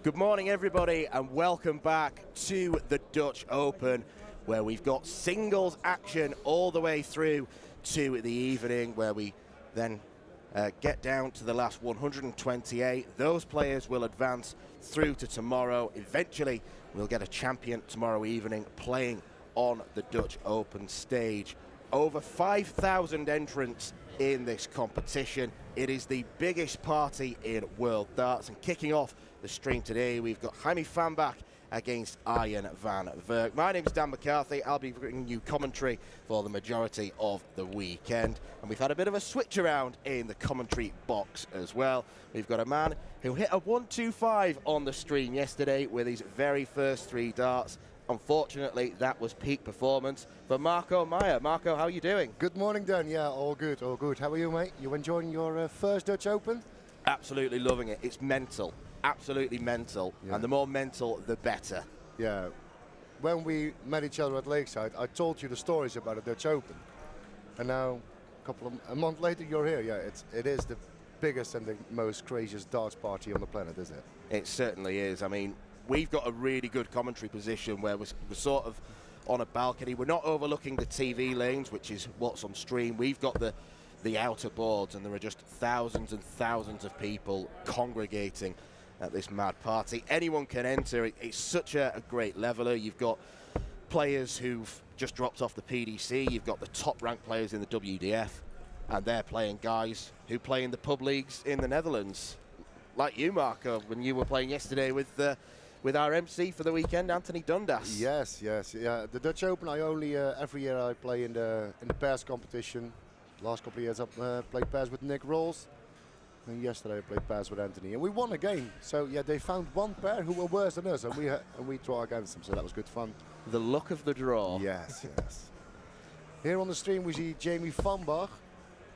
Good morning, everybody, and welcome back to the Dutch Open, where we've got singles action all the way through to the evening, where we then get down to the last 128. Those players will advance through to tomorrow. Eventually, we'll get a champion tomorrow evening playing on the Dutch Open stage. Over 5,000 entrants in this competition. It is the biggest party in world darts, and kicking off the stream today, we've got Jaime Vanbach against Arjen van Werk. My name's Dan McCarthy. I'll be bringing you commentary for the majority of the weekend, and we've had a bit of a switch around in the commentary box as well. We've got a man who hit a 125 on the stream yesterday with his very first 3 darts. Unfortunately, that was peak performance for Marco Meijer. Marco, how are you doing? Good morning, Dan. Yeah, all good, all good. How are you, mate? You enjoying your first Dutch Open? Absolutely loving it. It's mental, absolutely mental, and the more mental, the better. Yeah. When we met each other at Lakeside, I told you the stories about the Dutch Open, and now a month later, you're here. Yeah, it is the biggest and the most craziest darts party on the planet, isn't it? It certainly is. I mean, we've got a really good commentary position where we're sort of on a balcony. We're not overlooking the TV lanes, which is what's on stream. We've got the outer boards, and there are just thousands and thousands of people congregating at this mad party. Anyone can enter. It's such a great leveler. You've got players who've just dropped off the PDC. You've got the top-ranked players in the WDF, and they're playing guys who play in the pub leagues in the Netherlands. Like you, Marco, when you were playing yesterday with our MC for the weekend, Anthony Dundas. Yes, yeah. The Dutch Open, I only every year I play in the pairs competition. Last couple of years I played pairs with Nick Rolls, and yesterday I played pairs with Anthony, and we won a game. So yeah, they found one pair who were worse than us, and we draw against them. So that was good fun. The luck of the draw. Yes, yes. Here on the stream we see Jaime Vanbach.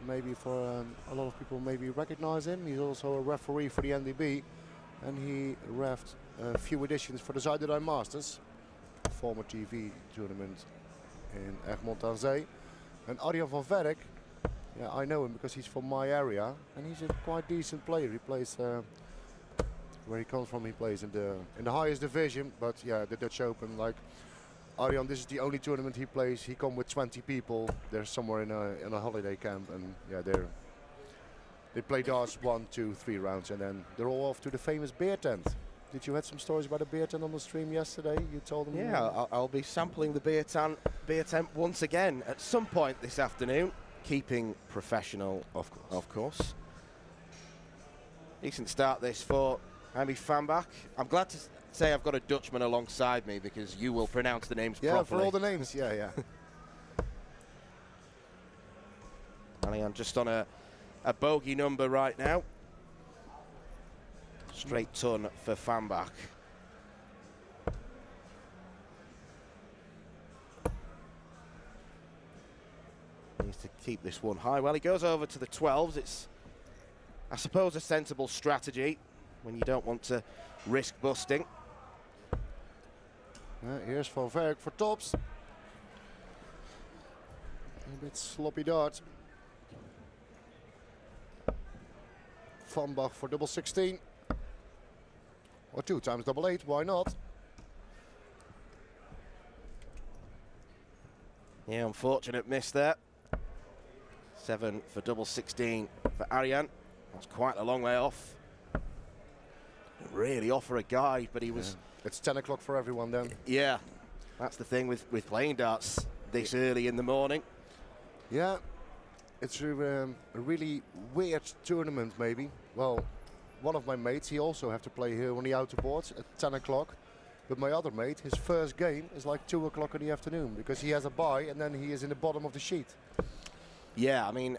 Maybe for a lot of people maybe recognize him. He's also a referee for the NDB, and he reffed a few editions for the Zuiderdijk Masters, former TV tournament in Egmond aan Zee. And Arjen van Werk, yeah, I know him because he's from my area, and he's a quite decent player. He plays where he comes from. He plays in the highest division, but yeah, the Dutch Open, like Arjen, this is the only tournament he plays. He come with 20 people. They're somewhere in a holiday camp, and yeah, they play darts 1, 2, 3 rounds, and then they're all off to the famous beer tent. Did you have some stories about the beer tent on the stream yesterday? You told them. Yeah, I'll be sampling the beer tent once again at some point this afternoon. Keeping professional, of course. Decent start this for Jaime Vanbach. I'm glad to say I've got a Dutchman alongside me, because you will pronounce the names properly. Yeah, for all the names, yeah. I'm just on a bogey number right now. Straight ton for Vanbach. Needs to keep this one high. Well, he goes over to the 12s. It's, I suppose, a sensible strategy when you don't want to risk busting. Here's Van Werk for tops. A bit sloppy dart. Vanbach for double 16. Or 2 times double 8, why not? Yeah, unfortunate miss there. 7 for double 16 for Arjen. That's quite a long way off. Didn't really offer a guide, but he was... It's 10 o'clock for everyone then. Yeah, that's the thing with playing darts this early in the morning. Yeah, it's a really weird tournament maybe. Well, one of my mates, he also have to play here on the outer boards at 10 o'clock. But my other mate, his first game is like 2 o'clock in the afternoon, because he has a bye and then he is in the bottom of the sheet. Yeah, I mean,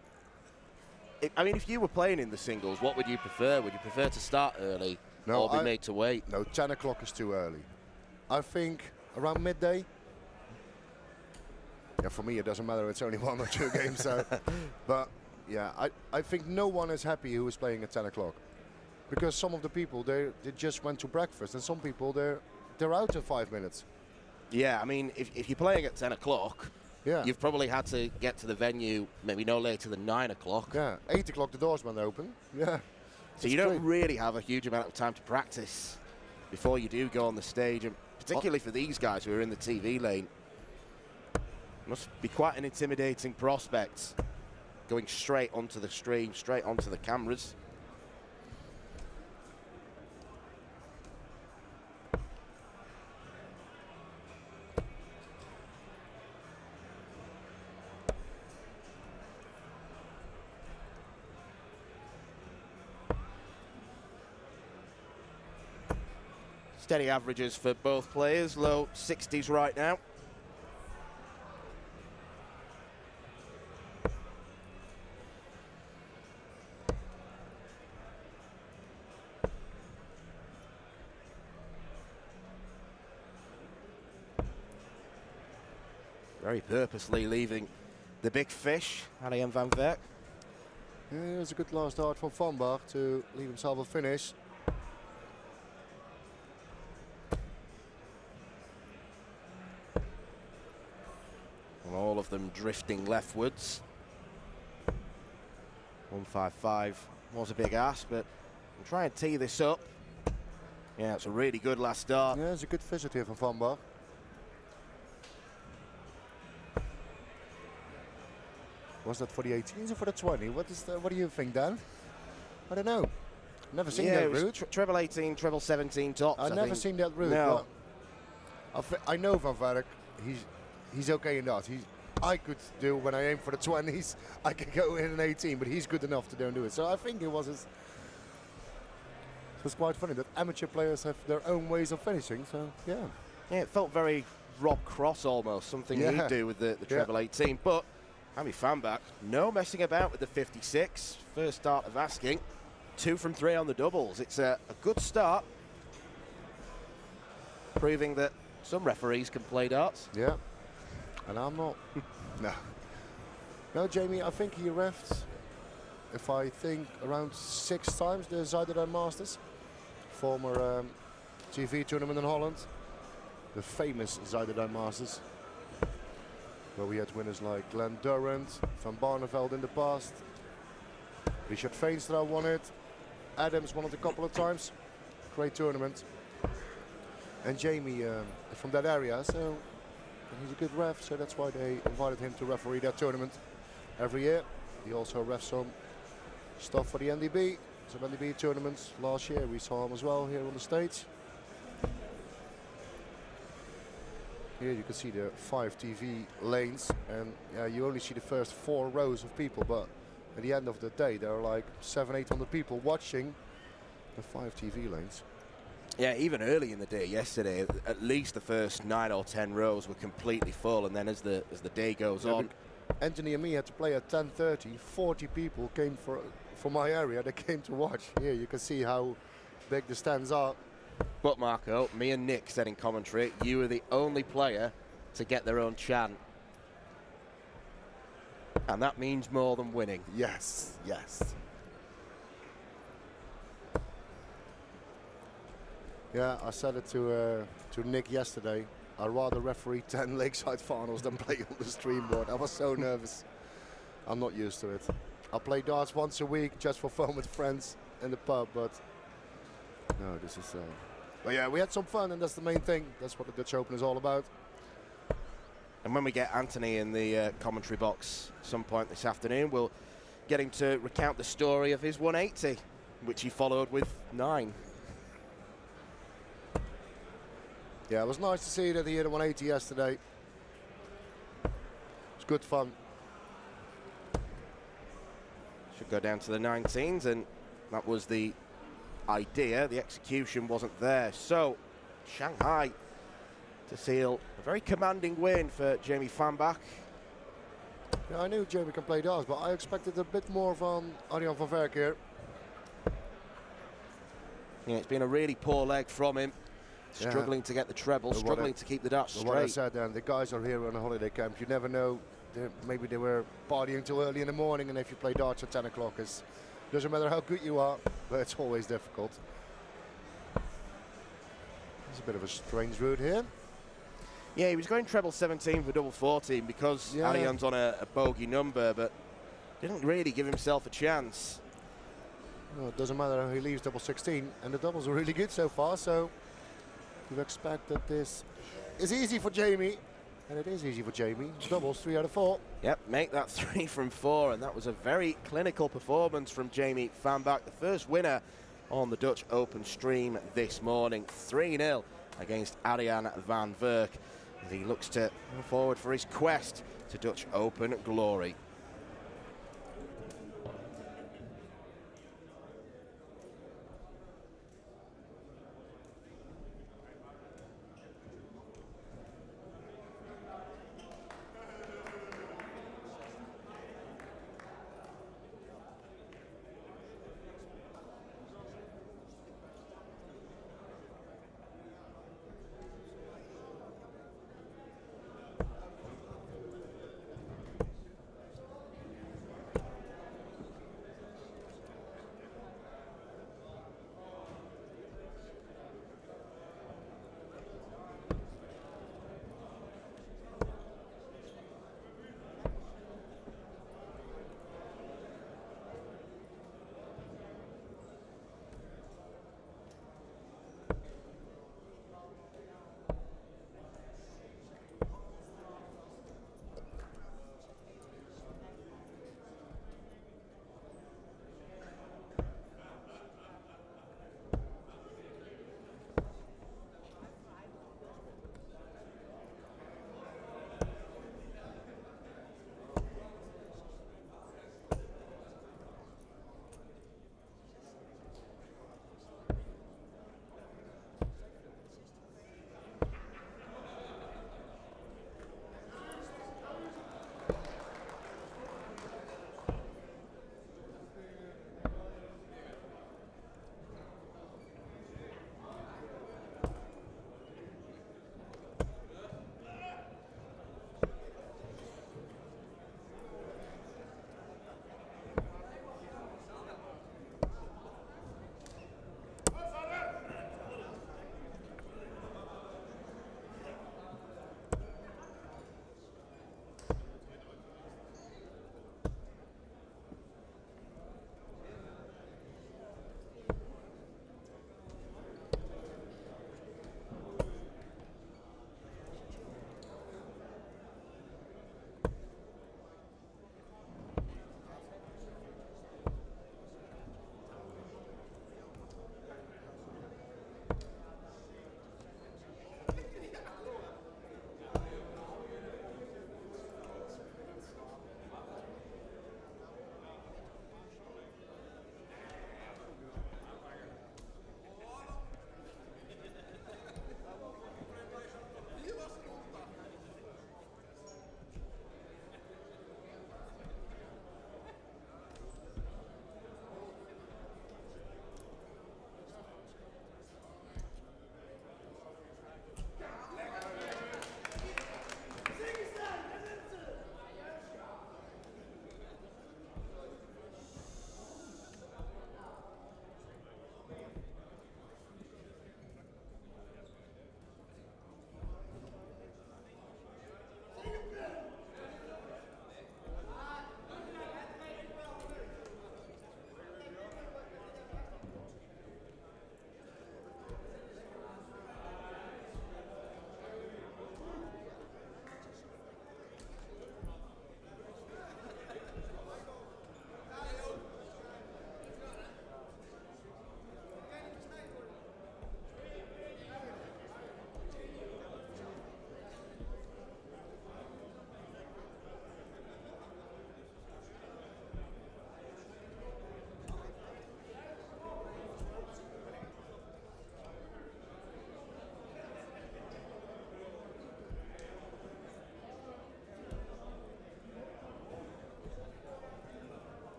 if you were playing in the singles, what would you prefer? Would you prefer to start early or be made to wait? No, 10 o'clock is too early. I think around midday. Yeah, for me it doesn't matter, it's only 1 or 2 games. So. But yeah, I think no one is happy who is playing at 10 o'clock. Because some of the people, they just went to breakfast, and some people, they're out in 5 minutes. Yeah, I mean, if you're playing at 10 o'clock, yeah, you've probably had to get to the venue maybe no later than 9 o'clock. Yeah, 8 o'clock the doors went open. Yeah. So you don't really have a huge amount of time to practice. before you do go on the stage, and particularly for these guys who are in the TV lane. Must be quite an intimidating prospect, going straight onto the stream, straight onto the cameras. Steady averages for both players, low 60s right now. Very purposely leaving the big fish, Arjen van Verk. Yeah, it was a good last start from Van Bach to leave himself a finish. And all of them drifting leftwards. 155 was a big ask, but we'll try and tee this up. Yeah, it's a really good last start. Yeah, it's a good visit here from Van Bach. Was that for the 18s or for the 20? What do you think, Dan? I don't know. Never seen that route. Treble 18, treble 17 tops. I've never seen that route. No. I know Van Verk. He's okay in that. I could do when I aim for the 20s. I could go in an 18, but he's good enough to don't do it. So I think it was quite funny that amateur players have their own ways of finishing. So yeah. Yeah, it felt very Rob Cross almost, something he'd do with the treble 18. But Hammy Van Bach, no messing about with the 56. First start of asking. 2 from 3 on the doubles. It's a good start, proving that some referees can play darts. Yeah, and I'm not. No, Jamie, I think he refed, if I think, around 6 times the Zuiderdam Masters. Former TV tournament in Holland. The famous Zuiderdam Masters, where we had winners like Glenn Durrant, Van Barneveld in the past. Richard Veenstra won it. Adams won it a couple of times. Great tournament. And Jamie from that area, so he's a good ref, so that's why they invited him to referee that tournament every year. He also refs some stuff for the NDB, some NDB tournaments. Last year we saw him as well here on the stage. Here you can see the 5 TV lanes, and you only see the first 4 rows of people, but at the end of the day there are like 700-800 people watching the 5 TV lanes. Yeah, even early in the day yesterday, at least the first 9 or 10 rows were completely full, and then as the day goes on, Anthony and me had to play at 10:30. 40 people came for my area. They came to watch. Here you can see how big the stands are. But Marco, me and Nick said in commentary, you were the only player to get their own chant. And that means more than winning. Yes, yes. Yeah, I said it to Nick yesterday. I'd rather referee 10 Lakeside finals than play on the stream board. I was so nervous. I'm not used to it. I play darts once a week just for fun with friends in the pub, but no, this is... But yeah, we had some fun, and that's the main thing. That's what the Dutch Open is all about. And when we get Anthony in the commentary box at some point this afternoon, we'll get him to recount the story of his 180, which he followed with 9. Yeah, it was nice to see that he hit a 180 yesterday. It's good fun. Should go down to the 19s, and that was the idea. The execution wasn't there. So Shanghai to seal a very commanding win for Jamie Van Bach. Yeah, I knew Jamie can play darts, but I expected a bit more from Arjen van Verk here. Yeah, it's been a really poor leg from him. Struggling to get the treble, struggling to keep the darts straight. What I said, then, the guys are here on a holiday camp. You never know. Maybe they were partying till early in the morning, and if you play darts at 10 o'clock, it doesn't matter how good you are, but it's always difficult. It's a bit of a strange route here. Yeah, he was going treble 17 for double 14 because Arjen's on a bogey number, but didn't really give himself a chance. No, it doesn't matter. He leaves double 16, and the doubles are really good so far, so You expect that this is easy for Jamie, and it is easy for Jamie. Doubles 3 out of 4. Yep, make that 3 from 4, and that was a very clinical performance from Jamie van Bach, the first winner on the Dutch Open stream this morning. 3-0 against Arjan van Werk, as he looks to move forward for his quest to Dutch Open glory.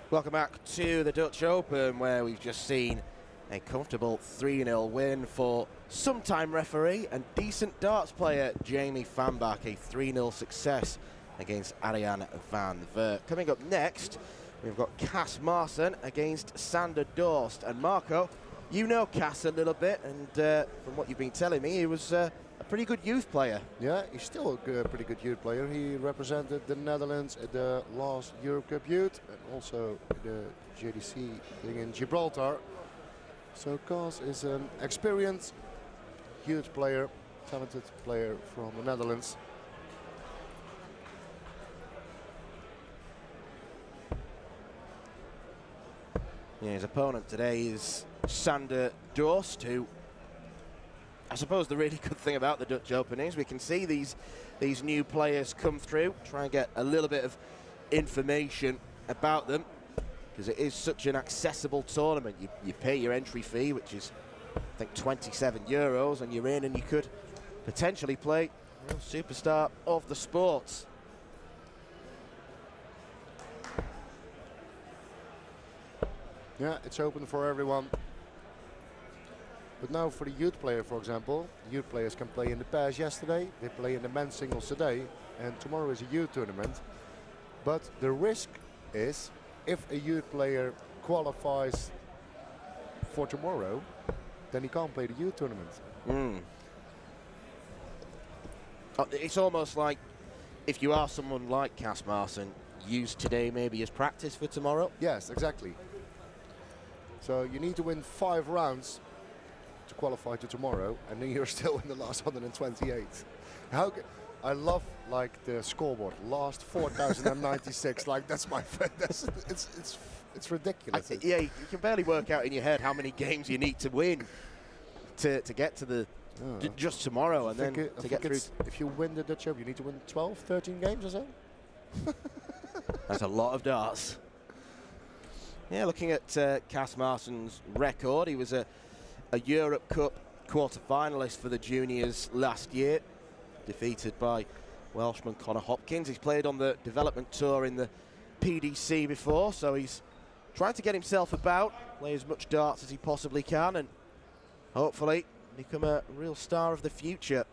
Welcome back to the Dutch Open, where we've just seen a comfortable 3-0 win for sometime referee and decent darts player Jamie van Bach, a 3-0 success against Arjan van Ver. Coming up next, we've got Cas Marsen against Sander Dorst. And Marco, you know Cas a little bit, and from what you've been telling me, he was a pretty good youth player. Yeah, he's still a pretty good youth player. He represented the Netherlands at the last Europe Cup Youth and also the JDC thing in Gibraltar. So Cas is an experienced youth player, talented player from the Netherlands. Yeah, his opponent today is Sander Dorst, who I suppose the really good thing about the Dutch Open is we can see these new players come through, try and get a little bit of information about them, because it is such an accessible tournament. You pay your entry fee, which is, I think, 27 euros, and you're in, and you could potentially play a real superstar of the sport. Yeah, it's open for everyone. But now for the youth player, for example, youth players can play in the pairs yesterday, they play in the men's singles today, and tomorrow is a youth tournament. But the risk is, if a youth player qualifies for tomorrow, then he can't play the youth tournament. It's almost like, if you are someone like Cas Marsen, use today maybe as practice for tomorrow? Yes, exactly. So you need to win 5 rounds to qualify to tomorrow, and then you're still in the last 128. I love like the scoreboard, last 4,096. Like that's my it's ridiculous. Yeah, you can barely work out in your head how many games you need to win to get to the just tomorrow, and then to get through. If you win the Dutch Open, you need to win 12, 13 games or so. That's a lot of darts. Yeah, looking at Cas Marsen's record, he was a Europe Cup quarter-finalist for the juniors last year, defeated by Welshman Connor Hopkins. He's played on the development tour in the PDC before, so he's trying to get himself about, play as much darts as he possibly can, and hopefully become a real star of the future.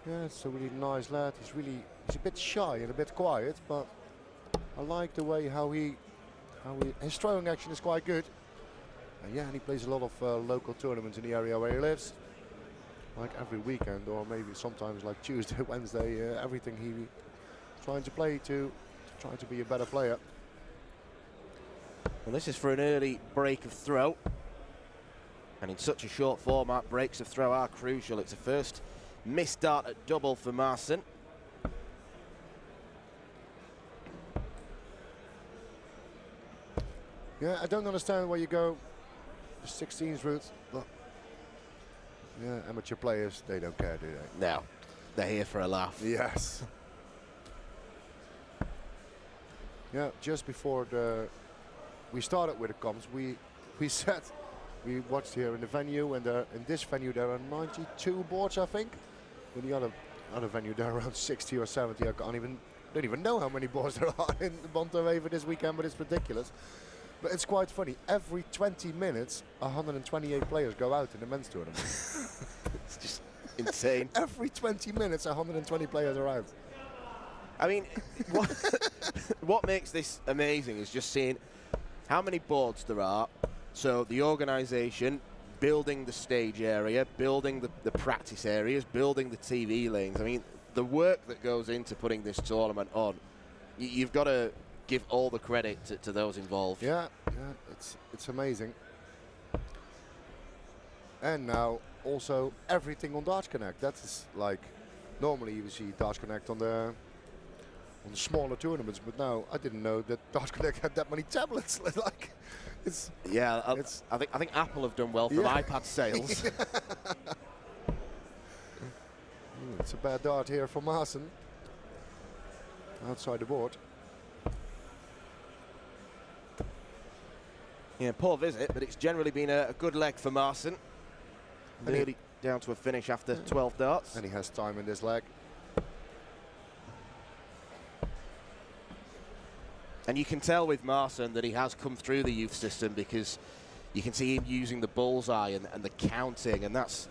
Yeah, it's a really nice lad. He's a bit shy and a bit quiet, but I like the way how his throwing action is quite good. Yeah, and he plays a lot of local tournaments in the area where he lives, like every weekend, or maybe sometimes like Tuesday, Wednesday. Everything he trying to play to try to be a better player. Well, this is for an early break of throw, and in such a short format, breaks of throw are crucial. It's a first missed dart at double for Marsen. Yeah, I don't understand why you go the 16s route, but yeah, amateur players, they don't care, do they? No, they're here for a laugh. Yes. Yeah, just before we started with the comms, we watched here in the venue, and in this venue there are 92 boards, I think. In the other venue there are around 60 or 70. I don't even know how many boards there are in the Bonte Wever this weekend, but it's ridiculous. But it's quite funny. Every 20 minutes, 128 players go out in the men's tournament. It's just insane. Every 20 minutes, 120 players are out. I mean, what makes this amazing is just seeing how many boards there are. So the organisation, building the stage area, building the practice areas, building the TV lanes. I mean, the work that goes into putting this tournament on, you've got to give all the credit to those involved. Yeah, it's amazing. And now also everything on Darts Connect. That is like, normally you see Darts Connect on the smaller tournaments, but now I didn't know that Darts Connect had that many tablets. Like, it's I think Apple have done well from iPad sales. It's a bad dart here for Marsen outside the board. Yeah, poor visit, but it's generally been a good leg for Marsen. Nearly down to a finish after 12 darts. And he has time in this leg. And you can tell with Marson that he has come through the youth system, because you can see him using the bullseye and the counting, and that's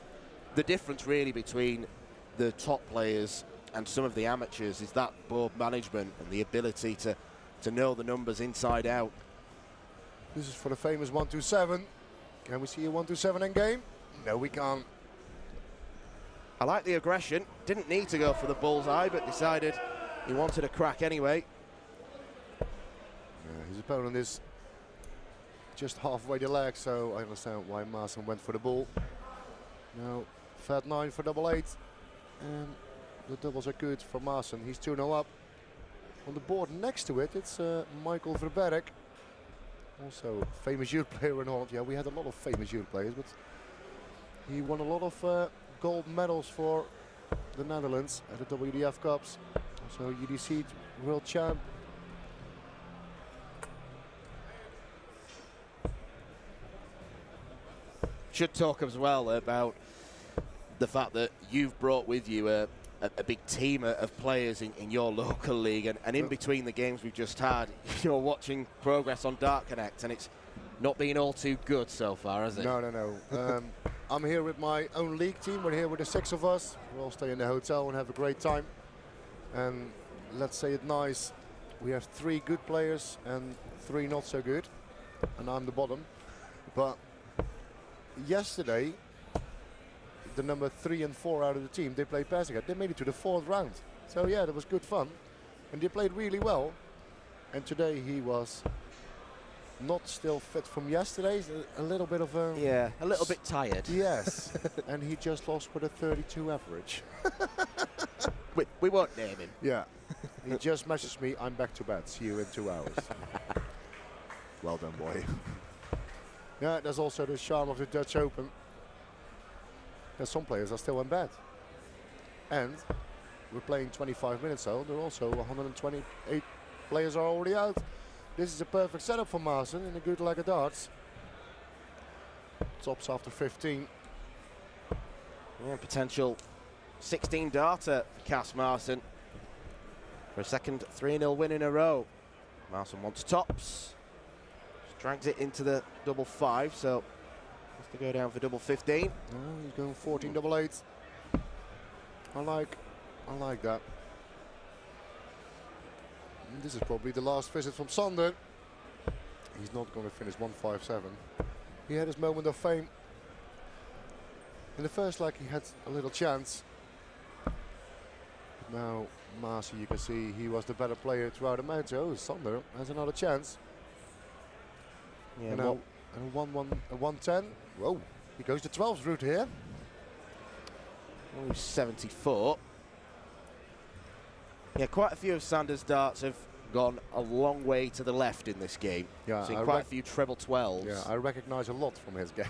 the difference really between the top players and some of the amateurs, is that board management and the ability to know the numbers inside out. This is for the famous 127. Can we see a 127 in game? No, we can't. I like the aggression. Didn't need to go for the bullseye, but decided he wanted a crack anyway. His opponent is just halfway the leg, so I understand why Marson went for the ball. Now, fat 9 for double 8. And the doubles are good for Marson. He's 2-0 up. On the board next to it, it's Michael Verberg. Also famous youth player in Holland. Yeah, we had a lot of famous youth players, but he won a lot of gold medals for the Netherlands at the WDF Cups. Also UDC World Champ. Should talk as well about the fact that you've brought with you a big team of players in your local league, and in between the games we've just had, you're watching progress on Dart Connect, and it's not been all too good so far, has it? No. I'm here with my own league team. We're here with the 6 of us. We'll all stay in the hotel and have a great time. And let's say it nice, we have 3 good players and 3 not so good, and I'm the bottom. But yesterday, the number 3 and 4 out of the team, they played Persica. They made it to the 4th round. So yeah, that was good fun. And they played really well. And today he was not still fit from yesterday. A little bit of a... Yeah, a little bit tired. Yes. And he just lost with a 32 average. we won't name him. Yeah. He just messaged me, I'm back to bed. See you in 2 hours. Well done, boy. Yeah, there's also the charm of the Dutch Open. Some players are still in bed. And we're playing 25 minutes, so there are also 128 players are already out. This is a perfect setup for Marson in a good leg of darts. Tops after 15. Yeah, potential 16 darter for Cas Marson for a second 3-0 win in a row. Marson wants tops. Just drags it into the double 5, so to go down for double 15. Oh, he's going 14 double 8. I like that. And this is probably the last visit from Sander. He's not going to finish 157. He had his moment of fame. In the first leg he had a little chance. But now Marcy, you can see he was the better player throughout the match. Oh, Sander has another chance. Yeah, and now a 110. Whoa, he goes the 12s route here. Only 74. Yeah, quite a few of Sander's darts have gone a long way to the left in this game. Yeah, seen quite a few treble 12s. Yeah, I recognize a lot from his game.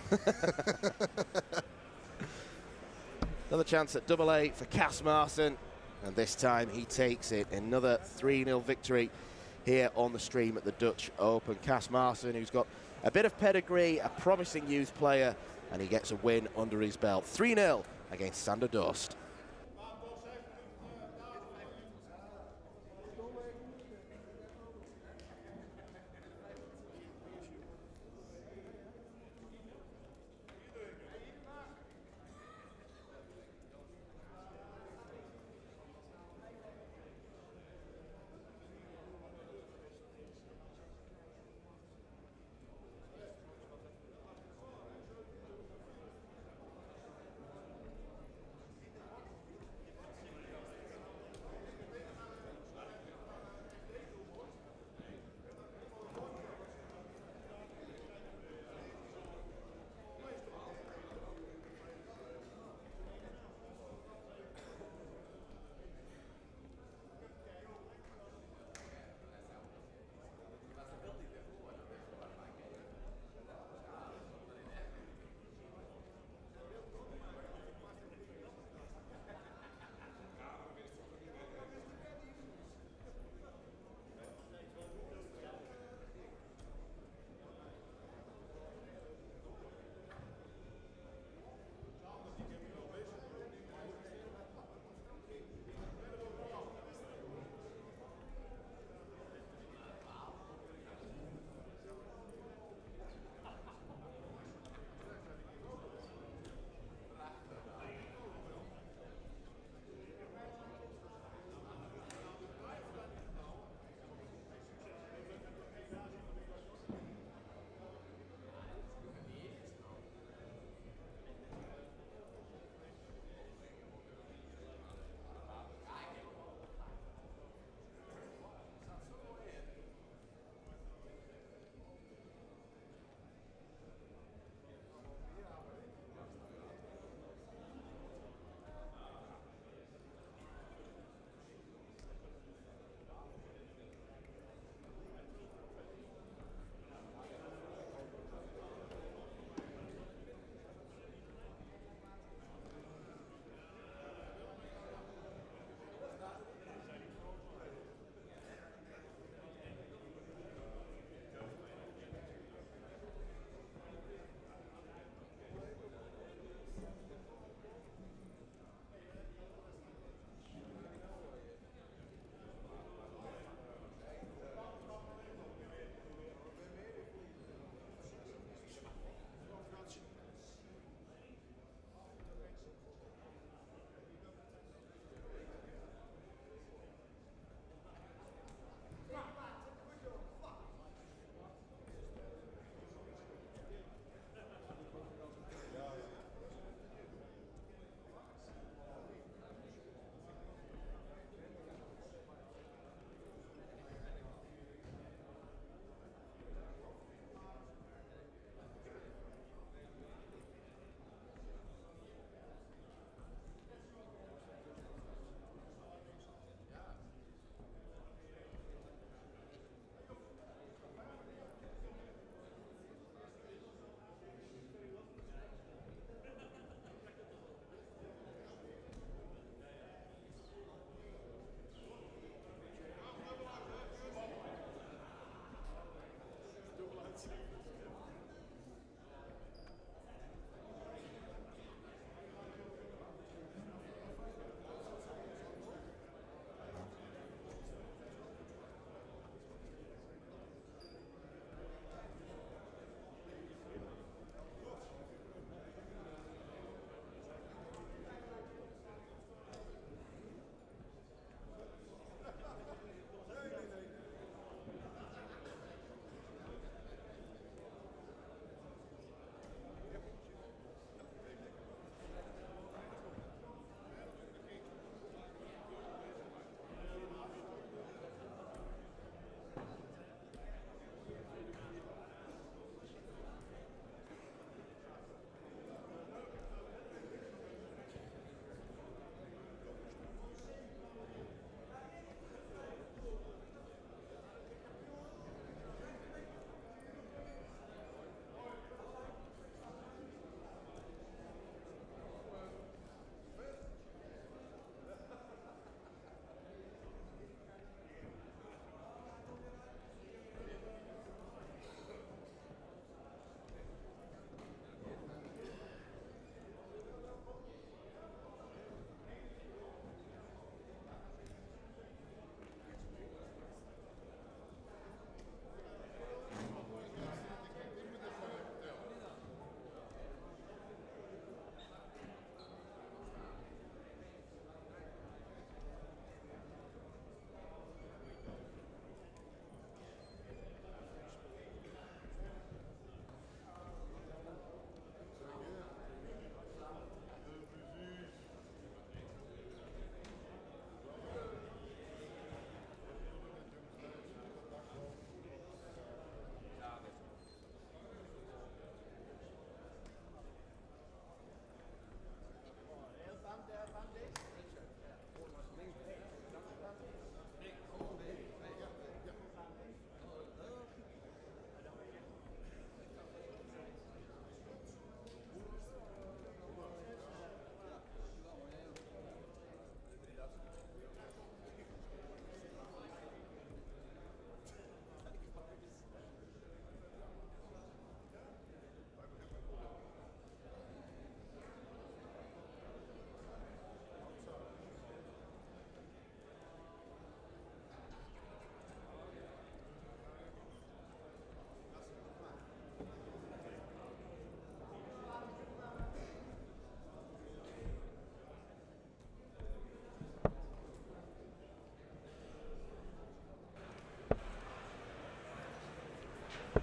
Another chance at double 8 for Cas Marson, and this time he takes it. Another 3-0 victory here on the stream at the Dutch Open. Cas Marson, who's got a bit of pedigree, a promising youth player, and he gets a win under his belt. 3-0 against Sander Dost.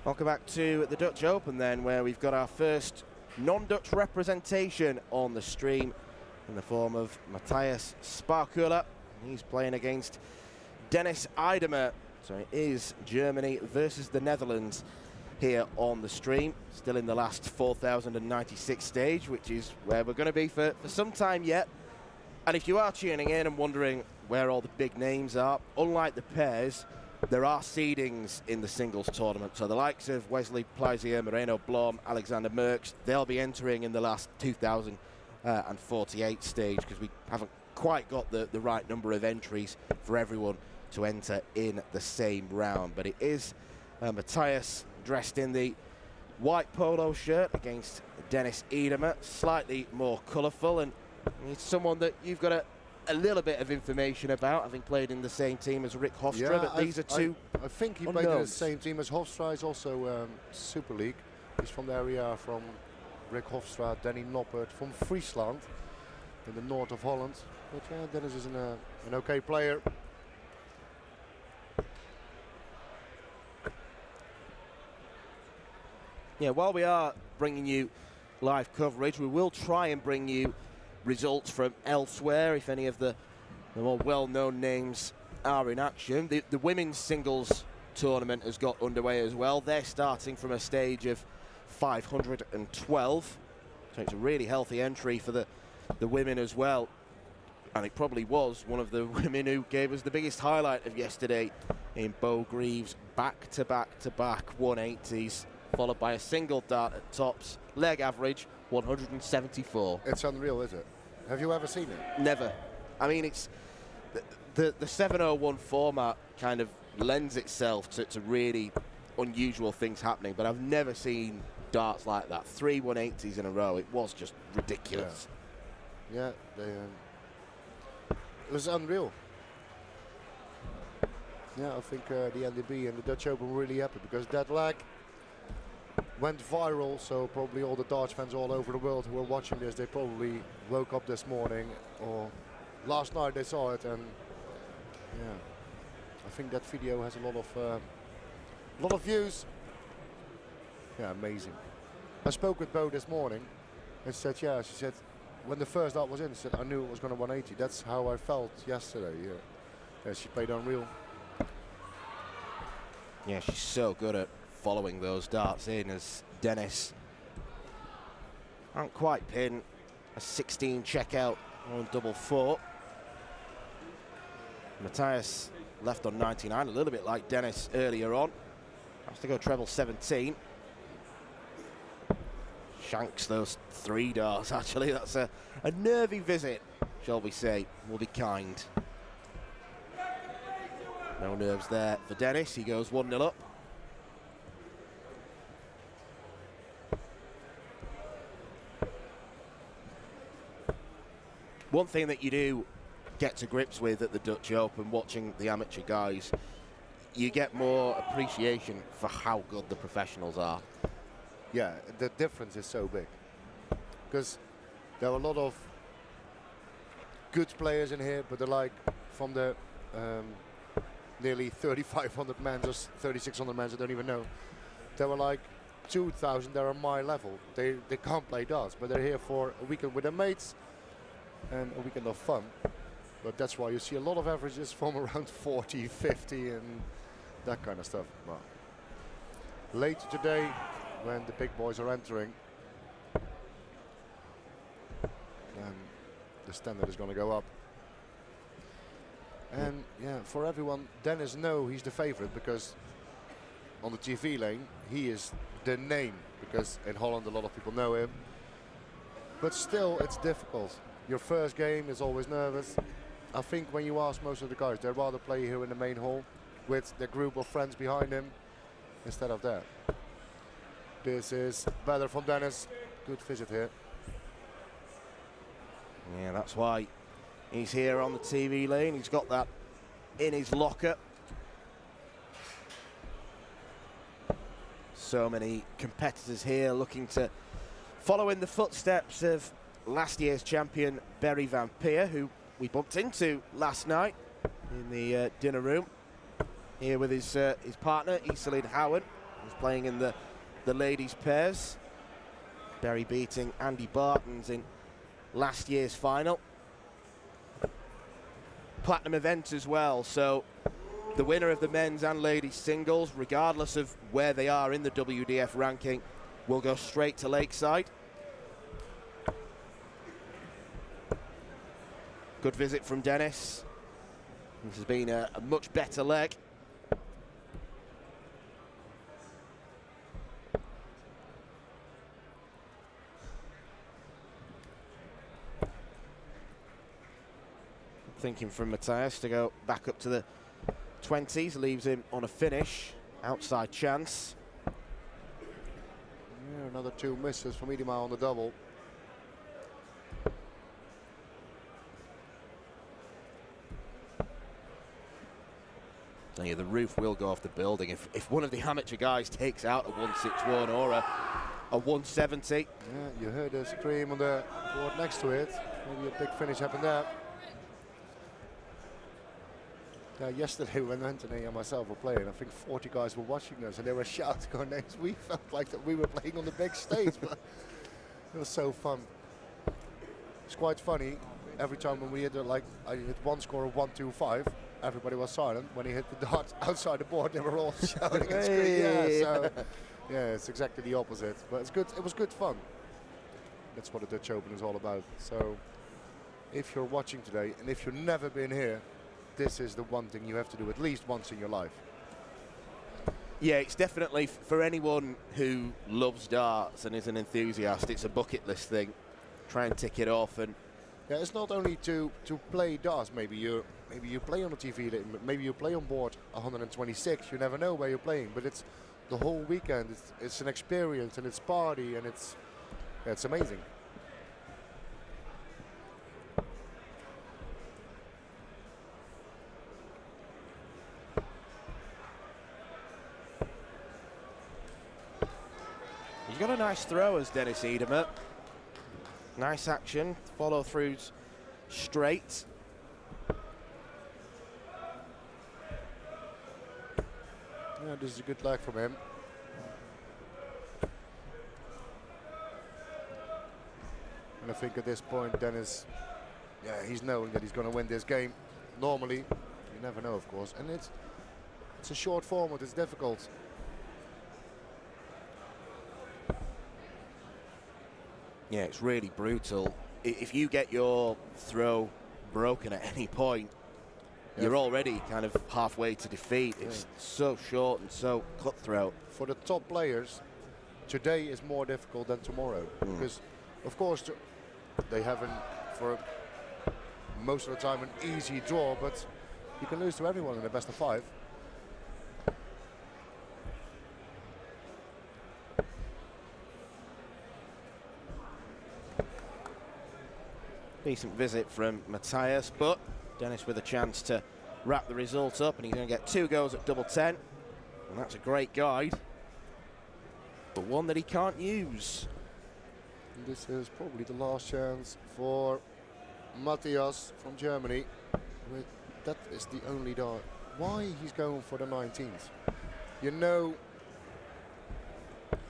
Welcome back to the Dutch Open then, where we've got our first non-Dutch representation on the stream in the form of Matthias Sparkula. He's playing against Dennis Eidemer. So it is Germany versus the Netherlands here on the stream. Still in the last 4,096 stage, which is where we're going to be for some time yet. And if you are tuning in and wondering where all the big names are, unlike the pairs, there are seedings in the singles tournament. So the likes of Wesley Plaisier, Moreno Blom, Alexander Merckx, they'll be entering in the last 2,048 stage, because we haven't quite got the right number of entries for everyone to enter in the same round. But it is Matthias dressed in the white polo shirt against Dennis Eidemer, slightly more colourful, and he's someone that you've got a little bit of information about, having played in the same team as Rick Hofstra. Yeah, but these are two I think he unknowns. played in the same team as Hofstra. He's also Super League. He's from the area from Rick Hofstra, Danny Noppert from Friesland in the north of Holland. But yeah, Dennis is an okay player. Yeah, while we are bringing you live coverage, we will try and bring you results from elsewhere if any of the more well-known names are in action. The women's singles tournament has got underway as well. They're starting from a stage of 512, so it's a really healthy entry for the women as well. And it probably was one of the women who gave us the biggest highlight of yesterday in Bo Greaves' back-to-back-to-back 180s, followed by a single dart at tops, leg average 174. It's unreal, is it? Have you ever seen it? Never. I mean, it's the 701 format kind of lends itself to really unusual things happening, but I've never seen darts like that. 3 180s in a row. It was just ridiculous. Yeah, it was unreal. Yeah, I think the NDB and the Dutch Open were really happy, because that leg went viral, so probably all the darts fans all over the world who were watching this, they probably woke up this morning or last night they saw it, and yeah, I think that video has a lot of views. Yeah, amazing. I spoke with Bo this morning and said, yeah, she said, when the first dart was in, she said, I knew it was going to 180. That's how I felt yesterday. Yeah, she played unreal. Yeah, she's so good at following those darts in, as Dennis can't quite pin a 16 checkout on double 4. Matthias left on 99, a little bit like Dennis earlier on. Has to go treble 17. Shanks those 3 darts, actually. That's a nervy visit, shall we say. We'll be kind. No nerves there for Dennis. He goes 1-0 up. One thing that you do get to grips with at the Dutch Open, watching the amateur guys, you get more appreciation for how good the professionals are. Yeah, the difference is so big, because there are a lot of good players in here, but they're like from the nearly 3,500 men or 3,600 men, I don't even know. There were like 2,000 that are my level. They can't play darts, but they're here for a weekend with their mates and a weekend of fun. But that's why you see a lot of averages from around 40, 50 and that kind of stuff. Well, later today, when the big boys are entering, then the standard is going to go up. And yeah, for everyone, Dennis knows he's the favorite, because on the TV lane, he is the name, because in Holland a lot of people know him. But still, it's difficult. Your first game is always nervous. I think when you ask most of the guys, they'd rather play here in the main hall with the group of friends behind him instead of that. This is better from Dennis. Good visit here. Yeah, that's why he's here on the TV lane. He's got that in his locker. So many competitors here looking to follow in the footsteps of last year's champion Barry Van Peer, who we bumped into last night in the dinner room, here with his partner Iselin Howard. who's playing in the ladies' pairs. Berry beating Andy Bartons in last year's final. Platinum event as well, so the winner of the men's and ladies singles, regardless of where they are in the WDF ranking, will go straight to Lakeside. Good visit from Dennis. This has been a much better leg. Thinking from Matthias to go back up to the 20s, leaves him on a finish. Outside chance. Yeah, another 2 misses from Idema on the double. Yeah, the roof will go off the building if one of the amateur guys takes out a 161 or a 170. Yeah, you heard the scream on the board next to it. Maybe a big finish happened there. Yesterday when Anthony and myself were playing, I think 40 guys were watching us and they were shouting our names. We felt like that we were playing on the big stage, but it was so fun. It's quite funny. Every time when we hit I hit one score of 125, everybody was silent. When he hit the dart outside the board, they were all shouting and screaming. Yeah, so yeah, it's exactly the opposite. But it's good. It was good fun. That's what the Dutch Open is all about. So if you're watching today and if you've never been here, this is the one thing you have to do at least once in your life. Yeah, it's definitely for anyone who loves darts and is an enthusiast, it's a bucket list thing. Try and tick it off. And yeah, it's not only to play darts. Maybe you play on the TV, maybe you play on board 126. You never know where you're playing, but it's the whole weekend. It's an experience and it's party and it's amazing. he's got a nice throw as Dennis Edermer. Nice action, follow throughs straight. Yeah, this is a good leg from him. And I think at this point Dennis, yeah, he's knowing that he's going to win this game. Normally, you never know, of course. And it's a short format, it's difficult. Yeah, it's really brutal. If you get your throw broken at any point, you're already kind of halfway to defeat. It's so short and so cutthroat. For the top players, today is more difficult than tomorrow. Because, of course, they haven't, for most of the time, an easy draw, but you can lose to everyone in the best of 5. Decent visit from Matthias, but Dennis with a chance to wrap the result up, and he's going to get 2 goes at double 10, and that's a great guide, but one that he can't use. And this is probably the last chance for Matthias from Germany. That is the only dart. Why he's going for the 19s? You know.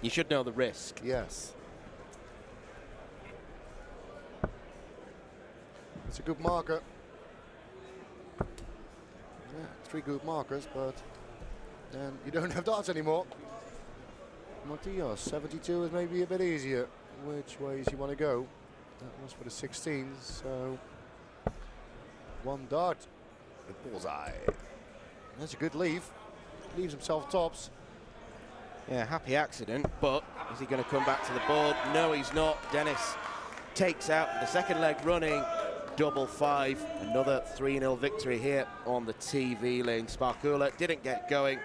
You should know the risk. Yes. It's a good marker. Yeah, 3 good markers, but then you don't have darts anymore. Matthias, 72 is maybe a bit easier. Which ways you want to go? That was for the 16s, so 1 dart. The bullseye. That's a good leave. Leaves himself tops. Yeah, happy accident, but is he going to come back to the board? No, he's not. Dennis takes out the second leg running. Double 5, another 3-0 victory here on the TV lane. Sparkula didn't get going.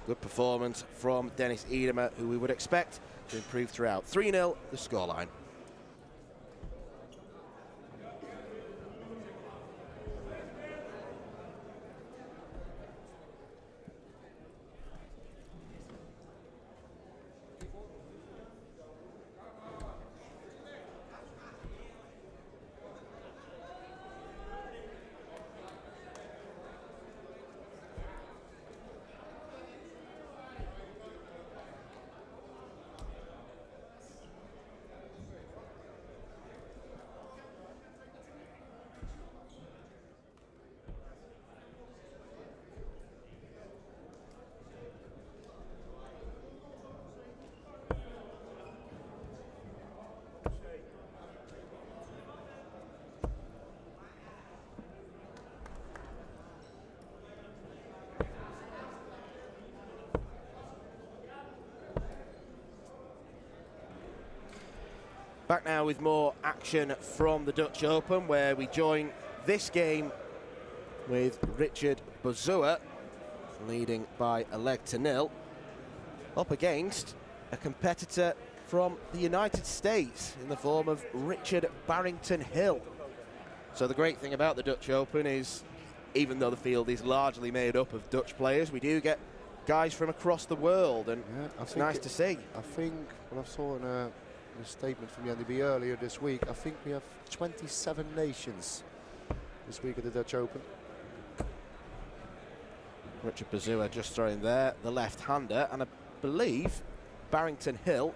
Good performance from Dennis Edermer, who we would expect to improve throughout. 3-0, the scoreline. Back now with more action from the Dutch Open, where we join this game with Richard Bozua leading by a leg to nil, up against a competitor from the United States in the form of Richard Barrington Hill. So the great thing about the Dutch Open is, even though the field is largely made up of Dutch players, we do get guys from across the world, and it's nice to see. I think what I saw in a statement from the NDB earlier this week, I think we have 27 nations this week at the Dutch Open. Richard Bozua just throwing there, the left-hander, and I believe Barrington Hill,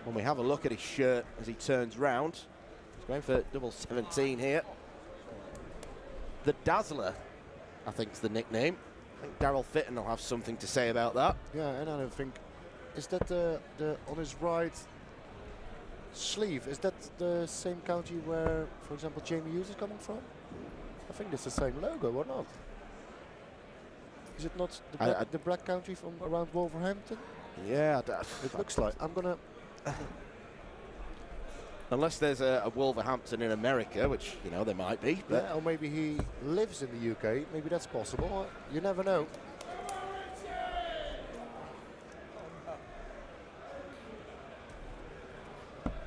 when we have a look at his shirt as he turns round, he's going for double 17 here. The Dazzler, I think is the nickname. I think Daryl Fitton will have something to say about that. Yeah, and I don't think, is that the on his right sleeve, is that the same county where, for example, Jamie Hughes is coming from? I think it's the same logo, or not? Is it not the black country from around Wolverhampton? Yeah, it looks like. I'm gonna. Unless there's a Wolverhampton in America, which, you know, there might be. But yeah, or maybe he lives in the UK. Maybe that's possible. You never know.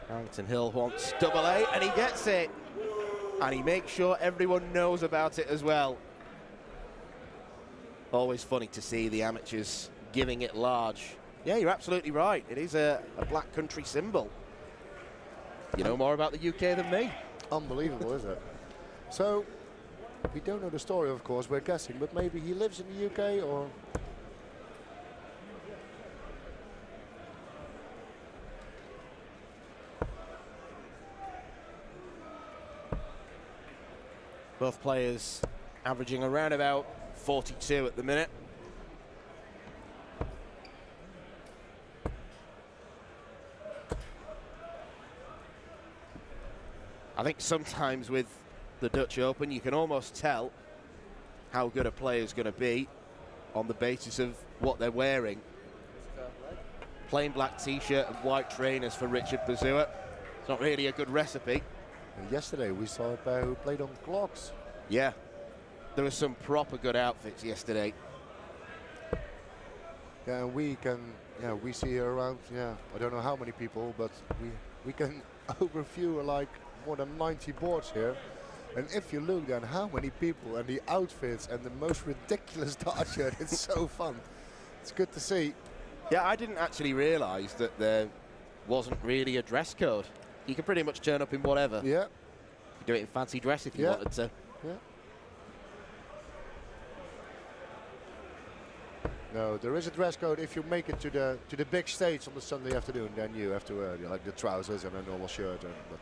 Barrington Hill wants double A, and he gets it. And he makes sure everyone knows about it as well. Always funny to see the amateurs giving it large. Yeah, you're absolutely right. It is a black country symbol. You know more about the UK than me. Unbelievable, isn't it? So, we don't know the story, of course, we're guessing, but maybe he lives in the UK, or... Both players averaging around about 42 at the minute. I think sometimes with the Dutch Open, you can almost tell how good a player is going to be on the basis of what they're wearing. Plain black t-shirt and white trainers for Richard Bozua. It's not really a good recipe. And yesterday we saw a player who played on clogs. Yeah, there were some proper good outfits yesterday. Yeah, and we can, we see around, I don't know how many people, but we can overview like more than 90 boards here. And if you look then how many people and the outfits and the most ridiculous dart shirt, it's so fun. It's good to see. Yeah, I didn't actually realise that there wasn't really a dress code. You can pretty much turn up in whatever. Yeah. You could do it in fancy dress if you wanted to. Yeah. No, there is a dress code if you make it to the big stage on the Sunday afternoon. Then you have to wear like the trousers and a normal shirt. But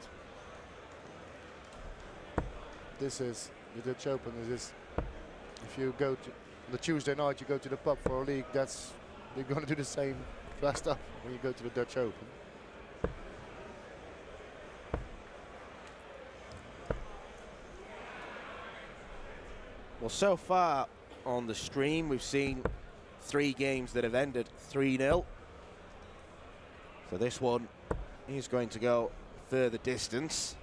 this is the Dutch Open. If you go to the Tuesday night, you go to the pub for a league. You're going to do the same dressed up when you go to the Dutch Open. Well, so far on the stream, we've seen 3 games that have ended 3-0. So this one is going to go further distance.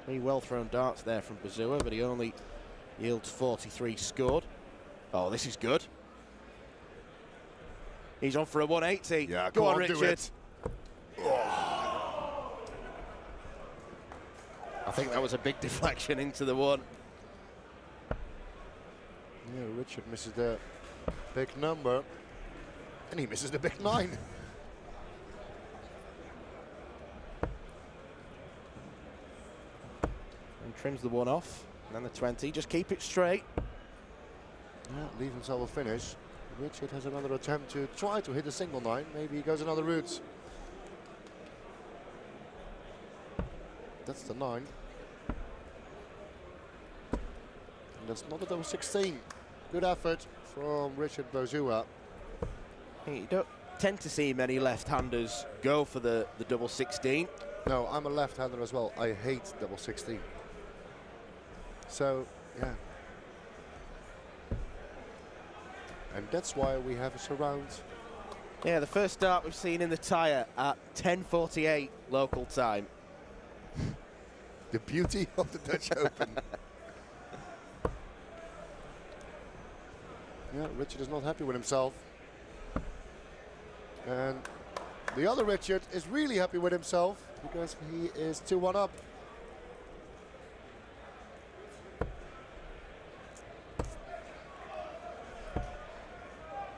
Three well-thrown darts there from Bozua, but he only yields 43 scored. Oh, this is good. He's on for a 180. Yeah, go on, do Richard. it. Oh. I think that was a big deflection into the one. Yeah, Richard misses the big number, and he misses the big 9. And trims the 1 off, and then the 20. Just keep it straight. Yeah, leave himself a finish. Richard has another attempt to try to hit a single 9. Maybe he goes another route. That's the 9. And that's not a double 16. Good effort from Richard Bozua. You don't tend to see many left-handers go for the double 16. No, I'm a left-hander as well. I hate double 16. So, yeah. And that's why we have a surround. Yeah, the first start we've seen in the tyre at 10:48 local time. The beauty of the Dutch Open. Yeah, Richard is not happy with himself. And the other Richard is really happy with himself because he is 2-1 up.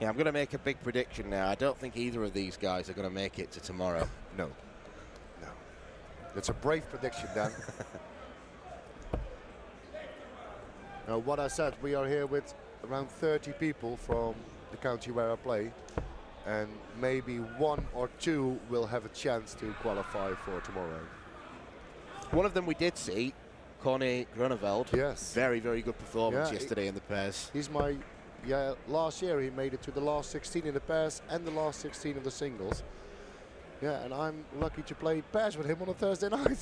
Yeah, I'm going to make a big prediction now. I don't think either of these guys are going to make it to tomorrow. No. No. That's a brave prediction, Dan. Now, what I said, we are here with around 30 people from the county where I play. And maybe 1 or 2 will have a chance to qualify for tomorrow. One of them we did see, Connie Grunewald. Yes. Very, very good performance yesterday in the pairs. He's my... Yeah, last year he made it to the last 16 in the pairs and the last 16 of the singles. Yeah, and I'm lucky to play pairs with him on a Thursday night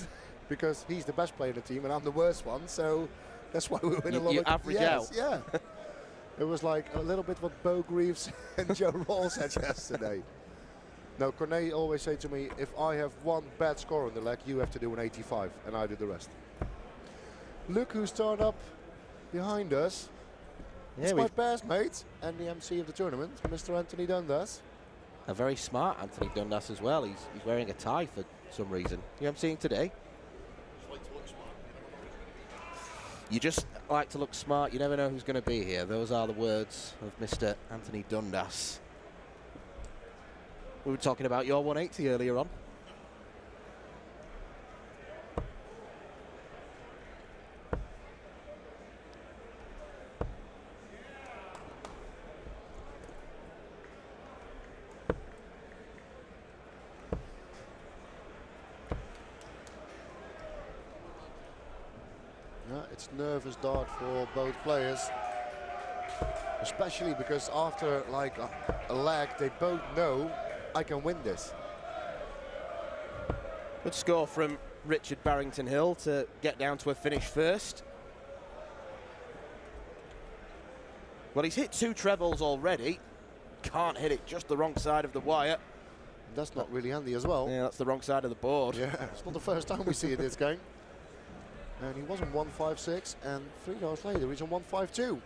because he's the best player in the team and I'm the worst one. So that's why we win a lot of... You average out. Yeah. It was like a little bit what Bo Greaves and Joe Rawls had yesterday. No, Cornet always say to me, if I have one bad score on the leg, you have to do an 85 and I do the rest. Look who's turned up behind us. Yeah, it's my pairs mate and the MC of the tournament, Mr. Anthony Dundas. A very smart Anthony Dundas as well. He's wearing a tie for some reason. You know I'm seeing today? You just like to look smart. You never know who's going to be here. Those are the words of Mr. Anthony Dundas. We were talking about your 180 earlier on. It's nervous dart for both players, especially because after like a leg they both know I can win this. Good score from Richard Barrington Hill to get down to a finish first. Well, he's hit 2 trebles already. Can't hit it, just the wrong side of the wire. That's not really handy as well. Yeah, that's the wrong side of the board. Yeah, it's not the first time we see it this game. And he was on 156, and 3 hours later he's on 152.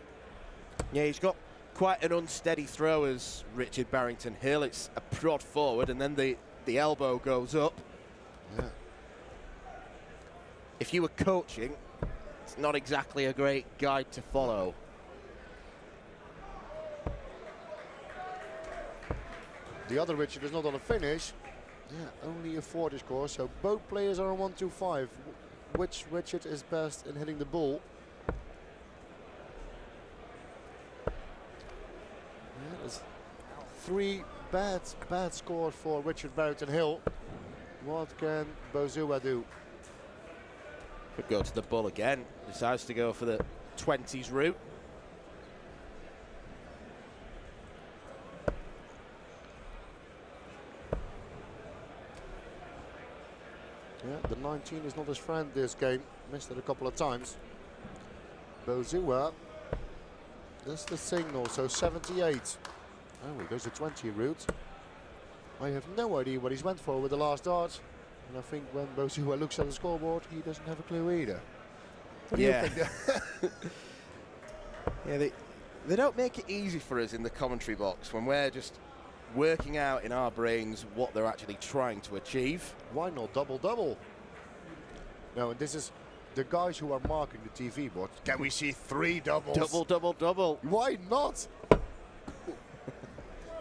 Yeah, he's got quite an unsteady throw as Richard Barrington Hill. It's a prod forward, and then the elbow goes up. Yeah. If you were coaching, it's not exactly a great guide to follow. The other Richard is not on a finish. Yeah, only a 40 score, so both players are on 125. Which Richard is best in hitting the ball? Yeah, there's 3 bad scores for Richard Barrington Hill. What can Bozua do? Could go to the bull again. Decides to go for the 20s route. Yeah, the 19 is not his friend this game. Missed it a couple of times. Bozua. That's the signal, so 78. Oh, he goes to 20 route. I have no idea what he's went for with the last dart. And I think when Bozua looks at the scoreboard, he doesn't have a clue either. What do you think? Yeah, they don't make it easy for us in the commentary box when we're just working out in our brains what they're actually trying to achieve. Why not double-double? No, and this is the guys who are marking the TV board. Can we see 3 doubles? Double, double, double. Why not?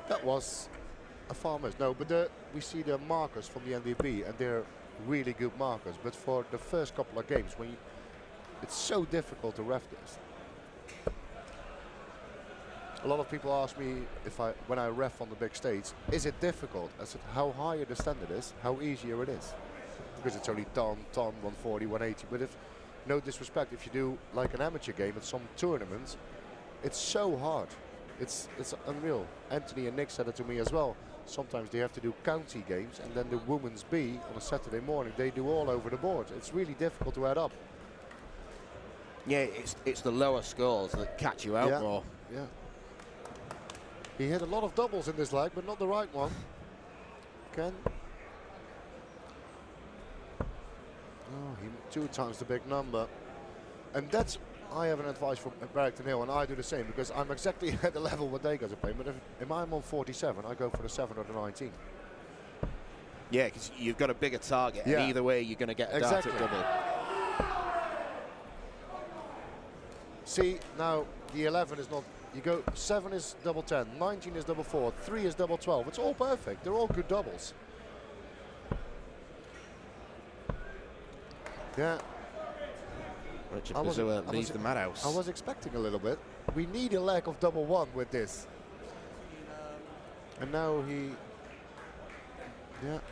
That was a farmer's. No, but we see the markers from the NDB, and they're really good markers. But for the first couple of games, it's so difficult to ref this. A lot of people ask me when I ref on the big stage, is it difficult? I said, how higher the standard is, how easier it is. Because it's only ton, 140, 180. But if, no disrespect, if you do like an amateur game at some tournaments, it's so hard. It's unreal. Anthony and Nick said it to me as well. Sometimes they have to do county games, and then the women's B on a Saturday morning, they do all over the board. It's really difficult to add up. Yeah, it's the lower scores that catch you out more. Yeah. He hit a lot of doubles in this leg, but not the right one. Ken. Oh, he 2 times the big number. And that's, I have an advice from Barrington Hill, and I do the same, because I'm exactly at the level what they guys are playing. But if I'm on 47, I go for the 7 or the 19. Yeah, because you've got a bigger target, and either way you're going to get a dart at double. See, now the 11 is not, you go 7 is double 10, 19 is double 4, 3 is double 12. It's all perfect. They're all good doubles. Yeah. Richard Bazua leaves the madhouse. I was expecting a little bit. We need a leg of double 1 with this. And now he,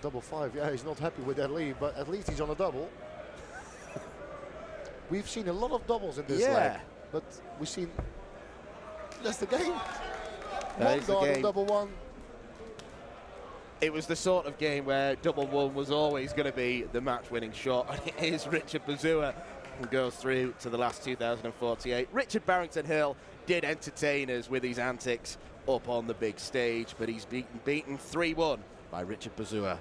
double 5. Yeah, he's not happy with that lead, but at least he's on a double. We've seen a lot of doubles in this leg, but we've seen, that's the game. One dart on double 1. It was the sort of game where double 1 was always going to be the match-winning shot, and it is Richard Bazua who goes through to the last 2048. Richard Barrington Hill did entertain us with his antics up on the big stage, but he's beaten 3-1 by Richard Bazua.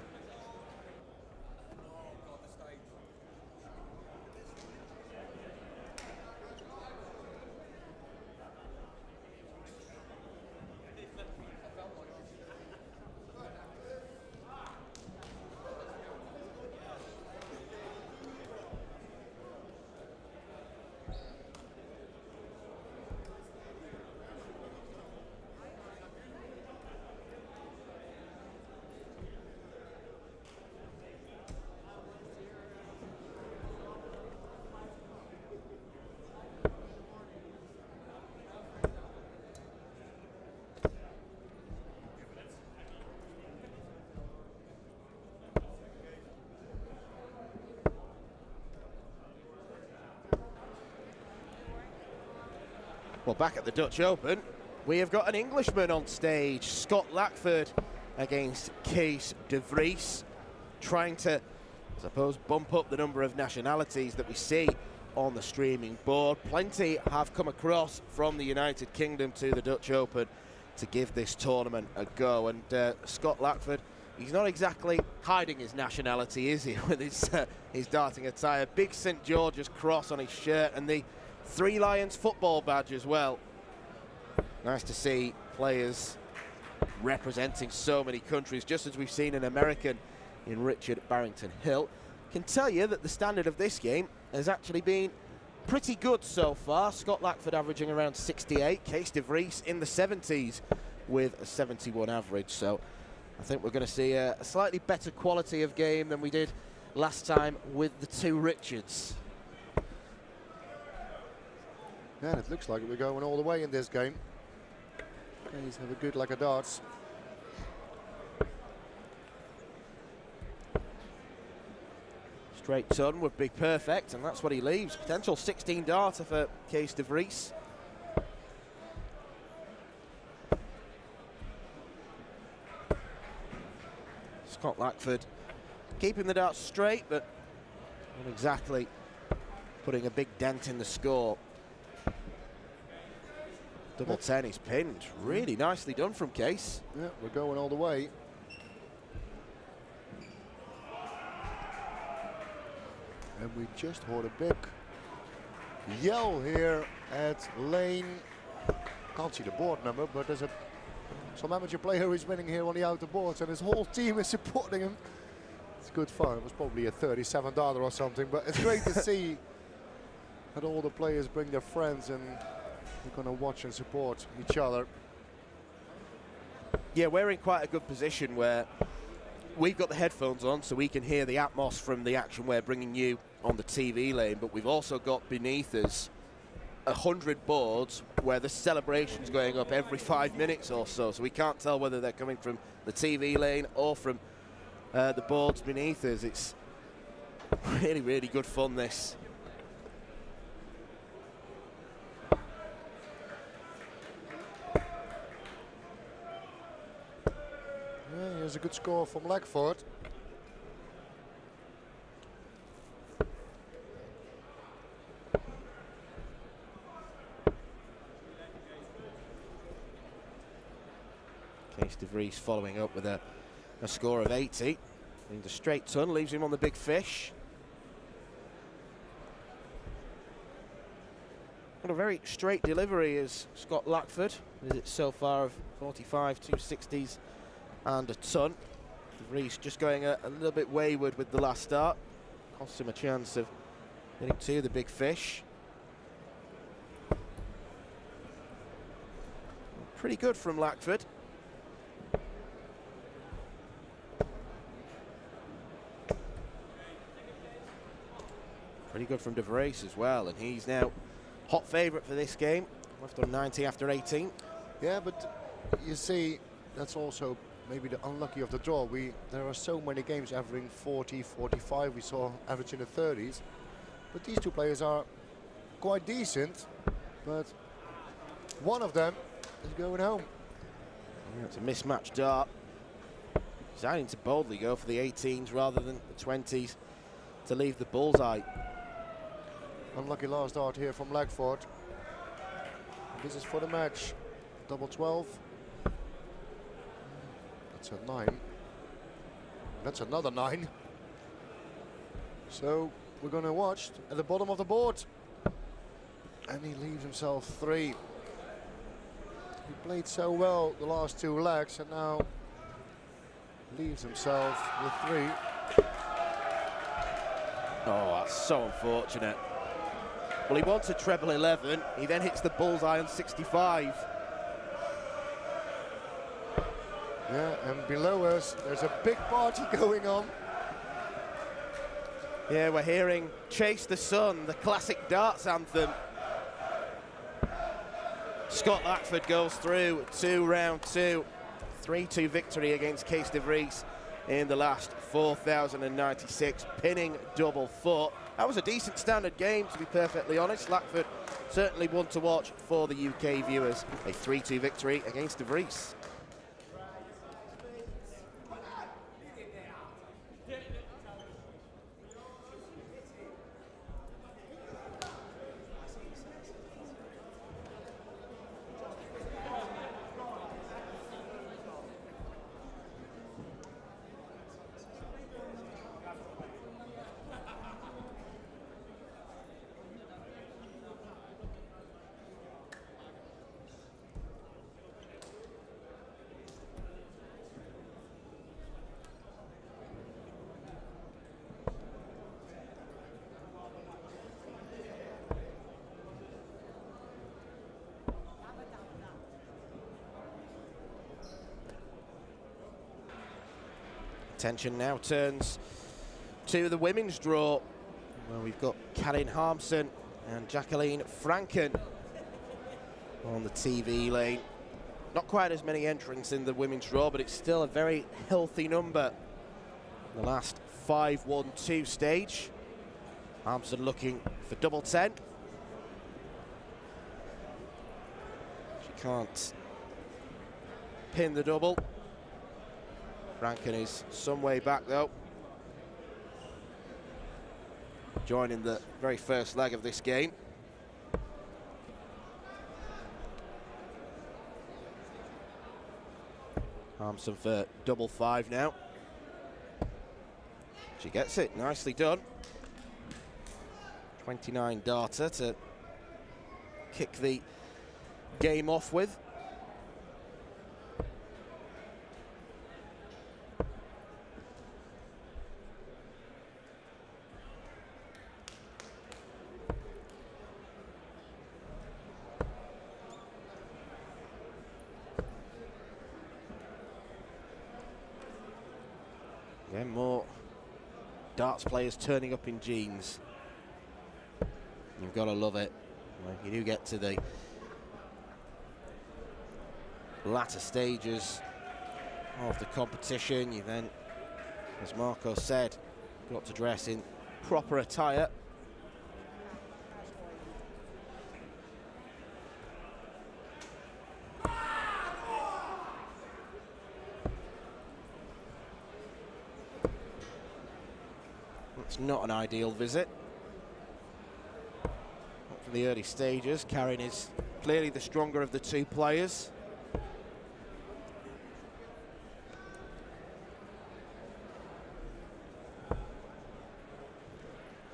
Well, back at the Dutch Open, we have got an Englishman on stage, Scott Lackford against Kees de Vries, trying to, I suppose, bump up the number of nationalities that we see on the streaming board. Plenty have come across from the United Kingdom to the Dutch Open to give this tournament a go. And Scott Lackford, he's not exactly hiding his nationality, is he, with his darting attire. Big St George's cross on his shirt and the Three Lions football badge as well. Nice to see players representing so many countries, just as we've seen an American in Richard Barrington Hill. Can tell you that the standard of this game has actually been pretty good so far. Scott Lackford averaging around 68, Kees de Vries in the 70s with a 71 average. So I think we're going to see a slightly better quality of game than we did last time with the two Richards. And it looks like we're going all the way in this game. He's have a good like a darts. Straight ton would be perfect, and that's what he leaves. Potential 16 darter for Kees de Vries. Scott Lackford keeping the darts straight, but not exactly putting a big dent in the score. Double 10 is pinned. Really nicely done from Kees. Yeah, we're going all the way. And we just heard a big yell here at lane. Can't see the board number, but there's some amateur player who is winning here on the outer boards, and his whole team is supporting him. It's good fun. It was probably a $37 or something, but it's great to see that all the players bring their friends and we're going to watch and support each other. Yeah, we're in quite a good position where we've got the headphones on so we can hear the atmos from the action we're bringing you on the TV lane, but we've also got beneath us 100 boards where the celebration's going up every 5 minutes or so, so we can't tell whether they're coming from the TV lane or from the boards beneath us. It's really, really good fun, this. Yeah, here's a good score from Lackford. De Vries following up with a score of 80. And the straight ton leaves him on the big fish. And a very straight delivery is Scott Lackford. Visits so far of 45, 260s and a ton. De Vries just going a little bit wayward with the last start. Costs him a chance of getting to the big fish. Pretty good from Lackford. Pretty good from De Vries as well, and he's now hot favourite for this game. Left on 90 after 18. Yeah, but you see, that's also maybe the unlucky of the draw. There are so many games averaging 40, 45. We saw average in the 30s. But these two players are quite decent. But one of them is going home. Yeah, it's a mismatched dart. Deciding to boldly go for the 18s rather than the 20s to leave the bullseye. Unlucky last dart here from Lackford. This is for the match. Double 12. That's a 9. That's another 9. So we're going to watch at the bottom of the board. And he leaves himself 3. He played so well the last 2 legs and now leaves himself with 3. Oh, that's so unfortunate. Well, he wants a treble 11. He then hits the bullseye on 65. Yeah, and below us, there's a big party going on. Yeah, we're hearing Chase the Sun, the classic darts anthem. Scott Lackford goes through to round 2. 3-2 victory against Kees de Vries in the last 4,096, pinning double foot. That was a decent standard game, to be perfectly honest. Lackford certainly one to watch for the UK viewers. A 3-2 victory against de Vries. Attention now turns to the women's draw, where we've got Karin Harmsen and Jacqueline Franken on the TV lane. Not quite as many entrants in the women's draw, but it's still a very healthy number. The last 5-1-2 stage. Harmsen looking for double 10. She can't pin the double. Franken is some way back though. Joining the very first leg of this game. Harmsen for double 5 now. She gets it, nicely done. 29 darter to kick the game off with. Again, more darts players turning up in jeans. You've got to love it. When you do get to the latter stages of the competition, you then, as Marco said, got to dress in proper attire. It's not an ideal visit. Not from the early stages. Karin is clearly the stronger of the two players.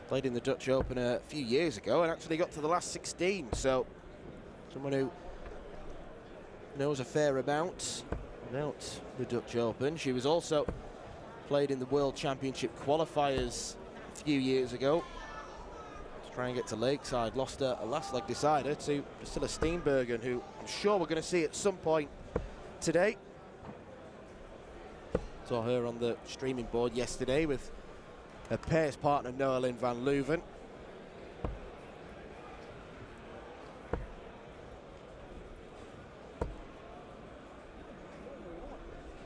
Played in the Dutch Open a few years ago and actually got to the last 16. So someone who knows a fair amount about the Dutch Open. She was also played in the World Championship qualifiers a few years ago to try and get to Lakeside. Lost a last leg decider to Priscilla Steenbergen, who I'm sure we're going to see at some point today. Saw her on the streaming board yesterday with her pairs partner Noelin van Leuven.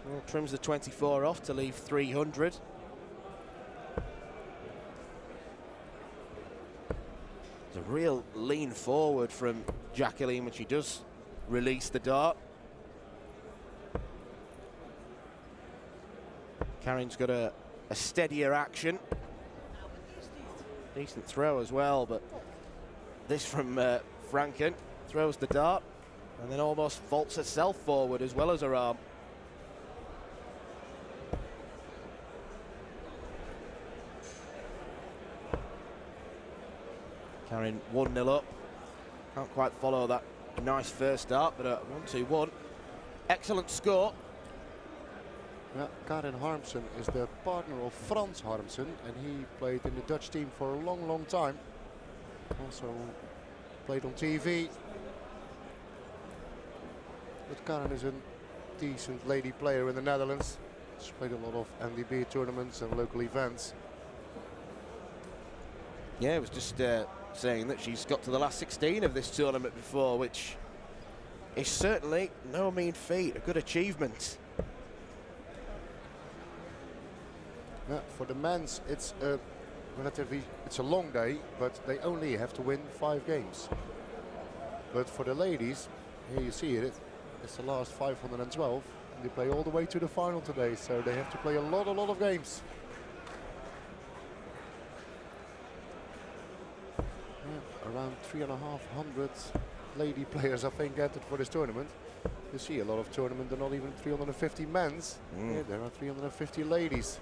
Well, trims the 24 off to leave 300. There's a real lean forward from Jacqueline when she does release the dart. Karin's got a steadier action. Decent throw as well, but this from Franken. Throws the dart and then almost vaults herself forward as well as her arm. Karin 1-0 up. Can't quite follow that nice first start, but a 1-2-1. Excellent score. Yeah, Karin Harmsen is the partner of Frans Harmsen, and he played in the Dutch team for a long, long time. Also played on TV. But Karin is a decent lady player in the Netherlands. She's played a lot of MDB tournaments and local events. Yeah, I was just saying that she's got to the last 16 of this tournament before, which is certainly no mean feat, a good achievement. Yeah, for the men's, it's a long day, but they only have to win 5 games. But for the ladies, here you see it, it's the last 512, and they play all the way to the final today, so they have to play a lot of games. Yeah, around 3,500 lady players, I think, entered for this tournament. You see a lot of tournaments, they're not even 350 men's. Yeah, there are 350 ladies.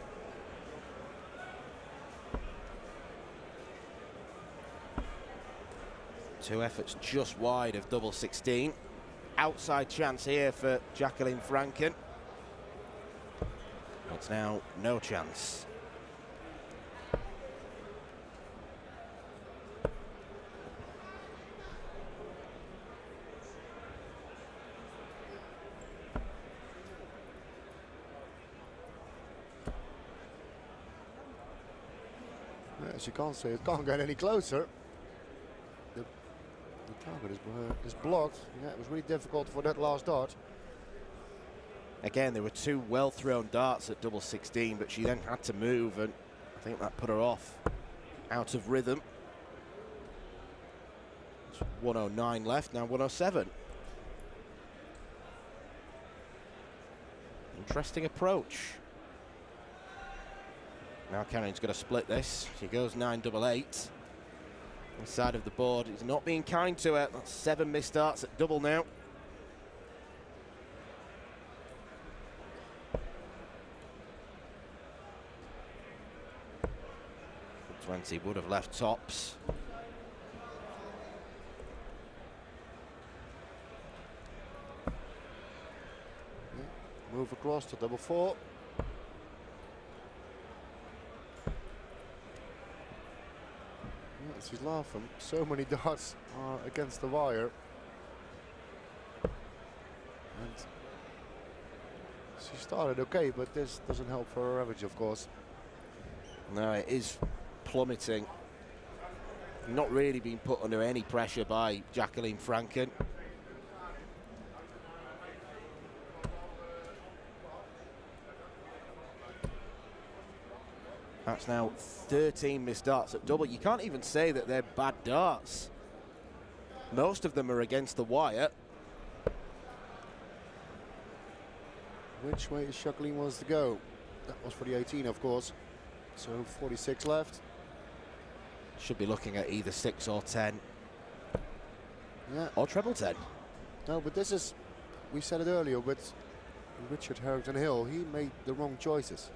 Two efforts just wide of double 16. Outside chance here for Jacqueline Franken. It's now no chance. As you can't say, it can't get any closer. The target is blocked. Yeah, it was really difficult for that last dart. Again, there were two well-thrown darts at double 16, but she then had to move, and I think that put her off, out of rhythm. It's 109 left, now 107. Interesting approach. Now Karin's going to split this. She goes 9-8. Side of the board is not being kind to her. That's 7 missed darts at double now. The 20 would have left tops. Move across to double 4. She's laughing. So many darts are against the wire. And she started okay, but this doesn't help for her average, of course. No, it is plummeting. Not really being put under any pressure by Jacqueline Franken. That's now 13 missed darts at double. You can't even say that they're bad darts. Most of them are against the wire. Which way Jacqueline wants to go? That was for the 18, of course. So 46 left. Should be looking at either 6 or 10. Yeah. Or treble 10. No, but this is, we said it earlier, but Richard Harrington Hill, he made the wrong choices.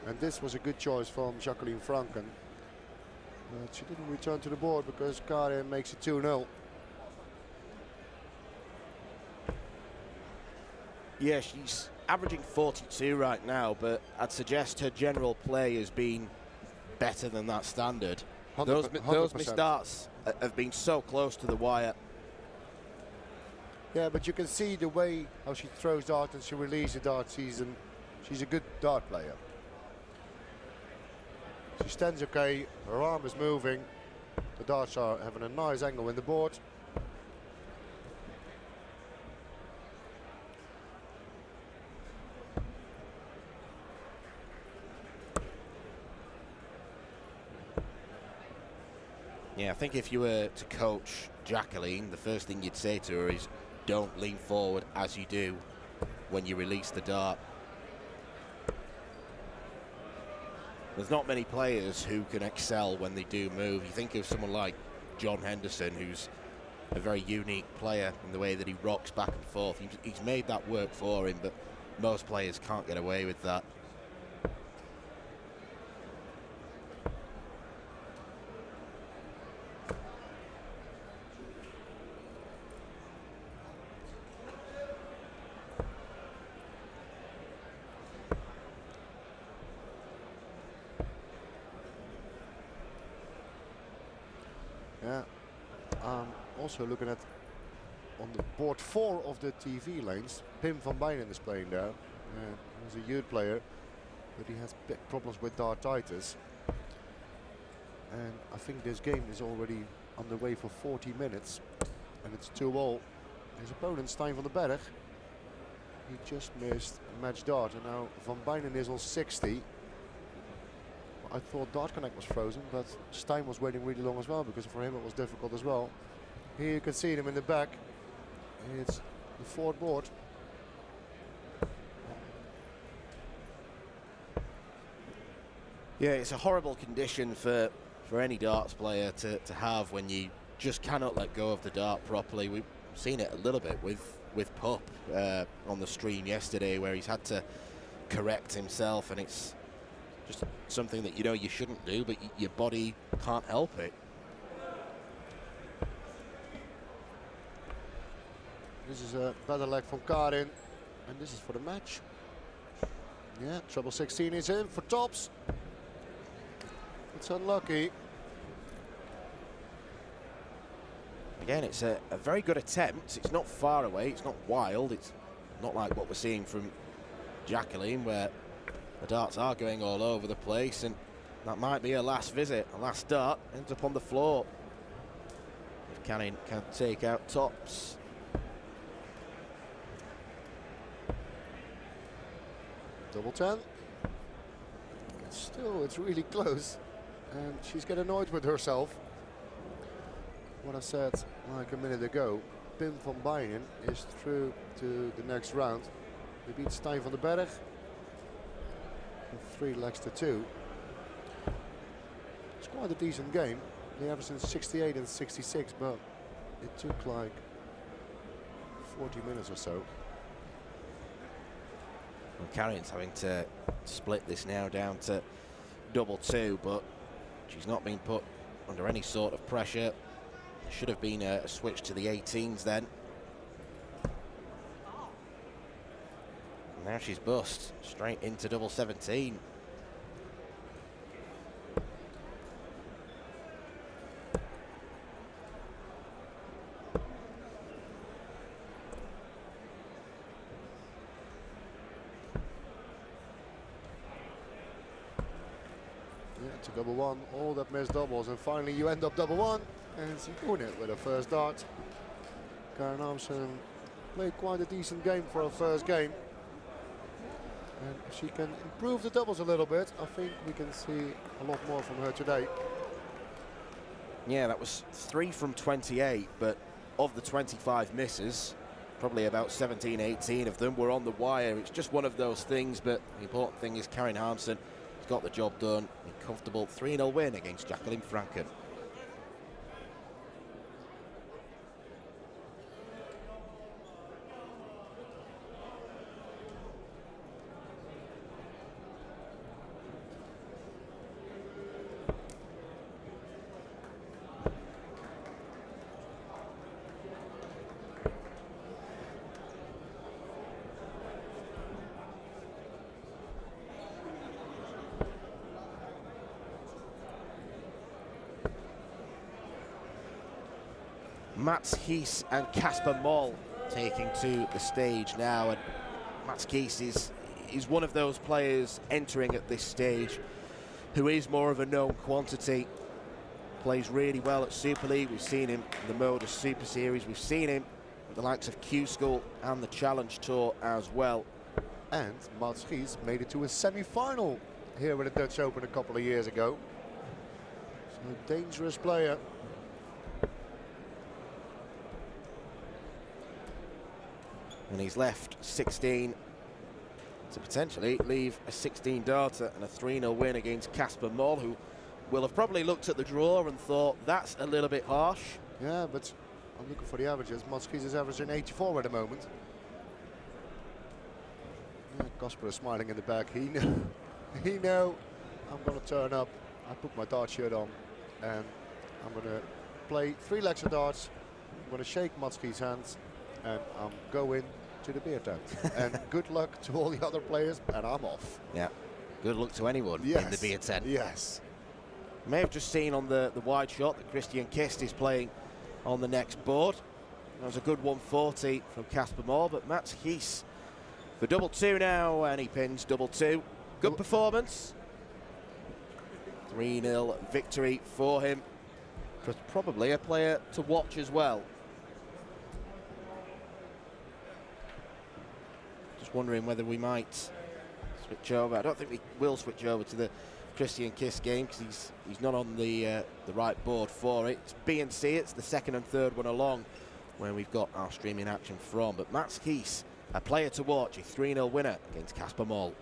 And this was a good choice from Jacqueline Franken. But she didn't return to the board because Karin makes it 2-0. Yeah, she's averaging 42 right now, but I'd suggest her general play has been better than that standard. Those 100%. misstarts have been so close to the wire. Yeah, but you can see the way how she throws darts and she releases the dart. She's a good dart player. She stands okay, her arm is moving. The darts are having a nice angle in the board. Yeah, I think if you were to coach Jacqueline, the first thing you'd say to her is don't lean forward as you do when you release the dart. There's not many players who can excel when they do move. You think of someone like John Henderson, who's a very unique player in the way that he rocks back and forth. He's made that work for him, but most players can't get away with that. Yeah, also looking at on the board 4 of the TV lanes, Pim van Bijnen is playing there. He's a youth player, but he has big problems with dartitis. And I think this game is already underway for 40 minutes, and it's 2-all. His opponent, Stijn van den Berg, he just missed a match dart, and now Van Bijnen is on 60. I thought Dart Connect was frozen, but Stijn was waiting really long as well, because for him it was difficult as well. Here you can see him in the back. It's the 4th board. Yeah, it's a horrible condition for any darts player to have when you just cannot let go of the dart properly. We've seen it a little bit with Pup on the stream yesterday, where he's had to correct himself, and it's just something that you know you shouldn't do, but your body can't help it. This is a better leg from Karin, and this is for the match. Yeah, treble 16 is in for tops. It's unlucky. Again, it's a very good attempt. It's not far away, it's not wild, it's not like what we're seeing from Jacqueline, where the darts are going all over the place, and that might be a last visit. A last dart ends up on the floor. If Karin can take out tops. Double 10. Still, it's really close, and she's getting annoyed with herself. What I said like a minute ago, Pim van Bijnen is through to the next round. They beat Stijn van den Berg. 3 legs to 2. It's quite a decent game. They averaged in 68 and 66, but it took like 40 minutes or so. And Karin's having to split this now down to double 2, but she's not been put under any sort of pressure. Should have been a switch to the 18s then. Now she's bust straight into double 17. Yeah, to double 1, all that missed doubles, and finally you end up double 1, and she won it with her first dart. Karin Armstrong played quite a decent game for her first game. And if she can improve the doubles a little bit, I think we can see a lot more from her today. Yeah, that was 3 from 28, but of the 25 misses, probably about 17, 18 of them were on the wire. It's just one of those things, but the important thing is Karin Armstrong has got the job done. A comfortable 3-0 win against Jacqueline Franken. Mats Hies and Kasper Moll taking to the stage now, and Mats Hies is one of those players entering at this stage who is more of a known quantity. Plays really well at Super League. We've seen him in the Modus Super Series. We've seen him at the likes of Q School and the Challenge Tour as well. And Mats Hies made it to a semi-final here with the Dutch Open a couple of years ago. So a dangerous player. And he's left 16 to potentially leave a 16-darter and a 3-0 win against Kasper Moll, who will have probably looked at the draw and thought, that's a little bit harsh. Yeah, but I'm looking for the averages. Mats Hies is averaging 84 at the moment. Yeah, Kasper is smiling in the back. He know I'm going to turn up. I put my dart shirt on and I'm going to play 3 legs of darts. I'm going to shake Mats Hies' hands and I'm going to the beer tent. And good luck to all the other players, and I'm off. Yeah, good luck to anyone in the beer tent. Yes. You may have just seen on the wide shot that Christian Kist is playing on the next board. That was a good 140 from Kasper Moll, but Mats Hies for double 2 now, and he pins double 2. Good performance. 3-0 victory for him. Was probably a player to watch as well. Just wondering whether we might switch over. I don't think we will switch over to the Christian Kist game because he's not on the right board for it. It's B and C. It's the second and third one along where we've got our streaming action from. But Mats Hies, a player to watch, a 3-0 winner against Kasper Moll.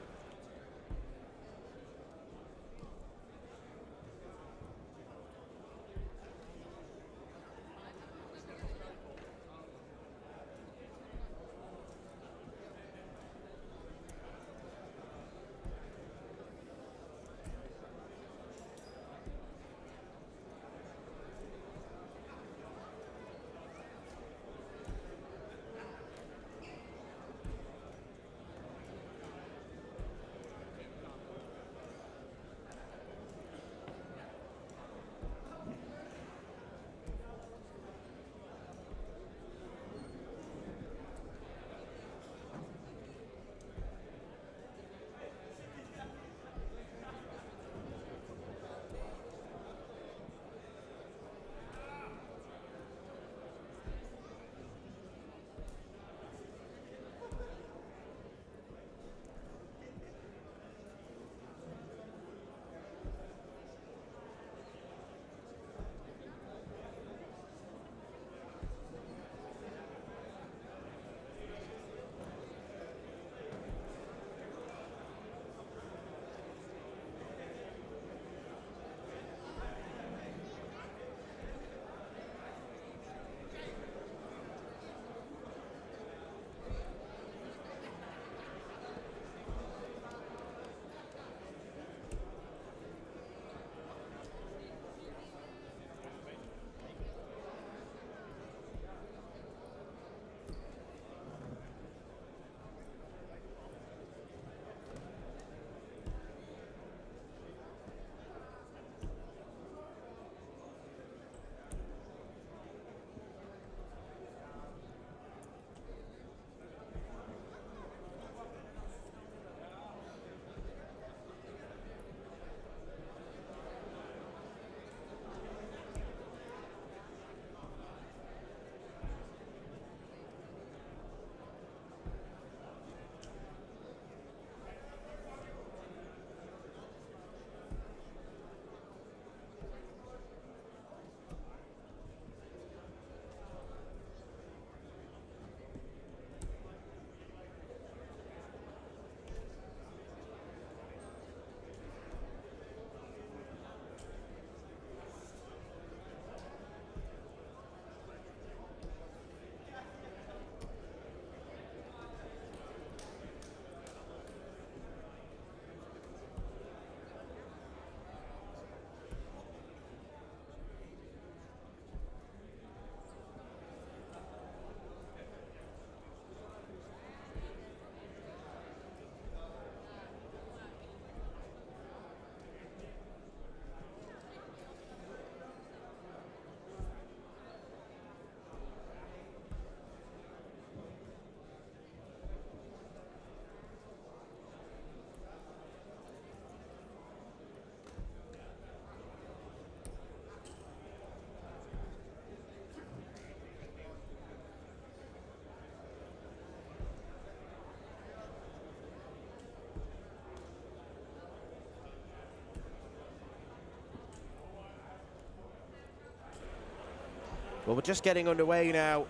Well, we're just getting underway now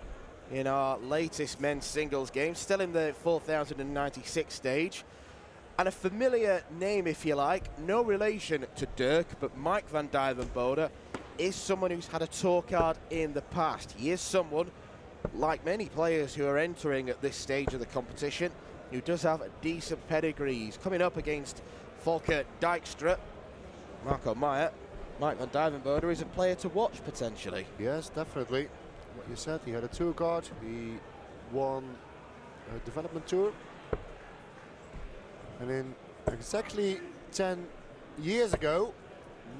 in our latest men's singles game, still in the 4,096 stage. And a familiar name, if you like, no relation to Dirk, but Mike van Dijvenbode is someone who's had a tour card in the past. He is someone, like many players who are entering at this stage of the competition, who does have a decent pedigree. He's coming up against Volker Dijkstra, Marco Meyer. Mike van Dijvenbode is a player to watch potentially. Yes, definitely. What you said, he had a tour card, he won a development tour. And in exactly 10 years ago,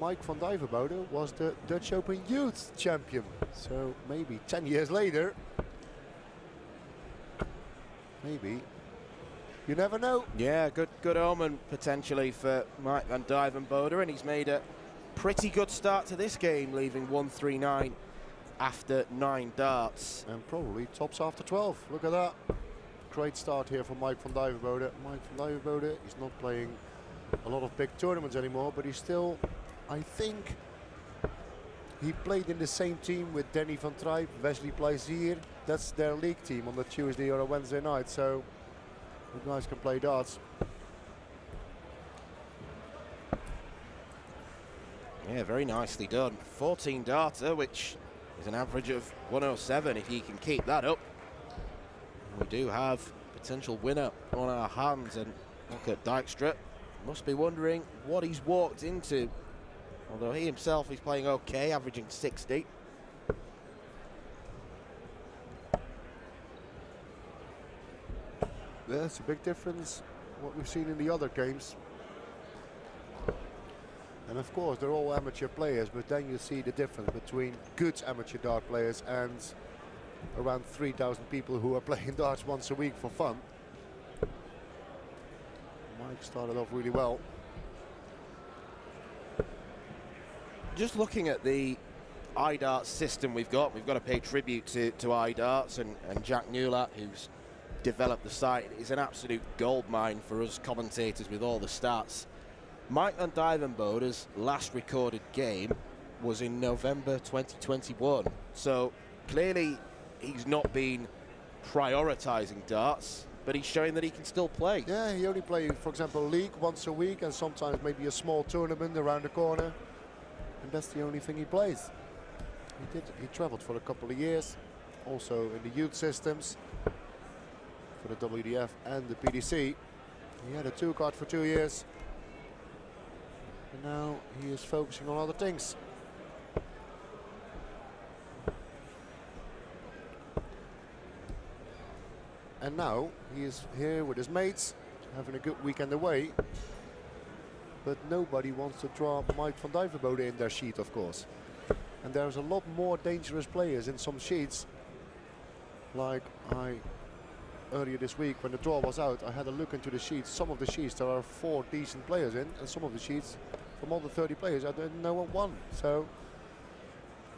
Mike van Dijvenbode was the Dutch Open Youth Champion. So maybe 10 years later, maybe, you never know. Yeah, good omen potentially for Mike van Dijvenbode, and he's made a pretty good start to this game, leaving 139 after 9 darts. And probably tops after 12. Look at that. Great start here for Mike van Dijvenbode. Mike van Dijvenbode, he's not playing a lot of big tournaments anymore, but he's still, I think, he played in the same team with Danny van Trijp, Wesley Plezier. That's their league team on the Tuesday or a Wednesday night, so the guys can play darts. Yeah, very nicely done. 14 darter, which is an average of 107 if he can keep that up. We do have potential winner on our hands, and look at Dijkstra. Must be wondering what he's walked into. Although he himself is playing okay, averaging 60. That's a big difference what we've seen in the other games. And of course they're all amateur players, but then you see the difference between good amateur dart players and around 3,000 people who are playing darts once a week for fun. Mike started off really well. Just looking at the iDarts system we've got to pay tribute to iDarts and Jack Newlat, who's developed the site. It's an absolute goldmine for us commentators with all the stats. Mike van Dijvenbode's last recorded game was in November 2021. So clearly he's not been prioritising darts, but he's showing that he can still play. Yeah, he only plays, for example, league once a week and sometimes maybe a small tournament around the corner. And that's the only thing he plays. He traveled for a couple of years, also in the youth systems for the WDF and the PDC. He had a tour card for 2 years. And now he is focusing on other things. And now he is here with his mates, having a good weekend away. But nobody wants to draw Mike van Dijvenbode in their sheet, of course. And there's a lot more dangerous players in some sheets. Like earlier this week when the draw was out, I had a look into the sheets. Some of the sheets there are 4 decent players in, and some of the sheets from all the 30 players, I didn't know one. So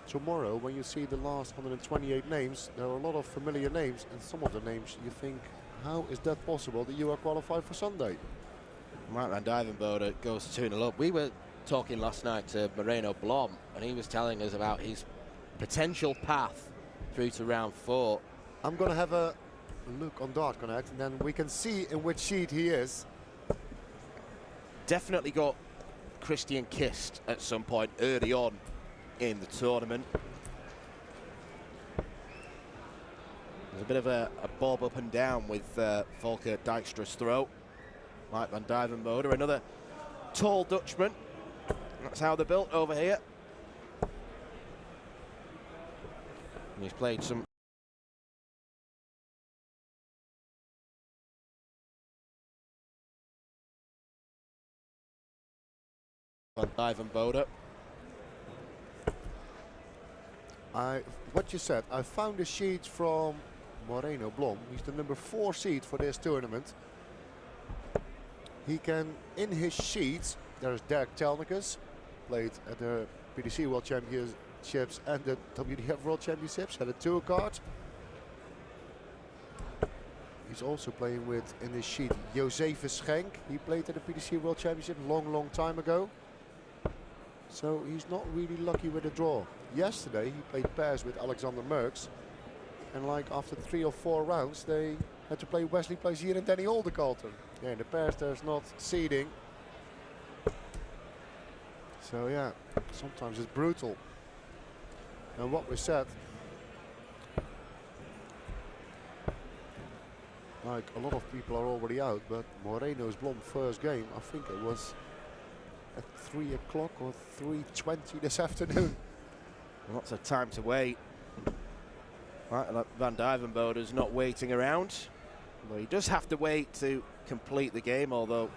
tomorrow, when you see the last 128 names, there are a lot of familiar names, and some of the names you think, how is that possible that you are qualified for Sunday? Mike van Dijvenbode goes 2-0 up. We were talking last night to Moreno Blom, and he was telling us about his potential path through to round 4. I'm going to have a look on Dart Connect, and then we can see in which sheet he is. Definitely got Christian Kist at some point early on in the tournament. There's a bit of a bob up and down with Volker Dijkstra's throw. Mike van Dijvenbode, another tall Dutchman. That's how they're built over here. And he's played some van Dijvenbode. What you said, I found a sheet from Moreno Blom. He's the number 4 seed for this tournament. He can, in his sheets, there's Dirk Telnikes, played at the PDC World Championships and the WDF World Championships, had a tour card. He's also playing with, in his sheet, Josephus Schenk. He played at the PDC World Championship long time ago. So he's not really lucky with a draw. yesterday he played pairs with Alexander Merckx, and like after 3 or 4 rounds they had to play Wesley Plaisir and Danny Aldercarlton. Yeah, in the pairs there's not seeding. So yeah, sometimes it's brutal. And what we said, like a lot of people are already out, but Moreno's Blom first game, I think it was at 3 o'clock or 3:20 this afternoon. Lots of time to wait. Right, Van Dijvenbode's not waiting around. Well, he does have to wait to complete the game, although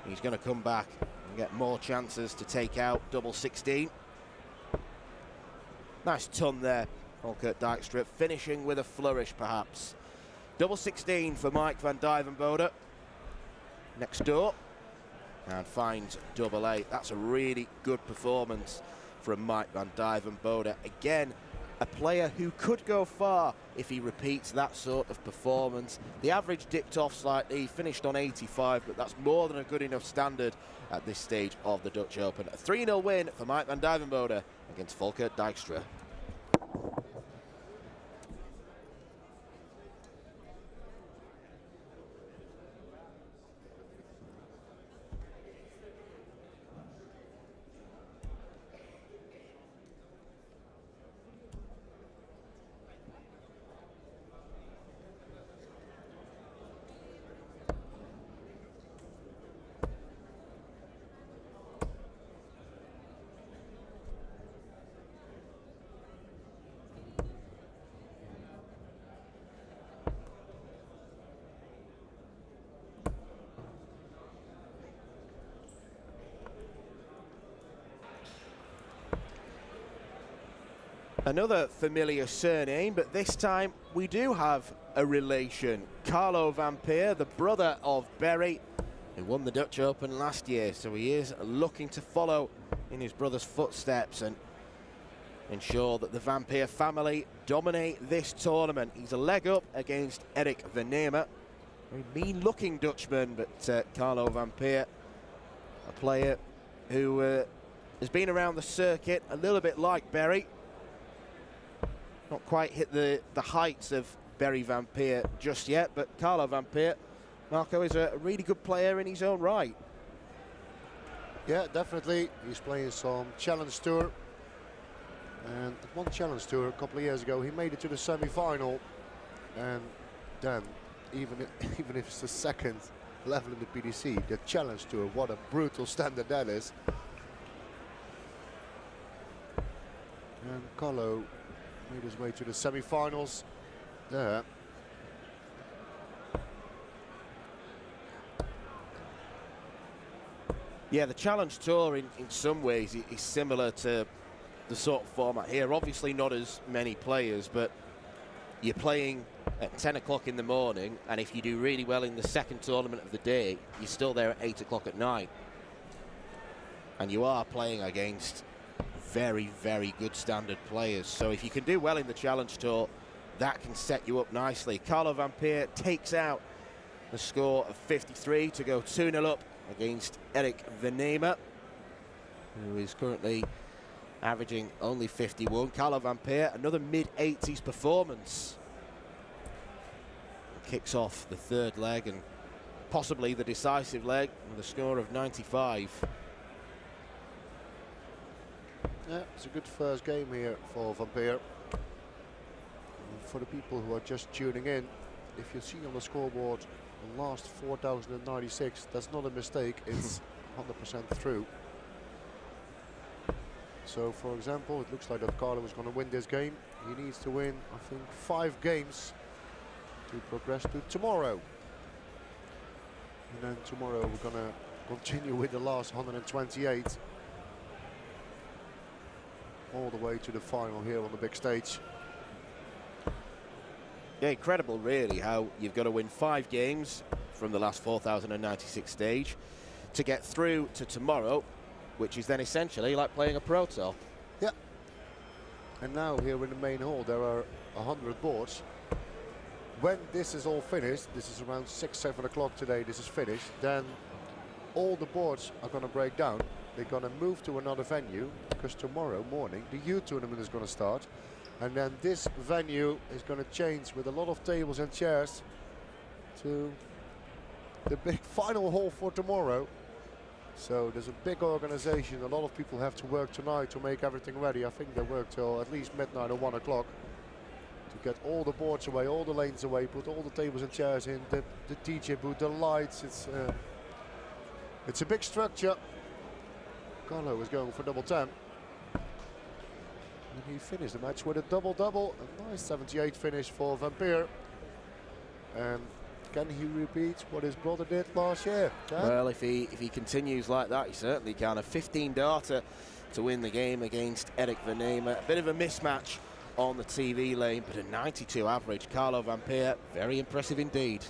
he's going to come back and get more chances to take out double 16. Nice ton there, Volker Dijkstra, finishing with a flourish perhaps. Double 16 for Mike Van Dijvenbode. Next door, and finds double 8. That's a really good performance from Mike Van Dijvenbode. Again, a player who could go far if he repeats that sort of performance. The average dipped off slightly, finished on 85, but that's more than a good enough standard at this stage of the Dutch Open. A 3-0 win for Mike Van Dijvenbode against Volker Dijkstra. Another familiar surname, but this time we do have a relation. Carlo Van Peer, the brother of Berry, who won the Dutch Open last year, so he is looking to follow in his brother's footsteps and ensure that the Van Peer family dominate this tournament. He's a leg up against Erik Venema, very mean-looking Dutchman, but Carlo Van Peer, a player who has been around the circuit a little bit like Berry. Not quite hit the heights of Berry Van Peer just yet, but Carlo Van Peer, Marco, is a really good player in his own right. Yeah, definitely. He's playing some Challenge Tour. And at one Challenge Tour a couple of years ago, he made it to the semi-final. And then, even if it's the second level in the PDC, the Challenge Tour, what a brutal standard that is. And Carlo made his way to the semi-finals there. Yeah, the Challenge Tour in some ways is similar to the sort of format here. Obviously not as many players, but you're playing at 10 o'clock in the morning, and if you do really well in the second tournament of the day, you're still there at 8 o'clock at night. And you are playing against very, very good standard players. So if you can do well in the Challenge Tour, that can set you up nicely. Carlo Van Peer takes out the score of 53 to go 2-0 up against Erik Venema, who is currently averaging only 51. Carlo Van Peer, another mid-80s performance. Kicks off the third leg and possibly the decisive leg with a score of 95. Yeah, it's a good first game here for Van Peer. For the people who are just tuning in, if you see on the scoreboard the last 4,096, that's not a mistake, it's 100% through. So for example, it looks like that Carlo is going to win this game. He needs to win, I think, 5 games to progress to tomorrow. And then tomorrow we're going to continue with the last 128. All the way to the final here on the big stage. Yeah, incredible really how you've got to win 5 games from the last 4,096 stage to get through to tomorrow, which is then essentially like playing a Pro Tour. Yeah. And now here in the main hall there are 100 boards. When this is all finished, this is around 6, 7 o'clock today, this is finished, then all the boards are going to break down they're going to move to another venue because tomorrow morning the youth tournament is going to start. And then this venue is going to change with a lot of tables and chairs to the big final hall for tomorrow. So there's a big organization. A lot of people have to work tonight to make everything ready. I think they work till at least midnight or 1 o'clock to get all the boards away, all the lanes away, put all the tables and chairs in, the DJ booth, the lights. It's a big structure. Carlo is going for double 10. And he finished the match with a double-double. A nice 78 finish for Vampire. And can he repeat what his brother did last year? Dan? Well, if he continues like that, he certainly can. A 15 darter to win the game against Eric Venema. A bit of a mismatch on the TV lane, but a 92 average. Carlo Vampire, very impressive indeed.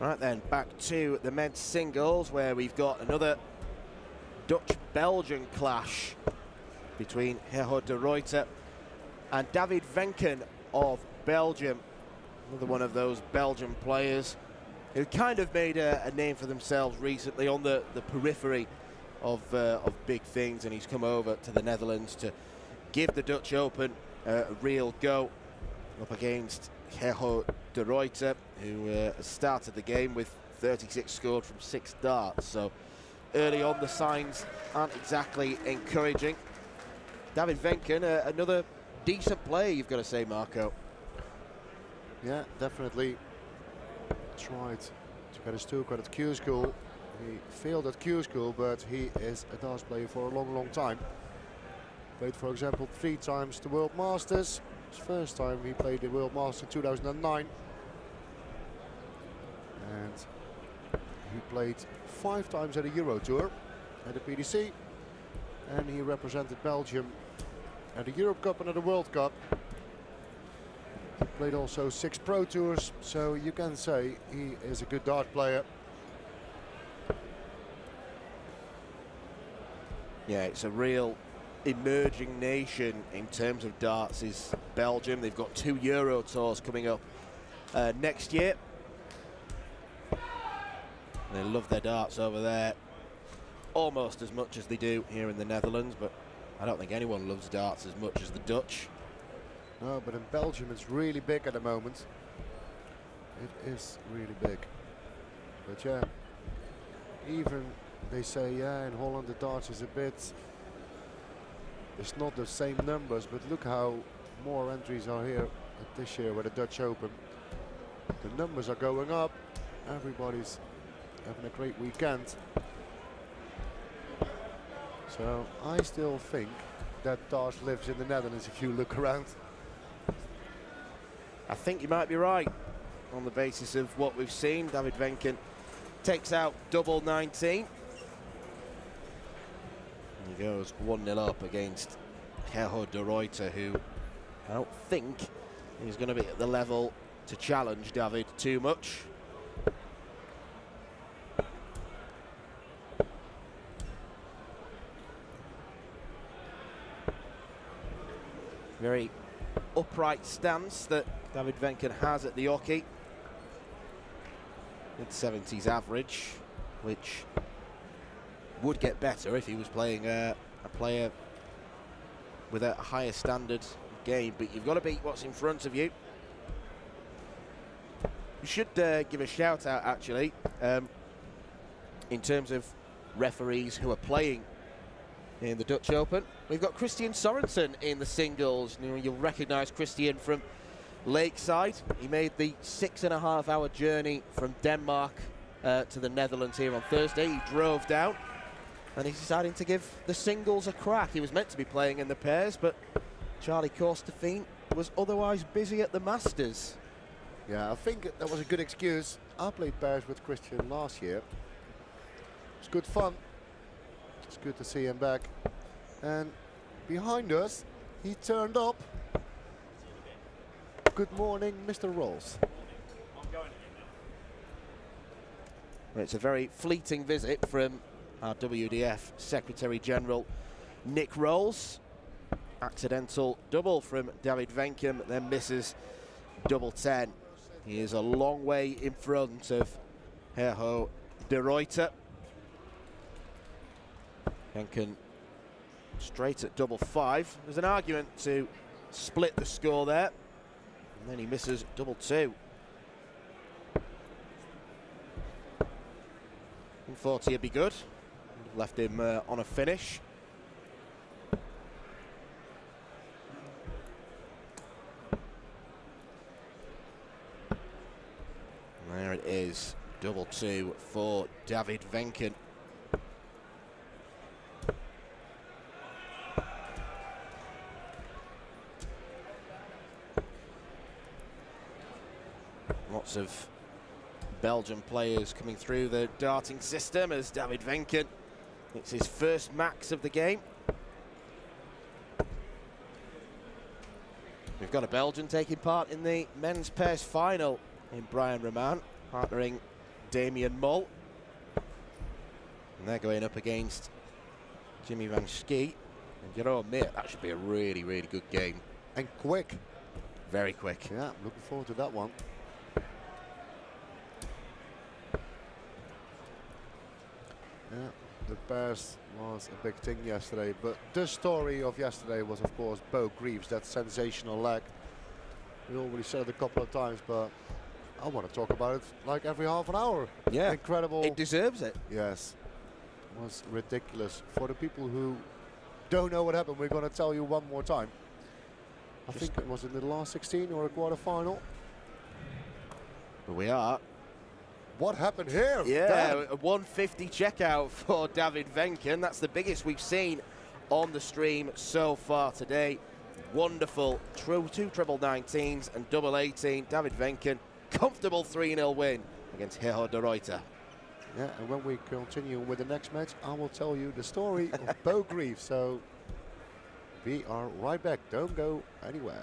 Right then, back to the men's singles, where we've got another Dutch-Belgian clash between Gerhard de Ruyter and David Venken of Belgium. Another one of those Belgian players who kind of made a name for themselves recently on the periphery of big things, and he's come over to the Netherlands to give the Dutch Open a real go up against Gerhard de Ruyter, who started the game with 36 scored from 6 darts. So early on, the signs aren't exactly encouraging. David Venken, another decent player, you've got to say, Marco. Yeah, definitely tried to get his two-cut at Q School. He failed at Q School, but he is a darts player for a long, long time. Played, for example, 3 times the World Masters. His first time he played the World Masters in 2009. And he played 5 times at a Euro Tour at the PDC. And he represented Belgium at the Europe Cup and at the World Cup. He played also 6 Pro Tours, so you can say he is a good dart player. Yeah, it's a real emerging nation in terms of darts is Belgium. They've got 2 Euro Tours coming up next year. They love their darts over there almost as much as they do here in the Netherlands, but I don't think anyone loves darts as much as the Dutch. No, but in Belgium it's really big at the moment. It is really big. But yeah, even they say, yeah, in Holland the darts is a bit, it's not the same numbers, but look how more entries are here at this year with the Dutch Open. The numbers are going up. Everybody's having a great weekend. So I still think that darts lives in the Netherlands if you look around. I think you might be right on the basis of what we've seen. David Venken takes out double 19. And he goes 1-0 up against Gerhard de Ruyter, who I don't think is going to be at the level to challenge David too much. Very upright stance that David Venken has at the hockey. Mid-70s average, which would get better if he was playing a player with a higher standard game, but you've got to beat what's in front of you. You should give a shout out actually in terms of referees who are playing in the Dutch Open. We've got Christian Sorensen in the singles. You'll recognise Christian from Lakeside. He made the 6.5-hour journey from Denmark to the Netherlands here on Thursday. He drove down and he's deciding to give the singles a crack. He was meant to be playing in the pairs, but Charlie Korstefijn was otherwise busy at the Masters. Yeah, I think that was a good excuse. I played pairs with Christian last year. It was good fun. It's good to see him back. And behind us, he turned up. Good morning, Mr. Rolls. It's a very fleeting visit from our WDF Secretary General, Nick Rolls. Accidental double from David Venken, then misses double 10. He is a long way in front of Gerhard de Ruyter. Venken straight at double 5. There's an argument to split the score there. And then he misses double 2. And 40 would be good. Left him on a finish. And there it is, double 2 for David Venken. Lots of Belgian players coming through the darting system as David Venken, it's his first max of the game. We've got a Belgian taking part in the men's pairs final in Brian Roman, partnering Damien Mull. And they're going up against Jimmy Van Schie. And you know, mate, that should be a really, really good game. And quick. Very quick. Yeah, looking forward to that one. Yeah, the Bears was a big thing yesterday, but the story of yesterday was, of course, Bo Greaves, that sensational leg. We already said it a couple of times, but I want to talk about it like every half an hour. Yeah. Incredible. It deserves it. Yes. It was ridiculous. For the people who don't know what happened, we're going to tell you one more time. I think it was in the last 16 or a quarter final. But we are. What happened here? Yeah, a 150 checkout for David Venken. That's the biggest we've seen on the stream so far today. Wonderful. Two triple 19s and double 18. David Venken, comfortable 3-0 win against Gerhard de Ruyter. Yeah, and when we continue with the next match, I will tell you the story of Bo Greaves. So we are right back. Don't go anywhere.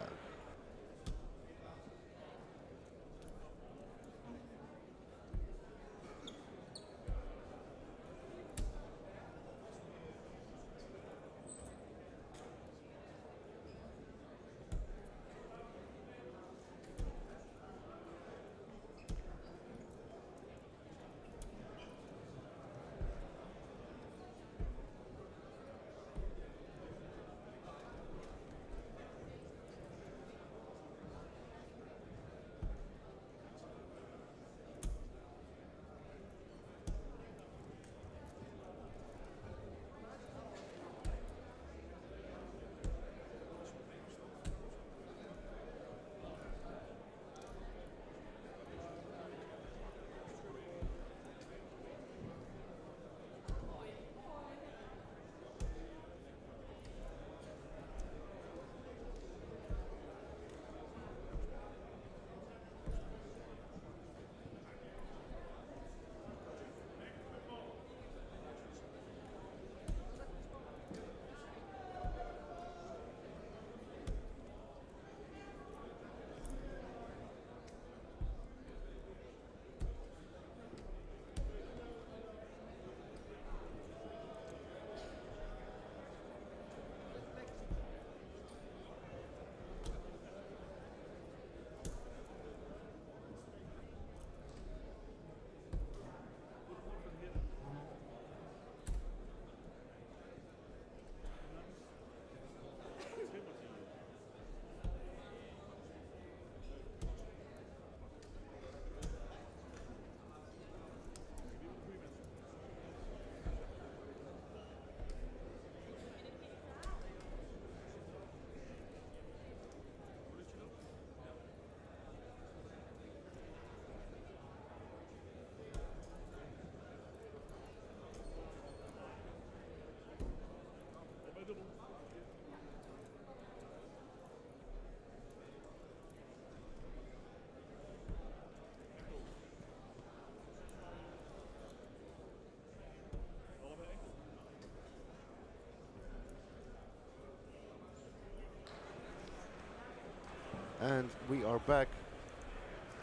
And we are back,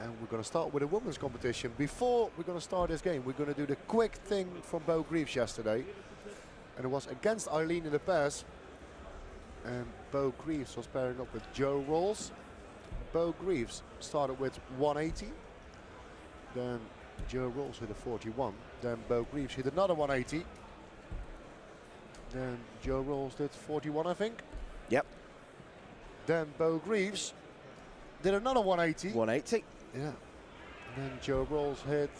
and we're going to start with a women's competition. Before we're going to start this game, we're going to do the quick thing from Bo Greaves yesterday, and it was against Eileen in the pass, and Bo Greaves was pairing up with Joe Rolls. Bo Greaves started with 180, then Joe Rolls hit a 41, then Bo Greaves hit another 180, then Joe Rolls did 41, I think. Yep. Then Bo Greaves did another 180. 180. Yeah. And then Joe Rolls hit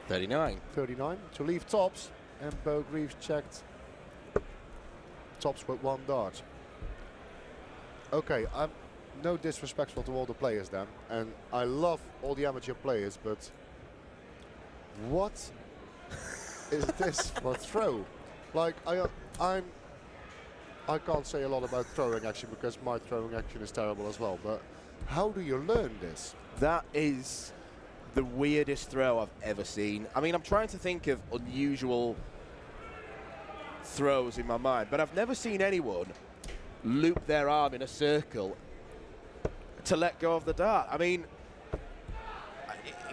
39. 39 to leave tops, and Bo Greaves checked tops with one dart. Okay, I'm no disrespectful to all the players then, and I love all the amateur players, but what is this for throw? Like, I can't say a lot about throwing action because my throwing action is terrible as well, but how do you learn this? That is the weirdest throw I've ever seen. I mean, I'm trying to think of unusual throws in my mind, but I've never seen anyone loop their arm in a circle to let go of the dart. I mean,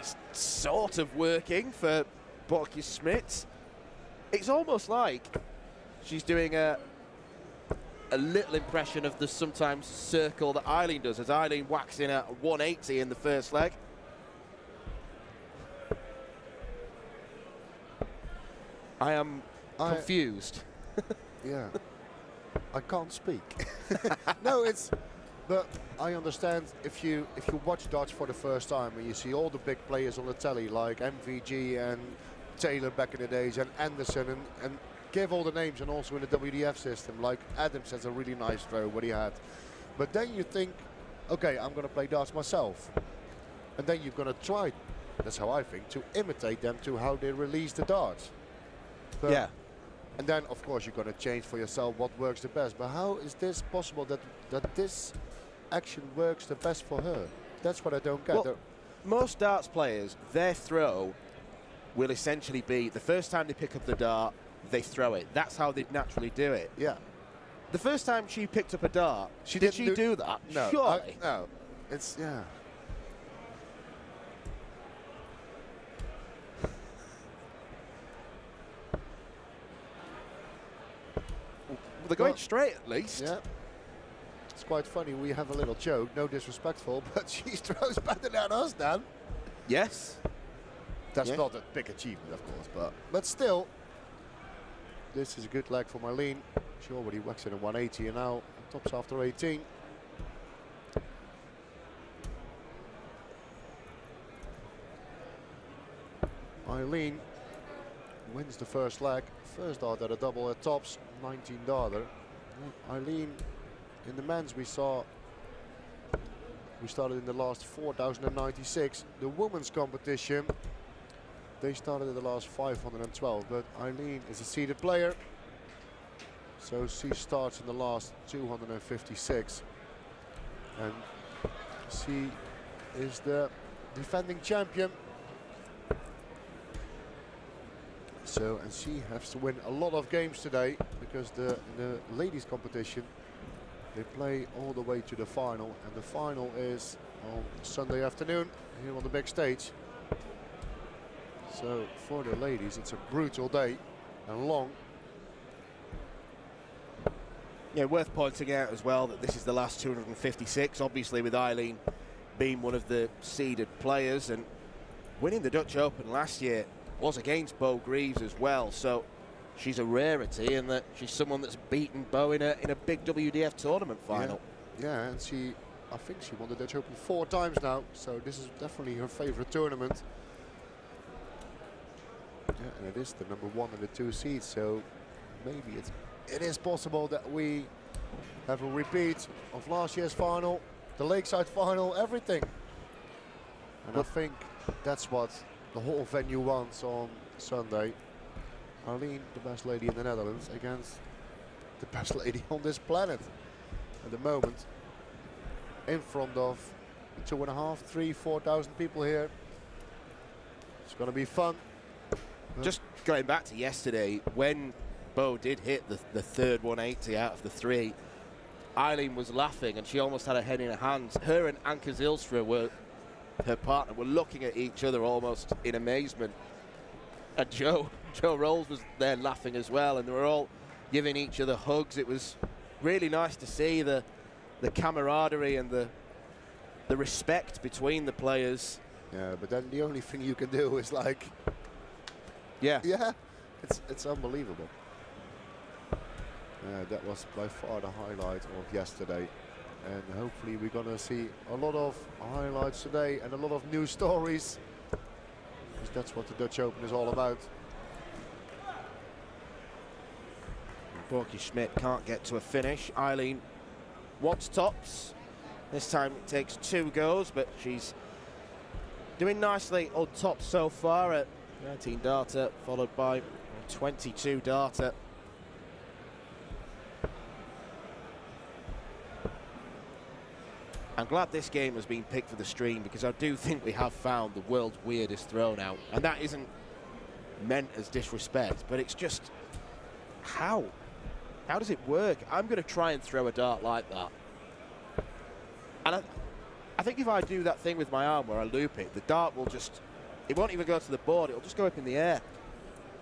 it's sort of working for Bonte Schmidt. It's almost like she's doing a little impression of the sometimes circle that Eileen does, as Eileen whacks in at 180 in the first leg. I am confused. Yeah, I can't speak. No, but I understand if you watch darts for the first time and you see all the big players on the telly like MVG and Taylor back in the days and Anderson and give all the names, and also in the WDF system like Adams has a really nice throw what he had. But then you think, okay, I'm going to play darts myself, and then you're going to try, that's how I think, to imitate them to how they release the darts. But Yeah. and then, of course, you're going to change for yourself what works the best. But how is this possible that this action works the best for her? That's what I don't get. Well, most darts players, their throw will essentially be the first time they pick up the dart, they throw it. That's how they naturally do it. Yeah. The first time she picked up a dart, did she do that? No. Surely. No. It's, yeah. They're going straight at least. Yeah. It's quite funny. We have a little joke, no disrespectful, but she throws better than us, Dan. Yes. That's not a big achievement, of course, but still, this is a good leg for Marlene. She already whacks in a 180 and now tops after 18. Eileen wins the first leg. First dart at a double at tops, 19 darter. Eileen, in the men's we started in the last 4,096. The women's competition, they started in the last 512, but Eileen is a seeded player, so she starts in the last 256, and she is the defending champion. So, and she has to win a lot of games today, because in the ladies competition they play all the way to the final, and the final is on Sunday afternoon here on the big stage. So for the ladies it's a brutal day and long. Yeah, worth pointing out as well that this is the last 256, obviously with Eileen being one of the seeded players, and winning the Dutch Open last year was against Bo Greaves as well, so she's a rarity in that she's someone that's beaten Bo in a big WDF tournament final. Yeah, and I think she won the Dutch Open 4 times now, so this is definitely her favorite tournament. Yeah, and it is the number 1 and the 2 seeds, so maybe it is possible that we have a repeat of last year's final, the Lakeside final, everything. And I think that's what the whole venue wants on Sunday. Eileen, the best lady in the Netherlands, against the best lady on this planet at the moment, in front of 2.5, 3, 4,000 people here. It's going to be fun. Just going back to yesterday, when Bo did hit the third 180 out of the 3, Eileen was laughing and she almost had her head in her hands. Her and Anke Zylstra, her partner, were looking at each other almost in amazement. And Joe Rolls was there laughing as well, and they were all giving each other hugs. It was really nice to see the camaraderie and the respect between the players. Yeah, but then the only thing you can do is like, yeah, it's unbelievable. That was by far the highlight of yesterday, and hopefully we're gonna see a lot of highlights today and a lot of new stories, because that's what the Dutch Open is all about. Bonte Schmidt can't get to a finish. Eileen wants tops. This time it takes 2 goes, but she's doing nicely on top so far at 19 darter, followed by 22 darter. I'm glad this game has been picked for the stream, because I do think we have found the world's weirdest throw now, and that isn't meant as disrespect, but it's just how does it work? I'm going to try and throw a dart like that, and I think if I do that thing with my arm where I loop it, the dart will just it won't even go to the board, it'll just go up in the air.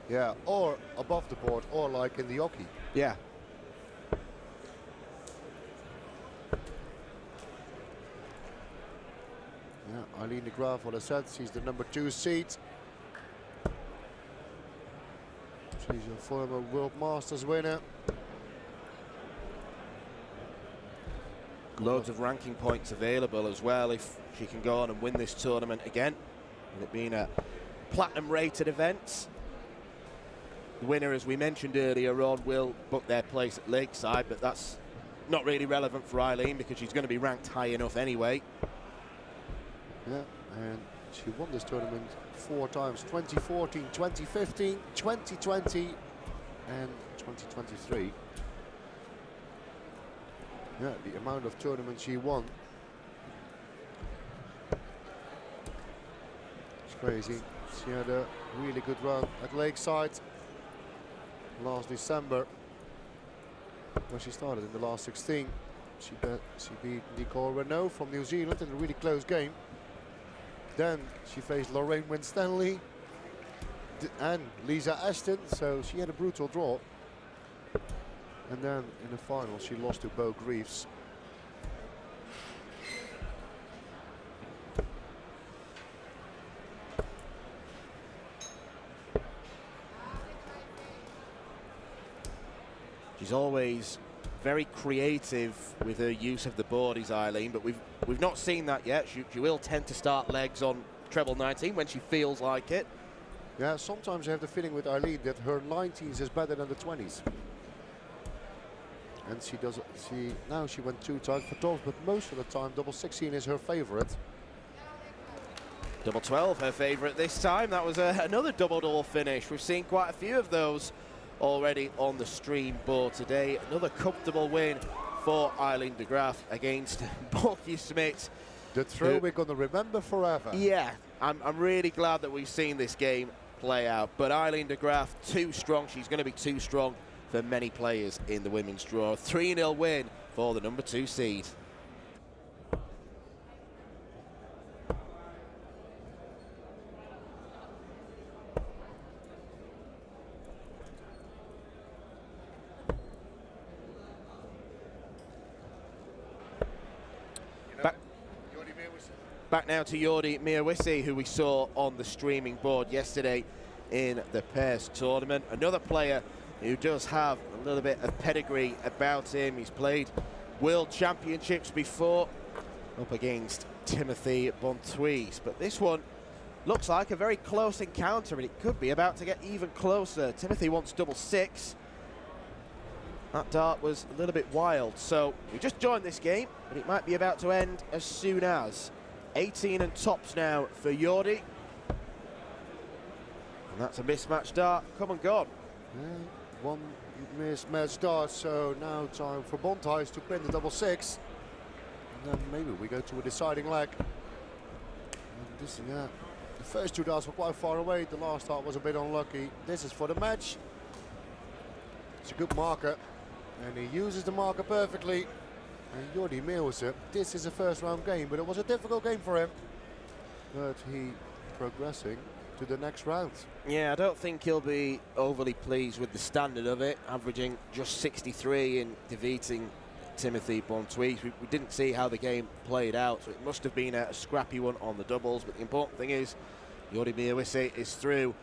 Yeah, or above the board, or like in the hockey. Yeah. Yeah, Eileen de Graaf, what I said, she's the number 2 seed. She's a former World Masters winner. Loads of ranking points available as well if she can go on and win this tournament again, with it being a platinum rated event. The winner, as we mentioned earlier on, will book their place at Lakeside, but that's not really relevant for Eileen because she's going to be ranked high enough anyway. Yeah, and she won this tournament 4 times, 2014, 2015, 2020 and 2023. Yeah, the amount of tournaments she won. It's crazy. She had a really good run at Lakeside last December, where she started in the last 16. She beat Nicole Renault from New Zealand in a really close game. Then she faced Lorraine Winstanley and Lisa Ashton, so she had a brutal draw. And then in the final she lost to Bo Greaves. She's always very creative with her use of the board, is Eileen, but we've not seen that yet. She will tend to start legs on treble 19 when she feels like it. Yeah, sometimes I have the feeling with Eileen that her 19s is better than the 20s. And now she went 2 times for 12, but most of the time double 16 is her favorite. Double 12, her favorite this time. That was another double-double finish. We've seen quite a few of those already on the stream board today. Another comfortable win for Eileen de Graaf against Bonte Smit. The throw we're going to remember forever. Yeah, I'm really glad that we've seen this game play out. But Eileen de Graaf, too strong. She's going to be too strong for many players in the women's draw. 3-0 win for the number 2 seed. Back now to Jordi Mierwissi, who we saw on the streaming board yesterday in the pairs tournament. Another player who does have a little bit of pedigree about him. He's played World Championships before, up against Timothy Bonte. But this one looks like a very close encounter, and it could be about to get even closer. Timothy wants double 6. That dart was a little bit wild. So we just joined this game, but it might be about to end as soon as. 18 and tops now for Jordi. And that's a mismatched dart, come and gone. Yeah, 1 mismatched dart, so now time for Bonte to pin the double 6. And then maybe we go to a deciding leg. And this, yeah, the first 2 darts were quite far away. The last dart was a bit unlucky. This is for the match. It's a good marker, and he uses the marker perfectly. And Jordi Mierwissi, this is a first round game, but it was a difficult game for him. But he progressing to the next round. Yeah, I don't think he'll be overly pleased with the standard of it, averaging just 63 and defeating Timothy Bonte. We didn't see how the game played out, so it must have been a scrappy one on the doubles. But the important thing is, Jordi Mierwissi is through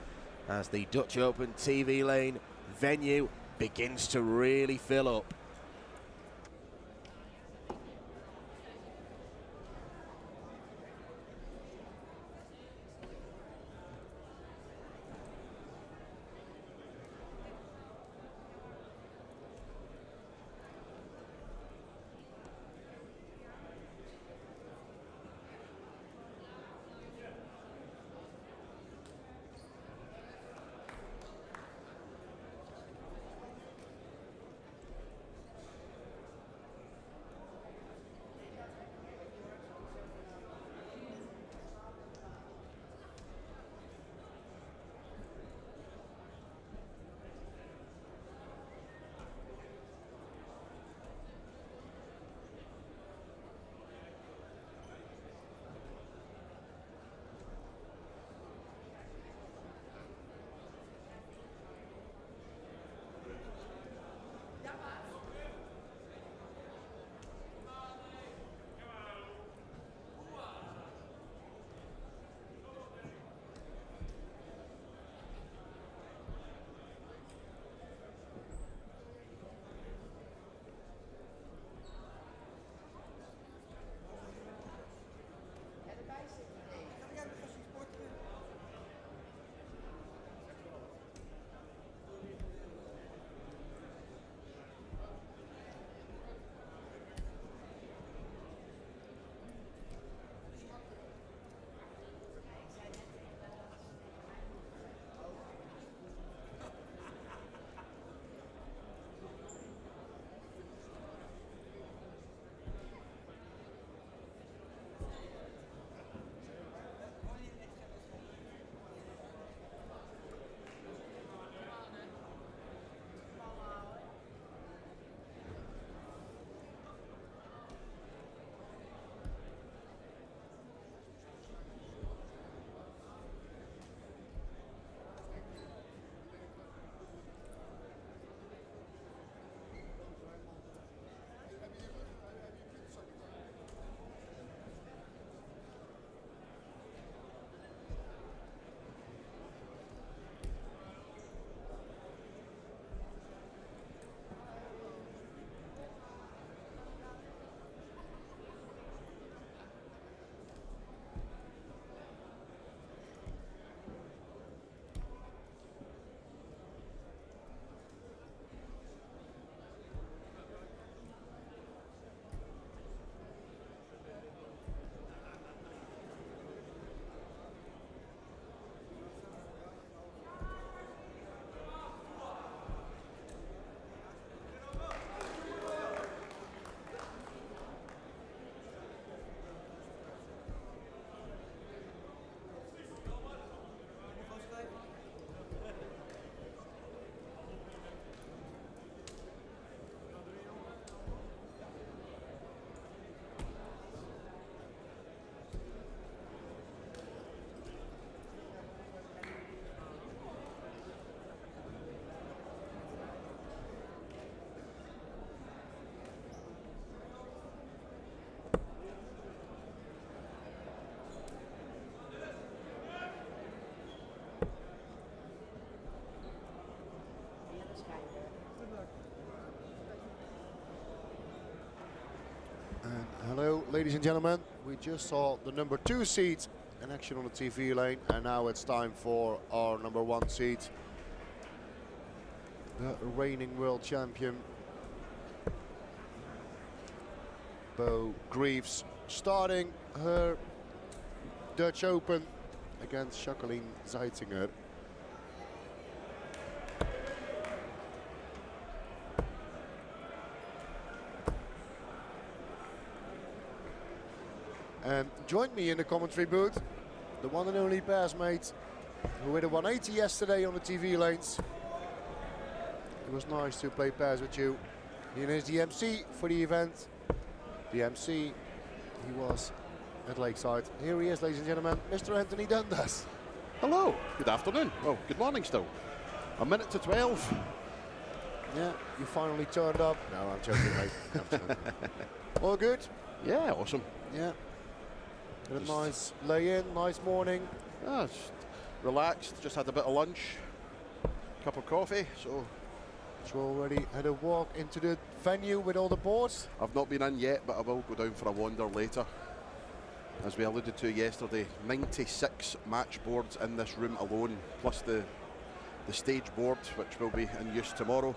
as the Dutch Open TV lane venue begins to really fill up. Ladies and gentlemen, we just saw the number 2 seed in action on the TV lane, and now it's time for our number 1 seed, the reigning world champion, Bo Greaves, starting her Dutch Open against Jacqueline Zeitzinger. And joined me in the commentary booth, the one and only pairs mate, who hit a 180 yesterday on the TV lanes. It was nice to play pairs with you. He is the MC for the event. The MC, he was at Lakeside. Here he is, ladies and gentlemen, Mr. Anthony Dundas. Hello, good afternoon. Well, good morning still. A minute to 12. Yeah, you finally turned up. No, I'm joking, mate. I'm joking. All good? Yeah, awesome. Yeah. Had a nice lay-in, nice morning. Yeah, just relaxed, just had a bit of lunch, cup of coffee, so. You already had a walk into the venue with all the boards? I've not been in yet, but I will go down for a wander later. As we alluded to yesterday, 96 match boards in this room alone, plus the stage board, which will be in use tomorrow.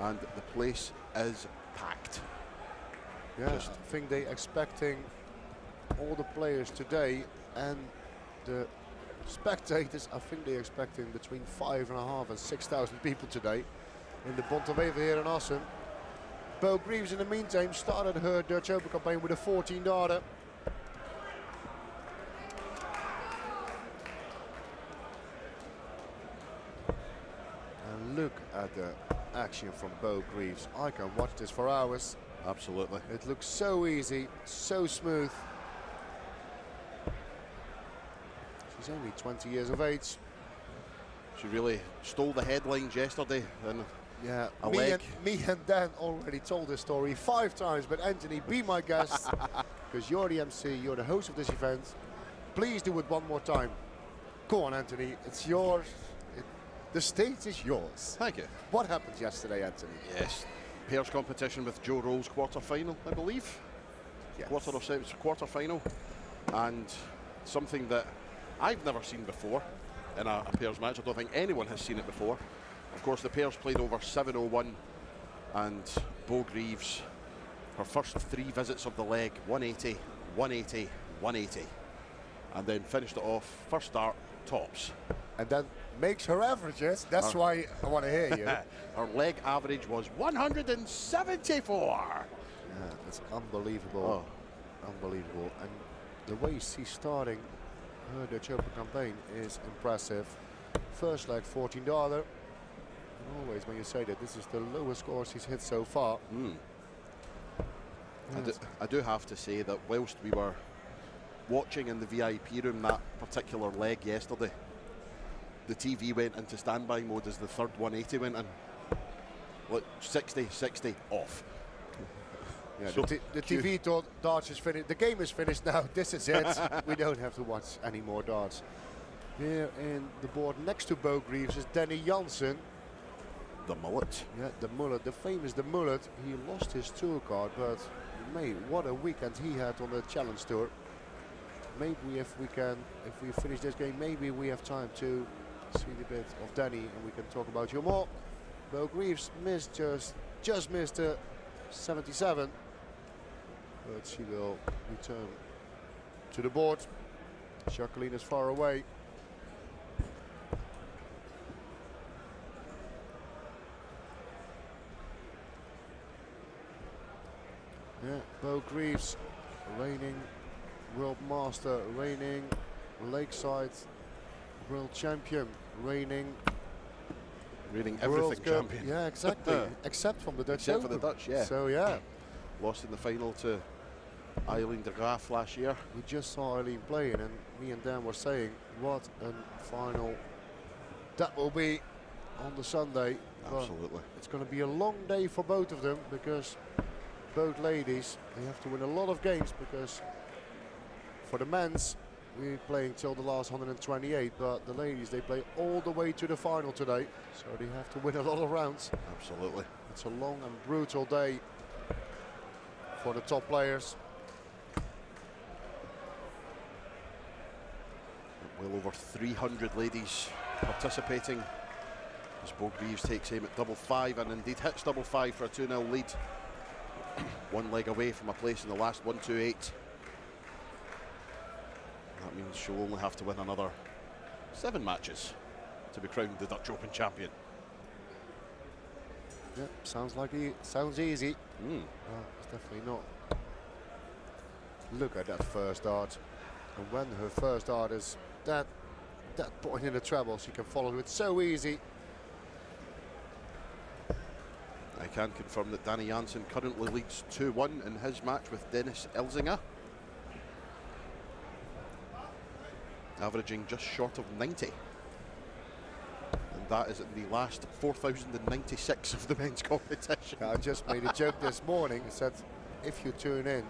And the place is packed. Yeah, I think they're expecting all the players today, and the spectators, I think they're expecting between 5,500 and 6,000 people today in the Bonte Wever here in Assen. Bo Greaves in the meantime started her Dutch Open campaign with a 14-darter. And look at the action from Bo Greaves. I can watch this for hours. Absolutely. It looks so easy, so smooth. She's only 20 years of age. She really stole the headlines yesterday. And yeah, a me leg. And Dan already told this story 5 times, but Anthony, be my guest, because you're the MC, you're the host of this event. Please do it one more time. Go on, Anthony, it's yours. The stage is yours. Thank you. What happened yesterday, Anthony? Yes, pairs competition with Joe Roll's quarter-final, I believe. Yes. Quarter-final, and something that I've never seen before in a pairs match. I don't think anyone has seen it before. Of course, the pairs played over 701, and Bo Greaves, her first 3 visits of the leg, 180, 180, 180, and then finished it off, first start, tops. And then makes her averages. That's why I want to hear you. Her leg average was 174. Yeah, that's unbelievable. Oh. Unbelievable. And the way she's starting her Dutch Open campaign is impressive. First leg, 14-darter. And always when you say that, this is the lowest score she's hit so far. Yes. I do have to say that whilst we were watching in the VIP room that particular leg yesterday, the TV went into standby mode as the third 180 went in. Look, 60, 60, off. Yeah, So the TV thought darts is finished. The game is finished now. This is it. We don't have to watch any more darts. Here in the board next to Bo Greaves is Danny Jansen. The mullet. Yeah, the mullet, the famous the mullet. He lost his tour card, but mate, what a weekend he had on the Challenge Tour. Maybe if we finish this game, maybe we have time to see a bit of Danny and we can talk about you more. Bo Greaves missed just missed 77, but she will return to the board. Jacqueline is far away. Yeah, Bo Greaves, reigning world master, reigning Lakeside world champion, reigning Everything World Cup champion. Yeah, exactly. Except from the Dutch Open. For the Dutch, yeah. So yeah. Lost in the final to Eileen de Graaf last year. We just saw Eileen playing, and me and Dan were saying, what a final that will be on the Sunday. Absolutely. But it's going to be a long day for both of them, because both ladies, they have to win a lot of games, because for the men's, we're playing till the last 128, but the ladies, they play all the way to the final today, so they have to win a lot of rounds. Absolutely. It's a long and brutal day for the top players. Well over 300 ladies participating as Bo Greaves takes aim at double five and indeed hits double five for a 2-0 lead. One leg away from a place in the last 1-2-8. That means she'll only have to win another 7 matches to be crowned the Dutch Open champion. Yeah, sounds easy. It's definitely not. Look at that first dart, and when her first dart is that point in the treble, she can follow it so easy. I can confirm that Danny Jansen currently leads 2-1 in his match with Dennis Elzinga, averaging just short of 90. And that is in the last 4,096 of the men's competition. I just made a joke this morning, said if you tune in,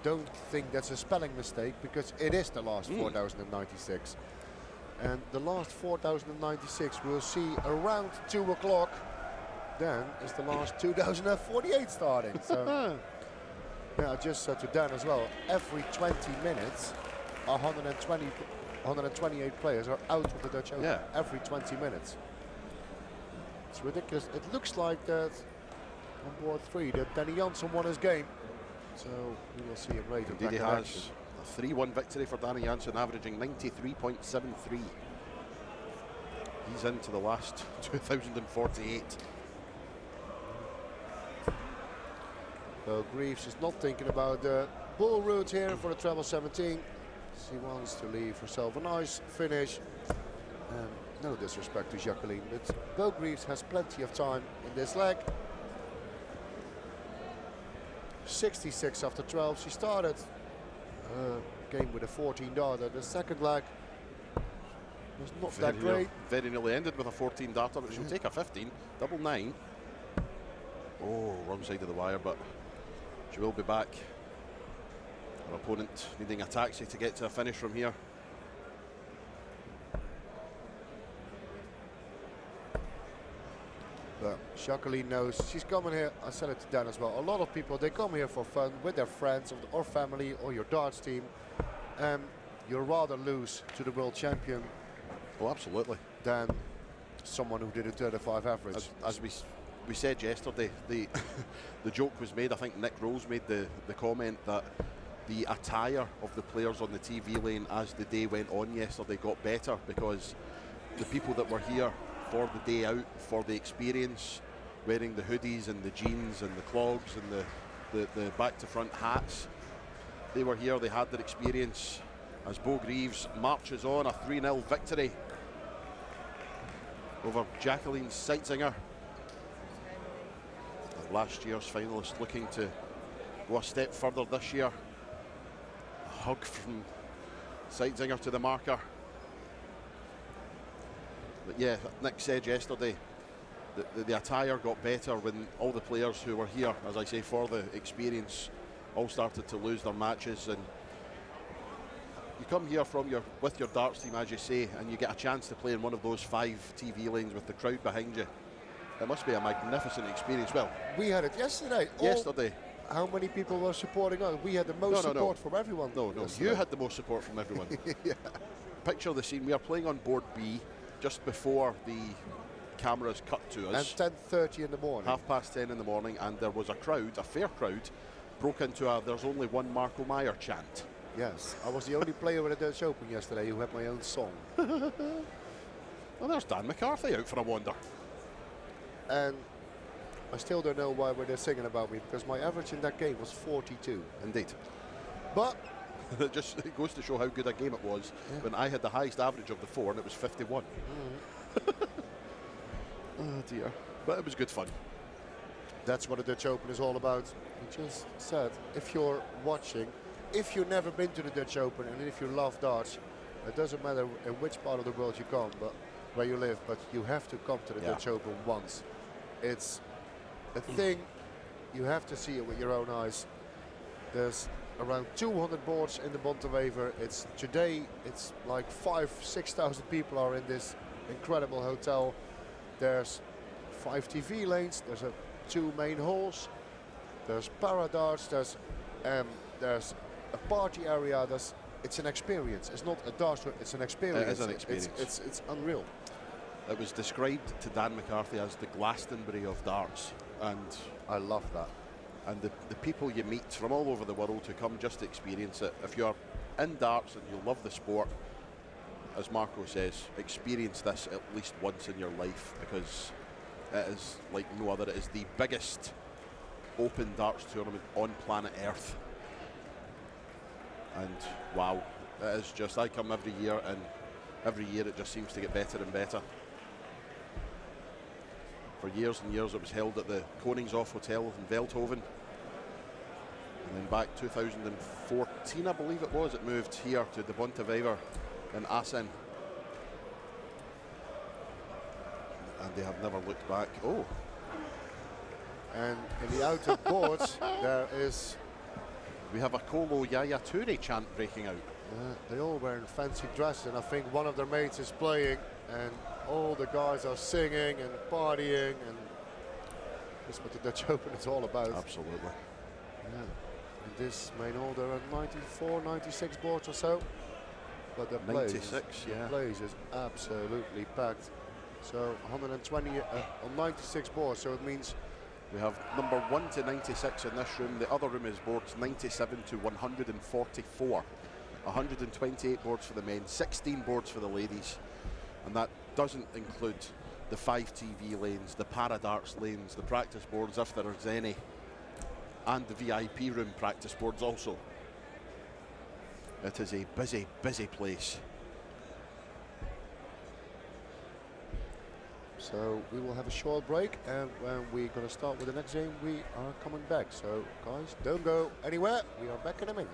don't think that's a spelling mistake, because it is the last 4,096. And the last 4,096 we'll see around 2 o'clock. Then is the last 2,048 starting. So yeah, I just said to Dan as well, every 20 minutes 128 players are out of the Dutch Open. Yeah. Every 20 minutes. It's ridiculous. It looks like that on board 3 that Danny Jansen won his game. So we will see him later. Indeed he has. A 3-1 victory for Danny Jansen, averaging 93.73. He's into the last 2,048. So Greaves is not thinking about the bull route here for the treble 17. She wants to leave herself a nice finish. And no disrespect to Jacqueline, but Bo Greaves has plenty of time in this leg. 66 after 12. She started game with a 14 darter. The second leg was not that great. Very nearly ended with a 14 darter, but she'll take a 15. Double 9. Oh, wrong side of the wire, but she will be back. Her opponent needing a taxi to get to a finish from here. But Jacqueline knows she's coming here. I said it to Dan as well. A lot of people, they come here for fun with their friends or family or your darts team. You'd rather lose to the world champion. Oh, absolutely. Than someone who did a 35 average. As we said yesterday, the the joke was made. I think Nick Rose made the comment that the attire of the players on the TV lane as the day went on yesterday got better, because the people that were here for the day out, for the experience, wearing the hoodies and the jeans and the clogs and the back to front hats, they were here, they had their experience. As Bo Greaves marches on, a 3-0 victory over Jacqueline Seitzinger, last year's finalist, looking to go a step further this year. A hug from Seitzinger to the marker. But yeah, Nick said yesterday that the attire got better when all the players who were here, as I say, for the experience, all started to lose their matches. And you come here with your darts team, as you say, and you get a chance to play in one of those 5 TV lanes with the crowd behind you. It must be a magnificent experience. Well, we had it yesterday. How many people were supporting us? We had the most support from everyone. No, you had the most support from everyone. Yeah. Picture the scene. We are playing on board B just before the cameras cut to us. And 10:30 in the morning. 10:30 in the morning, and there was a crowd, a fair crowd, broke into a "there's only one Marco Meyer" chant. Yes, I was the only player at the Dutch Open yesterday who had my own song. Well, there's Dan McCarthy out for a wander. And I still don't know why they're singing about me, because my average in that game was 42. Indeed. But it goes to show how good a game it was when I had the highest average of the 4 and it was 51. Oh dear. But it was good fun. That's what the Dutch Open is all about. I just said, if you're watching, if you've never been to the Dutch Open and if you love darts, it doesn't matter in which part of the world you come, but where you live, but you have to come to the Dutch Open once. It's a thing, you have to see it with your own eyes. There's around 200 boards in the Bonte Wever. Today it's like 5,000–6,000 people are in this incredible hotel. There's 5 TV lanes, there's 2 main halls, there's paradarts, there's a party area. it's an experience. It's not a darts, it's an experience. It is an experience. It's unreal. It was described to Dan McCarthy as the Glastonbury of darts, and I love that. And the people you meet from all over the world who come just to experience it. If you're in darts and you love the sport, as Marco says, experience this at least once in your life, because it is like no other. It is the biggest open darts tournament on planet Earth. And wow, it is just, I come every year, and every year it just seems to get better and better. For years and years it was held at the Koningshof Hotel in Veldhoven. And then back 2014, I believe it was, it moved here to the Bonte Wever in Assen. And they have never looked back. Oh. And in the outer boards, there is... We have a Kolo Yaya Toure chant breaking out. They all wearing fancy dresses, and I think one of their mates is playing, and all the guys are singing and partying, and that's what the Dutch Open is all about. Absolutely. Yeah. And this main order are 94, 96 boards or so. But the place, 96, yeah. The place is absolutely packed. So 120 on 96 boards, so it means we have number 1 to 96 in this room. The other room is boards 97 to 144. 128 boards for the men, 16 boards for the ladies. And that doesn't include the 5 TV lanes, the Paradarts lanes, the practice boards, if there is any, and the VIP room practice boards also. It is a busy, busy place. So we will have a short break, and when we're going to start with the next game, we are coming back. So guys, don't go anywhere. We are back in a minute.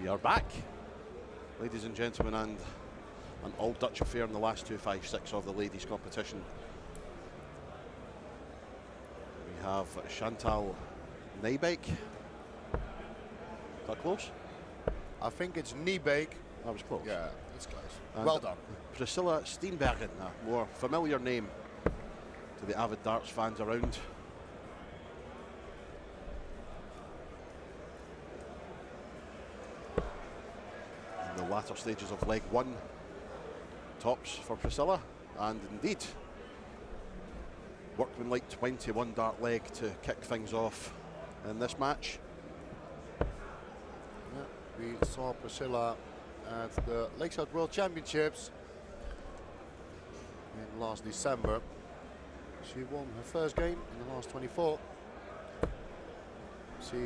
We are back, ladies and gentlemen, and an all-Dutch affair in the last 2-5-6 of the ladies' competition. We have Chantal Nijbeek. Is that close? I think it's Nijbeek. That was close. Yeah, it's close. And well done. Priscilla Steenbergen, a more familiar name to for the avid darts fans around. In the latter stages of leg 1, tops for Priscilla, and indeed workmanlike 21 dart leg to kick things off in this match. Yeah, we saw Priscilla at the Lakeside World Championships in last December. She won her first game in the last 24. She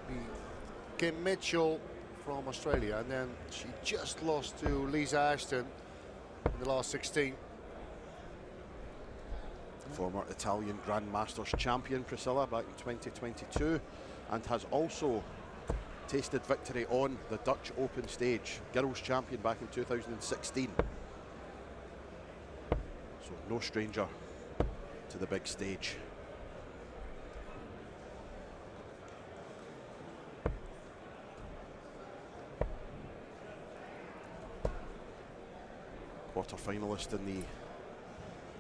beat Kim Mitchell from Australia, and then she just lost to Lisa Ashton in the last 16. Former Italian Grandmasters champion Priscilla back in 2022, and has also tasted victory on the Dutch Open stage, girls champion back in 2016. So no stranger to the big stage. Quarter finalist in the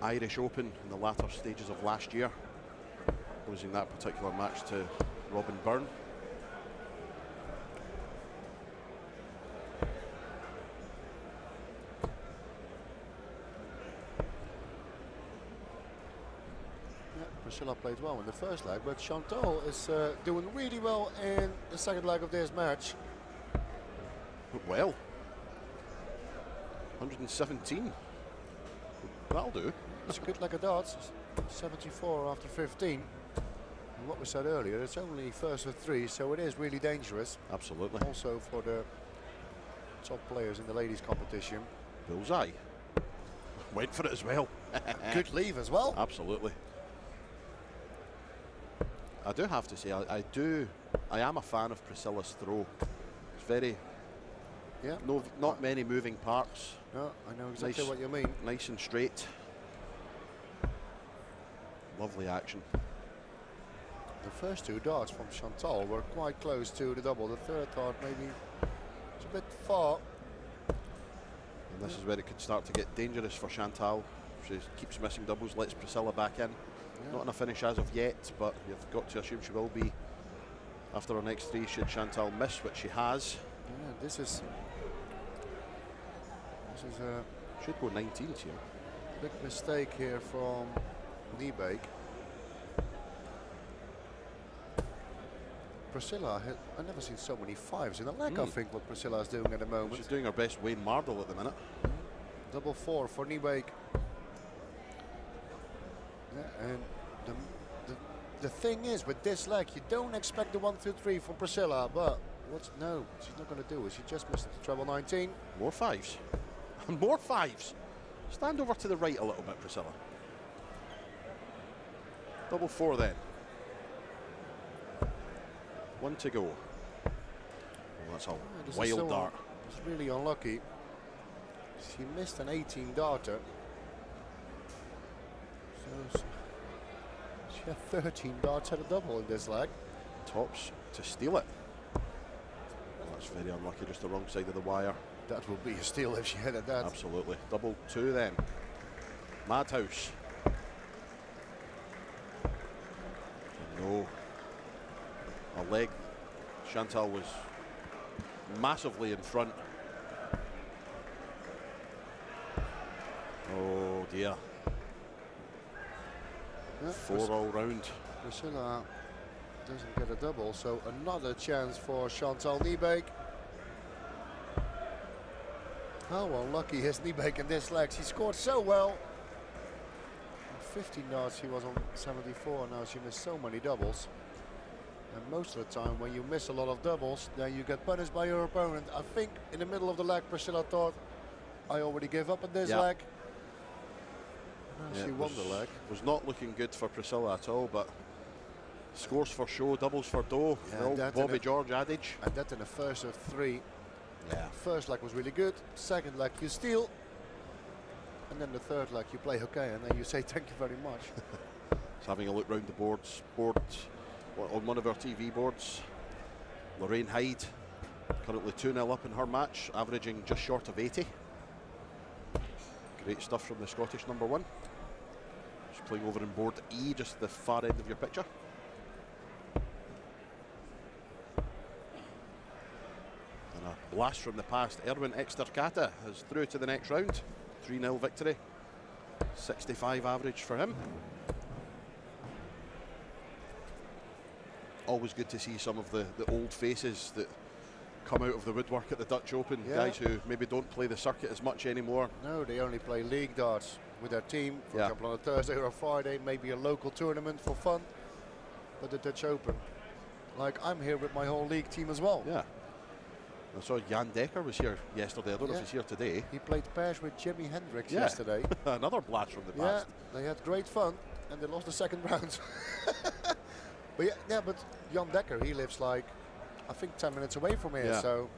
Irish Open in the latter stages of last year, losing that particular match to Robin Byrne. Yeah, Priscilla played well in the first leg, but Chantal is doing really well in the second leg of this match. Well, 117. That'll do. It's a good leg of darts. 74 after 15. And what we said earlier, it's only first of 3, so it is really dangerous. Absolutely. Also for the top players in the ladies competition. Bullseye. Went for it as well. Good leave as well. Absolutely. I do have to say, I am a fan of Priscilla's throw. It's very, Yeah. not many moving parts. No, I know exactly Nice. what you mean. Nice and straight. Lovely action. The first 2 darts from Chantal were quite close to the double. The third dart maybe it's a bit far. And this is where it could start to get dangerous for Chantal. She keeps missing doubles, lets Priscilla back in. Yeah. Not in a finish as of yet, but you've got to assume she will be after her next 3 should Chantal miss, which she has. Yeah, this is a Should go 19s here. big mistake here from Niebeek. Priscilla, I've never seen so many 5s in a leg, I think, what Priscilla is doing at the moment. She's doing her best Wayne Mardle at the minute. Double 4 for Niebeek. Yeah, and the thing is, with this leg, you don't expect the 1, 2, 3 from Priscilla, but no, she's not going to do it. She just missed the treble 19. More 5s. And more 5s. Stand over to the right a little bit, Priscilla. Double 4 then. 1 to go. Oh, that's a This is wild so dart. It's really unlucky. She missed an 18 darter. So she had 13 darts at a double in this leg. Tops to steal it. That's very unlucky, just the wrong side of the wire. That would be a steal if she hit at that. Absolutely. Double 2 then. Madhouse. No. A leg. Chantal was massively in front. Oh dear. Yeah, 4 all round. Priscilla doesn't get a double, so another chance for Chantal Niebeek. How unlucky is Niebeek in this leg? She scored so well. On 15 darts she was on 74, now she missed so many doubles. And most of the time when you miss a lot of doubles, then you get punished by your opponent. I think in the middle of the leg Priscilla thought, I already gave up on this leg. Yeah, she won the leg. Was not looking good for Priscilla at all, but scores for show, doubles for dough. Yeah, The old that Bobby in a- George adage. And that in the first of 3. Yeah. First leg was really good, second leg you steal, and then the third leg you play okay, and then you say thank you very much. Just having a look round the boards on one of our TV boards. Lorraine Hyde currently 2-0 up in her match, averaging just short of 80. Great stuff from the Scottish number 1. She She's playing over in board E, just the far end of your picture. And a blast from the past. Erwin Extercata is through to the next round. 3-0 victory. 65 average for him. Always good to see some of the old faces that come out of the woodwork at the Dutch Open. Yeah. Guys who maybe don't play the circuit as much anymore. No, they only play league darts with their team, for example on a Thursday or a Friday, maybe a local tournament for fun. But the Dutch Open, like I'm here with my whole league team as well. Yeah. I saw Jan Dekker was here yesterday. I don't know if he's here today. He played pairs with Jimi Hendrix yesterday. Another blast from the past. They had great fun and they lost the second round. But but Jan Dekker, he lives like, I think 10 minutes away from here, so.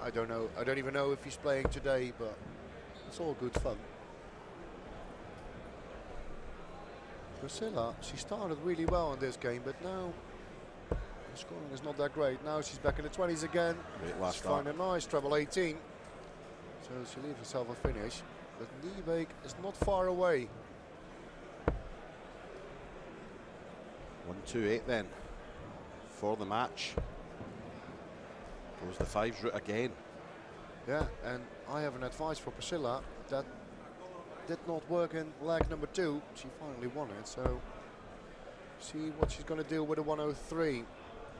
I don't know, I don't even know if he's playing today, but it's all good fun. Priscilla, she started really well in this game, but now the scoring is not that great. Now she's back in the 20s again. Great last she's start. finding a nice treble 18. So she leaves herself a finish. But Niebeek is not far away. 1-2-8 then for the match. Goes the fives route again. Yeah, and I have an advice for Priscilla that did not work in leg number 2. She finally won it, so see what she's going to do with a 103.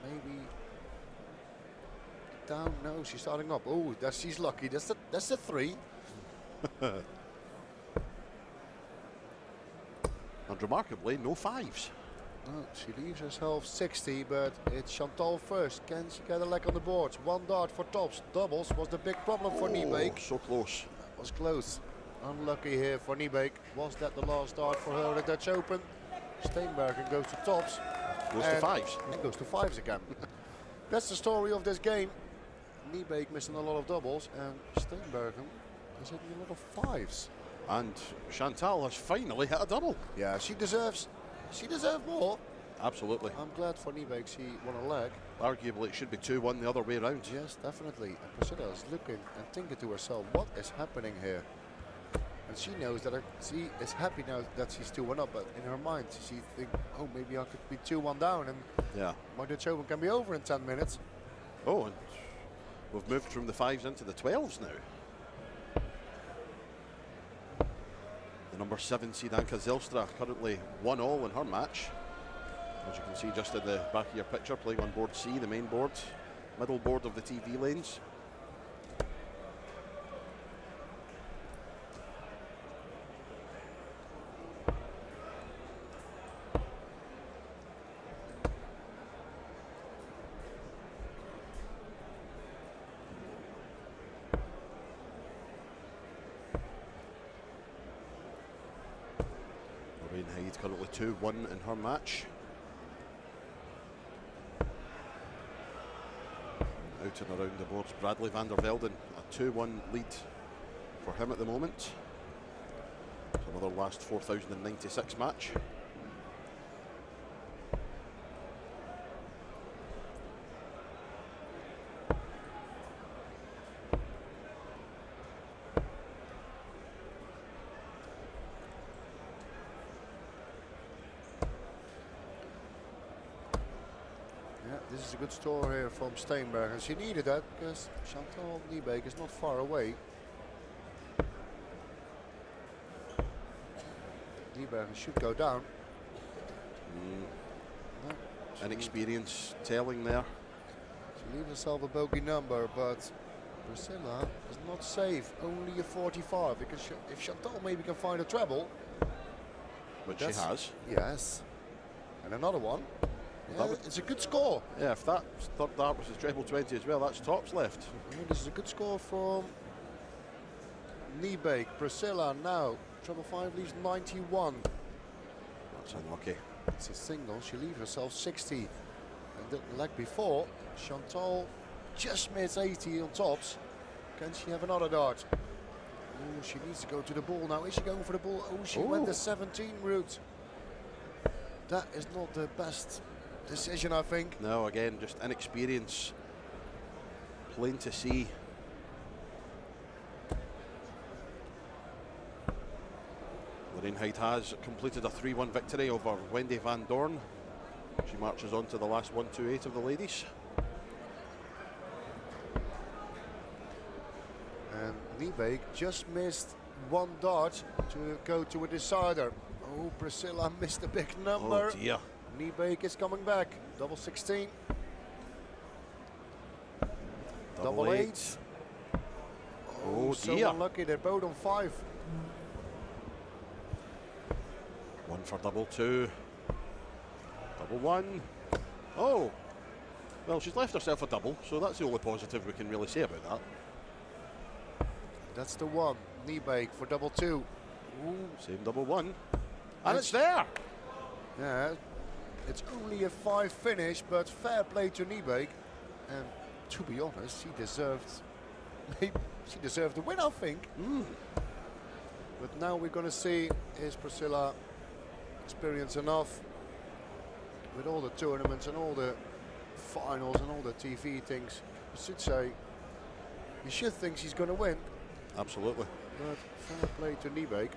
Maybe down. No, she's starting up. Oh, she's lucky. That's the 3. And remarkably, no fives. No, she leaves herself 60, but it's Chantal first. Can she get a leg on the board? One dart for tops. Doubles was the big problem for Niebeek. So close. That was close. Unlucky here for Niebeek. Was that the last dart for her at the Dutch Open? Steenbergen goes to tops. Goes to fives. And goes to fives again. That's the story of this game. Niebeek missing a lot of doubles, and Steenbergen is hitting a lot of fives. And Chantal has finally hit a double. Yeah, she deserves more. Absolutely. I'm glad for Niebeek she won a leg. Arguably, it should be 2-1 the other way around. Yes, definitely. And Priscilla is looking and thinking to herself, what is happening here? And she knows that she is happy now that she's 2-1 up, but in her mind she thinks, oh, maybe I could be 2-1 down and my Dutch Open can be over in 10 minutes. Oh, and we've moved from the fives into the 12s now. The number 7 seed Anka Zylstra currently 1-all in her match. As you can see just in the back of your picture, playing on board C, the main board, middle board of the TV lanes. Currently 2-1 in her match. Out and around the boards, Bradley van der Velden, a 2-1 lead for him at the moment. It's another last 4,096 match. This is a good score here from Steenbergen, and she needed that because Chantal Niebeek is not far away. Niebergen should go down. No, Inexperience telling there. She leaves herself a bogey number, but Priscilla is not safe. Only a 45, because if Chantal maybe can find a treble. Which she has. Yes. And another one. Yeah, it's a good score. Yeah, if that third dart was a treble 20 as well, that's tops left. Yeah, this is a good score from Niebeek. Priscilla now, treble 5 leaves 91. That's unlucky. It's a single, she leaves herself 60. And the leg before, Chantal just missed 80 on tops. Can she have another dart? Oh, she needs to go to the ball now. Is she going for the ball? Oh, she went the 17 route. That is not the best decision, I think. No, again, just inexperience. Plain to see. Lorraine has completed a 3-1 victory over Wendy van Doorn. She marches on to the last 1-2-8 of the ladies. And Niebeek just missed one dart to go to a decider. Oh, Priscilla missed a big number. Oh dear. Niebeek is coming back. Double 16. Double 8. Oh so dear. unlucky, they're both on 5. One for double 2. Double 1. Oh. Well, she's left herself a double, so that's the only positive we can really say about that. That's the one. Niebeek for double 2. Ooh. Same double 1. And it's there. Yeah, it's only a 5 finish, but fair play to Niebeek. And to be honest, she deserved the win, I think. But now we're going to see, is Priscilla experienced enough with all the tournaments and all the finals and all the TV things? I should say, you should think she's going to win. Absolutely. But fair play to Niebeek.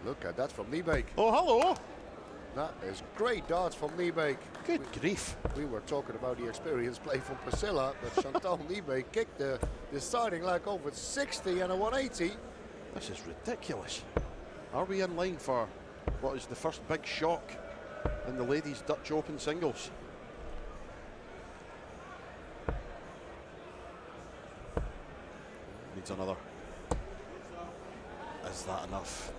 Look at that from Niebeek. Oh, hello. That is great darts from Niebeek. Good grief. We were talking about the experience play from Priscilla, but Chantal Niebeek kicked the deciding leg over 60 and a 180. This is ridiculous. Are we in line for what is the first big shock in the ladies' Dutch Open singles? Needs another. Is that enough?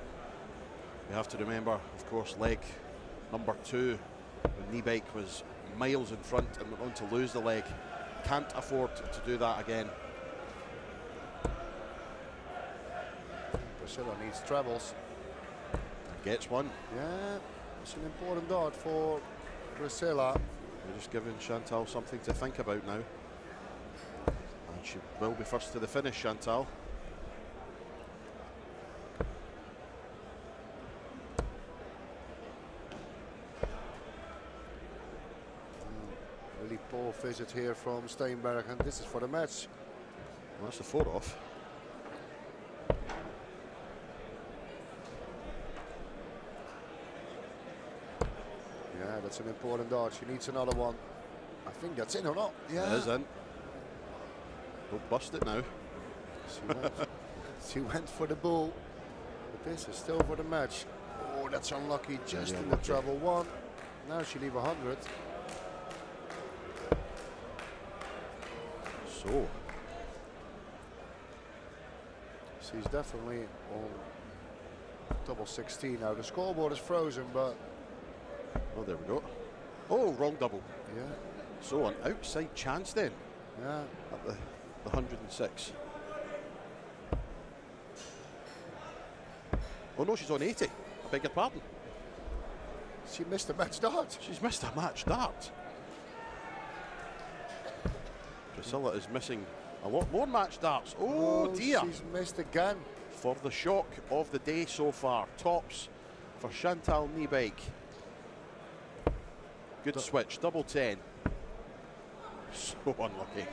We have to remember, of course, leg number 2, when Niebeek was miles in front and went on to lose the leg. Can't afford to do that again. Priscilla needs trebles. Gets one. Yeah, it's an important dart for Priscilla. We're just giving Chantal something to think about now. And she will be first to the finish, Chantal. Really poor visit here from Steenberg, and this is for the match. Well, that's the 4 off. Yeah, that's an important dart. She needs another one. I think that's in or not. Yeah. It is in. Don't bust it now. She went for the bull. But this is still for the match. Oh, that's unlucky. Just in the treble 1. Now she leave 100. So. She's definitely on double 16 now. The scoreboard is frozen, but... Oh, there we go. Oh, wrong double. Yeah. So an outside chance then. Yeah. At the 106. Oh no, she's on 80. I beg your pardon. She missed a match dart. She's missed a match dart. Priscilla is missing a lot more match darts. Oh dear. She's missed again. For the shock of the day so far. Tops for Chantal Niebeek. Good switch, double 10. So unlucky.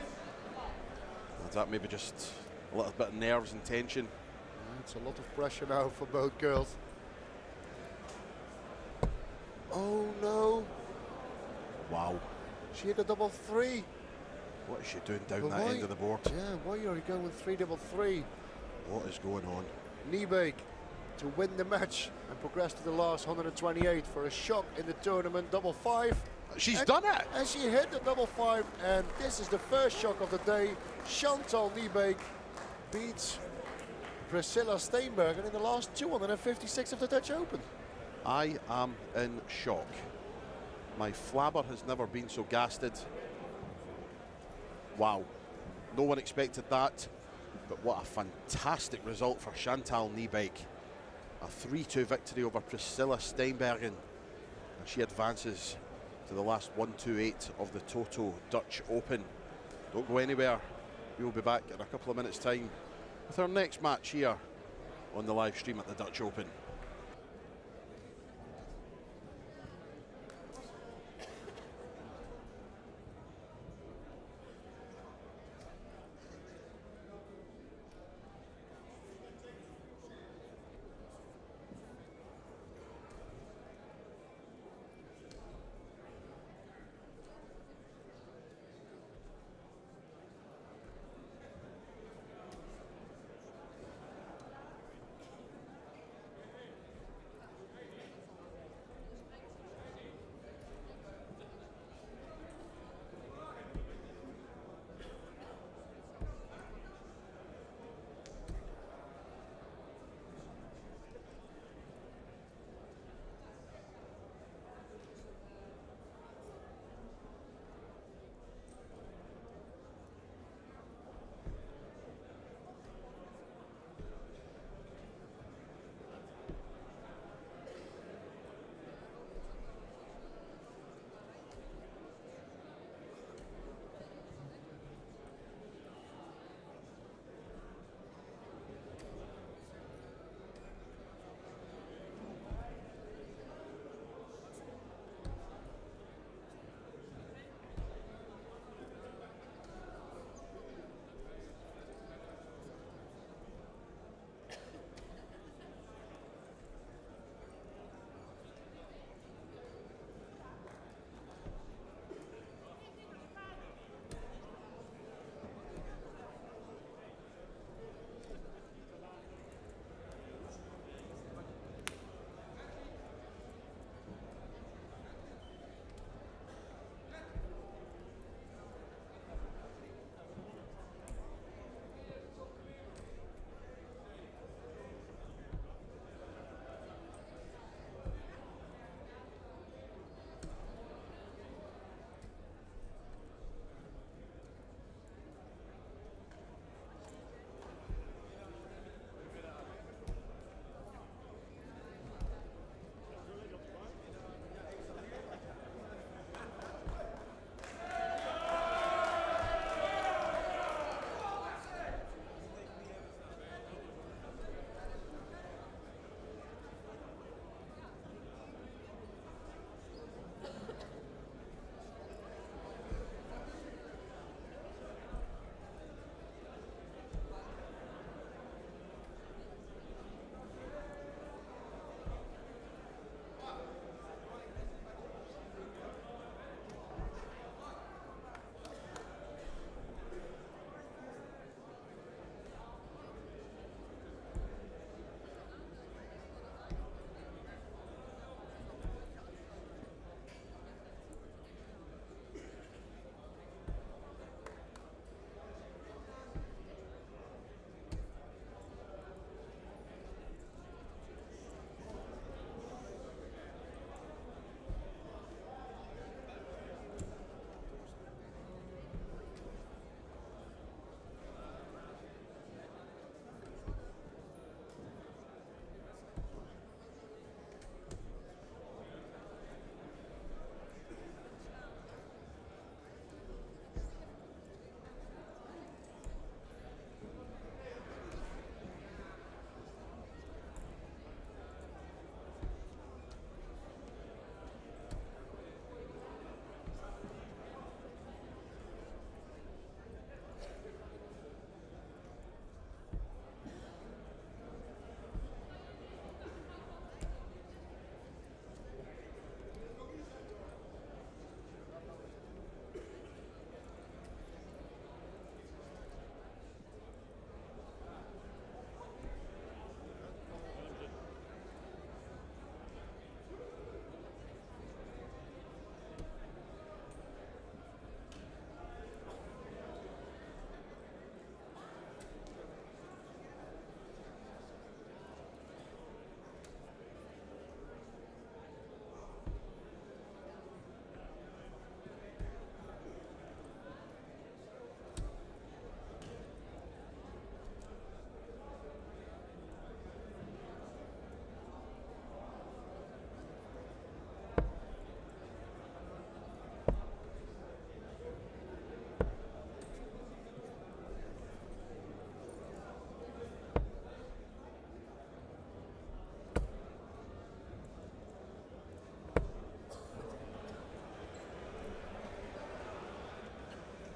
Is that maybe just a little bit of nerves and tension? It's a lot of pressure now for both girls. Oh no. Wow. She hit a double 3. What is she doing down that end of the board? Yeah, why are you going 3-3? What is going on? Niebeek to win the match and progress to the last 128 for a shock in the tournament, double 5. She's done it! And she hit the double 5, and this is the first shock of the day. Chantal Niebeek beats Priscilla Steenbergen in the last 256 of the Dutch Open. I am in shock. My flabber has never been so gasted. Wow. No one expected that. But what a fantastic result for Chantal Niebeek. A 3-2 victory over Priscilla Steenbergen. And she advances to the last 1-2-8 of the Toto Dutch Open. Don't go anywhere. We will be back in a couple of minutes' time with our next match here on the live stream at the Dutch Open.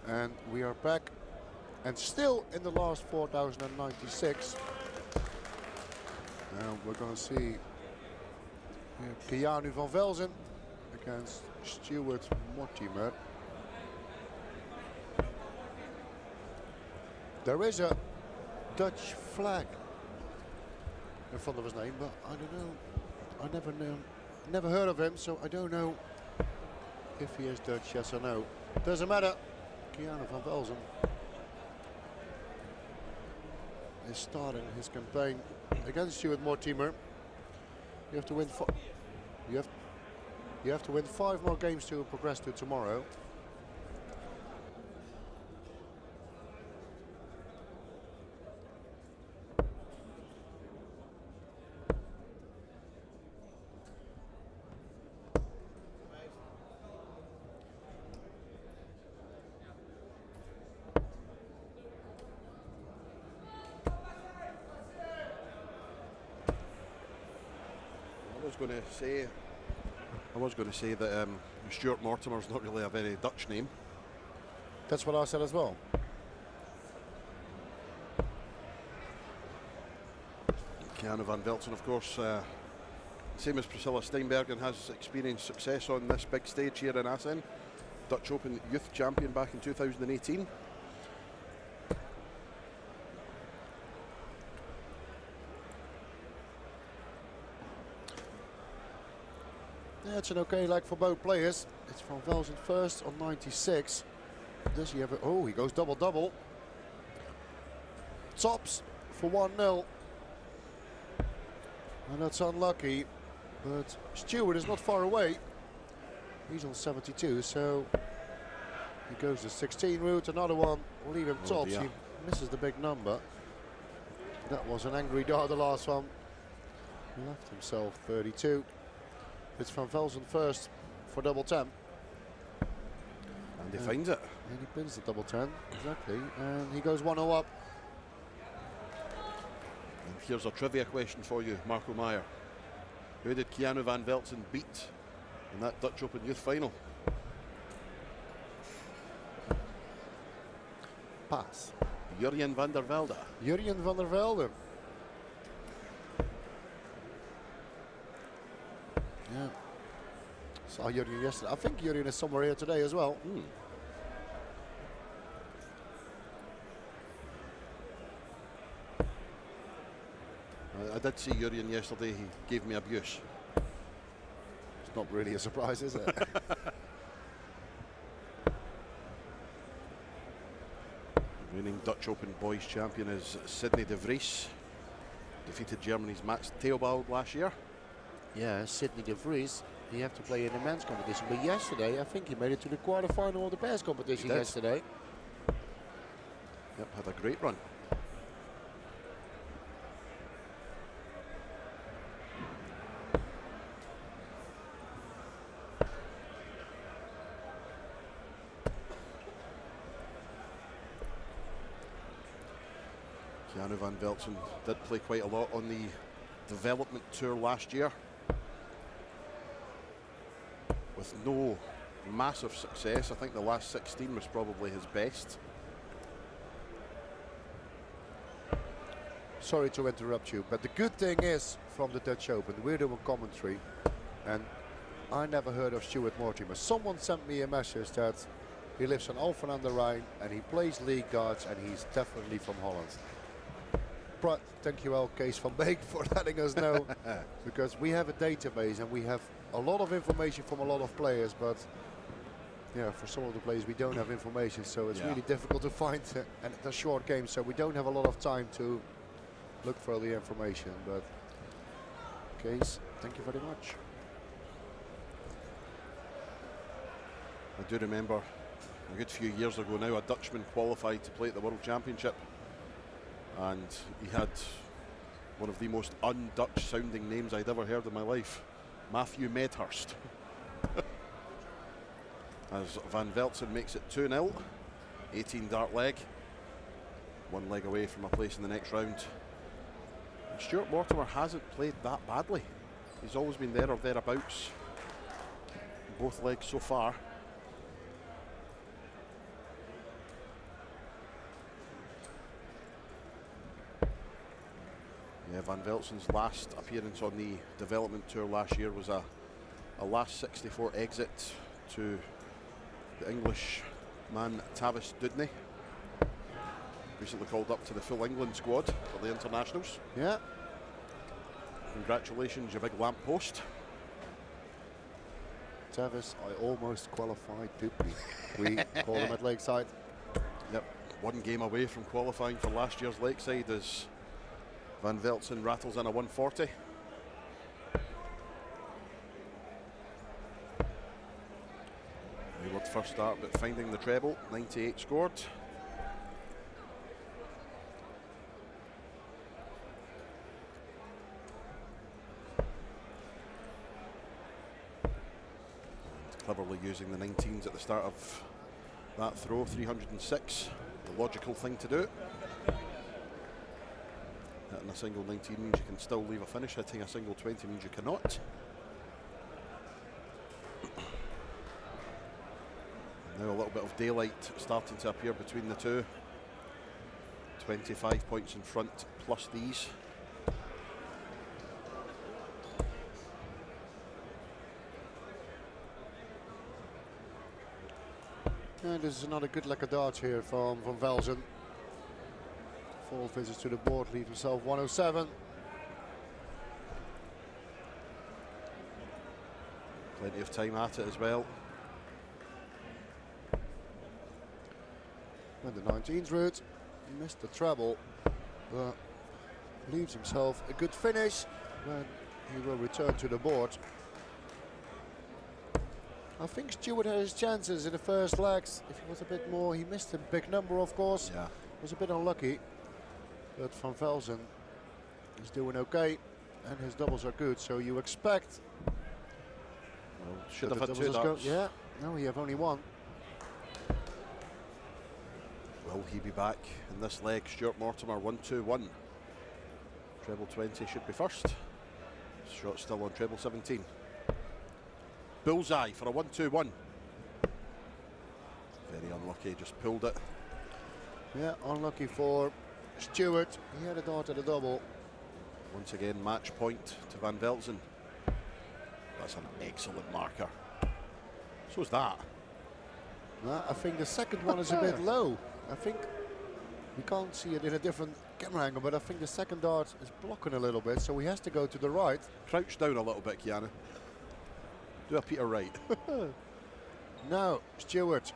And we are back, and still in the last 4096. And we're going to see Keanu van Velzen against Stuart Mortimer. There is a Dutch flag in front of his name, but I don't know. I never heard of him, so I don't know if he is Dutch, yes or no. Doesn't matter. Keanu van Velzen is starting his campaign against Stuart Mortimer. You have to win. You have to win 5 more games to progress to tomorrow. I was going to say that Stuart Mortimer's not really a very Dutch name. That's what I said as well. Keanu van Velzen, of course, same as Priscilla Steinbergen, has experienced success on this big stage here in Assen. Dutch Open Youth Champion back in 2018. Yeah, it's an okay leg for both players. It's Van Velzen first on 96. Does he have a... Oh, he goes double-double. Tops for 1-0. And that's unlucky. But Stuart is not far away. He's on 72, so he goes the 16 route. Another one will leave him tops. Dear. He misses the big number. That was an angry dart, the last one. Left himself 32. It's Van Velzen first for double 10. And he finds it. And he pins the double 10, exactly. And he goes 1-0 up. And here's a trivia question for you, Marco Meyer. Who did Keanu van Velzen beat in that Dutch Open Youth Final? Pass. Jurjen van der Velde. Jurjen van der Velde. Yeah. Saw Jurjen yesterday. I think Jurjen is somewhere here today as well. I did see Jurjen yesterday. He gave me abuse. It's not really a surprise, is it? Reigning Dutch Open Boys Champion is Sidney de Vries. Defeated Germany's Max Theobald last year. Yeah, Sidney de Vries. He have to play in the men's competition, but yesterday I think he made it to the quarterfinal of the pairs competition yesterday. Yep, had a great run. Keanu van Velzen did play quite a lot on the development tour last year, with no massive success. I think the last 16 was probably his best. Sorry to interrupt you, but the good thing is, from the Dutch Open, we're doing commentary, and I never heard of Stuart Mortimer. Someone sent me a message that he lives in Alphen aan de Rijn and he plays league darts, and he's definitely from Holland. But thank you, Kees van Beek, for letting us know, because we have a database and we have a lot of information from a lot of players, but yeah, for some of the players we don't have information, so it's really difficult to find, and it's a short game, so we don't have a lot of time to look for the information. But Kees, thank you very much. I do remember a good few years ago now, a Dutchman qualified to play at the World Championship, and he had one of the most un-Dutch sounding names I'd ever heard in my life, Matthew Medhurst. As Van Velzen makes it 2-0, 18 dart leg, one leg away from a place in the next round. And Stuart Mortimer hasn't played that badly. He's always been there or thereabouts in both legs so far. Yeah, Van Velsen's last appearance on the development tour last year was a last 64 exit to the English man Tavis Dudney. Recently called up to the full England squad for the internationals. Yeah. Congratulations, you big lamppost. Tavis, I almost qualified Dupli. We call him at Lakeside. Yep, one game away from qualifying for last year's Lakeside as Van Velsen rattles in a 140. Wayward first start, but finding the treble, 98 scored. Cleverly using the 19s at the start of that throw, 306, the logical thing to do. Hitting a single 19 means you can still leave a finish, hitting a single 20 means you cannot. Now a little bit of daylight starting to appear between the two. 25 points in front plus these. And this is another good lekker dart here from Van Velsen. 4 visits to the board, leave himself 107. Plenty of time at it as well. And the 19's route, missed the treble, but leaves himself a good finish when he will return to the board. I think Stewart had his chances in the first legs. If he was a bit more, he missed a big number, of course. Yeah. Was a bit unlucky. But Van Velsen is doing okay, and his doubles are good. So you expect. Well, should that have the had two doubles darts. Yeah. No, you have only one. Will he be back in this leg? Stuart Mortimer, 1-2-1. Treble 20 should be first. Shot still on treble 17. Bullseye for a 1-2-1. Very unlucky, just pulled it. Yeah, unlucky for Stewart. He had a dart at a double. Once again, match point to Van Velsen. That's an excellent marker. So is that. I think the second one is a bit low. I think we can't see it in a different camera angle, but I think the second dart is blocking a little bit, so he has to go to the right. Crouch down a little bit, Kiana. Do a Peter Wright. Now, Stewart.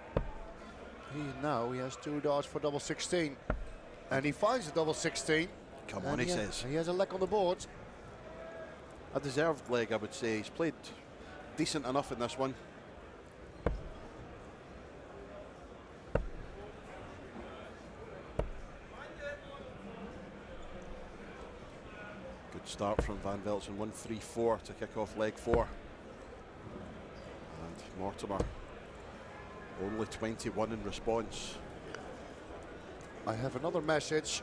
He has 2 darts for double 16. And he finds the double 16. Come on, he says. He has a leg on the board. A deserved leg, I would say. He's played decent enough in this one. Good start from Van Velsen, 1-3-4 to kick off leg 4. And Mortimer, only 21 in response. I have another message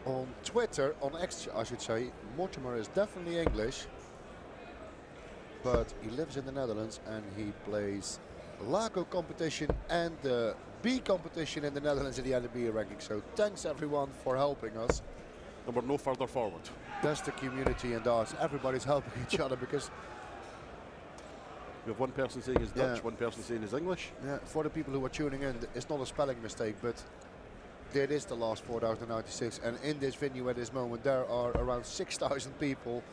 on Twitter, on X, I should say. Mortimer is definitely English, but he lives in the Netherlands and he plays LACO competition and the B competition in the Netherlands in the NDB ranking. So thanks everyone for helping us. And we're no further forward. That's the community in darts. Everybody's helping each other because We have one person saying is Dutch, one person saying is English. Yeah, for the people who are tuning in, it's not a spelling mistake, but it is the last 4,096, and in this venue at this moment there are around 6,000 people.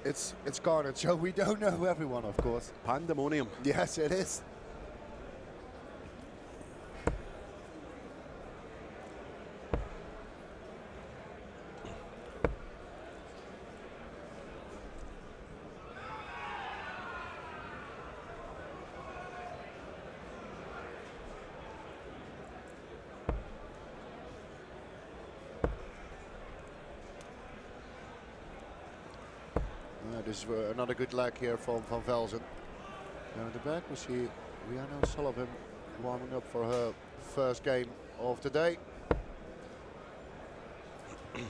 It's carnage, so we don't know everyone, of course. Pandemonium. Yes, it is. This is another good leg here from Van Velsen. Now in the back we see Rihanna Sullivan warming up for her first game of the day. And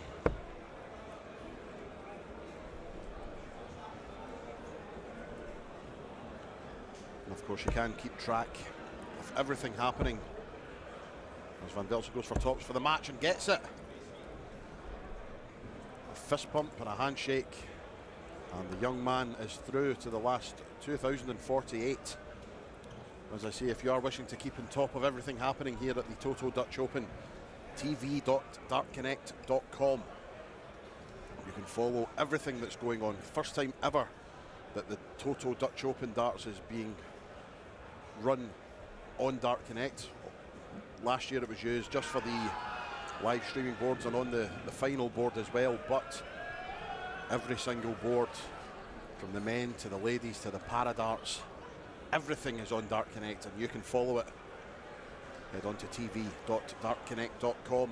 of course you can keep track of everything happening as Van Velsen goes for tops for the match and gets it. a fist bump and a handshake, and the young man is through to the last 2048. As I say, if you are wishing to keep on top of everything happening here at the Toto Dutch Open, tv.dartconnect.com. You can follow everything that's going on. First time ever that the Toto Dutch Open darts is being run on Dart Connect. Last year it was used just for the live streaming boards and on the final board as well, but every single board, from the men to the ladies to the para darts, everything is on Dart Connect, and you can follow it. Head on to tv.dartconnect.com,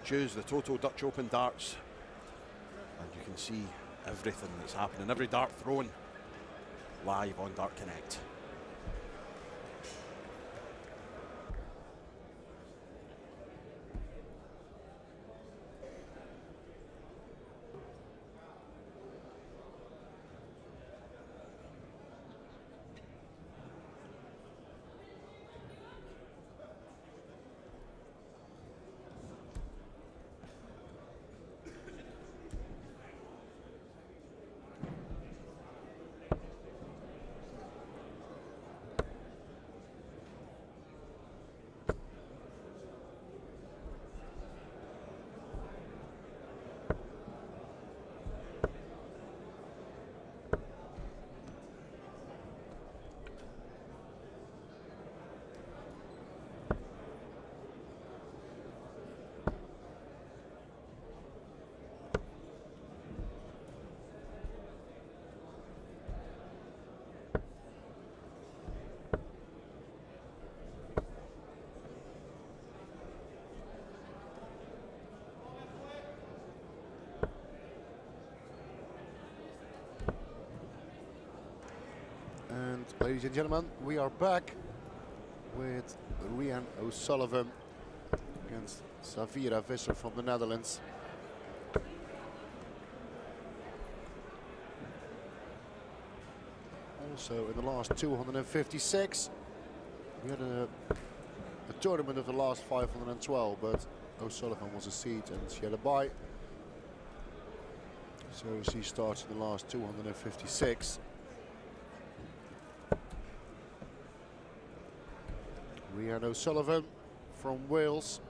choose the Toto Dutch Open darts, and you can see everything that's happening, every dart thrown live on Dart Connect. And ladies and gentlemen, we are back with Rian O'Sullivan against Savira Visser from the Netherlands. Also in the last 256, we had a tournament of the last 512, but O'Sullivan was a seed and she had a bye. So she starts in the last 256. Rian O'Sullivan from Wales,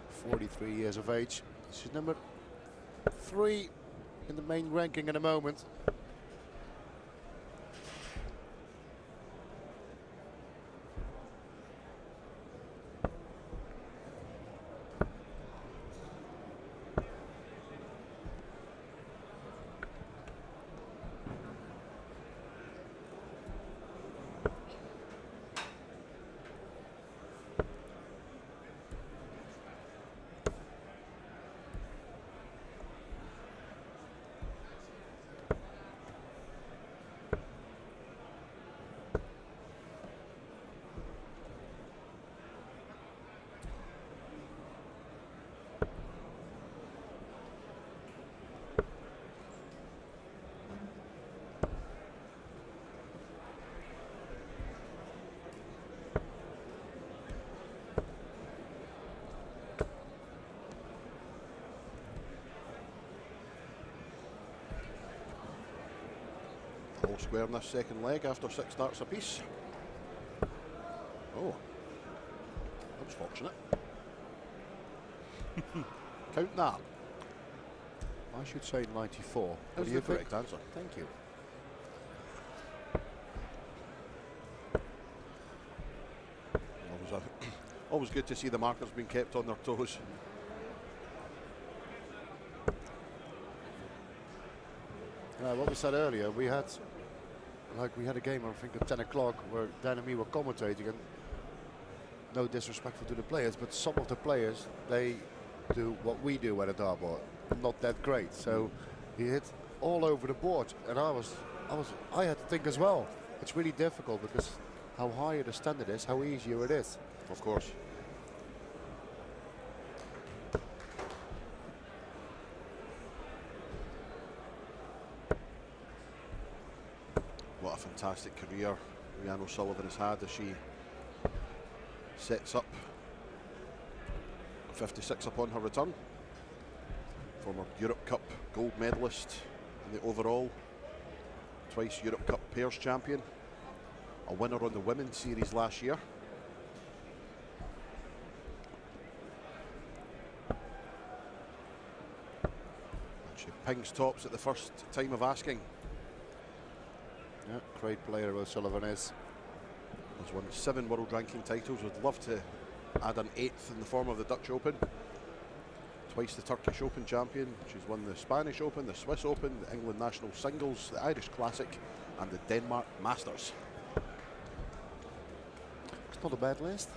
43 years of age. She's number 3 in the main ranking at the moment. All square in this second leg after 6 darts apiece. Oh, that was fortunate. Count that. I should say 94. What That's do you the think? correct answer. Thank you. Always good to see the markers being kept on their toes. What we said earlier, we had a game, I think at 10 o'clock, where Dan and me were commentating, and no disrespectful to the players, but some of the players, they do what we do at a dartboard, not that great. So he hit all over the board, and I had to think as well. It's really difficult because how higher the standard is, how easier it is. Of course. What a fantastic career Rian O'Sullivan has had as she sets up 56 upon her return. Former Europe Cup gold medalist in the overall, twice Europe Cup pairs champion, a winner on the women's series last year. And she pings tops at the first time of asking. Yeah, great player O'Sullivan is. Has won 7 world ranking titles. Would love to add an 8th in the form of the Dutch Open. Twice the Turkish Open champion. She's won the Spanish Open, the Swiss Open, the England National Singles, the Irish Classic, and the Denmark Masters. It's not a bad list.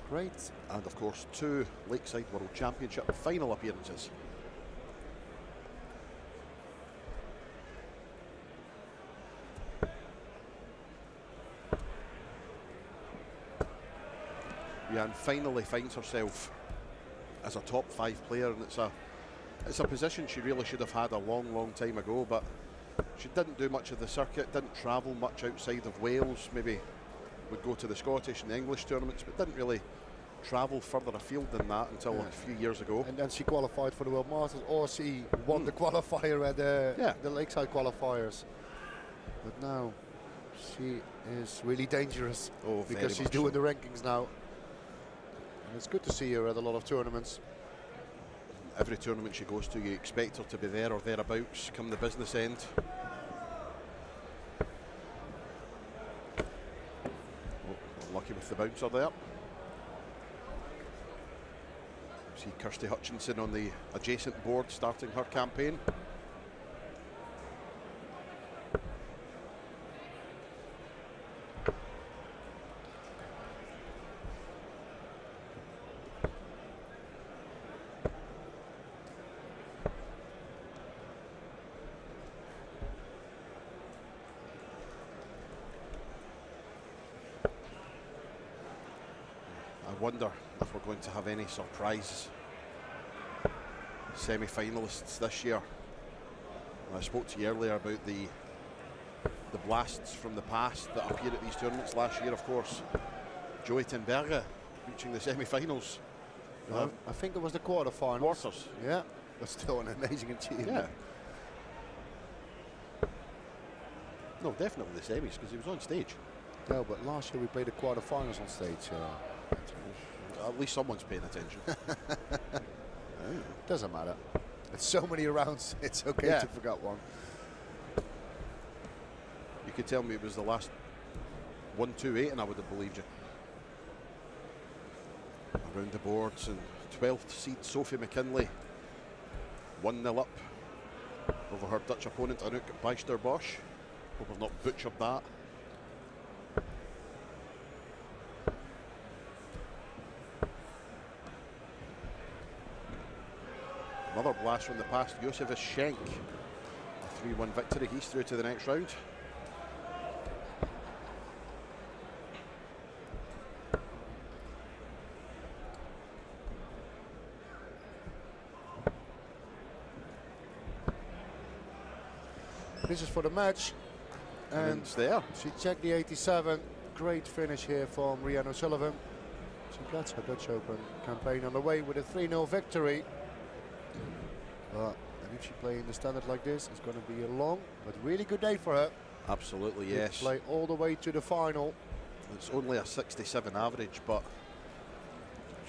Great. And of course 2 Lakeside World Championship final appearances. Rianne finally finds herself as a top 5 player, and it's a position she really should have had a long time ago, but she didn't do much of the circuit, didn't travel much outside of Wales, maybe would go to the Scottish and the English tournaments, but didn't really travel further afield than that until a few years ago. And then she qualified for the World Masters, or she won the qualifier at the Lakeside qualifiers. But now she is really dangerous, because she's doing the rankings now. And it's good to see her at a lot of tournaments. Every tournament she goes to, you expect her to be there or thereabouts come the business end. Lucky with the bouncer there. See Kirsty Hutchinson on the adjacent board starting her campaign. I wonder if we're going to have any surprise semi-finalists this year. I spoke to you earlier about the blasts from the past that appear at these tournaments. Last year, of course, Joey Tenberge reaching the semi-finals. I think it was the quarterfinals. Quarters. Yeah, but still an amazing achievement. Yeah. No, definitely the semis, because he was on stage. No, but last year we played the quarterfinals on stage. At least someone's paying attention. Doesn't matter. It's so many rounds, it's okay to forget one. You could tell me it was the last 1-2-8 and I would have believed you. Around the boards, and 12th seed Sophie McKinley 1-0 up over her Dutch opponent Anouk Bijster-Bosch. Hope I've not butchered that. Another blast from the past, Josephus Schenk. A 3-1 victory, he's through to the next round. This is for the match. And it's there. She checked the 87. Great finish here from Rianne O'Sullivan. She gets her Dutch Open campaign on the way with a 3-0 victory. And if she plays in the standard like this, it's going to be a long but really good day for her. Absolutely, yes. Play all the way to the final. It's only a 67 average, but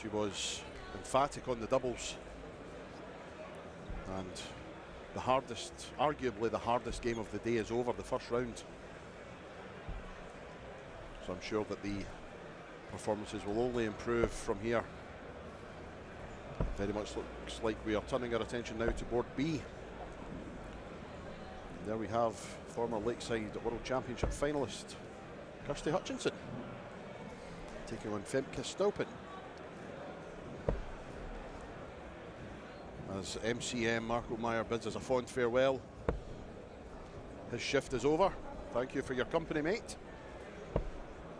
she was emphatic on the doubles. And the hardest, arguably the hardest game of the day is over, the first round. So I'm sure that the performances will only improve from here. Very much looks like we are turning our attention now to board B. And there we have former Lakeside World Championship finalist Kirsty Hutchinson taking on Femke Staupen. As MCM Marco Meyer bids us a fond farewell. His shift is over. Thank you for your company, mate.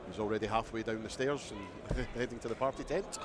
He's already halfway down the stairs and heading to the party tent.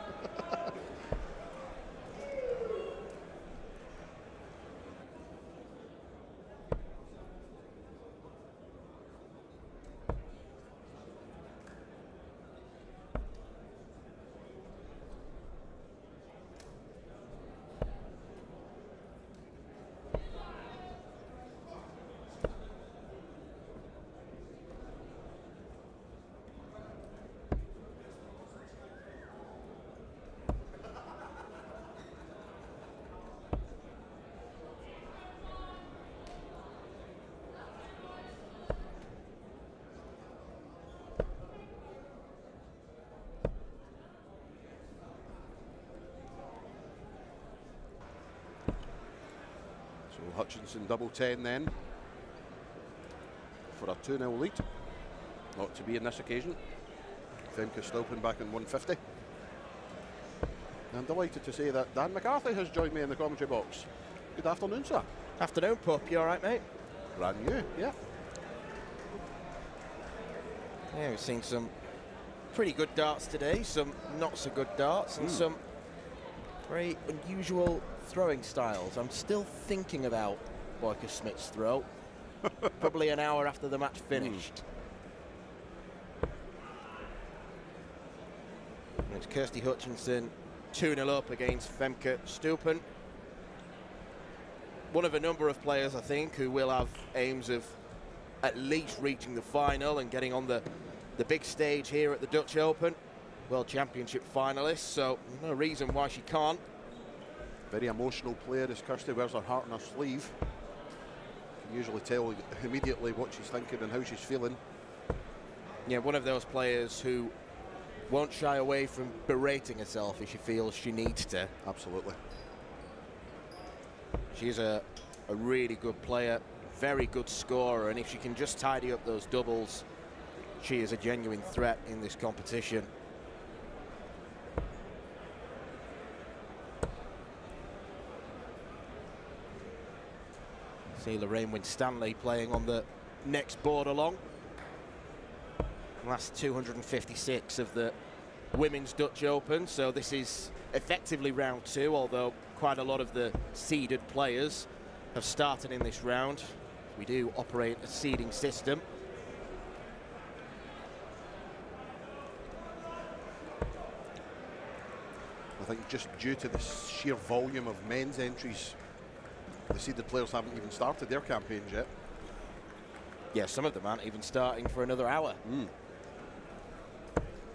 Hutchinson double 10 then for a 2-0 lead. Not to be in this occasion. Femke Stolpen back in 150. I'm delighted to say that Dan McCarthy has joined me in the commentary box. Good afternoon, sir. Afternoon, Pup. You all right, mate? Brand new, yeah. Yeah, we've seen some pretty good darts today, some not so good darts, and some very unusual throwing styles. I'm still thinking about Boyka Smith's throw, probably an hour after the match finished. And it's Kirsty Hutchinson 2-0 up against Femke Stolpen. One of a number of players, I think, who will have aims of at least reaching the final and getting on the big stage here at the Dutch Open. World Championship finalist, so no reason why she can't. Very emotional player as Kirsty wears her heart on her sleeve. Can usually tell immediately what she's thinking and how she's feeling. Yeah, one of those players who won't shy away from berating herself if she feels she needs to. Absolutely. She's a really good player, very good scorer, and if she can just tidy up those doubles, she is a genuine threat in this competition. See Lorraine Winstanley playing on the next board along. Last 256 of the Women's Dutch Open, so this is effectively round 2, although quite a lot of the seeded players have started in this round. We do operate a seeding system. I think just due to the sheer volume of men's entries, the seeded players haven't even started their campaigns yet. Yeah, some of them aren't even starting for another hour.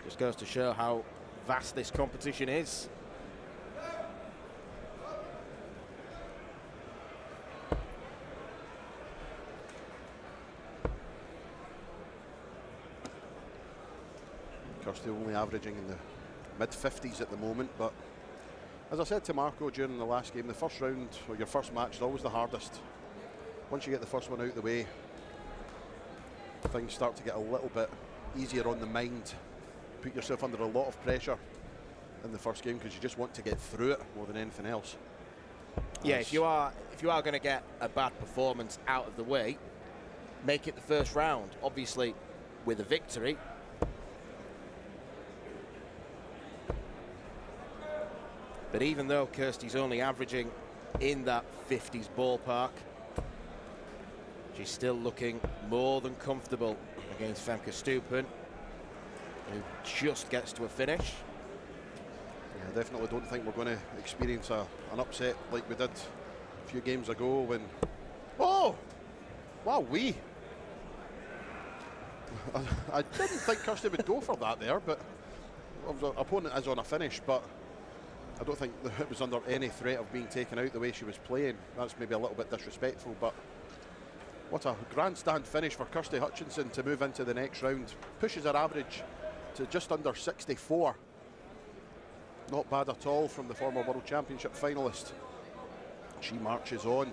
Just goes to show how vast this competition is. Kirsty only averaging in the mid-50s at the moment, but as I said to Marco during the last game, the first round, or your first match, is always the hardest. Once you get the first one out of the way, things start to get a little bit easier on the mind. Put yourself under a lot of pressure in the first game because you just want to get through it more than anything else. Yeah, if you are going to get a bad performance out of the way, make it the first round, obviously with a victory. But even though Kirsty's only averaging in that 50s ballpark, she's still looking more than comfortable against Femke Stolpen, who just gets to a finish. Yeah, I definitely don't think we're going to experience an upset like we did a few games ago when... Oh! Wow, I didn't think Kirsty would go for that there, but our opponent is on a finish, but I don't think it was under any threat of being taken out the way she was playing. That's maybe a little bit disrespectful, but what a grandstand finish for Kirsty Hutchinson to move into the next round. Pushes her average to just under 64. Not bad at all from the former World Championship finalist. She marches on.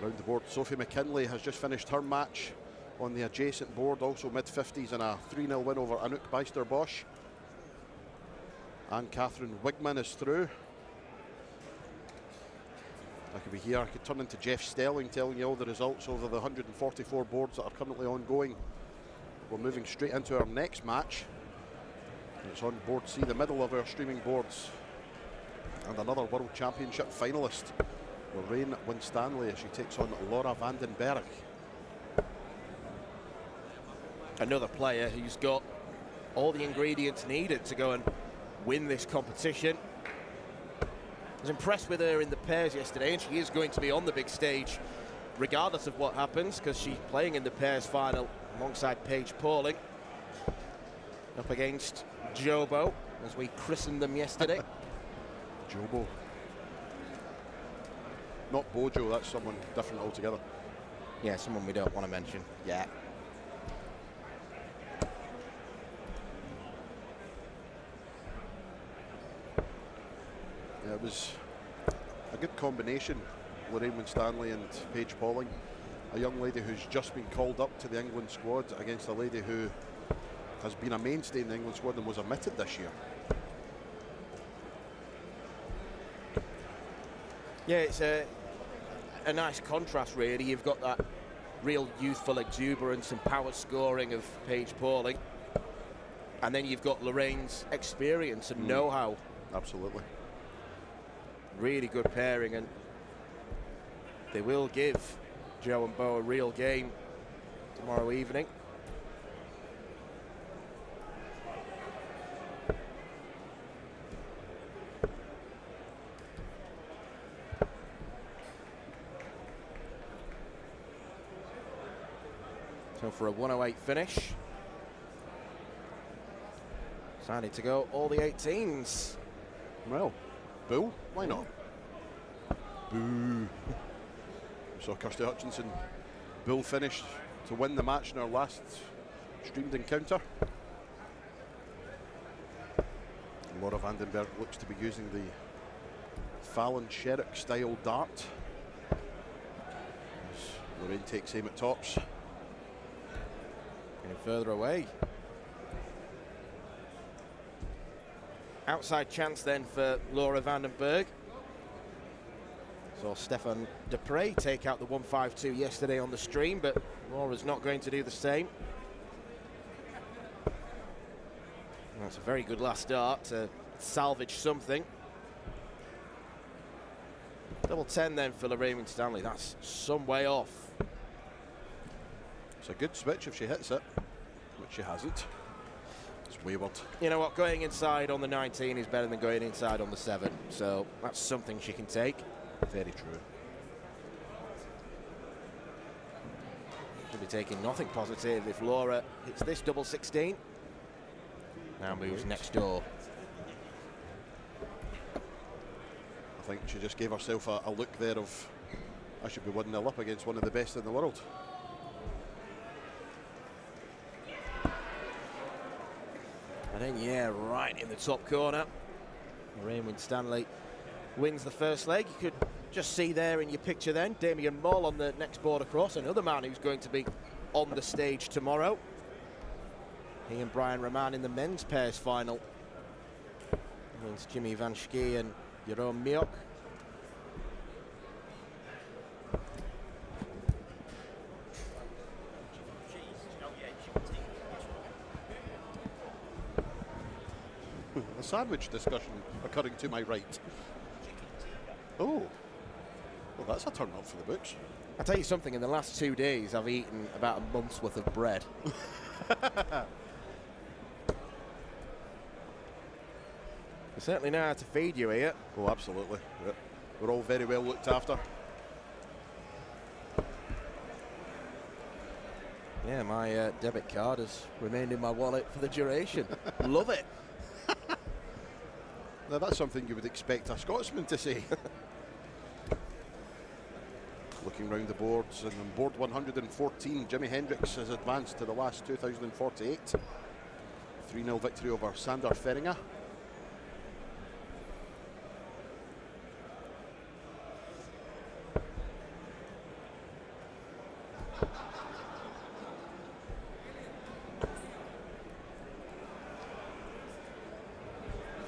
Around the board, Sophie McKinley has just finished her match on the adjacent board, also mid-50s, and a 3-0 win over Anouk Bijster-Bosch. And Catherine Wigman is through. I could be here, I could turn into Jeff Stelling telling you all the results over the 144 boards that are currently ongoing. We're moving straight into our next match. It's on board C, the middle of our streaming boards. And another World Championship finalist, Lorraine Winstanley, as she takes on Laura van den Berg. Another player who's got all the ingredients needed to go and win this competition. I was impressed with her in the pairs yesterday, and she is going to be on the big stage regardless of what happens, because she's playing in the pairs final alongside Paige Pauling, up against Jobo, as we christened them yesterday. Jobo. Not Bojo, that's someone different altogether. Yeah, someone we don't want to mention. Yeah. Yeah, it was a good combination Lorraine Winstanley and Paige Pauling. A young lady who's just been called up to the England squad against a lady who has been a mainstay in the England squad and was omitted this year. Yeah, it's a nice contrast, really. You've got that real youthful exuberance and power scoring of Paige Pauling, and then you've got Lorraine's experience and know-how. Absolutely. Really good pairing, and they will give Joe and Bo a real game tomorrow evening. So for a 108 finish. Decided to go all the 18s. Well, Bull, why not? Boo. So Kirsty Hutchinson, Bull finished to win the match in our last streamed encounter. Laura Vandenberg looks to be using the Fallon Sherrick style dart. As Lorraine takes aim at tops. Getting further away. Outside chance then for Laura Vandenberg. Saw Stefan Dupre take out the 152 yesterday on the stream, but Laura's not going to do the same. That's a very good last start to salvage something. Double 10 then for Lorraine Winstanley. That's some way off. It's a good switch if she hits it, which she hasn't. It's wayward. You know what, going inside on the 19 is better than going inside on the 7, so that's something she can take. Very true. She'll be taking nothing positive if Laura hits this double 16. Now moves next door. I think she just gave herself a look there of, I should be 1-0 up against one of the best in the world. And then, yeah, right in the top corner, Lorraine Winstanley wins the first leg. You could just see there in your picture then, Damien Moll on the next board across, another man who's going to be on the stage tomorrow. He and Brian Raman in the men's pairs final. Against Jimmy Van Schie and Jerome Miok. A sandwich discussion occurring to my right. Oh, well, that's a turn up for the books. I'll tell you something, in the last 2 days I've eaten about a month's worth of bread. We certainly know how to feed you here. Oh, absolutely. Yeah. We're all very well looked after. Yeah, my debit card has remained in my wallet for the duration. Love it. Now, that's something you would expect a Scotsman to say. Looking round the boards, and on board 114, Jimi Hendrix has advanced to the last 2048. 3-0 victory over Sander Feringa.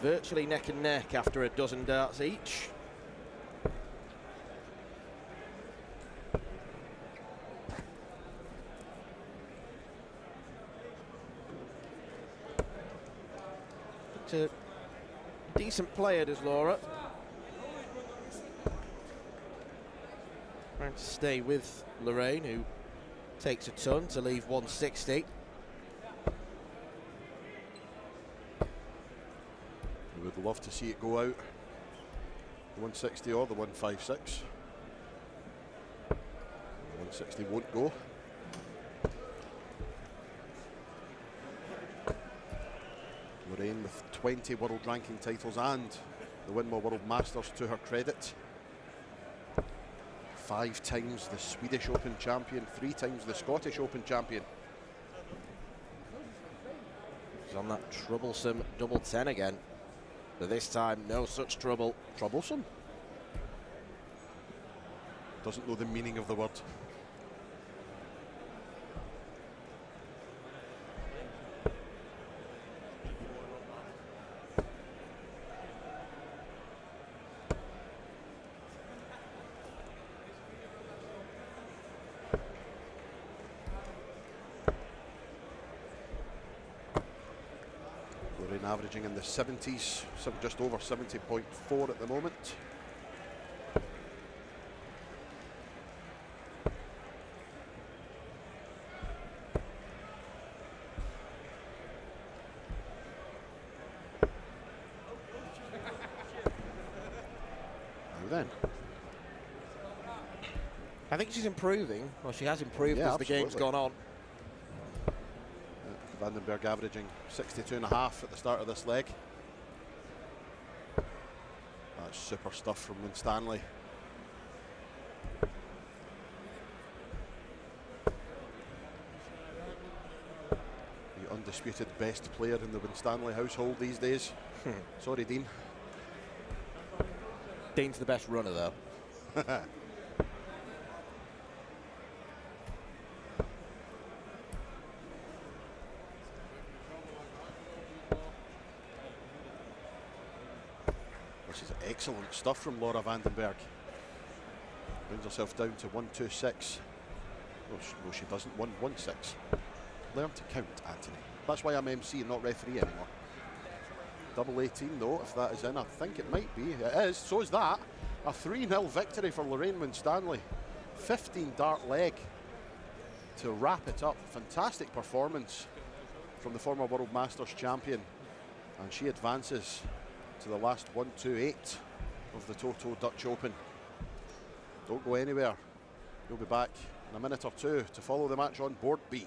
Virtually neck and neck after a dozen darts each. It's a decent player, does Laura. Trying to stay with Lorraine, who takes a ton to leave 160. We would love to see it go out. The 160 or the 156. The 160 won't go. Lorraine with 20 world ranking titles and the Winmore World Masters to her credit. 5 times the Swedish Open champion, 3 times the Scottish Open champion. She's on that troublesome double 10 again. But this time, no such trouble. Troublesome? doesn't know the meaning of the word. Lorraine averaging in the 70s, just over 70.4 at the moment. Then I think she's improving. Well, she has improved Yeah, as the absolutely. game's gone on. Vandenberg averaging 62.5 at the start of this leg. That's super stuff from Winstanley. The undisputed best player in the Winstanley household these days. Sorry, Dean. Dean's the best runner, though. This is excellent stuff from Laura Vandenberg. Brings herself down to 1-2-6. No, she doesn't. 1-1-6. Learn to count, Anthony. That's why I'm MC and not referee anymore. Double 18 though, if that is in. I think it might be. It is. So is that. A 3-0 victory for Lorraine Winstanley. 15 dart leg to wrap it up. Fantastic performance from the former World Masters champion. And she advances to the last 1-2-8 of the Toto Dutch Open. Don't go anywhere. We'll be back in a minute or two to follow the match on board B.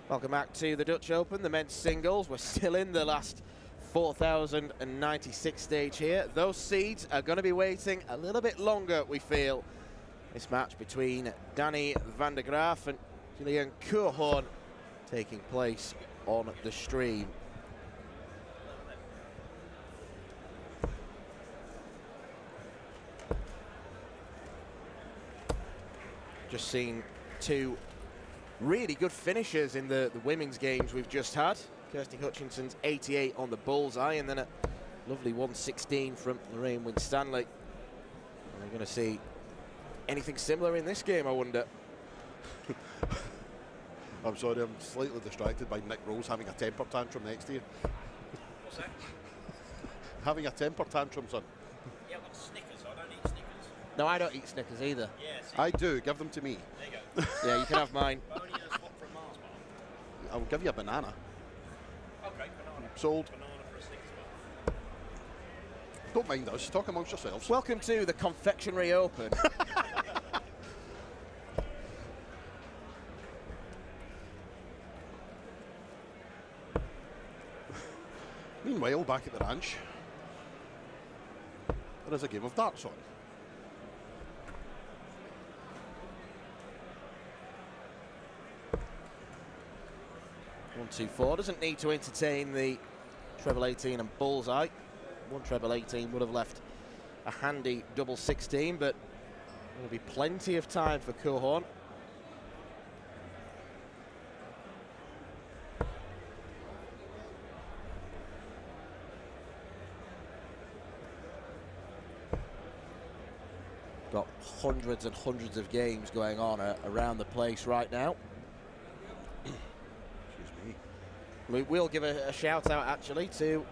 Welcome back to the Dutch Open, the men's singles. We're still in the last 4,096 stage here. Those seeds are going to be waiting a little bit longer, we feel. This match between Danny van der Graaf and Gillian Koorhorn taking place on the stream. Just seen two really good finishers in the women's games we've just had. Kirsty Hutchinson's 88 on the bullseye, and then a lovely 116 from Lorraine Winstanley. And we're going to see anything similar in this game, I wonder. I'm sorry, I'm slightly distracted by Nick Rose having a temper tantrum next to you. What's that? Having a temper tantrum, son. Yeah, I've got Snickers. I don't eat Snickers. No, I don't eat Snickers either. Yeah, see, I do. Give them to me. there you go. Yeah, you can have mine. But only a swap for a Mars bar. I'll give you a banana. Okay, banana. Sold. Banana for a Snickers bar. Don't mind us. Talk amongst yourselves. Welcome to the Confectionery Open. Meanwhile, back at the ranch, there is a game of darts on. One, two, four. Doesn't need to entertain the treble 18 and bullseye. One treble 18 would have left a handy double 16, but there'll be plenty of time for Cohorn. Got hundreds and hundreds of games going on around the place right now. Excuse me. We will give a shout out actually to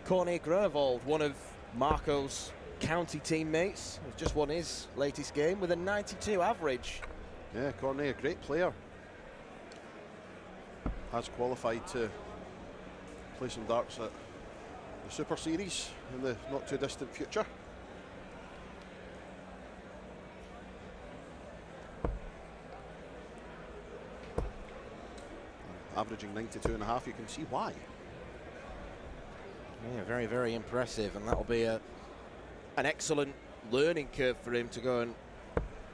Corné Grunewald, one of Marco's county teammates, who's just won his latest game with a 92 average. Yeah, Cornet, a great player. Has qualified to play some darts at the Super Series in the not too distant future. Averaging 92.5, you can see why. Yeah, very, very impressive, and that'll be an excellent learning curve for him to go and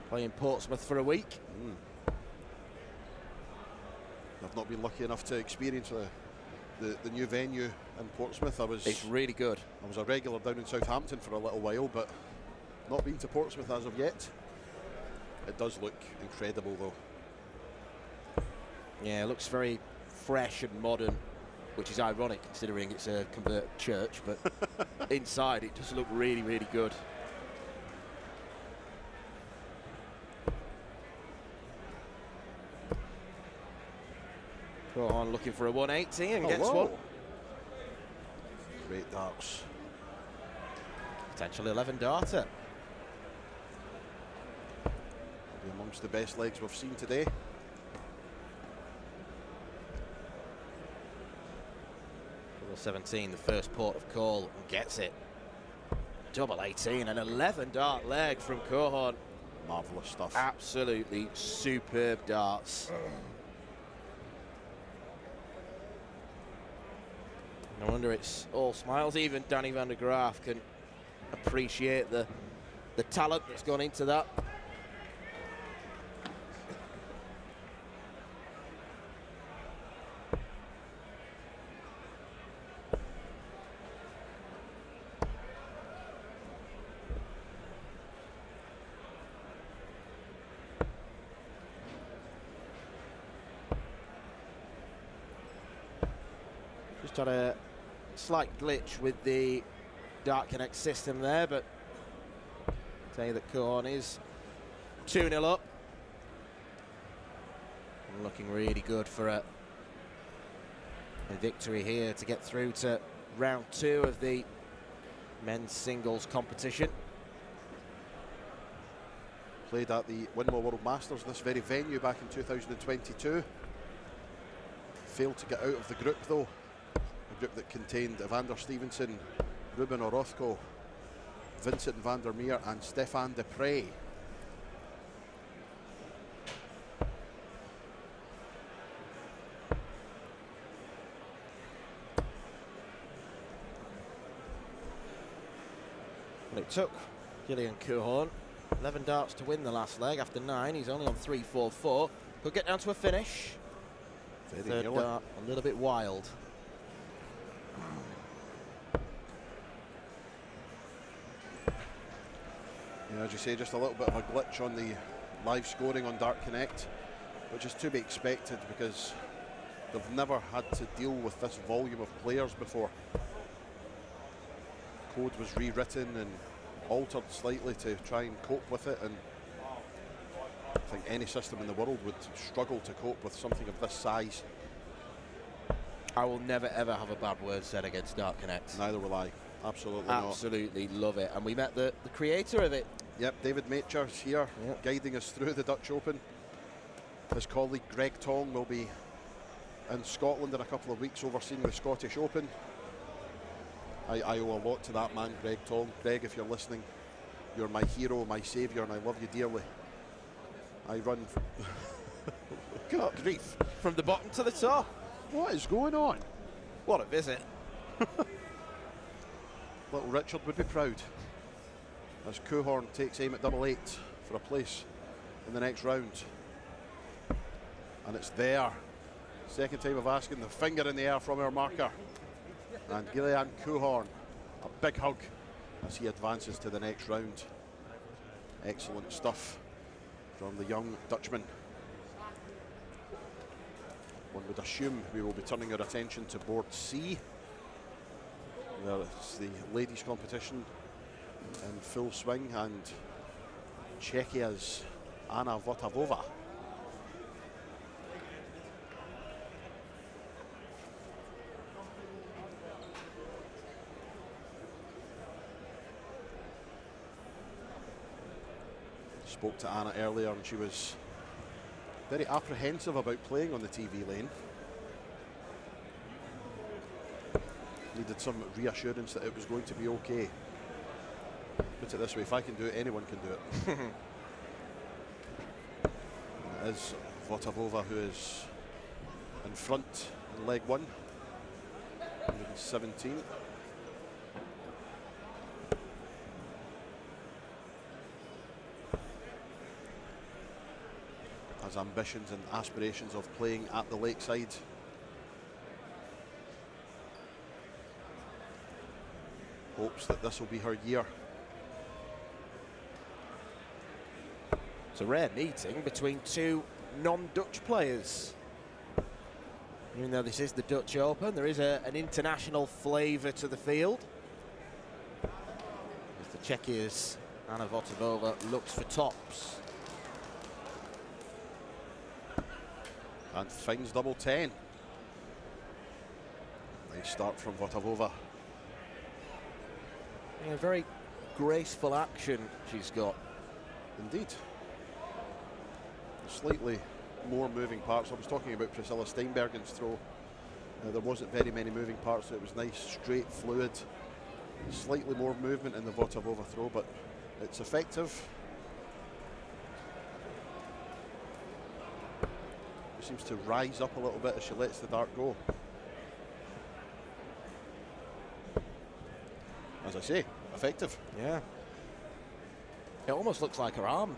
play in Portsmouth for a week. I've not been lucky enough to experience the new venue in Portsmouth. It's really good. I was a regular down in Southampton for a little while, but not been to Portsmouth as of yet. It does look incredible though. Yeah, it looks very fresh and modern, which is ironic considering it's a converted church, but inside it does look really, really good. Go on, looking for a 180 and gets whoa. one. Great darts. Potential 11 darter. Be amongst the best legs we've seen today. Double 17, the first port of call, and gets it. Double 18, an 11 dart leg from Cohorn. Marvellous stuff. Absolutely superb darts. No wonder it's all smiles. Even Danny van der Graaf can appreciate the talent that's gone into that. Just had a slight glitch with the Dart Connect system there, but tell you that Cohorn is 2-0 up. And looking really good for a victory here to get through to round 2 of the men's singles competition. Played at the Winmore World Masters, this very venue, back in 2022. Failed to get out of the group though. A group that contained Evander Stevenson, Ruben Orozco, Vincent van der Meer and Stefan de Prey. Well, it took Gillian Cohorn 11 darts to win the last leg. After 9, he's only on 3-4-4. Could get down to a finish. Very Third nearly. dart, a little bit wild. Yeah, as you say, just a little bit of a glitch on the live scoring on Dart Connect, which is to be expected because they've never had to deal with this volume of players before. Code was rewritten and altered slightly to try and cope with it, and think any system in the world would struggle to cope with something of this size. I will never ever have a bad word said against Dark Connect. Neither will I. Absolutely not. Absolutely love it. And we met the creator of it. Yep, David Macher's here, Yep. guiding us through the Dutch Open. His colleague Greg Tong will be in Scotland in a couple of weeks overseeing the Scottish Open. I owe a lot to that man, Greg Tong. Greg, if you're listening, you're my hero, my saviour, and I love you dearly. I run... God grief. From the bottom to the top. What is going on? What a visit. Little Richard would be proud as Cohorn takes aim at double 8 for a place in the next round. And it's there. Second time of asking, the finger in the air from our marker. And Gillian Cohorn, a big hug as he advances to the next round. Excellent stuff from the young Dutchman. One would assume we will be turning our attention to board C. There's the ladies' competition in full swing, and Czechia's Anna Votavova. Spoke to Anna earlier and she was very apprehensive about playing on the TV lane. Needed some reassurance that it was going to be okay. Put it this way, if I can do it, anyone can do it. It is Votavova who is in front in leg 1, 117. Has ambitions and aspirations of playing at the Lakeside. Hopes that this will be her year. It's a rare meeting between two non-Dutch players. Even though this is the Dutch Open, there is an international flavour to the field. As the Czechia's Anna Votavova looks for tops. And finds double 10. Nice start from Votavova. Yeah, very graceful action she's got. Indeed. Slightly more moving parts. I was talking about Priscilla Steinbergen's throw. There wasn't very many moving parts, so it was nice, straight, fluid. Slightly more movement in the Votavova throw, but it's effective. She seems to rise up a little bit as she lets the dart go. As I say, effective. Yeah. It almost looks like her arm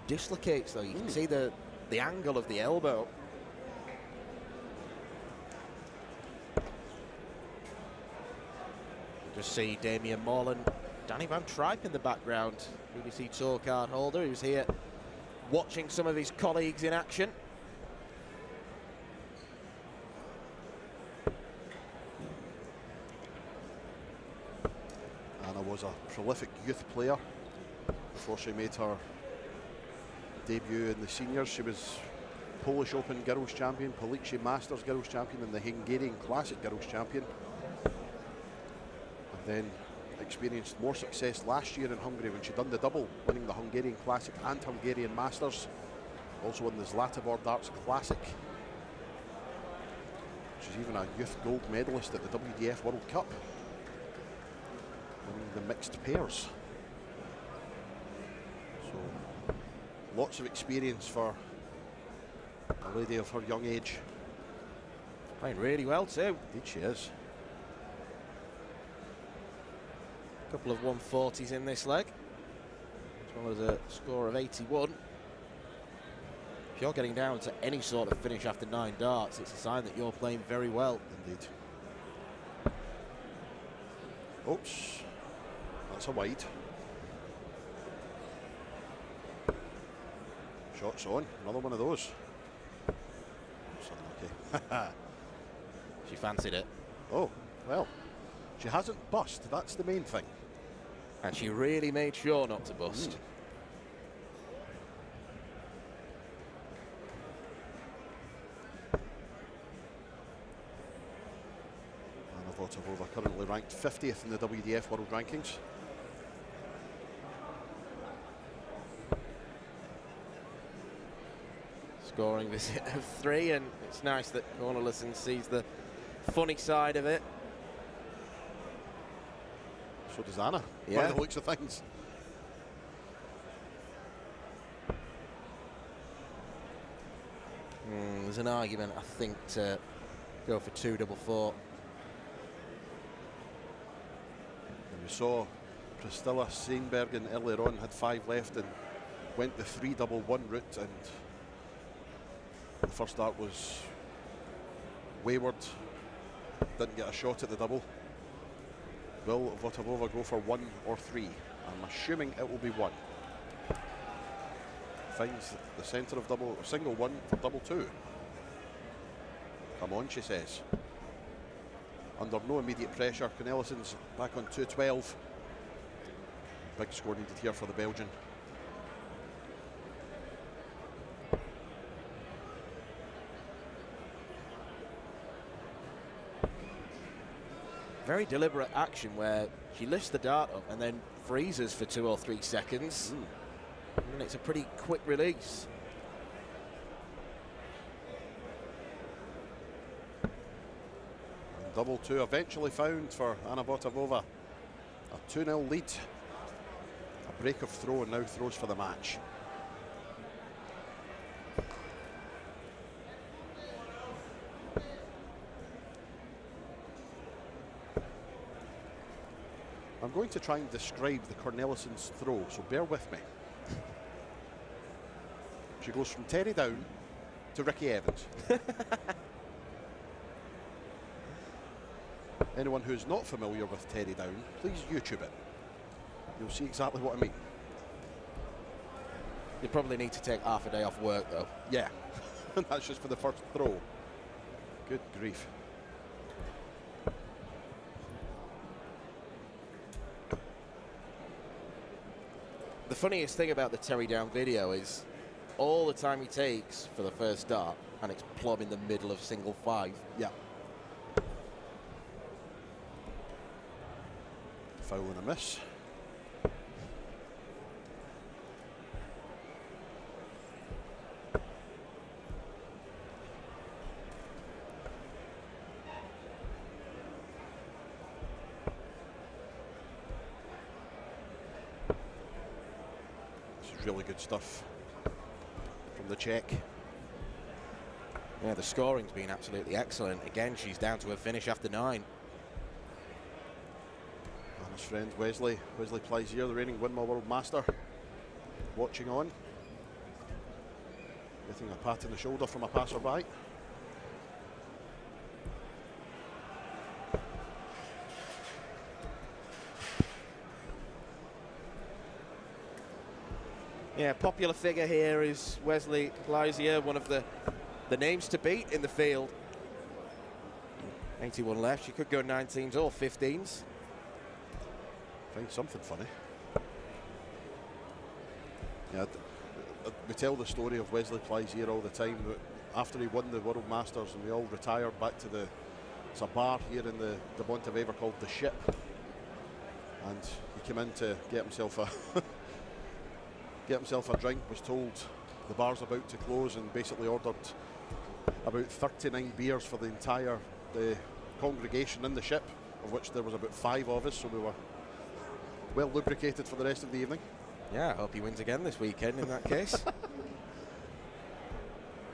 dislocates though. You can see the angle of the elbow. You just see Damien Moreland, Danny Van Tripe in the background. BBC Tour card holder who's here watching some of his colleagues in action. Anna was a prolific youth player before she made her debut in the seniors. She was Polish Open Girls Champion, Police Masters Girls Champion, and the Hungarian Classic Girls Champion. And then experienced more success last year in Hungary when she done the double, winning the Hungarian Classic and Hungarian Masters. Also won the Zlatibor Darts Classic. She's even a youth gold medalist at the WDF World Cup, winning the mixed pairs. So lots of experience for a lady of her young age. Playing really well too. Indeed she is. A couple of 140s in this leg, as well as a score of 81. If you're getting down to any sort of finish after 9 darts, it's a sign that you're playing very well. Indeed. Oops. That's a wide. Shots on. Another one of those. That's unlucky. She fancied it. Oh, well. She hasn't bust. That's the main thing. And she really made sure not to bust. Votavova currently ranked 50th in the WDF World Rankings. Scoring visit of 3, and it's nice that Cornelison sees the funny side of it. So does Anna, Yeah. by the looks of things. There's an argument, I think, to go for 2-4-4. And we saw Priscilla Seinbergen earlier on had 5 left and went the 3-1-1 route, and the first start was wayward, didn't get a shot at the double. Will Votavova go for 1 or 3? I'm assuming it will be 1. Finds the centre of double, single 1 for double 2. Come on, she says. Under no immediate pressure, Cornelison's back on 2-12. Big score needed here for the Belgian. Very deliberate action where she lifts the dart up and then freezes for 2 or 3 seconds. And it's a pretty quick release. And double 2 eventually found for Anna Votavova. A 2-0 lead. A break of throw, and now throws for the match. I'm going to try and describe the Cornelison's throw, so bear with me. She goes from Terry down to Ricky Evans. Anyone who's not familiar with Terry down, please YouTube it. You'll see exactly what I mean. You probably need to take half a day off work, though. Yeah, that's just for the first throw. Good grief. The funniest thing about the Terry Down video is all the time he takes for the first dart, and it's plumb in the middle of single 5. Yeah. Foul and a miss. This is really good stuff from the Czech. Yeah, the scoring's been absolutely excellent. Again, she's down to her finish after 9. Anna's friend Wesley Plaisier, the reigning Windmill World Master, watching on. Getting a pat on the shoulder from a passerby. Yeah, popular figure here is Wesley Plaisier, one of the names to beat in the field. 81 left. She could go 19s or 15s. Find something funny. Yeah, we tell the story of Wesley Plaisier all the time. After he won the World Masters and we all retired back to it's a bar here in the Bonte Wever called The Ship. And he came in to get himself a drink, was told the bar's about to close, and basically ordered about 39 beers for the entire congregation in the ship, of which there was about 5 of us, so we were well lubricated for the rest of the evening. Yeah, I hope he wins again this weekend in that case.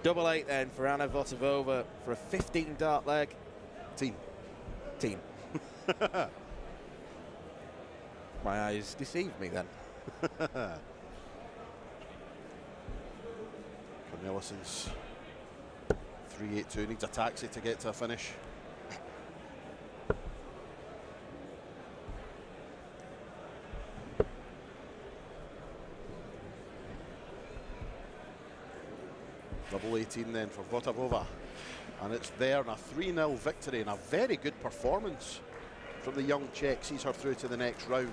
Double 8 then for Anna Votavova for a 15 dart leg. Team. My eyes deceived me then. Cornelison's 382 needs a taxi to get to a finish. Double 18 then for Votavova. And it's there, and a 3-0 victory, and a very good performance from the young Czech sees her through to the next round.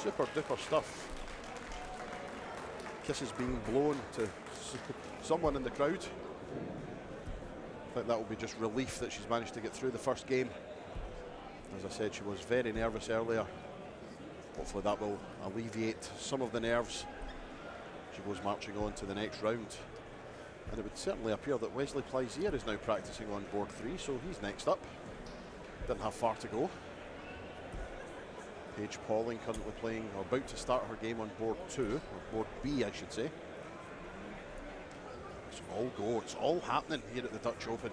Super duper stuff. Kisses being blown to someone in the crowd. I think that will be just relief that she's managed to get through the first game. As I said, she was very nervous earlier. Hopefully that will alleviate some of the nerves. She goes marching on to the next round. And it would certainly appear that Wesley Plaisier is now practicing on board 3, so he's next up. Didn't have far to go. Paige Pauling currently playing, or about to start her game on board 2, or board B, I should say. It's all go, it's all happening here at the Dutch Open.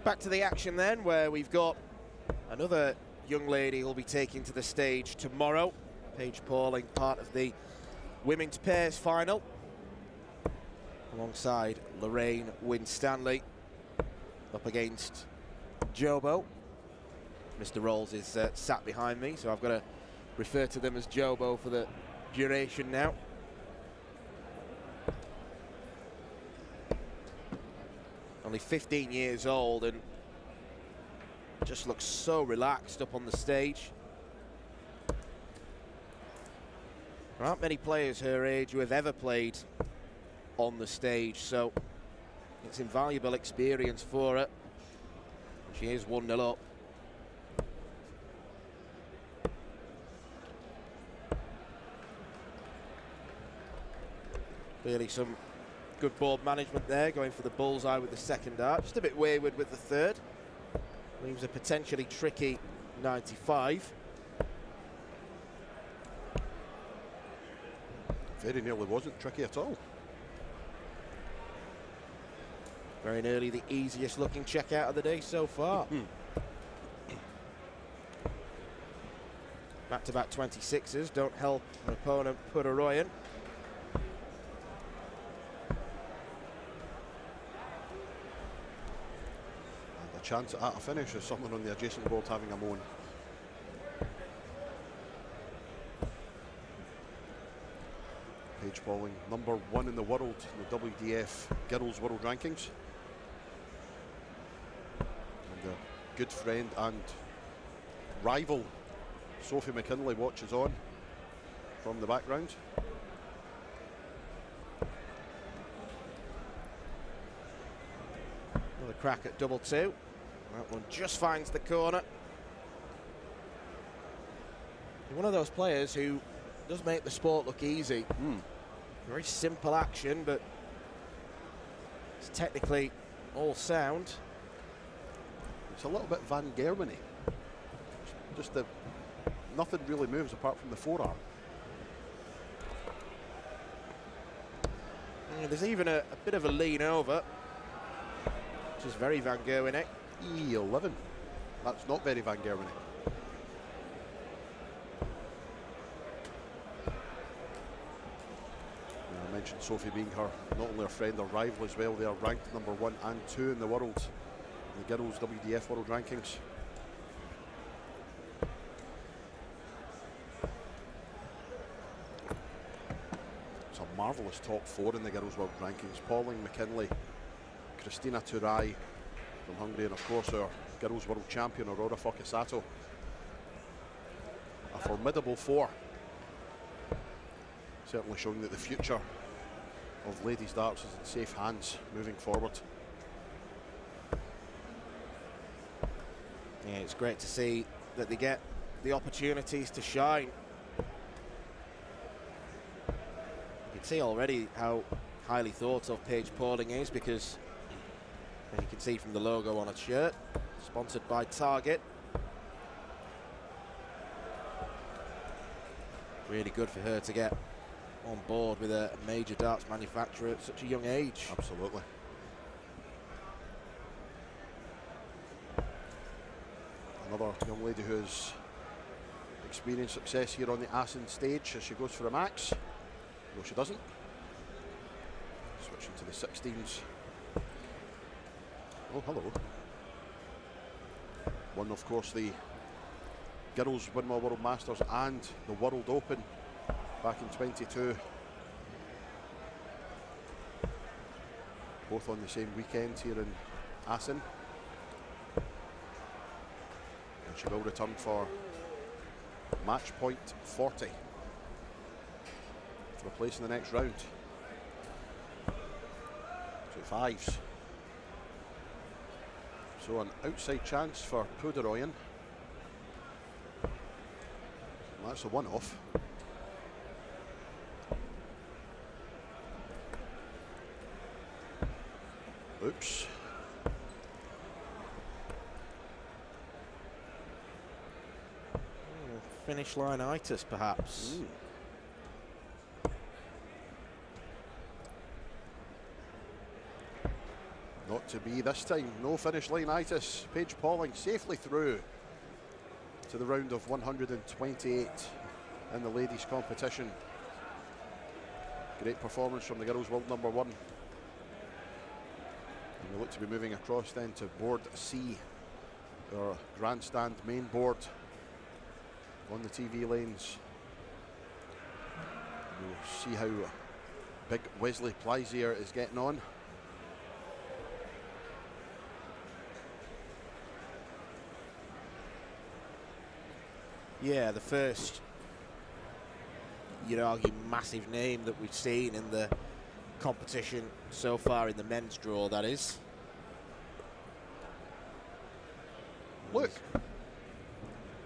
Back to the action then, where we've got another young lady who'll be taking to the stage tomorrow. Paige Pauling, part of the women's pairs final, alongside Lorraine Winstanley, up against Jobo. Mr. Rolls is sat behind me, so I've got to refer to them as Jobo for the duration now. Only 15 years old and just looks so relaxed up on the stage. There aren't many players her age who have ever played on the stage, so it's invaluable experience for her. She is 1-0 up. Clearly some good board management there, going for the bullseye with the second dart. Just a bit wayward with the third. Leaves a potentially tricky 95. Very nearly wasn't tricky at all. Very nearly the easiest looking check out of the day so far. Back-to-back 26s don't help an opponent put a Roy in. Chance at a finish is someone on the adjacent board having a moan. Pauling, #1 in the world in the WDF Girls World Rankings. And their good friend and rival Sophie McKinley watches on from the background. Another crack at double two. That one just finds the corner. One of those players who does make the sport look easy. Very simple action, but it's technically all sound. It's a little bit Van Germany. Just the nothing really moves apart from the forearm. There's even a bit of a lean over, which is very Van Gerwen-y. E11. That's not very Van Germany. I mentioned Sophie being her, not only her friend, her rival as well. They are ranked #1 and 2 in the world, in the girls' WDF World Rankings. It's a marvellous top 4 in the girls' World Rankings. Pauling, McKinley, Christina Turai from Hungary, and of course our girls' world champion Aurora Fokisato. A formidable 4. Certainly showing that the future of ladies darts is in safe hands moving forward. Yeah, it's great to see that they get the opportunities to shine. You can see already how highly thought of Paige Pauling is, because as you can see from the logo on her shirt, sponsored by Target. Really good for her to get on board with a major darts manufacturer at such a young age. Absolutely. Another young lady who has experienced success here on the Assen stage as she goes for a max. No, she doesn't. Switching to the 16s. Oh, hello. Won, of course, the Girls Winmore World Masters and the World Open back in 22. Both on the same weekend here in Assen. And she will return for match point 40 for a place in the next round. 2 5s. So an outside chance for Puderoyen. That's a one-off. Oops. Finish line-itis, perhaps. Not to be this time. No finish line-itis. Paige Pauling safely through to the round of 128 in the ladies' competition. Great performance from the girls' world #1. And we look to be moving across then to board C, our grandstand main board on the TV lanes. We'll see how big Wesley Plaisier is getting on. Yeah, the first, you'd argue, massive name that we've seen in the competition so far in the men's draw, that is. Look,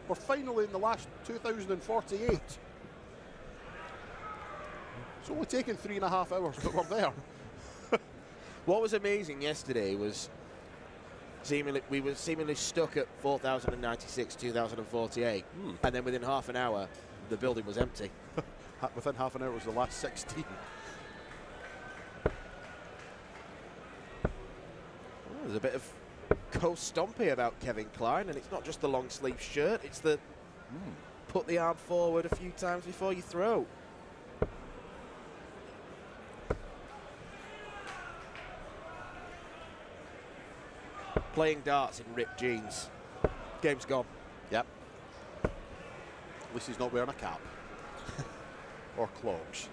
we're finally in the last 2048. It's only taken 3.5 hours, but we're there. What was amazing yesterday was we were seemingly stuck at 4,096, 2,048, and then within half an hour, the building was empty. Within half an hour, it was the last 16. Well, there's a bit of co-stompy about Kevin Klein, and it's not just the long sleeve shirt, it's the put the arm forward a few times before you throw. Playing darts in ripped jeans. Game's gone. Yep. At least he's not wearing a cap. Or clogs.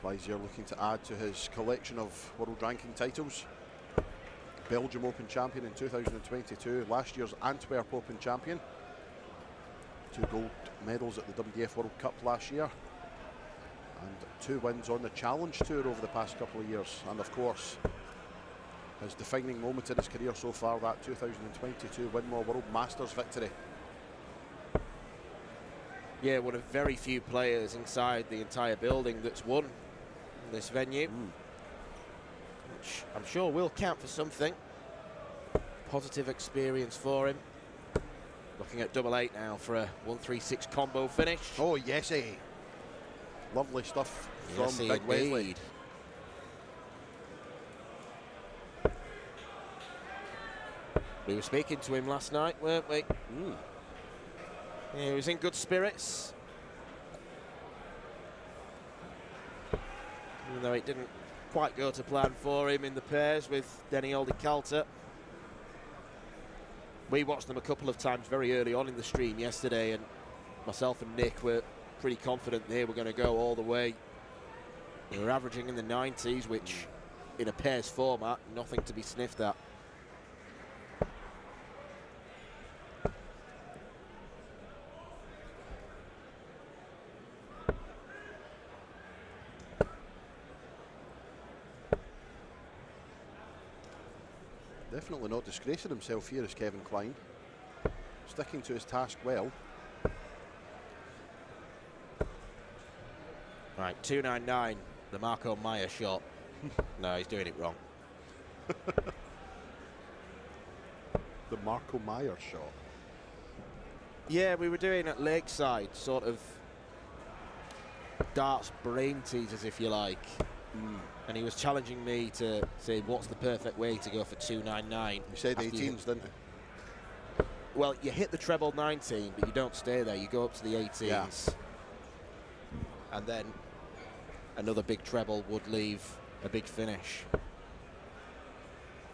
Plaisir looking to add to his collection of world ranking titles. Belgium Open champion in 2022, last year's Antwerp Open champion. 2 gold medals at the WDF World Cup last year. And 2 wins on the Challenge Tour over the past couple of years. And of course, his defining moment in his career so far, that 2022 Winmore World Masters victory. Yeah, one of very few players inside the entire building that's won this venue, which I'm sure will count for something. Positive experience for him. Looking at double 8 now for a 1-3-6 combo finish. Oh, yes, lovely stuff from Yes, Big Wesley. indeed. We were speaking to him last night, weren't we? Yeah, he was in good spirits. Even though it didn't quite go to plan for him in the pairs with Denny Aldi-Calter. We watched them a couple of times very early on in the stream yesterday, and myself and Nick were pretty confident they were going to go all the way. They were averaging in the 90s, which in a pairs format, nothing to be sniffed at. Definitely not disgracing himself here as Kevin Klein. Sticking to his task well. Right, 299, the Marco Meyer shot. No, he's doing it wrong. The Marco Meyer shot. Yeah, we were doing at Lakeside, sort of darts brain teasers, if you like. And he was challenging me to say, what's the perfect way to go for 299? You said 18s, didn't you? Well, you hit the treble 19, but you don't stay there. You go up to the 18s. Yeah. And then another big treble would leave a big finish.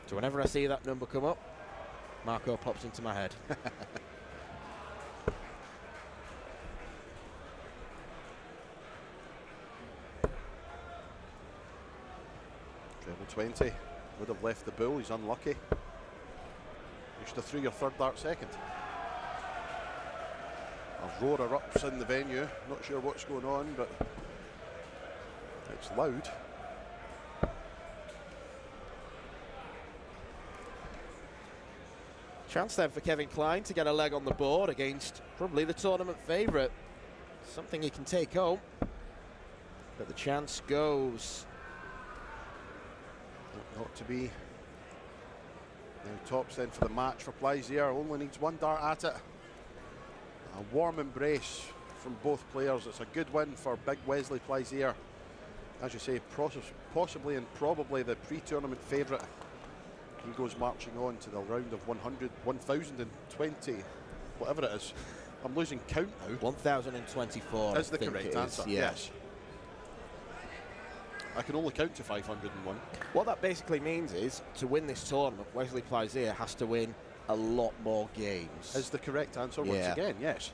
So whenever I see that number come up, Marco pops into my head. Treble 20 would have left the bull. He's unlucky. You should have threw your third dart second. A roar erupts in the venue. Not sure what's going on, but it's loud. Chance then for Kevin Klein to get a leg on the board against probably the tournament favourite. Something he can take home. But the chance goes. Not to be. Now tops then for the match for Plaisir. Only needs 1 dart at it. A warm embrace from both players. It's a good win for Big Wesley Plaisir. As you say, possibly and probably the pre-tournament favourite. He goes marching on to the round of 1,020, whatever it is. I'm losing count now. 1,024 Is the correct answer, yes. I can only count to 501. What that basically means is, to win this tournament, Wesley Plaisir has to win a lot more games. Is the correct answer once again, yes.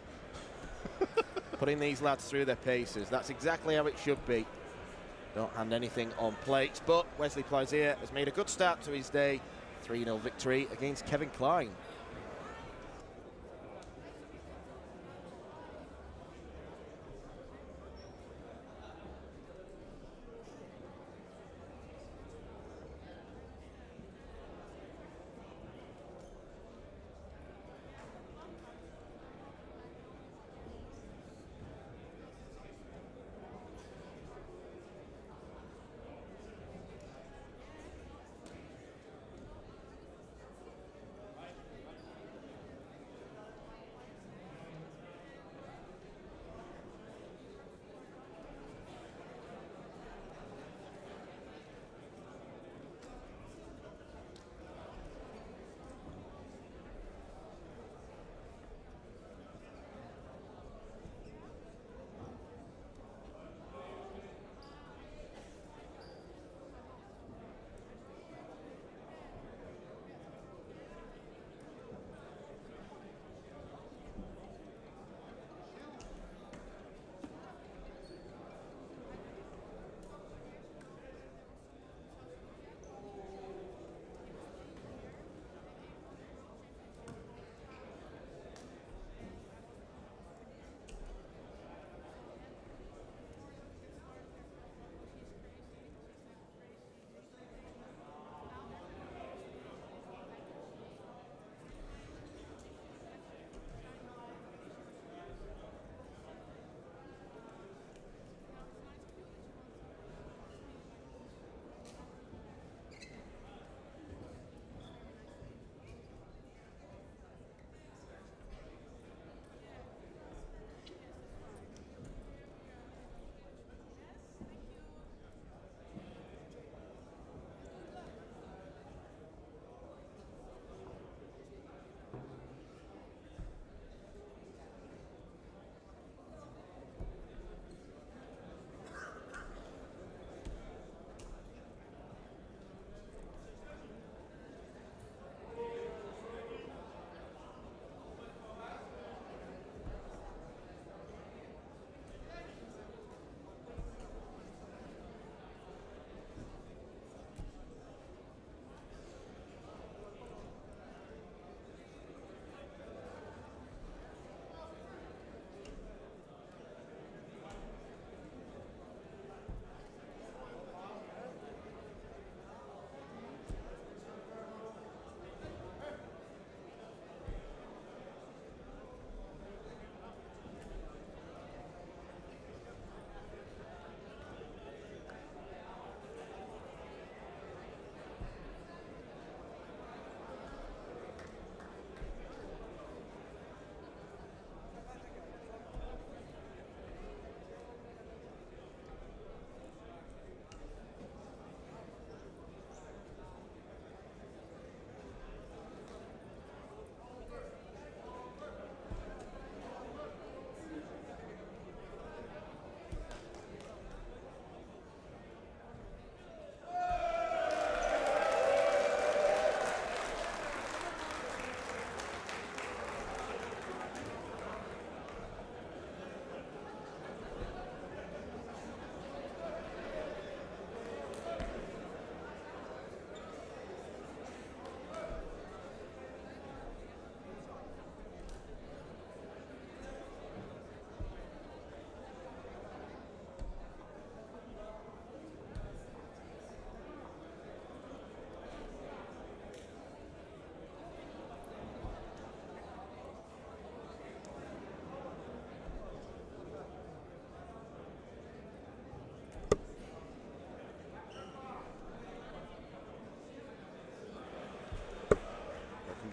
Putting these lads through their paces, that's exactly how it should be. Don't hand anything on plates, but Wesley Plaisir has made a good start to his day. 3-0 victory against Kevin Klein.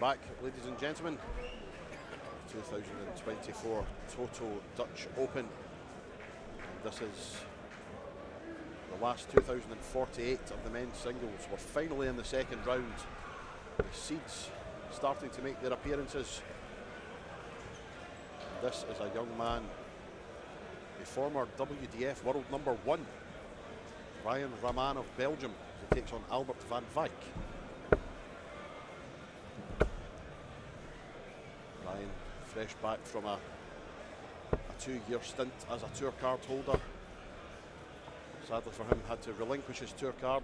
back, ladies and gentlemen. 2024 Toto Dutch Open. This is the last 2048 of the men's singles. We're finally in the second round. The seeds starting to make their appearances. This is a young man, the former WDF world #1, Brian Raman of Belgium, who takes on Albert van Wyk. Brian, fresh back from a 2-year stint as a tour card holder. Sadly for him, had to relinquish his tour card.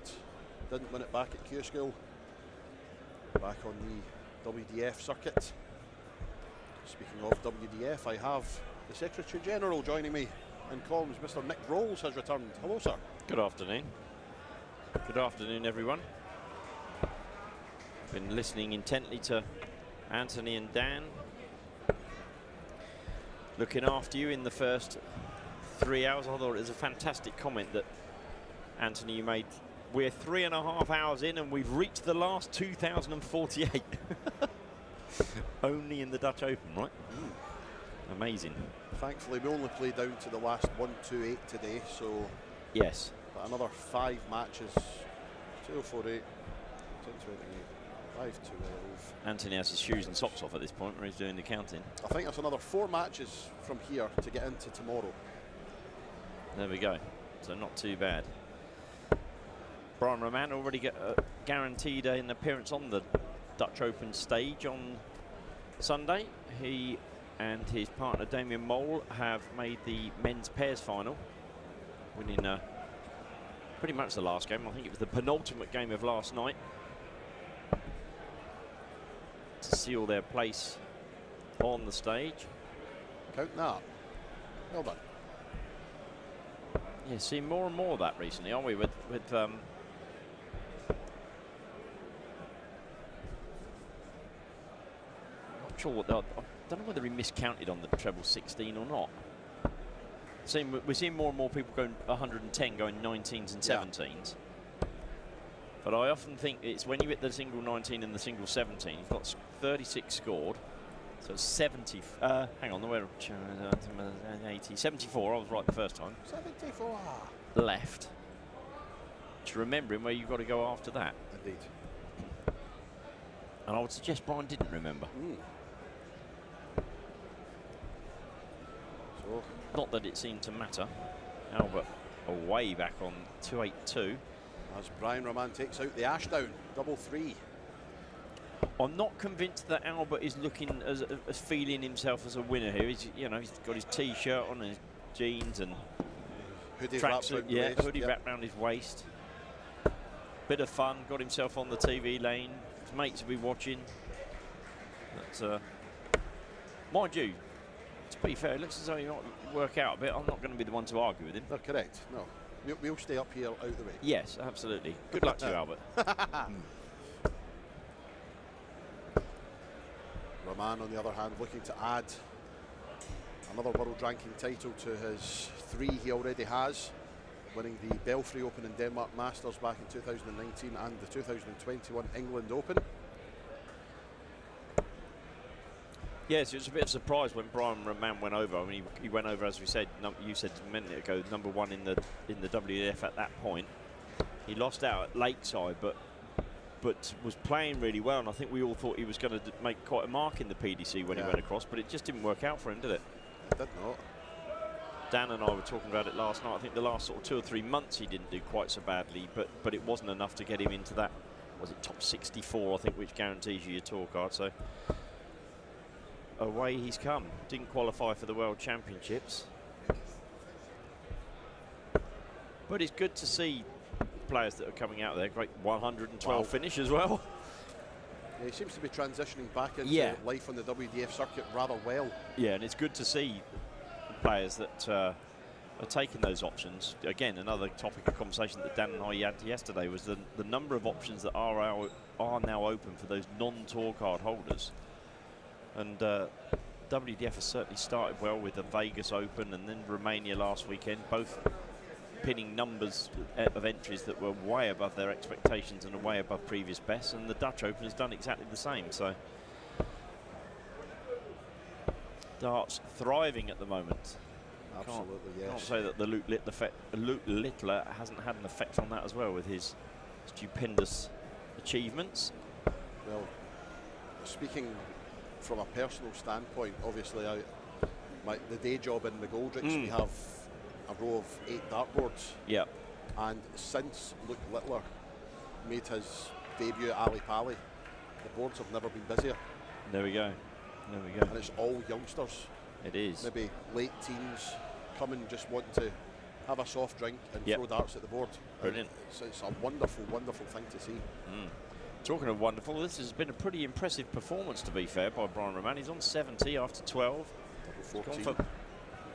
Didn't win it back at Q School. Back on the WDF circuit. Speaking of WDF, I have the Secretary General joining me in comms. Mr. Nick Rolls has returned. Hello, sir. Good afternoon. Good afternoon, everyone. Been listening intently to Anthony and Dan. Looking after you in the first 3 hours. I thought it was a fantastic comment that, Anthony, you made. We're 3.5 hours in and we've reached the last 2048. Only in the Dutch Open, right? Amazing. Thankfully, we only played down to the last 128 today, so yes. But another 5 matches. 2048, 1028, 512. Anthony has his shoes and socks off at this point where he's doing the counting. I think that's another 4 matches from here to get into tomorrow. There we go. So not too bad. Brian Raman already guaranteed an appearance on the Dutch Open stage on Sunday. He and his partner Damien Mole have made the men's pairs final, winning pretty much the last game. I think it was the penultimate game of last night to seal their place on the stage. Count that. Well done. Yeah, seeing more and more of that recently, aren't we? With not sure what I don't know whether he miscounted on the treble 16 or not. We're seeing more and more people going 110, going 19s and 17s. But I often think it's when you hit the single 19 and the single 17, you've got 36 scored. So it's 70. Hang on, we're 80, 74. I was right the first time. 74. Left. Just remembering where you've got to go after that. Indeed. And I would suggest Brian didn't remember. So, not that it seemed to matter. Albert away back on 282. as Brian Raman takes out the Ashdown, double 3. I'm not convinced that Albert is looking as feeling himself as a winner here. He's, you know, he's got his T-shirt on and his jeans and hoodie wrapped around yeah, the waist. hoodie wrapped around his waist. Bit of fun. Got himself on the TV lane. His mates will be watching. But, mind you, to be fair, it looks as though he might work out a bit. I'm not going to be the one to argue with him. No, correct. No, we'll stay up here out the way. Yes, absolutely. Good luck to you, Albert. Raman, on the other hand, looking to add another world ranking title to his 3 he already has, winning the Belfry Open and Denmark Masters back in 2019 and the 2021 England Open. Yes, it was a bit of a surprise when Brian Raman went over. I mean, he went over, as we said, you said a minute ago, #1 in the WDF at that point. He lost out at Lakeside, but was playing really well, and I think we all thought he was going to make quite a mark in the PDC when he went across, but it just didn't work out for him, did it? It did not. Dan and I were talking about it last night. I think the last sort of 2 or 3 months he didn't do quite so badly, but it wasn't enough to get him into that, was it top 64, I think, which guarantees you your tour card. So away he's come. Didn't qualify for the World Championships. But it's good to see players that are coming out there. Great 112 finish as well. Yeah, he seems to be transitioning back into life on the WDF circuit rather well. Yeah, and it's good to see players that are taking those options. Again, another topic of conversation that Dan and I had yesterday was the number of options that are now open for those non-tour card holders. And WDF has certainly started well with the Vegas Open and then Romania last weekend, both pinning numbers of entries that were way above their expectations and way above previous bests, and the Dutch Open has done exactly the same. So darts thriving at the moment. Absolutely, Can't yes. say that the Luke Littler hasn't had an effect on that as well with his stupendous achievements. Well, speaking from a personal standpoint, obviously, the day job in the Goldricks, we have a row of 8 dartboards. Yeah. And since Luke Littler made his debut at Ali Pali, the boards have never been busier. There we go. There we go. And it's all youngsters. It is. Maybe late teens coming just wanting to have a soft drink and throw darts at the board. Brilliant. It's a wonderful, wonderful thing to see. Talking of wonderful, this has been a pretty impressive performance, to be fair, by Brian Roman. He's on 70 after 12. Double 14. Gone for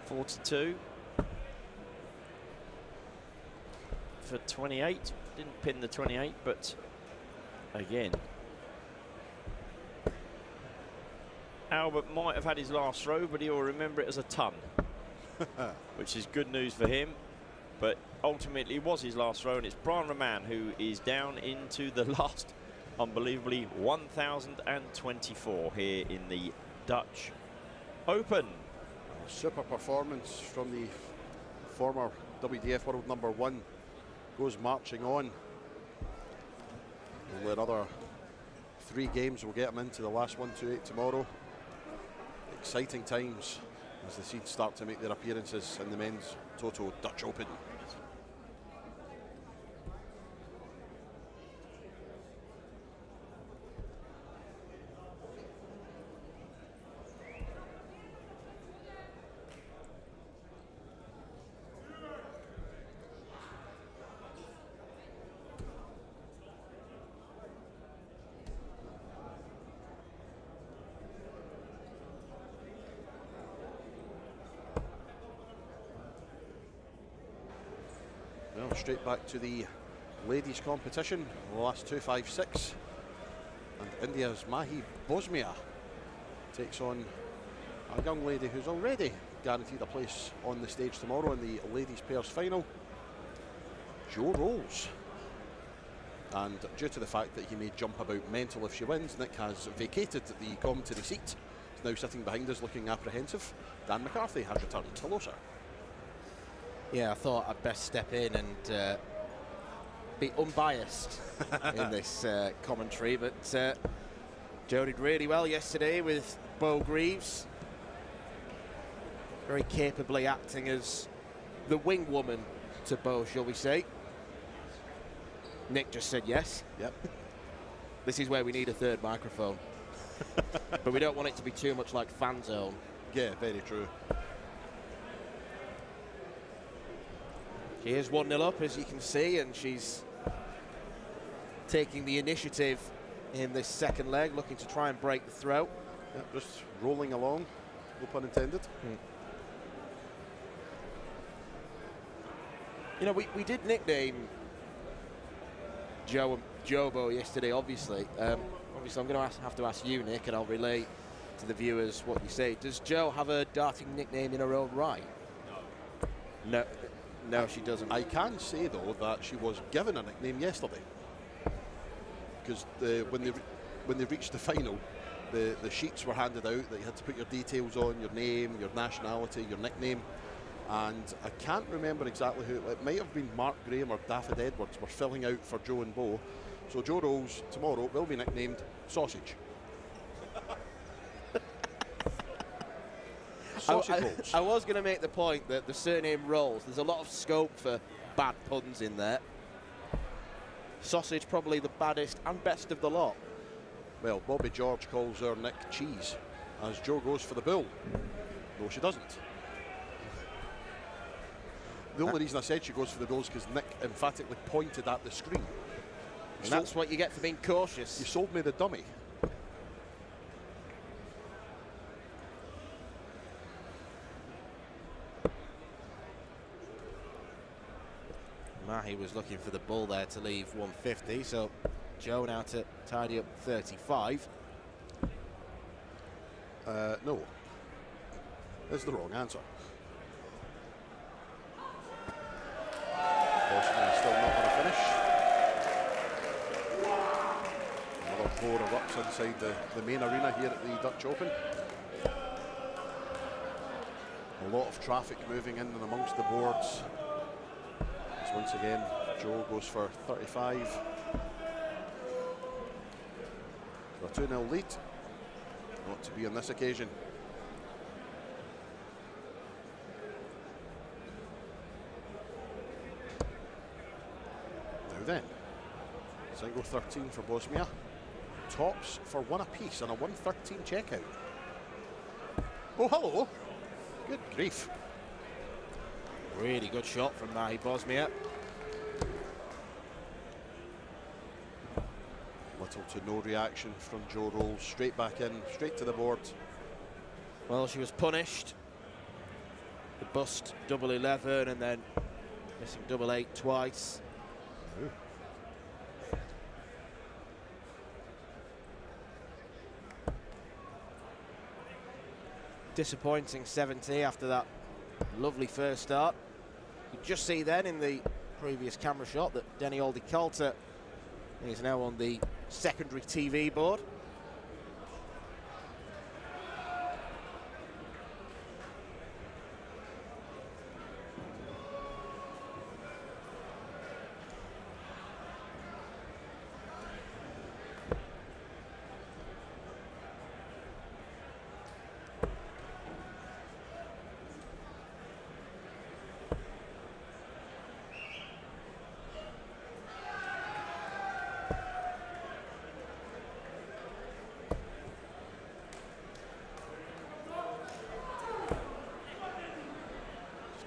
42. For 28. Didn't pin the 28, but again. Albert might have had his last throw, but he'll remember it as a ton, which is good news for him. But ultimately, it was his last throw, and it's Brian Roman who is down into the last, unbelievably, 1,024 here in the Dutch Open. Super performance from the former WDF World #1. Goes marching on. Only another 3 games will get him into the last 128 tomorrow. Exciting times as the seeds start to make their appearances in the men's Toto Dutch Open. Well, straight back to the ladies' competition, the last 2-5-6. And India's Mahi Bosmia takes on a young lady who's already guaranteed a place on the stage tomorrow in the ladies' pairs final, Jo Rolls. And due to the fact that he may jump about mental if she wins, Nick has vacated the commentary seat. He's now sitting behind us looking apprehensive. Dan McCarthy has returned. Hello, sir. Yeah, I thought I'd best step in and be unbiased in this commentary, but Jo did really well yesterday with Bo Greaves, very capably acting as the wing woman to Bo, shall we say. Nick just said yes. Yep. This is where we need a third microphone. But we don't want it to be too much like Fan Zone. Yeah, very true. She is 1-0 up, as you can see, and she's taking the initiative in this second leg, looking to try and break the throw. Yep, just rolling along, no pun intended. You know, we did nickname Jo and Jobo yesterday, obviously. Obviously, I'm going to have to ask you, Nick, and I'll relay to the viewers what you say. Does Jo have a darting nickname in her own right? No. No, she doesn't. I can say, though, that she was given a nickname yesterday. Because when they reached the final, the sheets were handed out that you had to put your details on, your name, your nationality, your nickname. And I can't remember exactly who, it might have been Mark Graham or Daffyd Edwards were filling out for Jo and Bo. So Jo Rolls tomorrow will be nicknamed Sausage. Sausage Rolls. I was going to make the point that the surname Rolls, there's a lot of scope for bad puns in there. Sausage probably the baddest and best of the lot. Well, Bobby George calls her Nick Cheese as Jo goes for the bull. No, she doesn't. The only reason I said she goes for the bull is because Nick emphatically pointed at the screen. And that's what you get for being cautious. You sold me the dummy. Mahi was looking for the bull there to leave 150, so Jo now to tidy up 35. No. That's the wrong answer. Bosnia still not going to finish. Another 4 erupts inside the main arena here at the Dutch Open. A lot of traffic moving in and amongst the boards. As once again, Joe goes for 35. For a 2-0 lead. Not to be on this occasion. Now then, single 13 for Bosmia. Tops for 1 apiece and a 113 checkout. Oh, hello. Good grief. Really good shot from Mahi Bosmia. Little to no reaction from Joe Rolls. Straight back in, straight to the board. Well, she was punished. The bust double 11 and then missing double 8 twice. Ooh. Disappointing 70 after that lovely first start. You just see then in the previous camera shot that Denny Aldi-Coulter is now on the secondary TV board.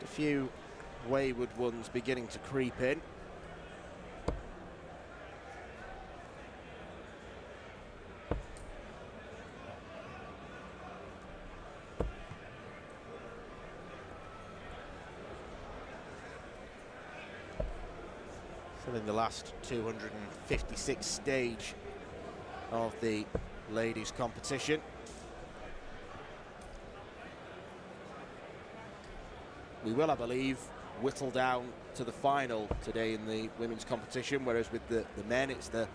Few wayward ones beginning to creep in. Still in the last 256 stage of the ladies competition. We will, I believe, whittle down to the final today in the women's competition, whereas with the men, it's the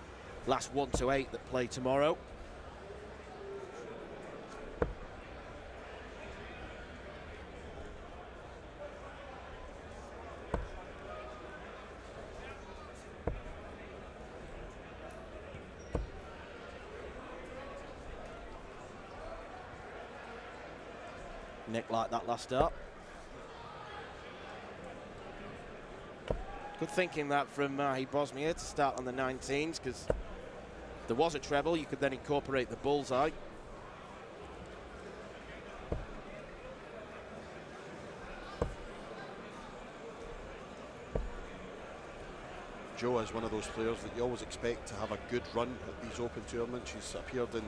last 1 to 8 that play tomorrow. Nick like that last start. Good thinking that from Mahi Bosmia to start on the 19s, because there was a treble, you could then incorporate the bullseye. Jo is one of those players that you always expect to have a good run at these open tournaments. She's appeared in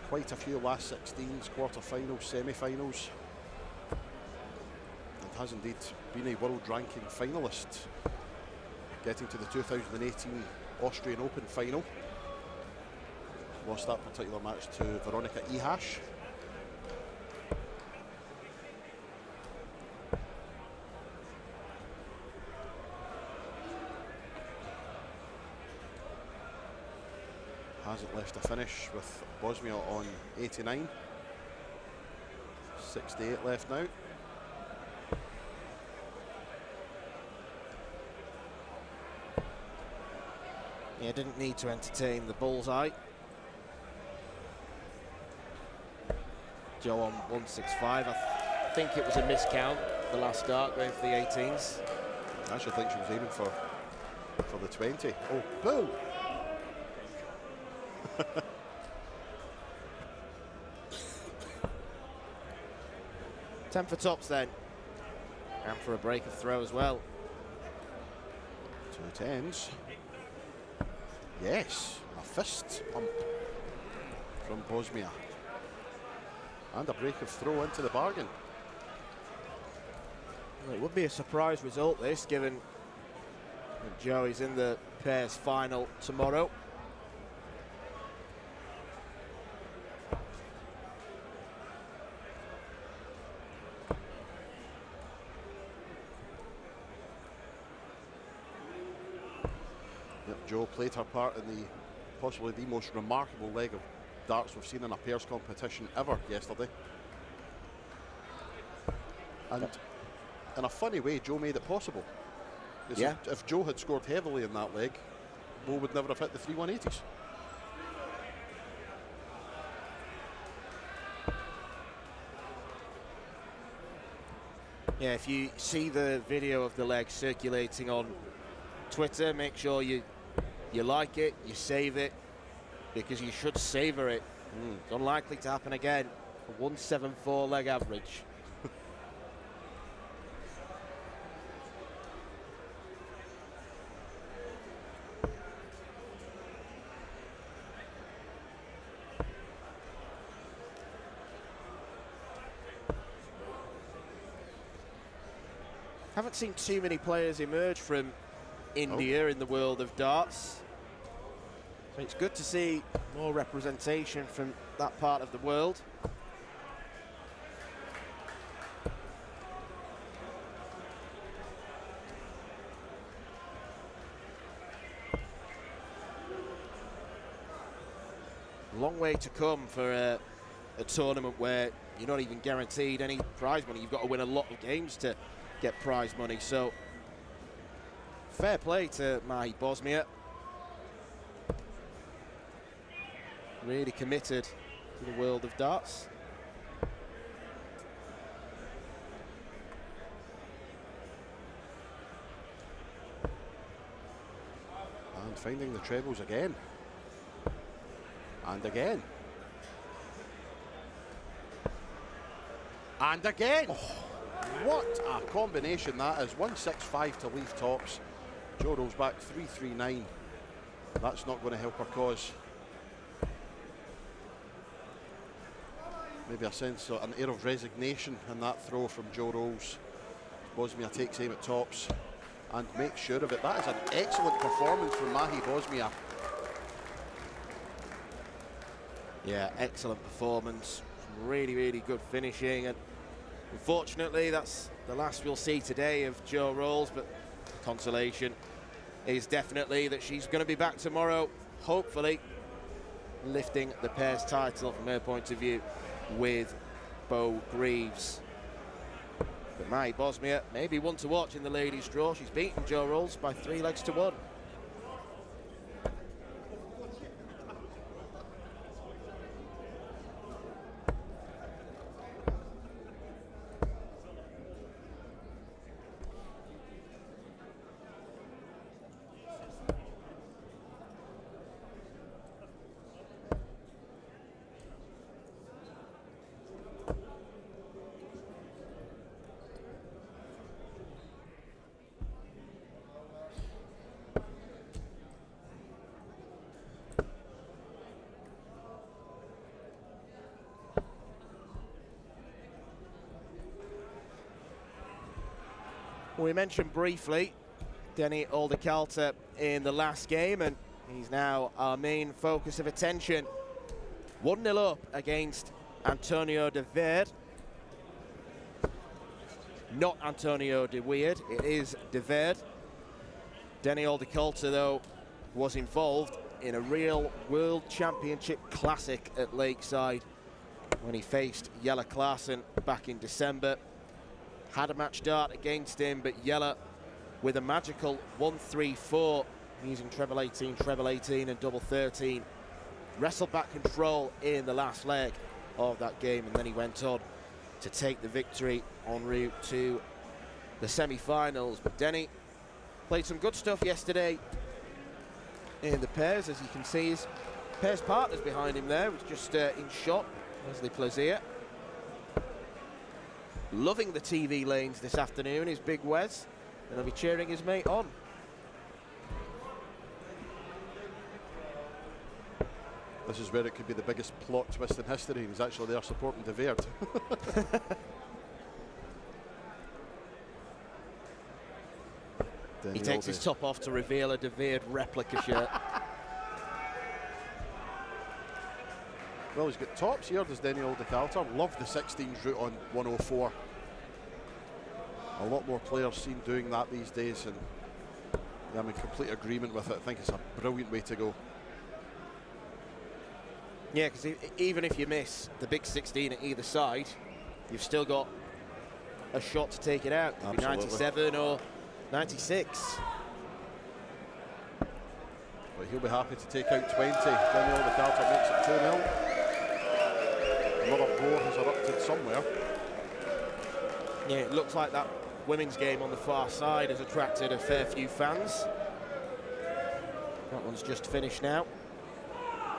quite a few last 16s, quarter-finals, semi-finals, and has indeed been a world ranking finalist, getting to the 2018 Austrian Open final. Lost that particular match to Veronica Ihash. Hasn't left a finish with Bosmia on 89. 68 left now. Yeah, didn't need to entertain the bullseye. Jo on 165. I think it was a miscount, the last start, going for the 18s. I actually think she was aiming for the 20. Oh, boo! 10 for tops then. And for a break of throw as well. 2 10s. Yes, a fist pump from Bosmia. And a break of throw into the bargain. Well, it would be a surprise result, this, given that Jo is in the pairs final tomorrow. Jo played her part in the possibly the most remarkable leg of darts we've seen in a pairs competition ever yesterday. And in a funny way, Joe made it possible. Yeah. If Joe had scored heavily in that leg, Bo would never have hit the 3 180s. Yeah, if you see the video of the leg circulating on Twitter, make sure you like it, you save it, because you should savor it. It's unlikely to happen again. A 174 leg average. Haven't seen too many players emerge from India in the world of darts. So it's good to see more representation from that part of the world. Long way to come for a tournament where you're not even guaranteed any prize money. You've got to win a lot of games to get prize money. So fair play to Mahi Bosmia. Really committed to the world of darts. And finding the trebles again. And again. And again. Oh, what a combination that is. 165 to leave tops. Joe rolls back 339. That's not going to help her cause. Maybe a sense of an air of resignation in that throw from Joe Rolls. Bosmia takes aim at tops and makes sure of it. That is an excellent performance from Mahi Bosmia. Yeah, excellent performance. Really, really good finishing. And unfortunately, that's the last we'll see today of Joe Rolls, but the consolation is definitely that she's going to be back tomorrow, hopefully lifting the pairs title from her point of view with Bo Greaves. But Mahi Bosmia may be one to watch in the ladies' draw. She's beaten Joe Rolls by 3 legs to 1. We mentioned briefly Denny Alderkalter in the last game, and he's now our main focus of attention. 1-0 up against Antonio de Weert. Not Antonio de Weert, it is de Weert. Denny Alderkalter, though, was involved in a real World Championship Classic at Lakeside when he faced Jelle Klaassen back in December. Had a match dart against him, but Jelle with a magical 1-3-4 using treble 18, and double 13. Wrestled back control in the last leg of that game, and then he went on to take the victory en route to the semi-finals. But Denny played some good stuff yesterday in the pairs. As you can see, his pairs partners behind him there was just in shot, Leslie Plazier. Loving the TV lanes this afternoon is Big Wes, and he'll be cheering his mate on. This is where it could be the biggest plot twist in history, and he's actually there supporting de Weert. He takes his top off to reveal a de Weert replica shirt. Well, he's got tops here, does Denny Alderkalter. Love the 16s route on 104. A lot more players seen doing that these days, and yeah, I'm in complete agreement with it. I think it's a brilliant way to go. Yeah, because even if you miss the big 16 at either side, you've still got a shot to take it out. Could be Absolutely. 97 or 96. But he'll be happy to take out 20. Daniel de Calter makes it 2-0. Another roar has erupted somewhere. Yeah, it looks like that women's game on the far side has attracted a fair few fans. That one's just finished now.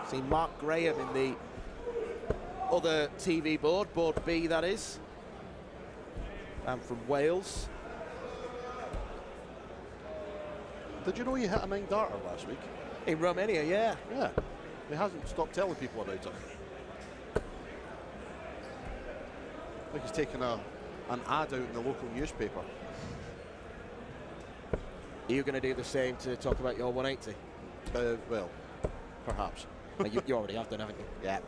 See Mark Graham in the other TV board, board B that is. And from Wales. Did you know he hit a 9-darter last week? In Romania, yeah. Yeah. He hasn't stopped telling people about it. I think he's taken an ad out in the local newspaper. Are you going to do the same to talk about your 180? Well, perhaps. Well, you already have done, haven't you? Yeah.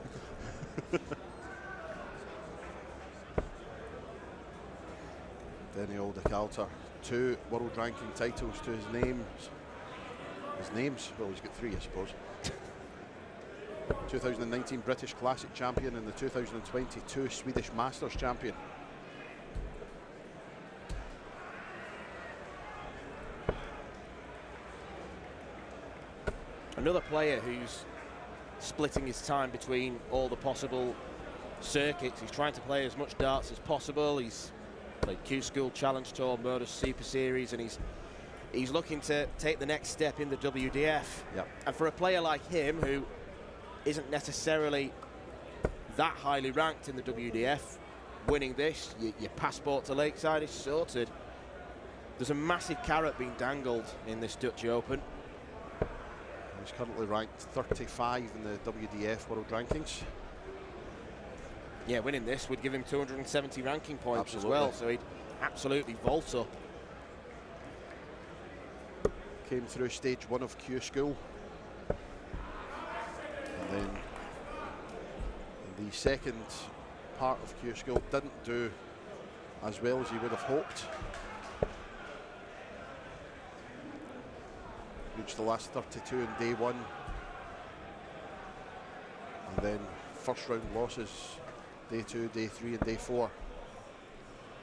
Daniel de Calter, 2 world ranking titles to his names. Well, he's got 3, I suppose. 2019 British Classic champion and the 2022 Swedish Masters champion. Another player who's splitting his time between all the possible circuits. He's trying to play as much darts as possible. He's played Q School Challenge Tour, Modus Super Series, and he's looking to take the next step in the WDF. Yep. And for a player like him, who isn't necessarily that highly ranked in the WDF, winning this, your passport to Lakeside is sorted. There's a massive carrot being dangled in this Dutch Open. He's currently ranked 35 in the WDF World Rankings. Yeah, winning this would give him 270 ranking points Absolutely. as well, so he'd absolutely vault up. Came through stage 1 of Q School. And then in the second part of Q School didn't do as well as he would have hoped. Reached the last 32 in day 1. And then first round losses, day 2, day 3 and day 4.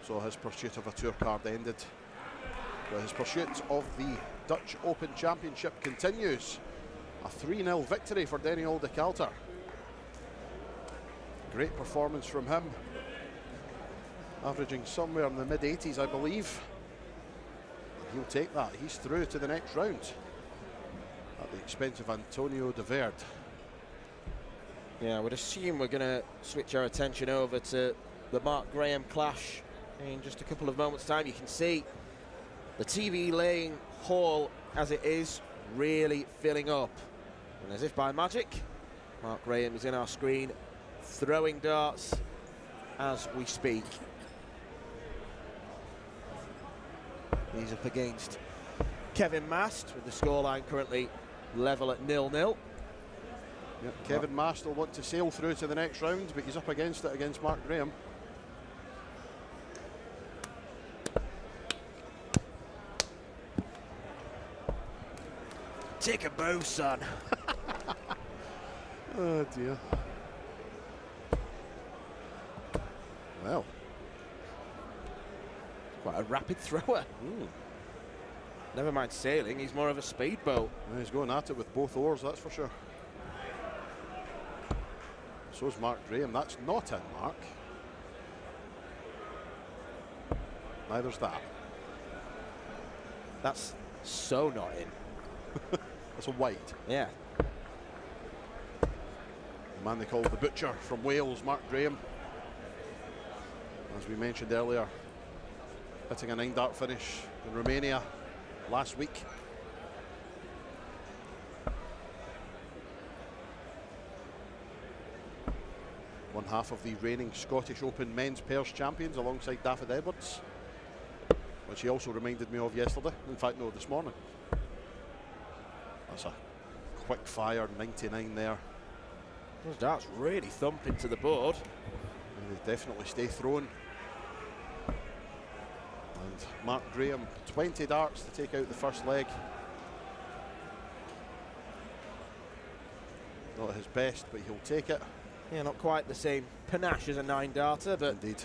So his pursuit of a tour card ended. But his pursuit of the Dutch Open Championship continues. A 3-0 victory for Daniel de Calter. Great performance from him. Averaging somewhere in the mid-80s, I believe. He'll take that. He's through to the next round at the expense of Antonio de Verde. Yeah, I would assume we're going to switch our attention over to the Mark Graham clash in just a couple of moments' time. You can see the TV laying hall as it is really filling up. And as if by magic, Mark Graham is in our screen throwing darts as we speak. He's up against Kevin Mast with the scoreline currently level at 0-0. Yep. Kevin Mast will want to sail through to the next round, but he's up against it against Mark Graham. Take a bow, son. Oh dear. Well, Quite a rapid thrower. Never mind sailing, he's more of a speedboat. he's going at it with both oars, that's for sure. So's Mark Graham. That's not in, Mark. Neither's that. That's so not in. That's a white. Yeah. The man they call the Butcher from Wales, Mark Graham. As we mentioned earlier, hitting a 9-dart finish in Romania last week. One half of the reigning Scottish Open men's pairs champions alongside David Edwards, which he also reminded me of yesterday. In fact, no, this morning. That's a quick fire 99 there. Those darts really thump into the board. And they definitely stay thrown. And Mark Graham, 20 darts to take out the first leg. Not his best, but he'll take it. Yeah, not quite the same panache as a 9-darter, but Indeed.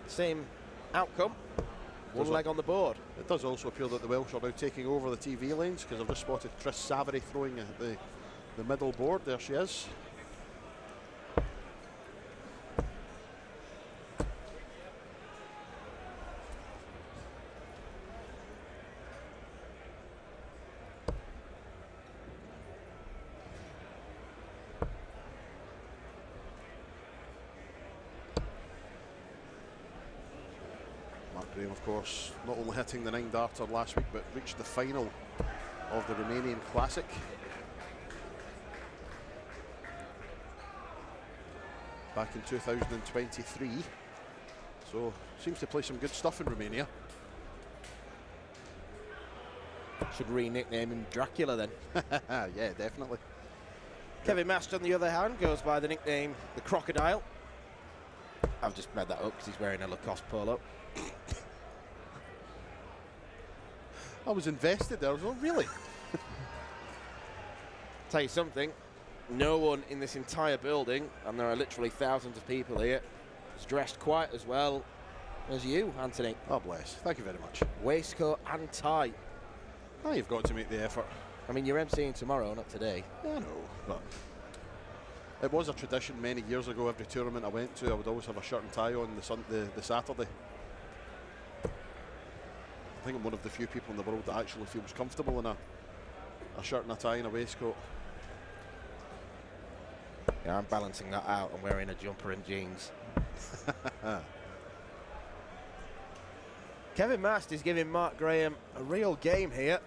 same outcome. One Does leg on the board. It does also appear that the Welsh are now taking over the TV lanes, because I've just spotted Chris Savary throwing at the middle board. There she is. Graham, of course, not only hitting the 9-darter last week, but reached the final of the Romanian Classic. Back in 2023. So, seems to play some good stuff in Romania. Should re-nickname him Dracula then. Yeah, definitely. Kevin Mast, on the other hand, goes by the nickname the Crocodile. I've just made that up because he's wearing a Lacoste polo. I was invested there. I was like, really? Tell you something, no one in this entire building, and there are literally thousands of people here, is dressed quite as well as you, Anthony. Oh, bless. Thank you very much. Waistcoat and tie. Oh, you've got to make the effort. I mean, you're emceeing tomorrow, not today. I know, but it was a tradition many years ago. Every tournament I went to, I would always have a shirt and tie on the Saturday. I think I'm one of the few people in the world that actually feels comfortable in a shirt and a tie and a waistcoat. Yeah, I'm balancing that out. I'm wearing a jumper and jeans. Kevin Mast is giving Mark Graham a real game here.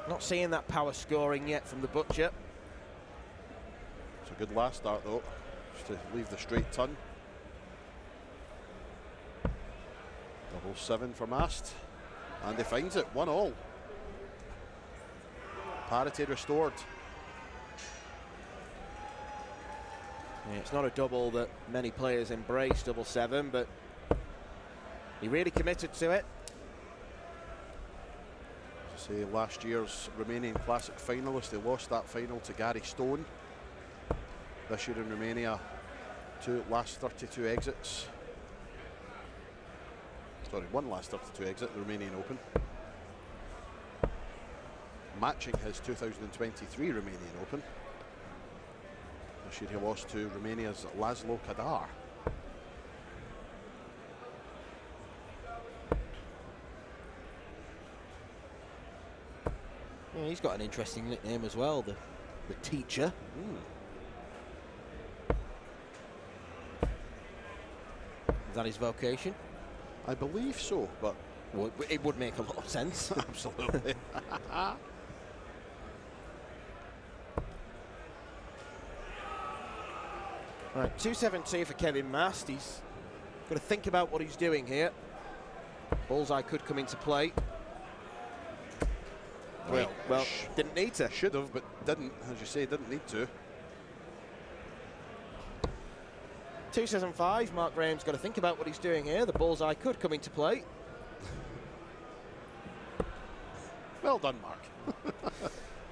Not seeing that power scoring yet from the Butcher. It's a good last start though, just to leave the straight ton. 7 for Mast, and he finds it 1-all. Parity restored. Yeah, it's not a double that many players embrace, 7-7, but he really committed to it. Say last year's Romanian Classic finalist, they lost that final to Gary Stone. This year in Romania, last 32 exits. Sorry, one last 32 exit, the Romanian Open. Matching his 2023 Romanian Open. This year he lost to Romania's Laszlo Kadar. Yeah, he's got an interesting nickname as well, the Teacher. Is that his vocation? I believe so, but Well, it would make a lot of sense. absolutely. Right, 2-7-2 for Kevin Mast. He's got to think about what he's doing here. Bullseye could come into play. Well, didn't need to. Should have, but didn't. As you say, didn't need to. 2-7-5. Mark Graham's got to think about what he's doing here. The bullseye could come into play. Well done, Mark.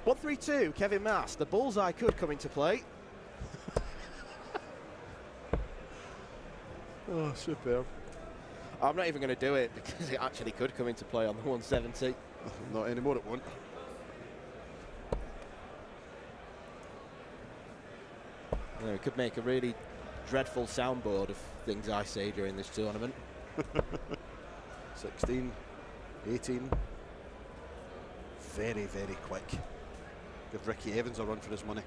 1-3-2. Kevin Mast. The bullseye could come into play. Oh, superb. I'm not even going to do it because it actually could come into play on the 170. Not anymore, it won't. You know, it could make a really dreadful soundboard of things I say during this tournament. 16, 18. Very, very quick. Give Ricky Evans a run for his money.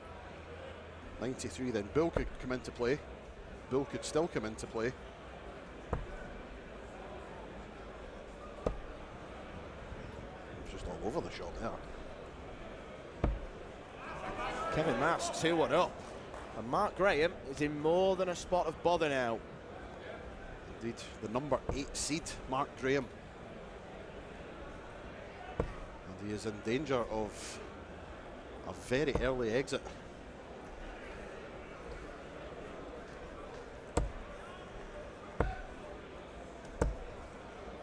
93 then. Bill could come into play. Bill could still come into play. Just all over the shot there. Kevin Mast 2-1 up. And Mark Graham is in more than a spot of bother now. Indeed, the number 8 seed, Mark Graham. And he is in danger of a very early exit.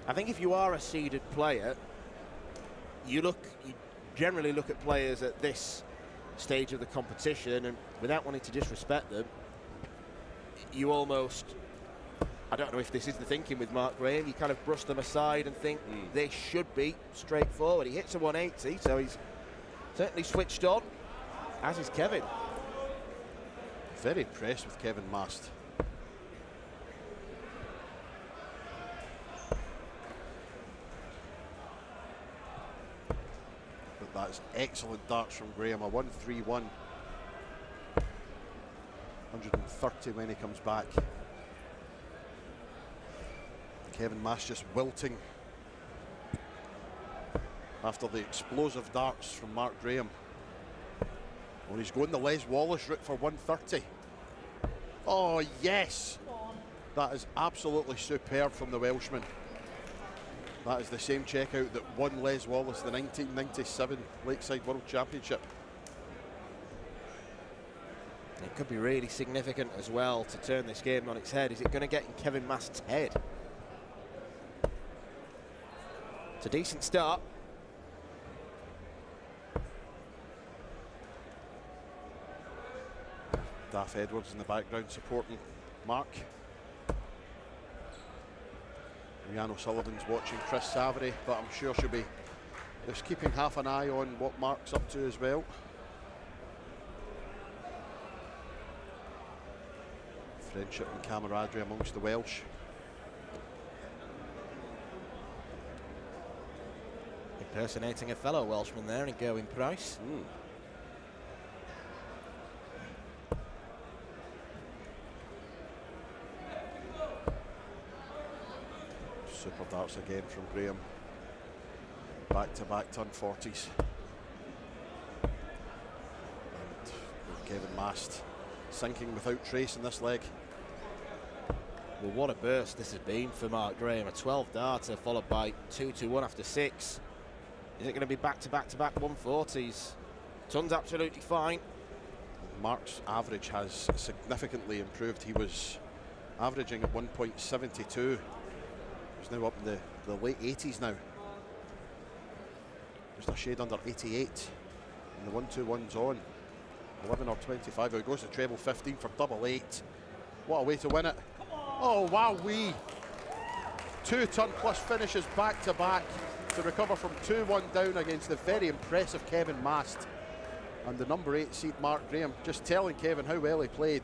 I think if you are a seeded player, you generally look at players at this stage of the competition, and without wanting to disrespect them, you almost, I don't know if this is the thinking with Mark Graham, you kind of brush them aside and think they should be straightforward. He hits a 180, so he's certainly switched on, as is Kevin. Very impressed with Kevin Mast. But that's excellent darts from Graham. A 1-3-1. 130 when he comes back. Kevin Mast just wilting after the explosive darts from Mark Graham. Well, he's going the Les Wallace route for 130. Oh, yes! That is absolutely superb from the Welshman. That is the same checkout that won Les Wallace the 1997 Lakeside World Championship. It could be really significant as well to turn this game on its head. Is it going to get in Kevin Mast's head? It's a decent start. Daff Edwards in the background supporting Mark. Rhiannon O'Sullivan's watching Chris Savary, but I'm sure she'll be just keeping half an eye on what Mark's up to as well. Friendship and camaraderie amongst the Welsh. Impersonating a fellow Welshman there in Gerwyn Price. Super darts again from Graham. Back-to-back turn 40s. And Kevin Mast sinking without trace in this leg. Well, what a burst this has been for Mark Graham. A 12 darter followed by 2-1 after 6. Is it going to be back-to-back 140s? Ton's absolutely fine. Mark's average has significantly improved. He was averaging at 1.72. He's now up in the late 80s now. Just a shade under 88. And the 1-2-1's on. 11 or 25. He goes to treble 15 for double 8. What a way to win it. Oh, wow, wee. 2 turn plus finishes back to back to recover from 2-1 down against the very impressive Kevin Mast. And the number 8 seed Mark Graham, just telling Kevin how well he played.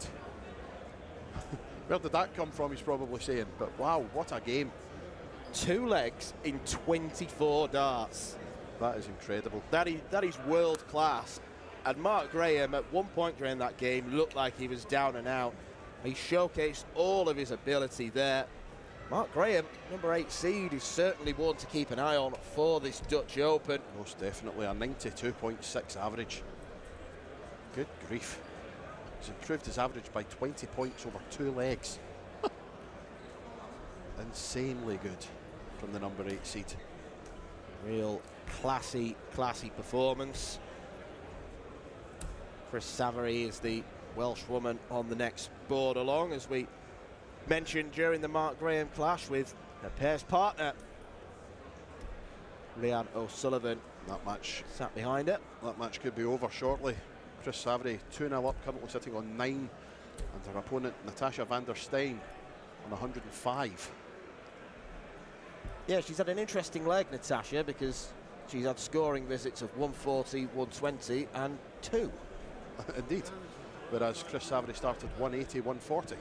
Where did that come from, he's probably saying. But wow, what a game. 2 legs in 24 darts. That is incredible. That is world class. And Mark Graham, at one point during that game, looked like he was down and out. He showcased all of his ability there. Mark Graham, number 8 seed, is certainly one to keep an eye on for this Dutch Open. Most definitely a 92.6 average. Good grief. He's improved his average by 20 points over 2 legs. Insanely good from the number 8 seed. Real classy performance. Chris Savary is the Welsh woman on the next board along, as we mentioned during the Mark Graham clash with her pair's partner, Rhiannon O'Sullivan. That match Sat behind it. That match could be over shortly. Chris Savary 2-0 up, currently sitting on 9, and her opponent Natasha van der Stein on 105. Yeah, she's had an interesting leg, Natasha, because she's had scoring visits of 140, 120 and 2. Indeed. Whereas Chris Savary started 180, 140.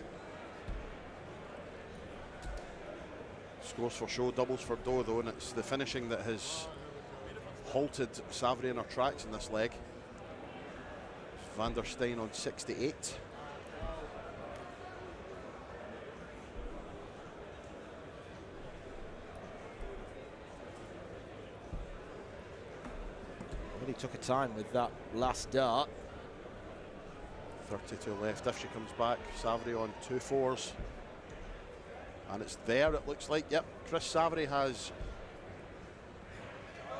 Scores for show, doubles for dough though, and it's the finishing that has halted Savary in her tracks in this leg. Van der Stein on 68. Really took her time with that last dart. 32 left if she comes back. Savary on 2 4s. And it's there, it looks like. Yep, Chris Savary has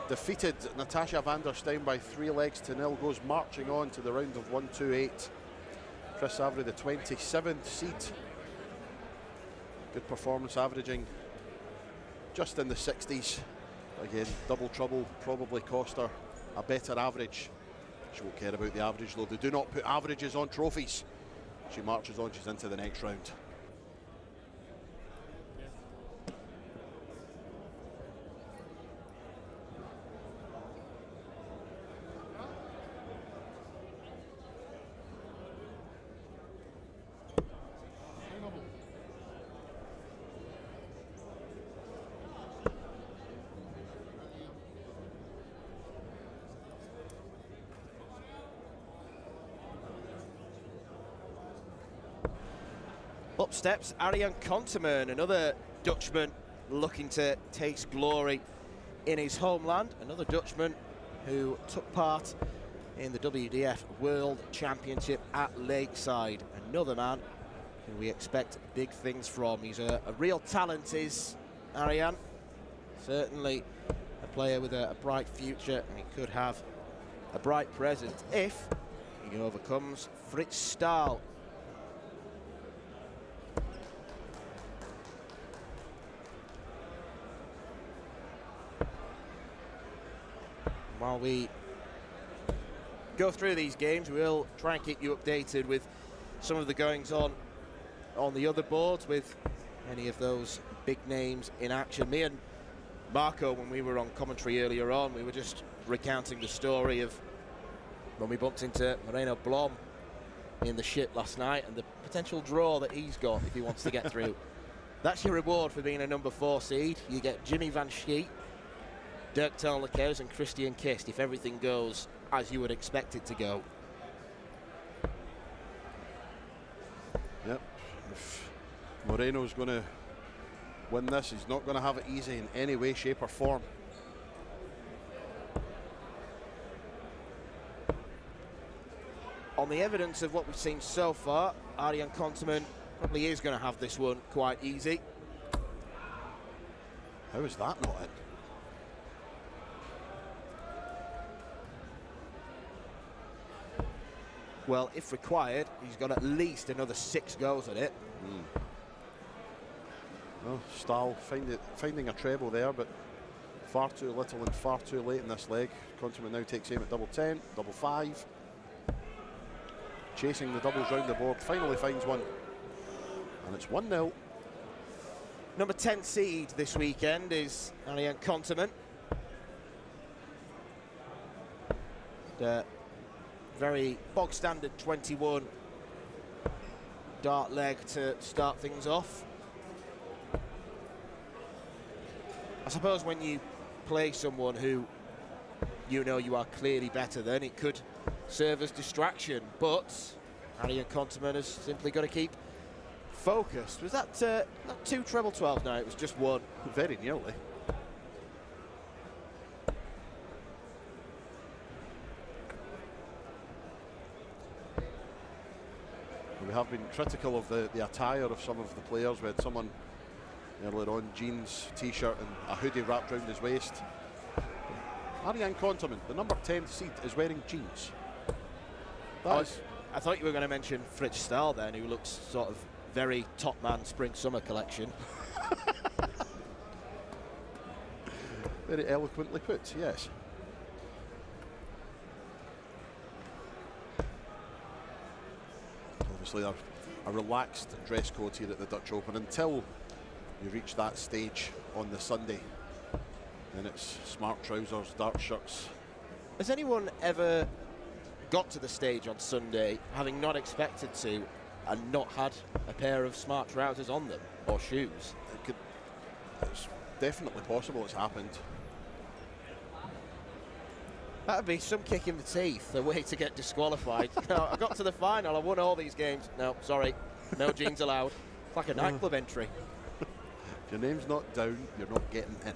defeated Natasha van der Stein by 3 legs to 0. Goes marching on to the round of 1-2-8. Chris Savary, the 27th seed. Good performance, averaging just in the 60s. Again, double trouble probably cost her a better average. She won't care about the average though. They do not put averages on trophies. she marches on, she's into the next round. Up steps Arjan Konteman, another Dutchman looking to taste glory in his homeland. Another Dutchman who took part in the WDF World Championship at Lakeside. Another man who we expect big things from. He's a real talent, is Arjan. Certainly a player with a bright future, and he could have a bright present if he overcomes Fritz Stahl. While we go through these games, we'll try and keep you updated with some of the goings-on on the other boards, with any of those big names in action. Me and Marco, when we were on commentary earlier on, we were just recounting the story of when we bumped into Moreno Blom in the ship last night and the potential draw that he's got if he wants to get through. That's your reward for being a number 4 seed. You get Jimmy Van Schieck, Dirk Telnikers and Christian Kist if everything goes as you would expect it to go. Yep, if Moreno's going to win this, he's not going to have it easy in any way, shape or form. On the evidence of what we've seen so far, Arjan Konteman probably is going to have this one quite easy. How is that not it? Well, if required, he's got at least another 6 goes at it. Well, Stahl finding a treble there, but far too little and far too late in this leg. Konteman now takes aim at double 10, double 5. Chasing the doubles round the board, finally finds one. And it's 1-0. Number 10 seed this weekend is Arjan Konteman. Very bog standard 21 dart leg to start things off. I suppose when you play someone who you know you are clearly better than, it could serve as distraction, but Arjan Konteman has simply got to keep focused. Was that not 2 treble 12s now? It was just 1. Very nearly. We have been critical of the attire of some of the players. We had someone earlier on, jeans, t-shirt and a hoodie wrapped around his waist. Arjan Konteman, the number 10 seed, is wearing jeans. I thought you were going to mention Fritz Stahl then, who looks sort of very top man spring-summer collection. Very eloquently put, yes. Obviously a relaxed dress code here at the Dutch Open until you reach that stage on the Sunday. Then it's smart trousers, dark shirts. Has anyone ever got to the stage on Sunday having not expected to and not had a pair of smart trousers on them or shoes? It's definitely possible it's happened. That'd be some kick in the teeth, a way to get disqualified. No, I got to the final, I won all these games. No, sorry, no jeans allowed. It's like a nightclub entry. If your name's not down, you're not getting in.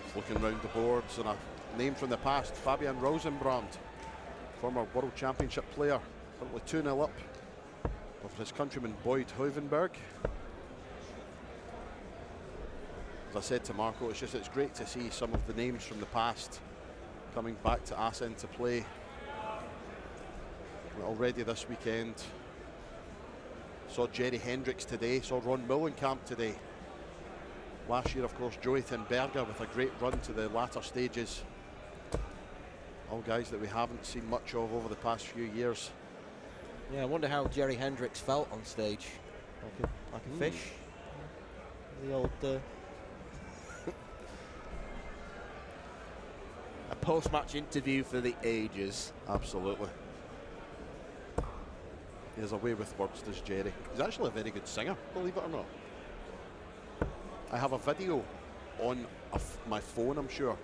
Just looking round the boards, and a name from the past, Fabian Rosenbrand, former World Championship player, currently 2-0 up over his countryman Boyd Hoevenberg. As I said to Marco, it's great to see some of the names from the past coming back to Assen to play. Already this weekend, saw Jerry Hendricks today, saw Ron Mullenkamp today. Last year, of course, Joey Tenberger with a great run to the latter stages. All guys that we haven't seen much of over the past few years. Yeah, I wonder how Jerry Hendricks felt on stage. Like a fish. The old... a post-match interview for the ages. Absolutely. He has a way with words, does Jerry. He's actually a very good singer, believe it or not. I have a video on my phone, I'm sure,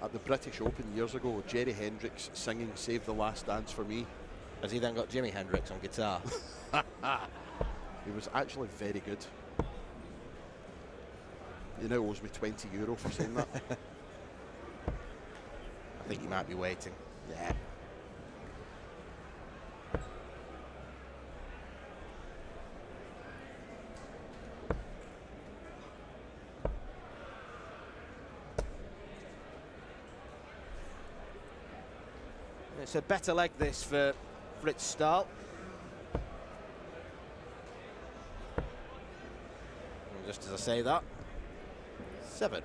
at the British Open years ago, Jerry Hendricks singing Save the Last Dance for Me. Has he then got Jimi Hendrix on guitar? He was actually very good. You now owes me €20 for saying that. I think he might be waiting. Yeah. It's a better leg this for Fritz Stahl. And just as I say that, 7.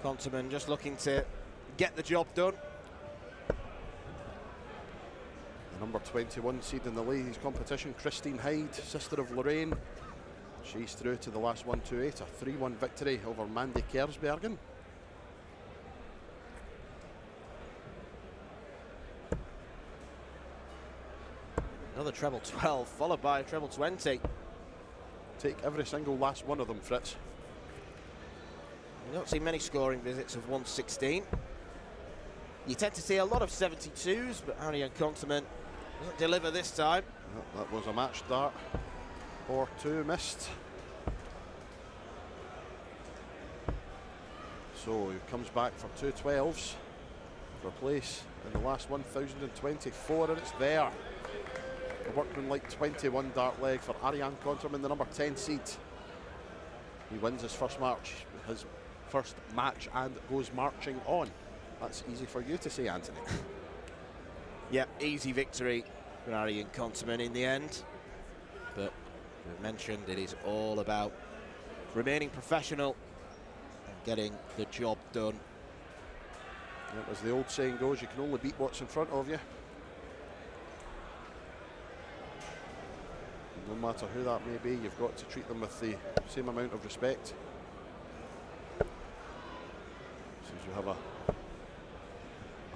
Konterman just looking to get the job done. The number 21 seed in the ladies competition, Christine Hyde, sister of Lorraine. She's through to the last 1-2-8, a 3-1 victory over Mandy Kersbergen. Another treble 12, followed by a treble 20. Take every single last one of them, Fritz. You don't see many scoring visits of 116. You tend to see a lot of 72s, but Ariane Konterman doesn't deliver this time. That was a match start or 2 missed. So he comes back for 2 12s for a place in the last 1024, and it's there. A workmanlike 21 dart leg for Ariane Konterman, the number 10 seed. He wins his first match and goes marching on. That's easy for you to say, Anthony. Yep, easy victory for Ariane Konterman in the end. But as mentioned, it is all about remaining professional and getting the job done. Yep, as the old saying goes, you can only beat what's in front of you. No matter who that may be, you've got to treat them with the same amount of respect. Seems you have a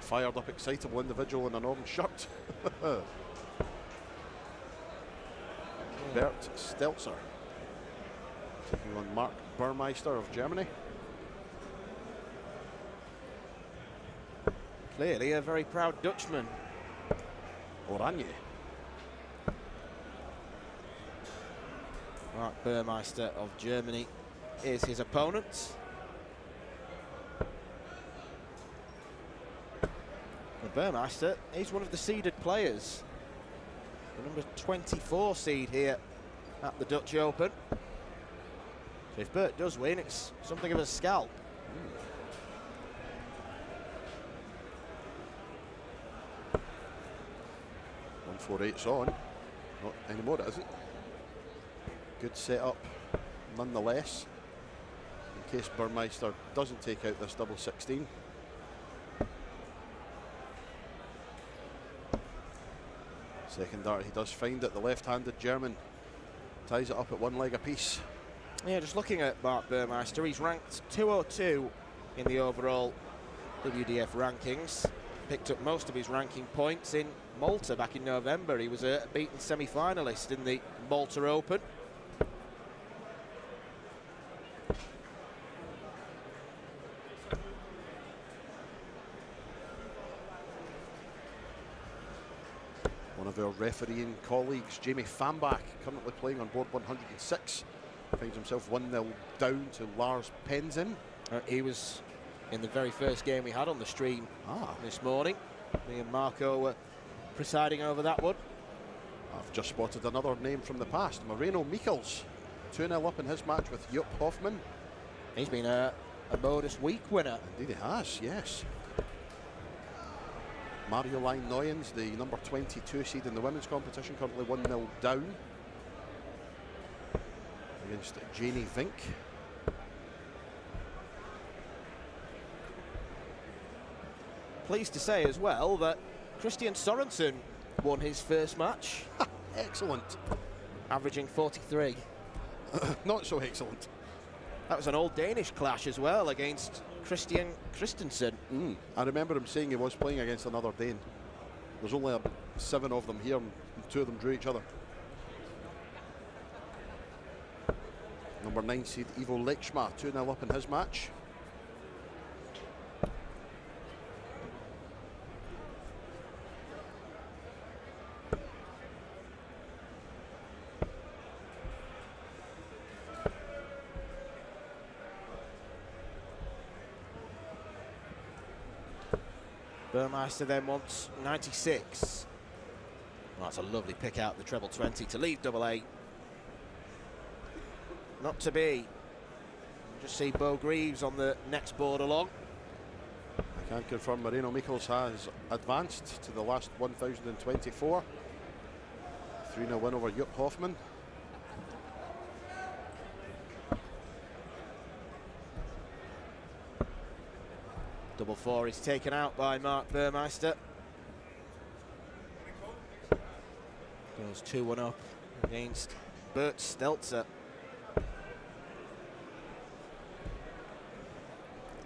fired up, excitable individual in an orange shirt. Bert Stelzer taking on Mark Burmeister of Germany. Clearly a very proud Dutchman. Oranje. Mark Burmeister of Germany is his opponent. And Burmeister is one of the seeded players. The number 24 seed here at the Dutch Open. So if Bert does win, it's something of a scalp. 148's on. Not anymore, it isn't. Good setup nonetheless, in case Burmeister doesn't take out this double 16. Second dart, he does find it. The left-handed German ties it up at 1 leg apiece. Yeah, just looking at Mark Burmeister, he's ranked 202 in the overall WDF rankings. Picked up most of his ranking points in Malta back in November. He was a beaten semi-finalist in the Malta Open. One of our refereeing colleagues, Jamie Fambach, currently playing on board 106, finds himself 1-0 down to Lars Penzin. He was in the very first game we had on the stream this morning. Me and Marco were presiding over that one. I've just spotted another name from the past, Moreno Michels, 2-0 up in his match with Jupp Hoffman. He's been a Modus Week winner. Indeed he has, yes. Marjolein Noyens, the number 22 seed in the women's competition, currently 1-0 down. against Janie Vink. Pleased to say as well that Christian Sorensen won his first match, Excellent. averaging 43. Not so excellent. That was an old Danish clash as well against Christian Christensen. I remember him saying he was playing against another Dane. There's only 7 of them here, and 2 of them drew each other. Number 9 seed Ivo Lechma, 2-0 up in his match. Burmeister then wants 96. Well, that's a lovely pick out the treble 20 to leave double A. Not to be. Just see Bo Greaves on the next board along. I can confirm Marino Mikkels has advanced to the last 1024. 3-0 win over Jupp Hoffman. Double 4 is taken out by Mark Burmeister. Goes 2-1 up against Bert Stelzer.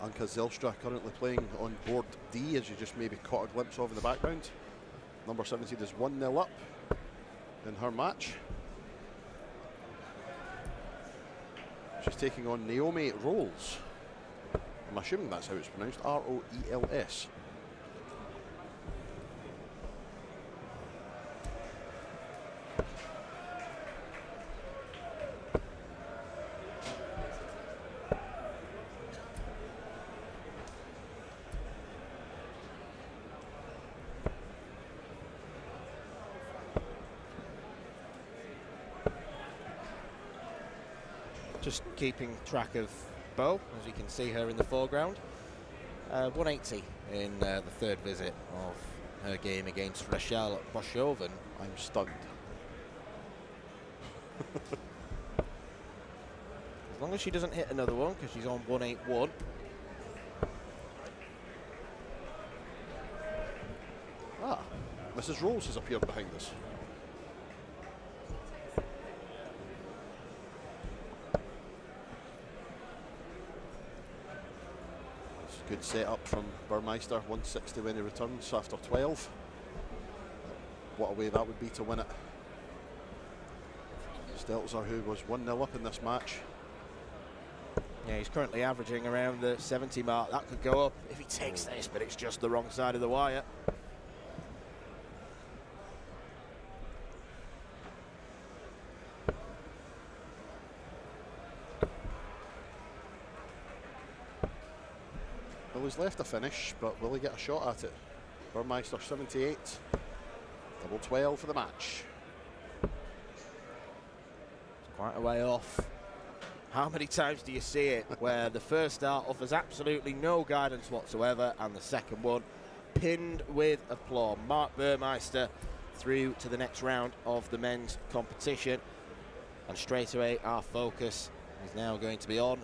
Anka Zelstra currently playing on board D, as you just maybe caught a glimpse of in the background. Number 17 is 1-0 up in her match. She's taking on Naomi Rolls. I'm assuming that's how it's pronounced, R-O-E-L-S. Just keeping track of Bo, as you can see her in the foreground. 180 in the third visit of her game against Rachel Boschoven. I'm stunned. As long as she doesn't hit another one, because she's on 181. Mrs. Rolls has appeared behind us. Good setup from Burmeister, 160 when he returns after 12. What a way that would be to win it. Stelzer, who was 1-0 up in this match. Yeah, he's currently averaging around the 70 mark. That could go up if he takes this, but it's just the wrong side of the wire. Well, he's left a finish, but will he get a shot at it? Burmeister 78, double 12 for the match. It's quite a way off. How many times do you see it where the first start offers absolutely no guidance whatsoever, and the second one pinned with aplomb? Mark Burmeister through to the next round of the men's competition, and straight away our focus is now going to be on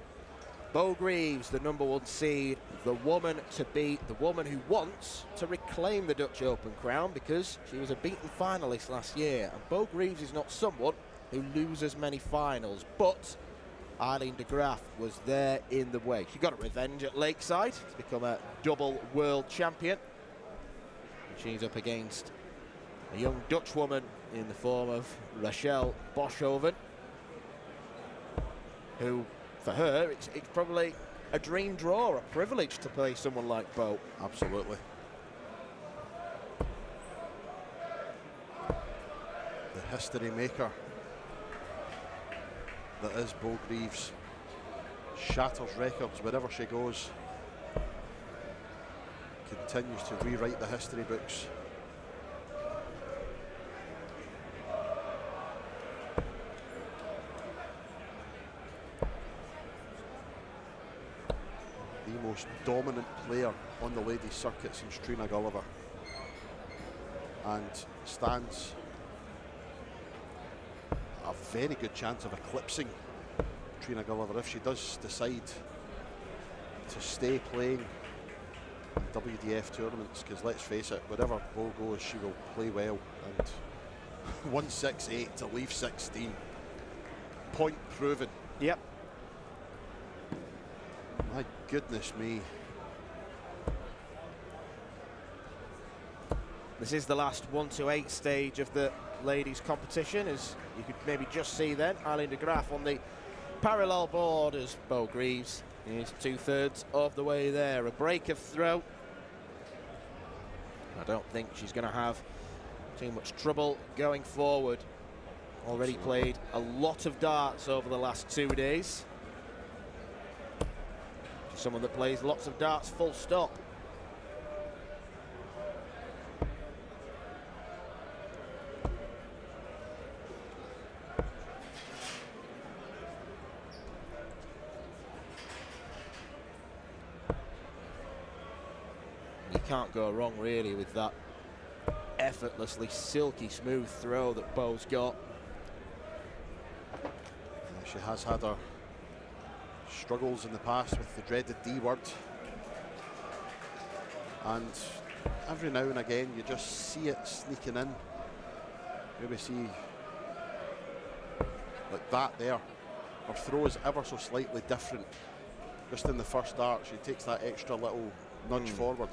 Bo Greaves, the number 1 seed, the woman to beat, the woman who wants to reclaim the Dutch Open crown, because she was a beaten finalist last year. And Bo Greaves is not someone who loses many finals, but Eileen de Graaf was there in the way. She got a revenge at Lakeside to become a double world champion. And she's up against a young Dutch woman in the form of Rachel Boschoven, who, for her, it's probably a dream draw, a privilege to play someone like Bo. Absolutely. The history maker that is Bo Greaves shatters records wherever she goes. Continues to rewrite the history books. The most dominant player on the ladies' circuit since Trina Gulliver, and stands a very good chance of eclipsing Trina Gulliver, if she does decide to stay playing in WDF tournaments, because let's face it, wherever Bo goes, she will play well. And 168 to leave 16. Point proven. Yep. My goodness me. This is the last 1 to 8 stage of the ladies competition, as you could maybe just see then. Eileen de Graaf on the parallel board as Bo Greaves is 2/3 of the way there. A break of throw. I don't think she's going to have too much trouble going forward. Already played a lot of darts over the last 2 days. She's someone that plays lots of darts full stop. You can't go wrong really with that effortlessly silky smooth throw that Bo's got. She has had her struggles in the past with the dreaded D word, and every now and again you just see it sneaking in. Maybe see like that there. Her throw is ever so slightly different. Just in the first dart, she takes that extra little nudge forward.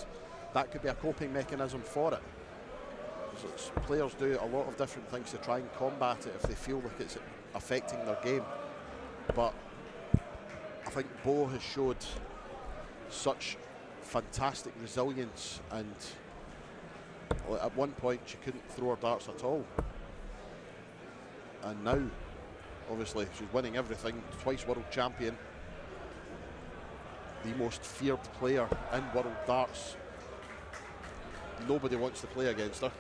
That could be a coping mechanism for it. Players do a lot of different things to try and combat it if they feel like it's affecting their game. But I think Bo has showed such fantastic resilience, and at one point she couldn't throw her darts at all. And now, obviously, she's winning everything, twice world champion, the most feared player in world darts. Nobody wants to play against her.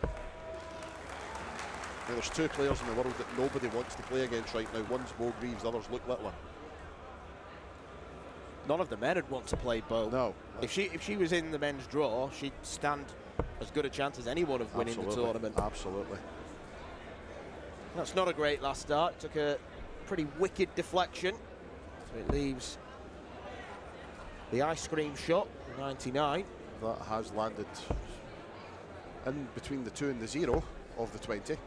Now, there's 2 players in the world that nobody wants to play against right now. One's Bo Greaves, the other's Luke Littler. None of the men would want to play Bo. No. If she was in the men's draw, she'd stand as good a chance as anyone of winning the tournament. Absolutely. That's not a great last start. Took a pretty wicked deflection. So it leaves the ice cream shot, 99. That has landed in between the 2 and the 0 of the 20.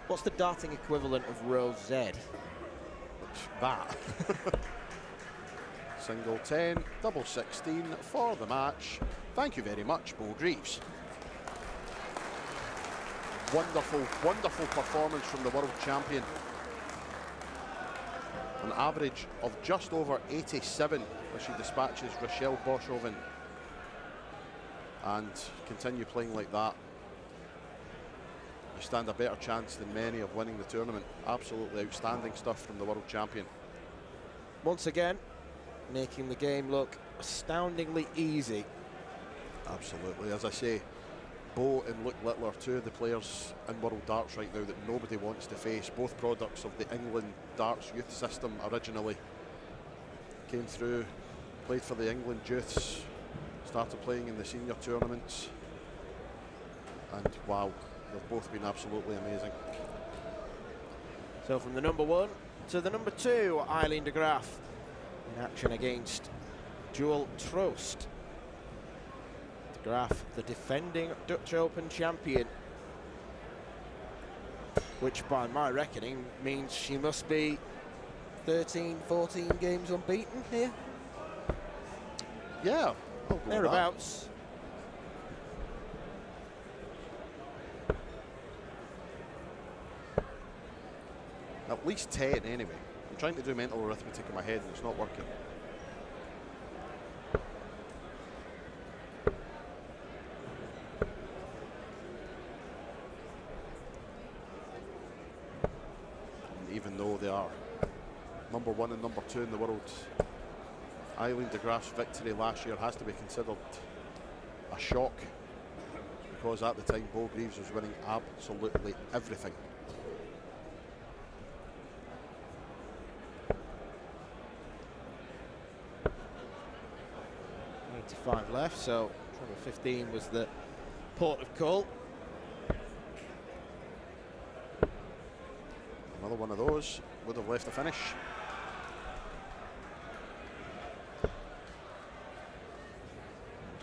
What's the darting equivalent of row Z? That. Single 10, double 16 for the match. Thank you very much, Bo Greaves. Wonderful, wonderful performance from the world champion. An average of just over 87 as she dispatches Rochelle Boshoven. And continue playing like that, you stand a better chance than many of winning the tournament. Absolutely outstanding stuff from the world champion. Once again, making the game look astoundingly easy. Absolutely. As I say, Bo and Luke Littler, 2 of the players in world darts right now that nobody wants to face. Both products of the England darts youth system originally. Came through, played for the England youths, started playing in the senior tournaments, and wow, they've both been absolutely amazing. So from the number 1 to the number 2, Eileen de Graaf in action against Jewel Troost. De Graaf, the defending Dutch Open champion, which by my reckoning means she must be 13, 14 games unbeaten here. Yeah, I'll go with thereabouts. that. At least 10 anyway. I'm trying to do mental arithmetic in my head and it's not working. And even though they are number 1 and number 2 in the world, Eileen de Graaf's victory last year has to be considered a shock, because at the time Bo Greaves was winning absolutely everything. .85 left, so treble 15 was the port of call. Another one of those would have left the finish.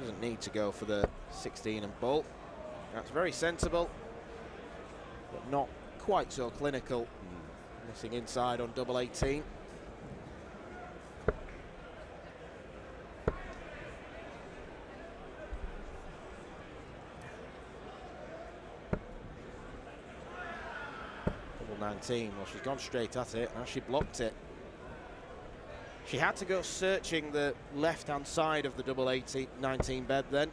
Doesn't need to go for the 16 and bolt. That's very sensible, but not quite so clinical. Missing inside on double 18. Double 19, well, she's gone straight at it, and she blocked it. She had to go searching the left-hand side of the double 18, 19 bed then.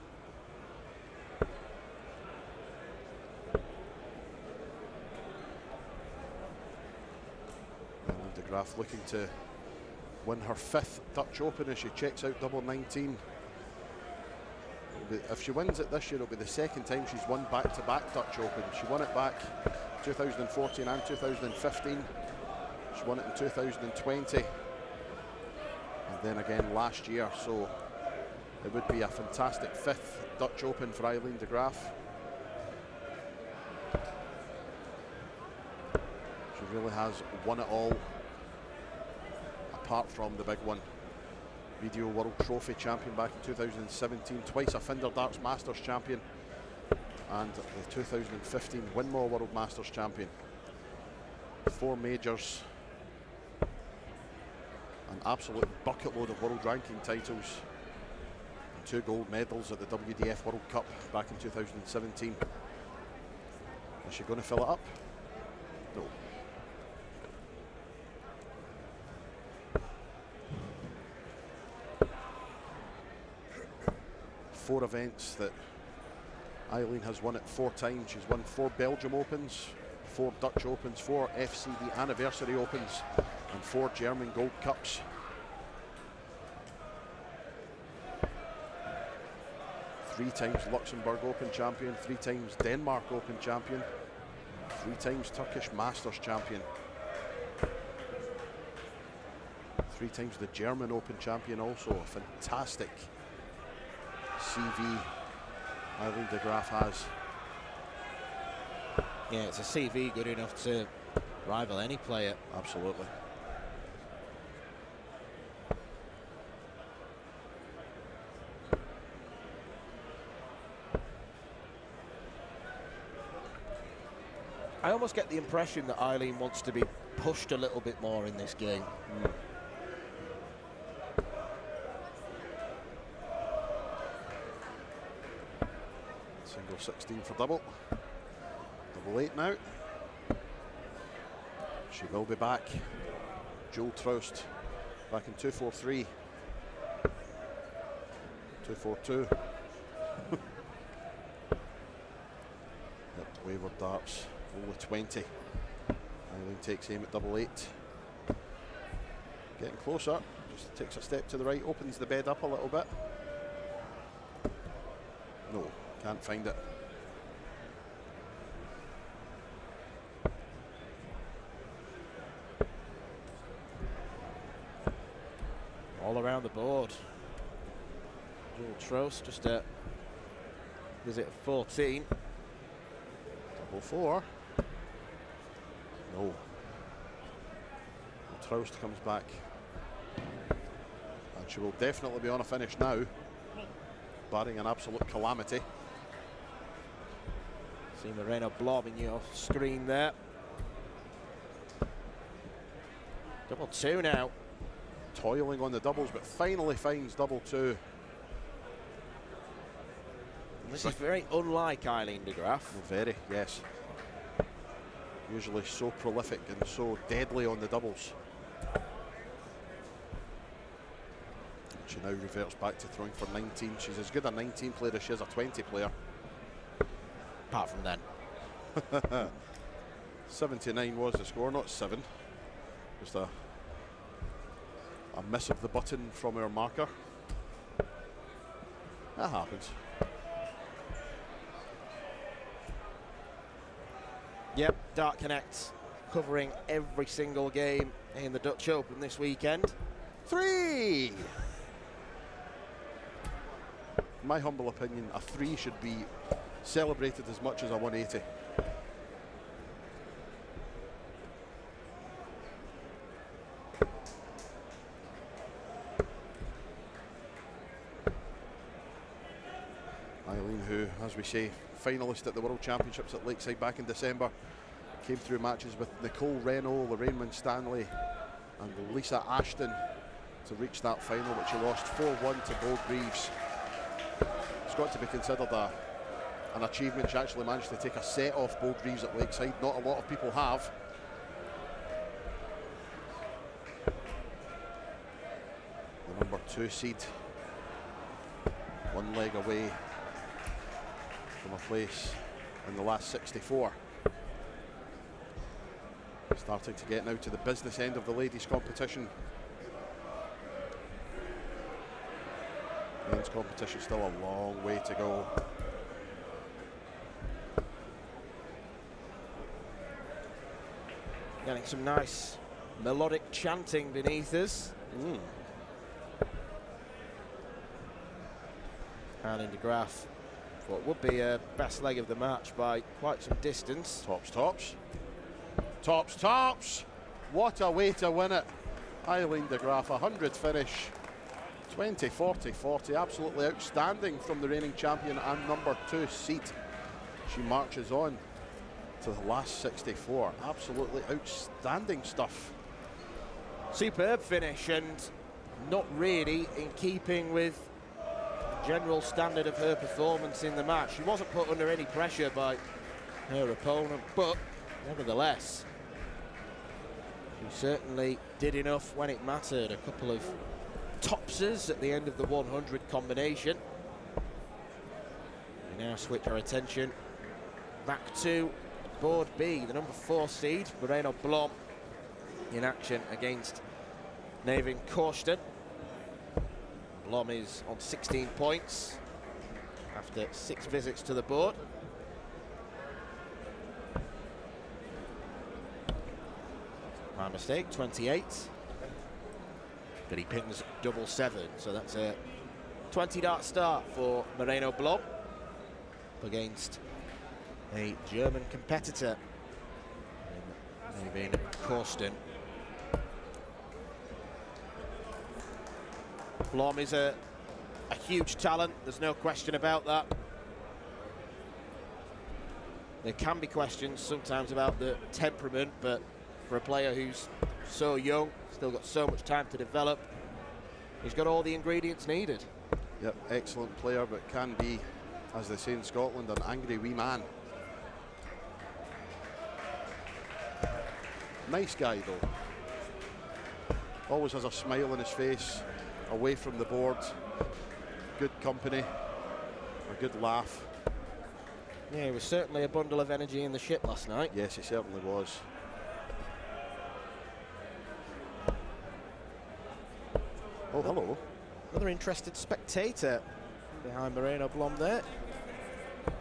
De Graaf looking to win her 5th Dutch Open as she checks out double 19. If she wins it this year, it'll be the 2nd time she's won back-to-back Dutch Open. She won it back 2014 and 2015. She won it in 2020. And then again last year, so it would be a fantastic 5th Dutch Open for Eileen de Graaf. She really has won it all, apart from the big one. Video World Trophy champion back in 2017, twice a Finder Darts Masters champion, and the 2015 Winmore World Masters champion. 4 majors, an absolute bucket load of world ranking titles, and 2 gold medals at the WDF World Cup back in 2017. Is she going to fill it up? No. Four events that Eileen has won it 4 times. She's won 4 Belgium Opens, 4 Dutch Opens, 4 FCD Anniversary Opens, and 4 German Gold Cups. Three times Luxembourg Open champion, 3 times Denmark Open champion, 3 times Turkish Masters champion, 3 times the German Open champion also. A fantastic CV Eileen de Graaf has. Yeah, it's a CV good enough to rival any player. Absolutely. I almost get the impression that Eileen wants to be pushed a little bit more in this game. Single 16 for double. Double 8 now. She will be back. Joel Troust back in 2-4-3. 2-4-2. At Wever darts, only 20. Eileen takes aim at double 8. Getting closer, just takes a step to the right, opens the bed up a little bit. No, can't find it. All around the board. Joel Troust just at visit 14. Double 4. No. Troust comes back. And she will definitely be on a finish now, barring an absolute calamity. See Moreno blobbing your screen there. Double 2 now. Toiling on the doubles, but finally finds double 2. This is very unlike Eileen de Graaf. Very, yes. Usually so prolific and so deadly on the doubles. She now reverts back to throwing for 19. She's as good a 19 player as she is a 20 player. Apart from then. 79 was the score, not 7. Just a miss of the button from our marker. That happens. Yep, Dart Connect covering every single game in the Dutch Open this weekend. 3! In my humble opinion, a 3 should be celebrated as much as a 180. Eileen, who, as we say, finalist at the World Championships at Lakeside back in December, came through matches with Nicole Renault, Lorraine Winstanley and Lisa Ashton to reach that final, which she lost 4-1 to Bo Greaves. It's got to be considered an achievement. She actually managed to take a set off Bo Greaves at Lakeside. Not a lot of people have. The number 2 seed, one leg away from a place in the last 64. Starting to get now to the business end of the ladies' competition. Men's competition still a long way to go. Getting some nice melodic chanting beneath us. Arlen de Graaf, what would be a best leg of the match by quite some distance. Tops, tops. Tops, tops. What a way to win it. Eileen de Graaf, 100 finish. 20, 40, 40. Absolutely outstanding from the reigning champion and number 2 seed. She marches on to the last 64. Absolutely outstanding stuff. Superb finish, and not really in keeping with the general standard of her performance in the match. She wasn't put under any pressure by her opponent, but nevertheless, she certainly did enough when it mattered. A couple of topsers at the end of the 100 combination. We now switch our attention back to board B, the number 4 seed, Moreno Blom, in action against Navin Korsten. Blom is on 16 points after 6 visits to the board. My mistake, 28. But he pins double 7, so that's a 20-dart start for Moreno Blom against a German competitor in Navin Korsten. Blom is a huge talent, there's no question about that. There can be questions sometimes about the temperament, but for a player who's so young, still got so much time to develop, he's got all the ingredients needed. Yep, excellent player, but can be, as they say in Scotland, an angry wee man. Nice guy though. Always has a smile on his face, away from the board. Good company, a good laugh. Yeah, he was certainly a bundle of energy in the ship last night. Yes, he certainly was. Oh, hello. Another interested spectator behind Moreno Blom there.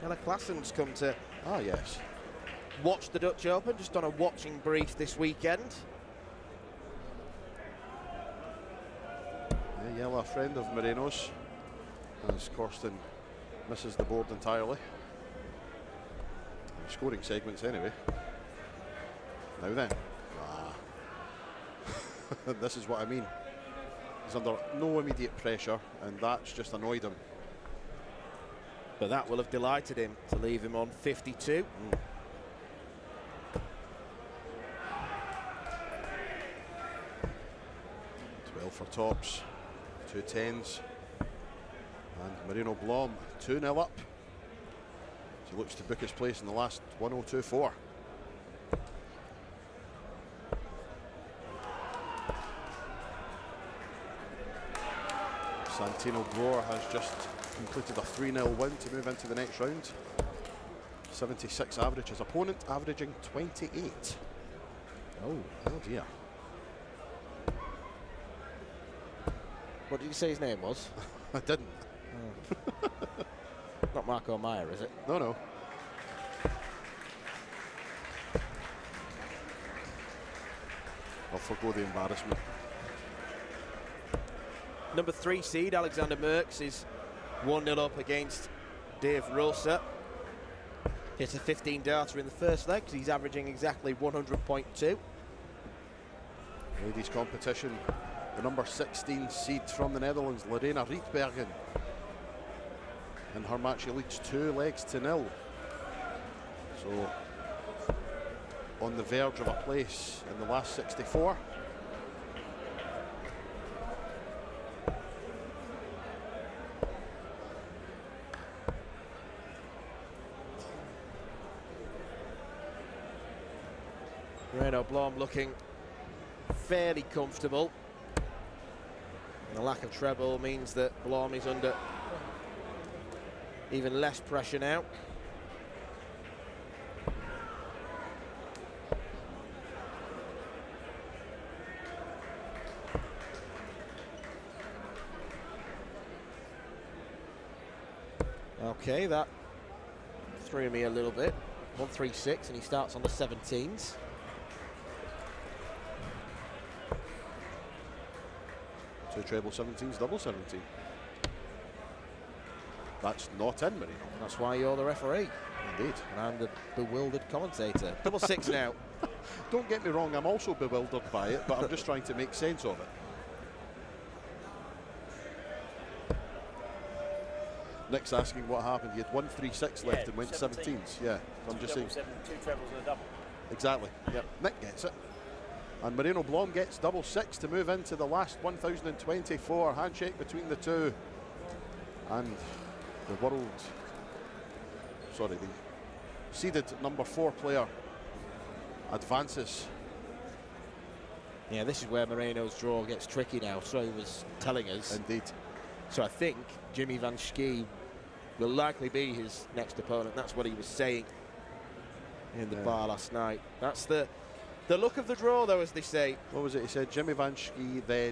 Ella Klassen's come to Yes. watch the Dutch Open, just on a watching brief this weekend. Yeah, Yella, a friend of Moreno's, as Korsten misses the board entirely. Scoring segments anyway. Now then. This is what I mean. He's under no immediate pressure, and that's just annoyed him. But that will have delighted him to leave him on 52. 12 for tops, 2 10s, and Moreno Blom 2-0 up. He looks to book his place in the last 1024. Santino Broer has just completed a 3-0 win to move into the next round. 76 average, his opponent averaging 28. Oh dear. What did you say his name was? I didn't. Not Marco Meyer, is it? No. I'll forgo the embarrassment. Number 3 seed, Alexander Merckx, is 1-0 up against Dave Rosa. Hits a 15-darter in the first leg, because he's averaging exactly 100.2. Ladies competition, the number 16 seed from the Netherlands, Lorena Rietbergen, In her match, she leads 2-0. So on the verge of a place in the last 64. Moreno Blom looking fairly comfortable. And the lack of treble means that Blom is under even less pressure now. Okay, that threw me a little bit. 136, and he starts on the 17s. Two treble 17s, double 17. That's not in, Marino. That's why you're the referee. Indeed. And I'm the bewildered commentator. Double six now. Don't get me wrong, I'm also bewildered by it, but I'm just trying to make sense of it. Nick's asking what happened. He had 136 left and went 17s. Yeah, so I'm just saying. Two trebles and a double. Exactly. Yep. Nick gets it. And Moreno Blom gets double six to move into the last 1024. Handshake between the two. And the world, sorry, the seeded number 4 player advances. Yeah, this is where Moreno's draw gets tricky now, so he was telling us. Indeed. So I think Jimmy Van Schie will likely be his next opponent. That's what he was saying in the bar last night. That's the look of the draw, though, as they say. What was it? He said Jimmy Van Schie, then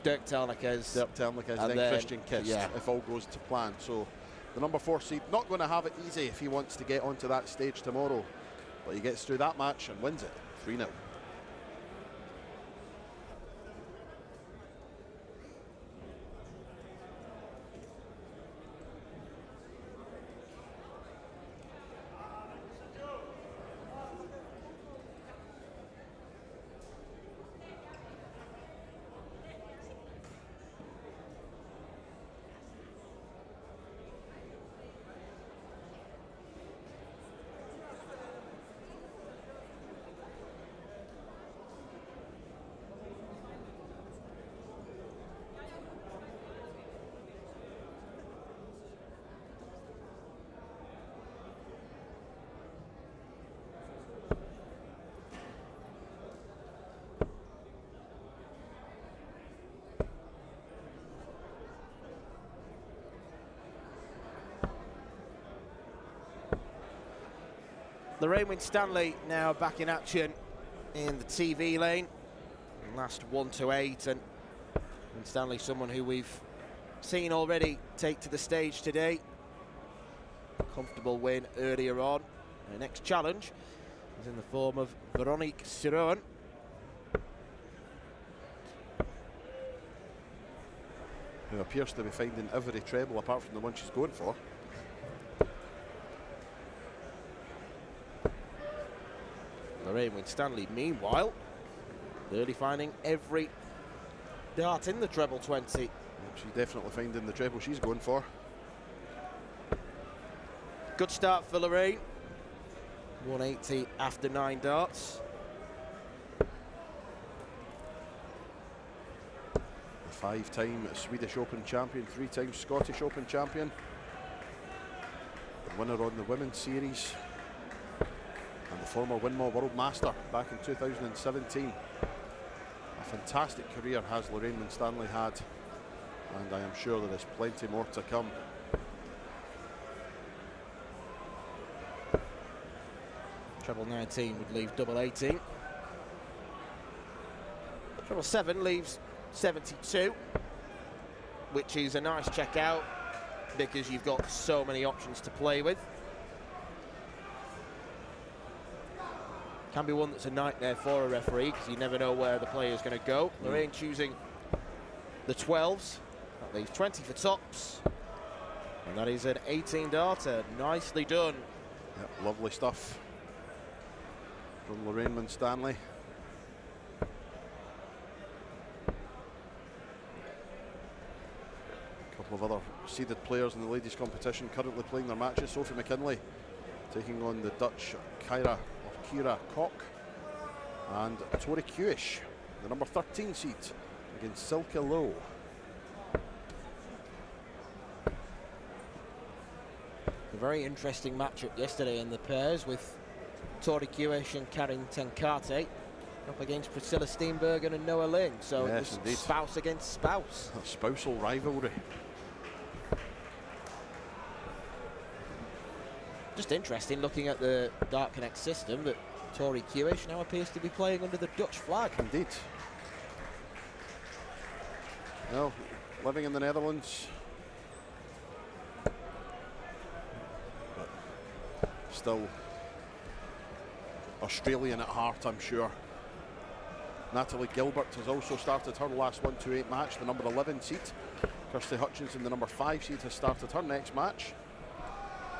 Dirk Telnikes, then Christian Kist, if all goes to plan. So the number 4 seed not going to have it easy if he wants to get onto that stage tomorrow. But he gets through that match and wins it 3-0. Lorraine Winstanley now back in action in the TV lane. Last 1 to 8, and Winstanley, someone who we've seen already take to the stage today. Comfortable win earlier on. Her next challenge is in the form of Veronique Siroen. Who appears to be finding every treble apart from the one she's going for. Lorraine Winstanley, meanwhile, early finding every dart in the treble 20. She's definitely finding the treble she's going for. Good start for Lorraine. 180 after 9 darts. The 5-time Swedish Open champion, 3-time Scottish Open champion. The winner on the Women's Series. And the former Winmau World Master back in 2017. A fantastic career has Lorraine Winstanley had, and I am sure there is plenty more to come. Treble 19 would leave double 18. Treble 7 leaves 72, which is a nice check out because you've got so many options to play with. Can be one that's a nightmare for a referee because you never know where the player is going to go. Lorraine choosing the 12s. That leaves 20 for tops. And that is an 18 darter. Nicely done. Yep, lovely stuff from Lorraine Winstanley. couple of other seeded players in the ladies competition currently playing their matches. Sophie McKinley taking on the Dutch Kira Koch, and Tori Kewish, the number 13 seed, against Silke Lowe. A very interesting matchup yesterday in the pairs, with Tori Kewish and Karin Tenkate up against Priscilla Steenbergen and Noah Ling. So Yes, it was indeed. spouse against spouse. A spousal rivalry. Just interesting looking at the Dart Connect system that Tori Kewish now appears to be playing under the Dutch flag. Indeed. Well, living in the Netherlands, but still Australian at heart, I'm sure. Natalie Gilbert has also started her last 1-2-8 match, the number 11 seed. Kirsty Hutchinson, the number 5 seed, has started her next match.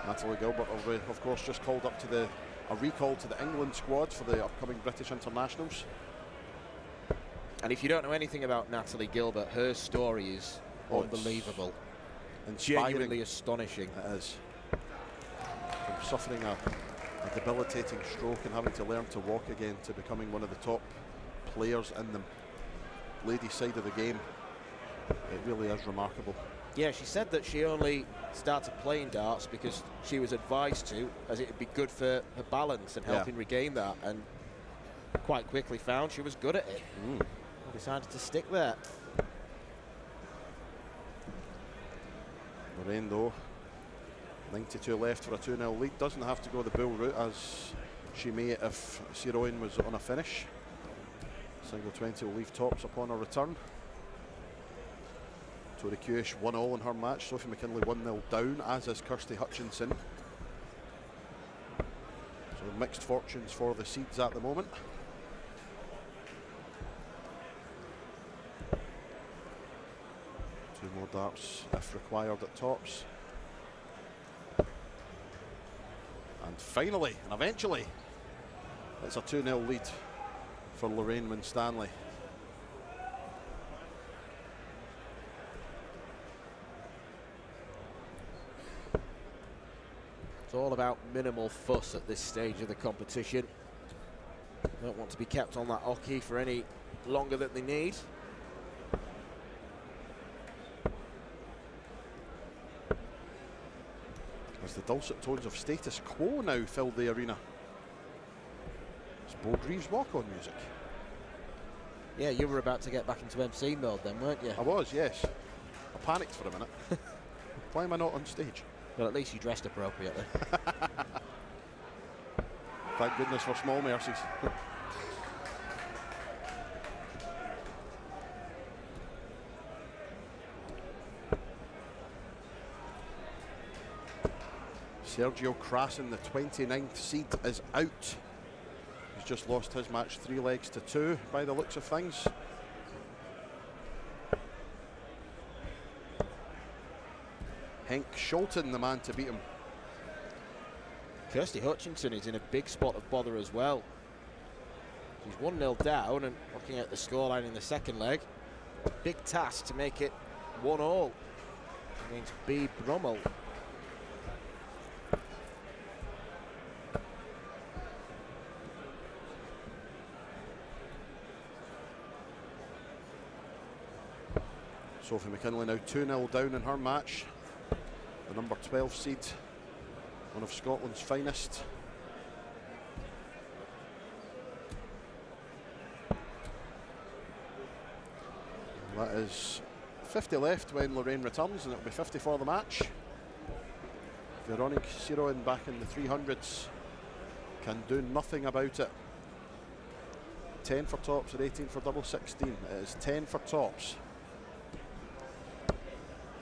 Natalie Gilbert, of course, just called up to a recall to the England squad for the upcoming British internationals. And if you don't know anything about Natalie Gilbert, her story is unbelievable. Genuinely astonishing. It is. From suffering a debilitating stroke and having to learn to walk again to becoming one of the top players in the ladies' side of the game. It really is remarkable. Yeah, she said that she only started playing darts because she was advised to, as it would be good for her balance and helping regain that, and quite quickly found she was good at it. Decided to stick there. Lorraine, though, 92 left for a 2-0 lead. Doesn't have to go the bull route, as she may if Siroin was on a finish. Single 20 will leave tops upon her return. Tori Kewish 1-all in her match. Sophie McKinley 1-0 down, as is Kirsty Hutchinson. So mixed fortunes for the seeds at the moment. Two more darts if required at tops. And finally, and eventually, it's a 2-0 lead for Lorraine Winstanley. It's all about minimal fuss at this stage of the competition. Don't want to be kept on that hockey for any longer than they need. As the dulcet tones of Status Quo now fill the arena. It's Bo Greaves walk-on music. Yeah, you were about to get back into MC mode then, weren't you? I was, yes. I panicked for a minute. Why am I not on stage? Well, at least you dressed appropriately. Thank goodness for small mercies. Sergio Krasin, the 29th seed, is out. He's just lost his match 3 legs to 2 by the looks of things. Henk Scholten, the man to beat him. Kirsty Hutchinson is in a big spot of bother as well. She's 1-0 down, and looking at the scoreline in the second leg, big task to make it 1-all against B. Brummel. Sophie McKinley now 2-0 down in her match. The number 12 seed, one of Scotland's finest. That is 50 left when Lorraine returns, and it'll be 50 for the match. Veronique Siroin back in the 300s can do nothing about it. 10 for tops and 18 for double 16. It is 10 for tops.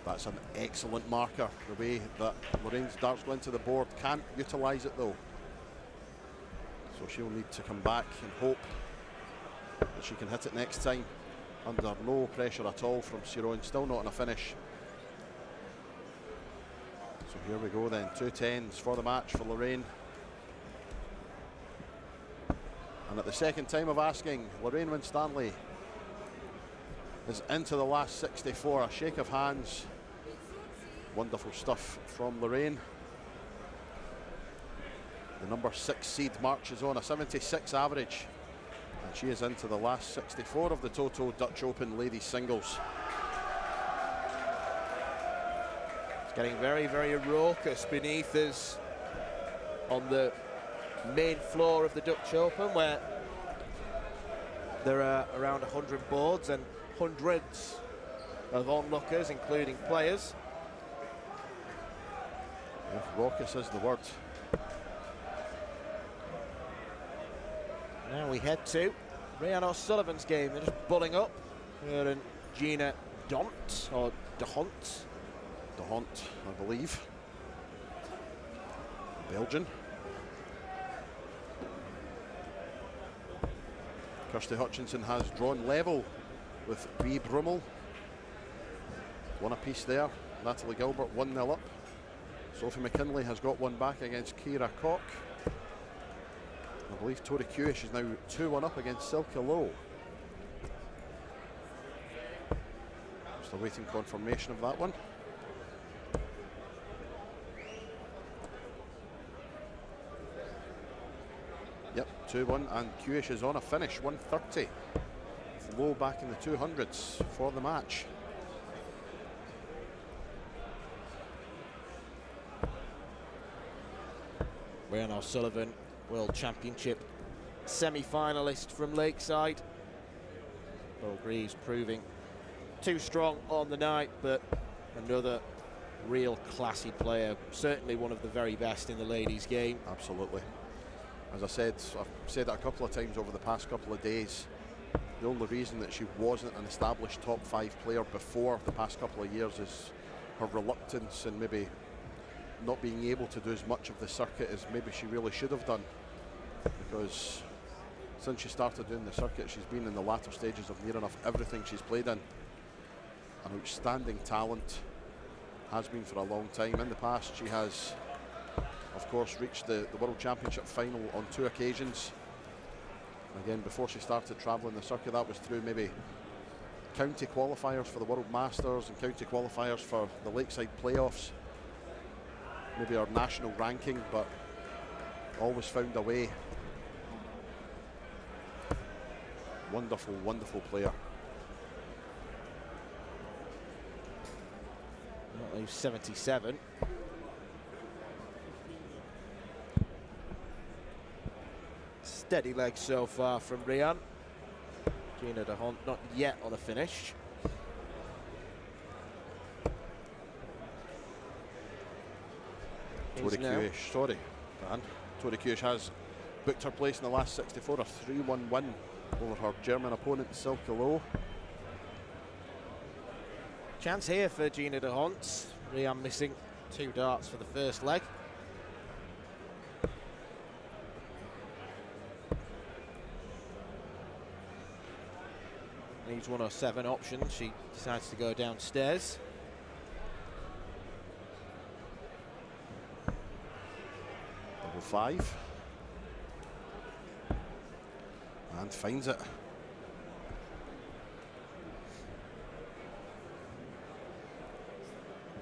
That's an excellent marker, the way that Lorraine's darts go into the board. Can't utilise it though. So she'll need to come back and hope that she can hit it next time. Under no pressure at all from Siroin, still not on a finish. So here we go then, 2 10s for the match for Lorraine. And at the second time of asking, Lorraine Winstanley is into the last 64. A shake of hands Wonderful stuff from Lorraine. The number 6 seed marches on a 76 average, and she is into the last 64 of the Toto Dutch Open ladies singles. It's getting very, very raucous beneath us on the main floor of the Dutch Open, where there are around 100 boards and hundreds of onlookers, including players. If raucous is the word. Now we head to Rhian O'Sullivan's game. They're just bulling up. Her and Gina Dont, or De Hont. De Hont, I believe. Belgian. Kirsty Hutchinson has drawn level with Bee Brummel. One apiece there. Natalie Gilbert 1-0 up. Sophie McKinley has got one back against Kira Koch. I believe Tori Kewish is now 2-1 up against Silke Lowe. Just awaiting confirmation of that one. Yep, 2-1, and Kewish is on a finish, 130. Lowe back in the 200s for the match. Rhian O'Sullivan, World Championship semi-finalist from Lakeside. Beau Greaves proving too strong on the night, but another real classy player. Certainly one of the very best in the ladies' game. Absolutely. As I said, I've said it a couple of times over the past couple of days. The only reason that she wasn't an established top 5 player before the past couple of years is her reluctance and maybe not being able to do as much of the circuit as maybe she really should have done, because since she started doing the circuit, she's been in the latter stages of near enough everything she's played in. An outstanding talent, has been for a long time. In the past, she has, of course, reached the World Championship final on 2 occasions. Again, before she started travelling the circuit, that was through maybe county qualifiers for the World Masters and county qualifiers for the Lakeside playoffs. Maybe our national ranking, but always found a way. Wonderful, wonderful player. Not 77. Steady leg so far from Rhian. Gina De Hont not yet on a finish. Tori Kewish, sorry, Dan. Tori Kewish has booked her place in the last 64, a 3-1 win over her German opponent, Silke Lowe. Chance here for Gina De Hont. Rhian missing 2 darts for the first leg. Needs 107 option. She decides to go downstairs. Double 5. And finds it.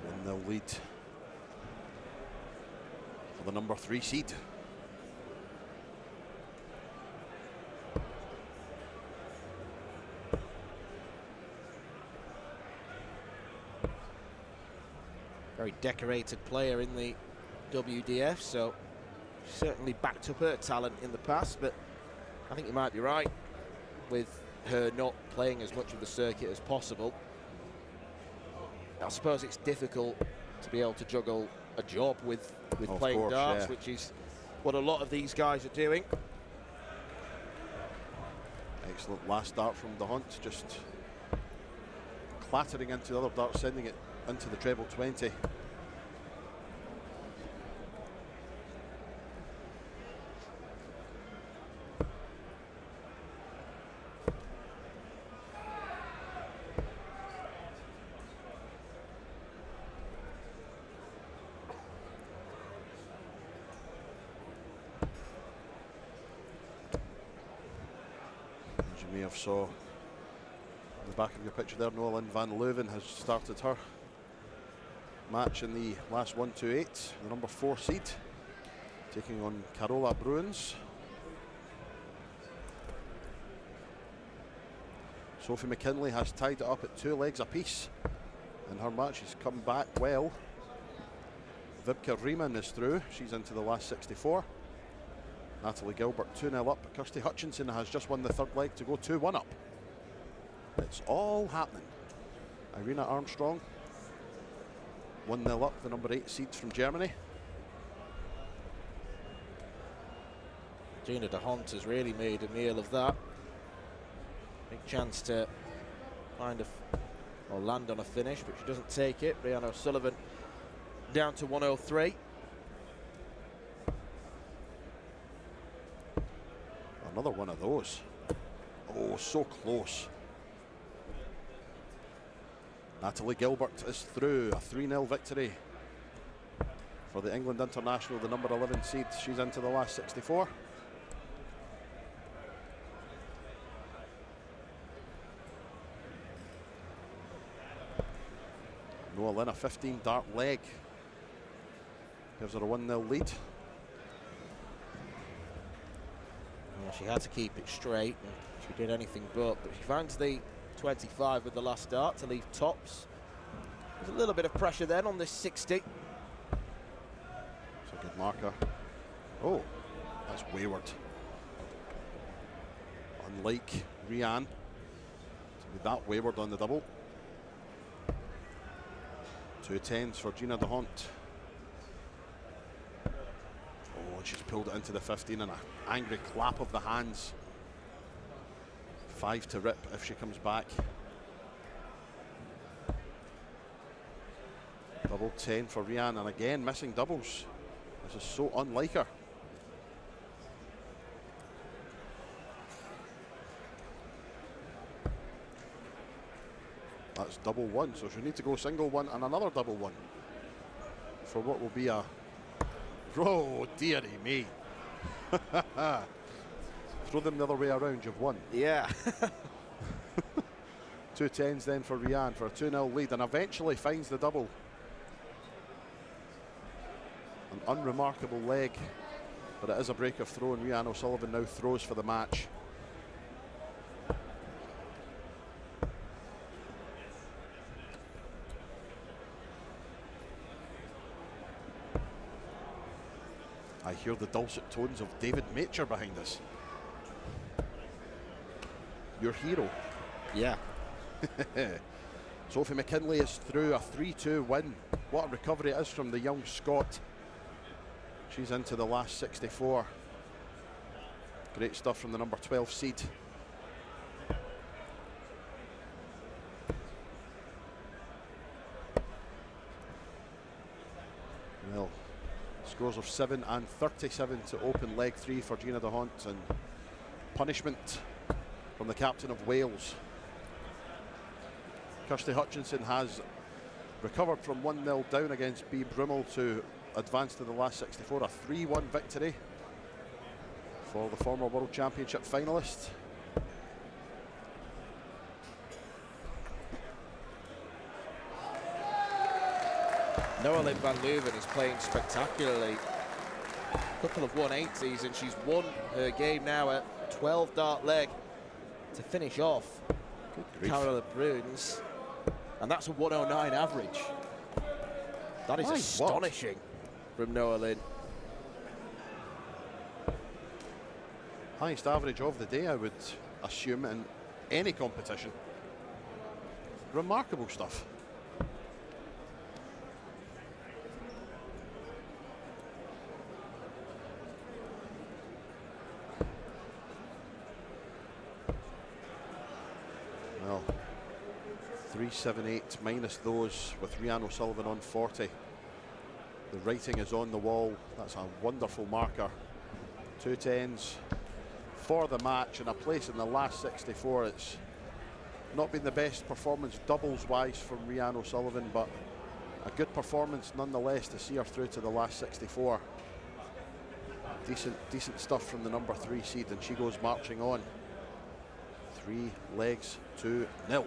And they'll lead for the number 3 seed. Very decorated player in the WDF, so certainly backed up her talent in the past, but I think you might be right with her not playing as much of the circuit as possible. I suppose it's difficult to be able to juggle a job with playing darts, which is what a lot of these guys are doing. Excellent last dart from De Hont, just clattering into the other dart, sending it into the treble 20. As you may have saw on the back of your picture there, Nolan van Leuven has started her match in the last 1-2-8, the number 4 seed, taking on Carola Bruins. Sophie McKinley has tied it up at 2 legs apiece, and her match has come back well. Vibke Riemann is through, she's into the last 64. Natalie Gilbert 2-0 up. Kirsty Hutchinson has just won the 3rd leg to go 2-1 up. It's all happening. Irina Armstrong 1-0 up, the number 8 seed from Germany. Gina de Hont has really made a meal of that. Big chance to find or land on a finish, but she doesn't take it. Brianna O'Sullivan down to 103. Another one of those. Oh, so close. Natalie Gilbert is through, a 3-0 victory for the England international, the number 11 seed. She's into the last 64. Noah Lynn, a 15 dart leg, gives her a 1-0 lead. Well, she had to keep it straight, and she did anything but she finds the 25 with the last dart to leave tops. There's a little bit of pressure then on this 60. It's a good marker. Oh, that's wayward. Unlike Rianne, to be that wayward on the double. 2 10s for Gina de Hont. Oh, and she's pulled it into the 15 and an angry clap of the hands. 5 to rip if she comes back. Double 10 for Rianne, and again missing doubles. This is so unlike her. That's double 1, so she'll need to go single 1 and another double 1 for what will be a, oh dearie me. Throw them the other way around, you've won. Yeah. 2 10s then for Rianne for a 2-0 lead, and eventually finds the double. An unremarkable leg, but it is a break of throw, and Rianne O'Sullivan now throws for the match. I hear the dulcet tones of David Macher behind us. Your hero. Yeah. Sophie McKinley is through, a 3-2 win. What a recovery it is from the young Scot. She's into the last 64. Great stuff from the number 12 seed. Well, scores of 7 and 37 to open leg 3 for Gina de Hont, and punishment from the captain of Wales. Kirsty Hutchinson has recovered from 1-0 down against B. Brummel to advance to the last 64, a 3-1 victory for the former World Championship finalist. Noah Lynn van Leuven is playing spectacularly. A couple of 180s, and she's won her game now at 12 dart leg to finish off Carola Bruins, and that's a 109 average. That is astonishing from Noah Lynn. Highest average of the day, I would assume, in any competition. Remarkable stuff. Well, 378 minus those with Rianne O'Sullivan on 40. The writing is on the wall. That's a wonderful marker. 2 10s for the match and a place in the last 64. It's not been the best performance doubles wise from Rianne O'Sullivan, but a good performance nonetheless to see her through to the last 64. Decent stuff from the number 3 seed, and she goes marching on. 3 legs to 0.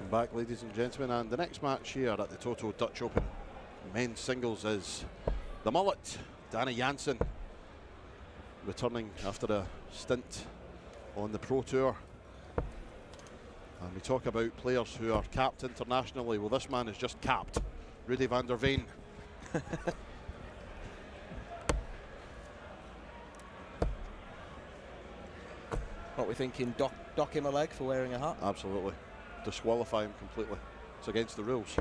Welcome back, ladies and gentlemen, and the next match here at the Toto Dutch Open men's singles is the mullet, Danny Jansen, returning after a stint on the Pro Tour. And we talk about players who are capped internationally. Well, this man is just capped, Rudy van der Veen. What we thinking, dock him a leg for wearing a hat? Absolutely. Disqualify him completely. It's against the rules.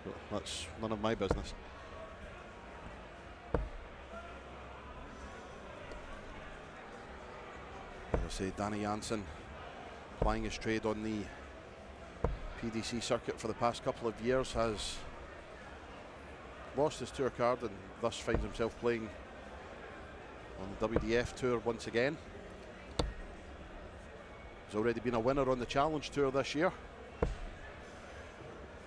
But that's none of my business. As I say, Danny Jansen plying his trade on the PDC circuit for the past couple of years, has lost his tour card and thus finds himself playing on the WDF Tour once again. He's already been a winner on the Challenge Tour this year.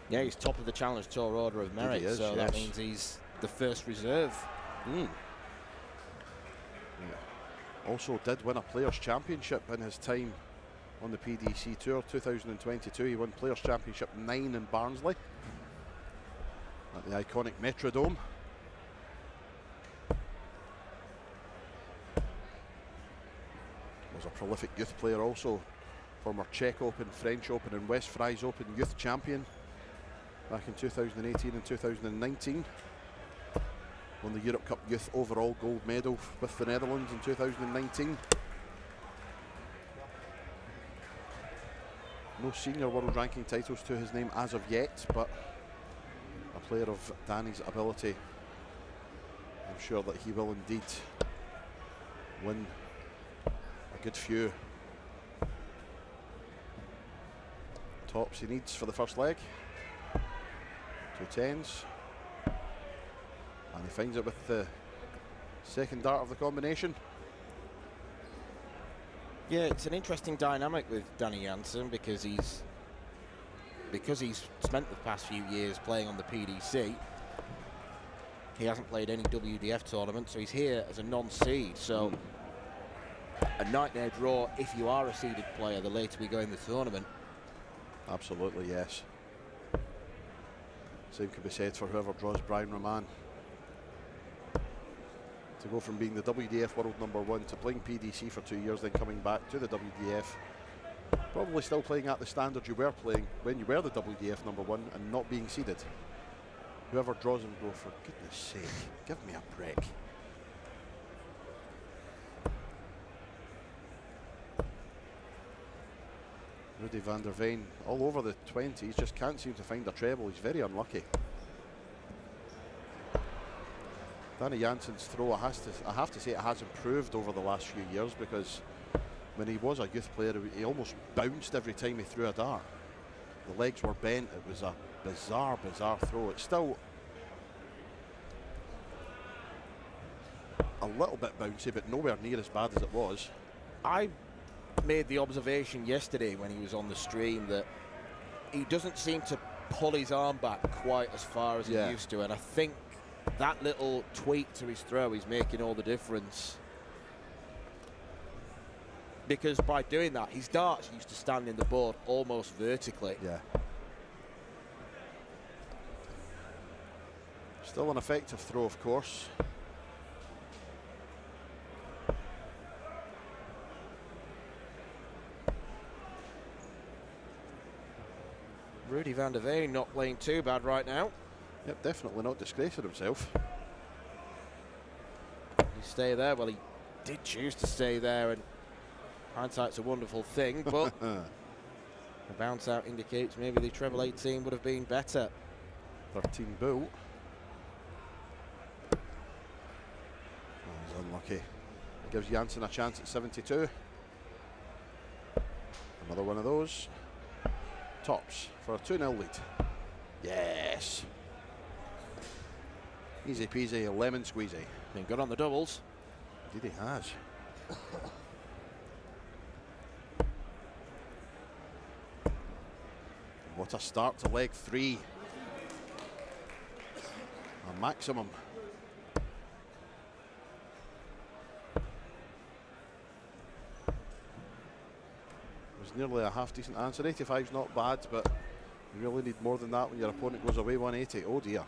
Yeah, he's top of the Challenge Tour order of merit, is, so yes. that means he's the first reserve. Yeah. Also did win a Players' Championship in his time on the PDC Tour 2022. He won Players' Championship 9 in Barnsley at the iconic Metrodome. Was a prolific youth player also. Former Czech Open, French Open and West Fries Open youth champion back in 2018 and 2019. Won the Europe Cup Youth overall gold medal with the Netherlands in 2019. No senior world ranking titles to his name as of yet, but a player of Danny's ability, I'm sure that he will indeed win a good few. Tops he needs for the first leg. 2 10s. And he finds it with the second dart of the combination. Yeah, it's an interesting dynamic with Danny Jansen because he's spent the past few years playing on the PDC. He hasn't played any WDF tournament, so he's here as a non-seed. So a nightmare draw if you are a seeded player the later we go in the tournament. Absolutely, yes. Same could be said for whoever draws Brian Roman. To go from being the WDF world #1 to playing PDC for 2 years, then coming back to the WDF, probably still playing at the standard you were playing when you were the WDF #1 and not being seeded. Whoever draws him go, for goodness sake, give me a break. Rudy van der Veen all over the 20s, just can't seem to find a treble. He's very unlucky. Danny Jansen's throw, I have to say it has improved over the last few years, because when he was a youth player, he almost bounced every time he threw a dart. The legs were bent. It was a bizarre throw. It's still a little bit bouncy, but nowhere near as bad as it was. I made the observation yesterday when he was on the stream that he doesn't seem to pull his arm back quite as far as he used to, and I think that little tweak to his throw is making all the difference. Because by doing that, his darts used to stand in the board almost vertically. Yeah. Still an effective throw, of course. Rudy van der Veen not playing too bad right now. Yep, definitely not disgracing himself. He stay there. Well, he did choose to stay there, and hindsight's a wonderful thing, but the bounce out indicates maybe the treble 18 would have been better. 13 bull. Oh, he's unlucky. Gives Jansen a chance at 72. Another one of those. Tops for a 2-0 lead. Yes. Easy peasy, lemon squeezy. Been good on the doubles. Indeed he has. What a start to leg 3. A maximum. Was nearly a half-decent answer. 85's not bad, but you really need more than that when your opponent goes away 180. Oh dear.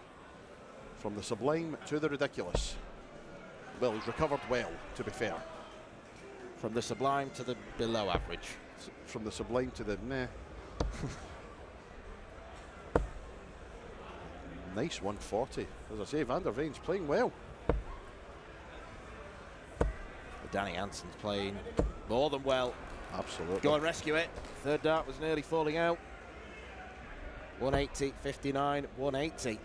From the sublime to the ridiculous. Well, he's recovered well, to be fair. From the sublime to the below average. From the sublime to the meh. Nice 140. As I say, Van der Veen's playing well. Danny Hansen's playing more than well. Absolutely. Go and rescue it. Third dart was nearly falling out. 180, 59, 180.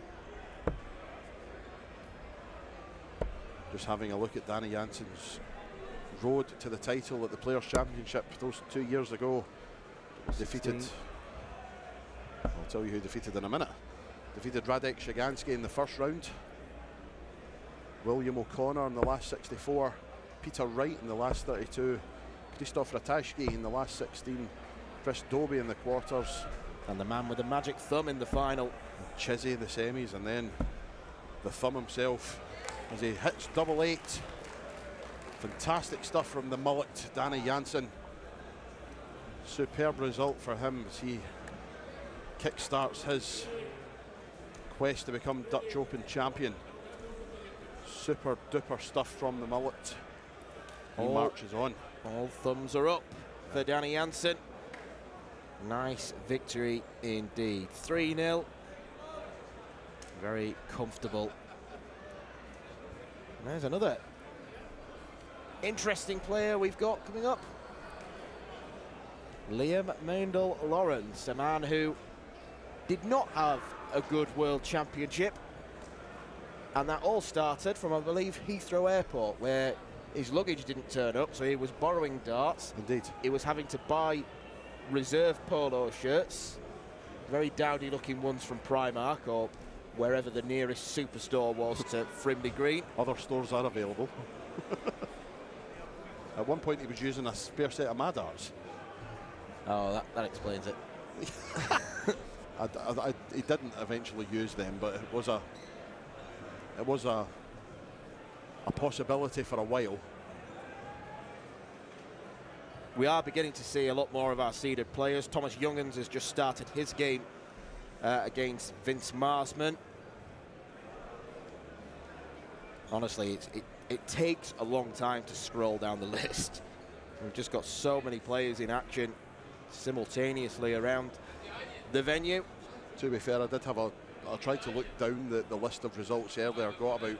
Just having a look at Danny Jansen's road to the title at the Players' Championship those 2 years ago. Defeated, I'll tell you who defeated in a minute. Defeated Radek Shiganski in the first round. William O'Connor in the last 64. Peter Wright in the last 32. Krzysztof Ratajski in the last 16. Chris Dobie in the quarters. And the man with the magic thumb in the final. Chizzy in the semis, and then the thumb himself as he hits double 8. Fantastic stuff from the mullet, Danny Jansen. Superb result for him as he kickstarts his quest to become Dutch Open champion. Super duper stuff from the mullet. He marches on. All thumbs are up for Danny Jansen. Nice victory indeed. 3-0. Very comfortable. And there's another interesting player we've got coming up. Liam Meindl-Lawrence, a man who did not have a good World Championship. And that all started from, I believe, Heathrow Airport, where his luggage didn't turn up, so he was borrowing darts. Indeed. He was having to buy reserve polo shirts, very dowdy looking ones from Primark or wherever the nearest superstore was to Frimley Green. Other stores are available. At one point he was using a spare set of Madarts. Oh, that explains it. He didn't eventually use them, but it was a possibility for a while. We are beginning to see a lot more of our seeded players. Thomas Youngens has just started his game against Vince Marsman. Honestly, it takes a long time to scroll down the list. We've just got so many players in action simultaneously around the venue. To be fair, I tried to look down the list of results earlier. Got about,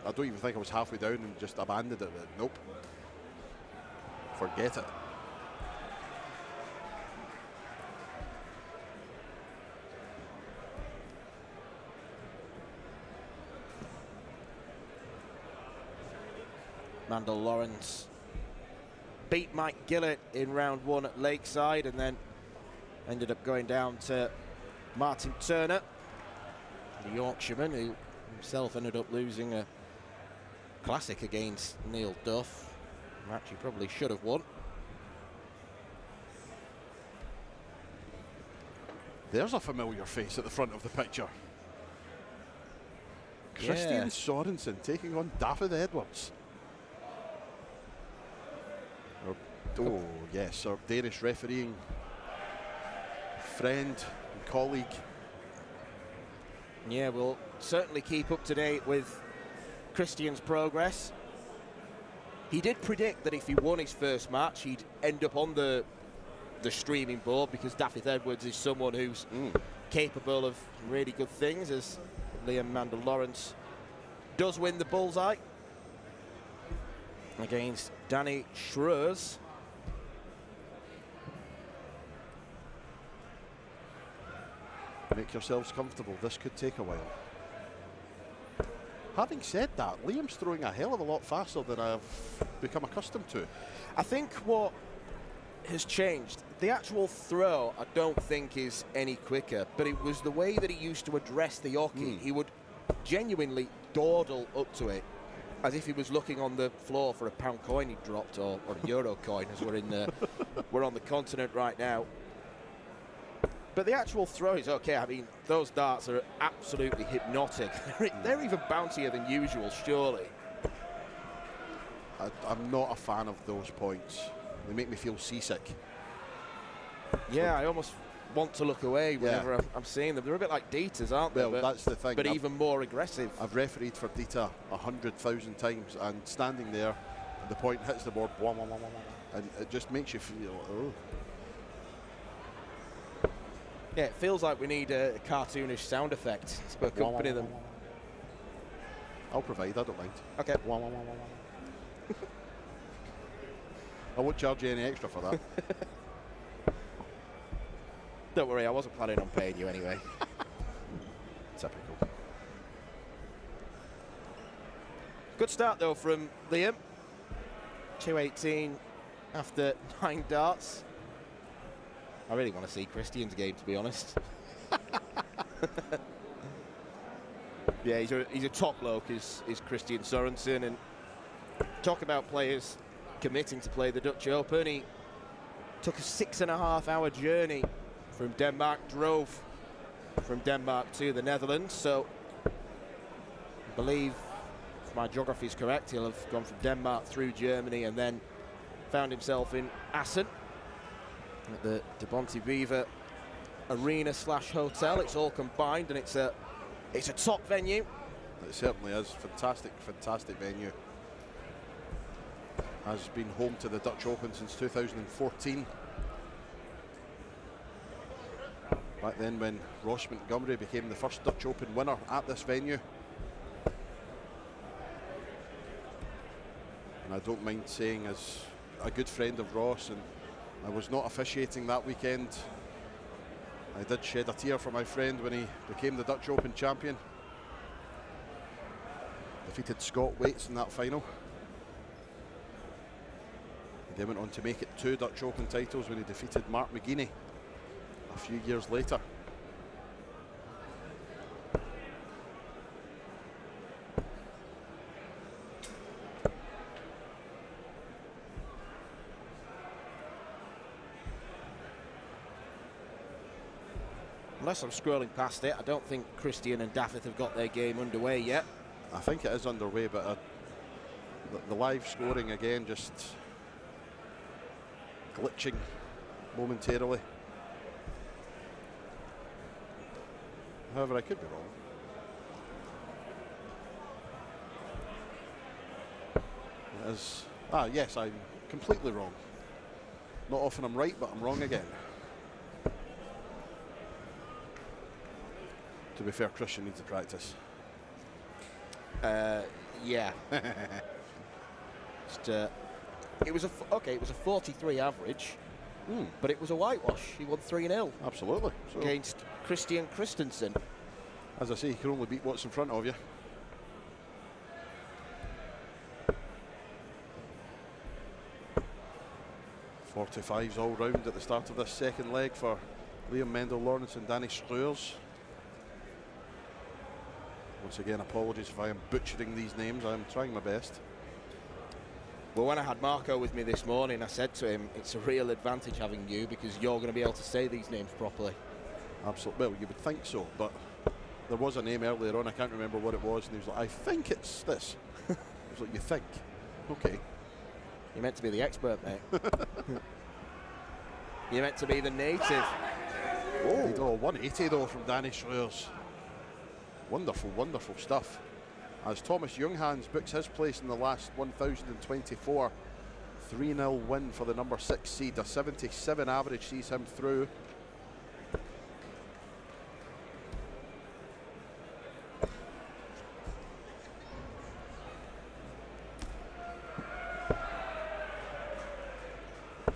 I don't even think I was halfway down and just abandoned it. Nope. Forget it. Meindl-Lawrence beat Mike Gillett in round 1 at Lakeside and then ended up going down to Martin Turner, the Yorkshireman, who himself ended up losing a classic against Neil Duff. Match he probably should have won. There's a familiar face at the front of the picture. Yeah. Christian Sorensen taking on David Edwards. Oh yes, our Danish refereeing friend and colleague. Yeah, we'll certainly keep up to date with Christian's progress. He did predict that if he won his first match, he'd end up on the streaming board because David Edwards is someone who's capable of really good things, as Liam Meindl-Lawrence does win the bullseye against Danny Schroers. Make yourselves comfortable, this could take a while. Having said that, Liam's throwing a hell of a lot faster than I've become accustomed to. I think what has changed, the actual throw I don't think is any quicker, but it was the way that he used to address the hockey. He would genuinely dawdle up to it as if he was looking on the floor for a £1 coin he dropped, or a euro coin, as we're on the continent right now. But the actual throw is okay. I mean, those darts are absolutely hypnotic. They're even bouncier than usual, surely. I'm not a fan of those points. They make me feel seasick. Yeah, I almost want to look away whenever I'm seeing them. They're a bit like Dieter's, aren't they? Well, that's the thing. But even more aggressive. I've refereed for Dieter 100,000 times, and standing there, the point hits the board, blah, blah, blah, blah, blah, and it just makes you feel, oh. Yeah, it feels like we need a cartoonish sound effect to accompany them. I'll provide, I don't mind. Okay. I won't charge you any extra for that. Don't worry, I wasn't planning on paying you anyway. Typical. Good start though from Liam. 218 after 9 darts. I really want to see Christian's game, to be honest. Yeah, he's a top bloke, is Christian Sorensen, and talk about players committing to play the Dutch Open. He took a 6.5-hour journey from Denmark, drove from Denmark to the Netherlands, so I believe, if my geography is correct, he'll have gone from Denmark through Germany and then found himself in Assen at the Bonte Wever arena / hotel. It's all combined, and it's a top venue. It certainly is. Fantastic, fantastic venue. Has been home to the Dutch Open since 2014. Back then when Ross Montgomery became the first Dutch Open winner at this venue. And I don't mind saying, as a good friend of Ross, and I was not officiating that weekend, I did shed a tear for my friend when he became the Dutch Open champion. Defeated Scott Waits in that final. He then went on to make it 2 Dutch Open titles when he defeated Mark McGuinness a few years later. Unless I'm scrolling past it, I don't think Christian and Daffith have got their game underway yet. I think it is underway, but the live scoring again just glitching momentarily. However, I could be wrong. It is. Yes, I'm completely wrong. Not often I'm right, but I'm wrong again. To be fair, Christian needs to practice. Yeah. It was a 43 average, but it was a whitewash. He won 3-0 Absolutely. So, against Christian Christensen. as I say, you can only beat what's in front of you. .45s all round at the start of this second leg for Liam Mendel-Lawrence and Danny Struers. Once again, apologies if I am butchering these names. I am trying my best. Well, when I had Marco with me this morning, I said to him, it's a real advantage having you because you're going to be able to say these names properly. Absolutely. Well, you would think so, but there was a name earlier on, I can't remember what it was, and he was like, I think it's this. I was like, you think? Okay. You're meant to be the expert, mate. You're meant to be the native. Oh, 180 though from Danny Struers. Wonderful, wonderful stuff. As Thomas Younghans books his place in the last 1,024. 3-0 win for the number 6 seed. A 77 average sees him through.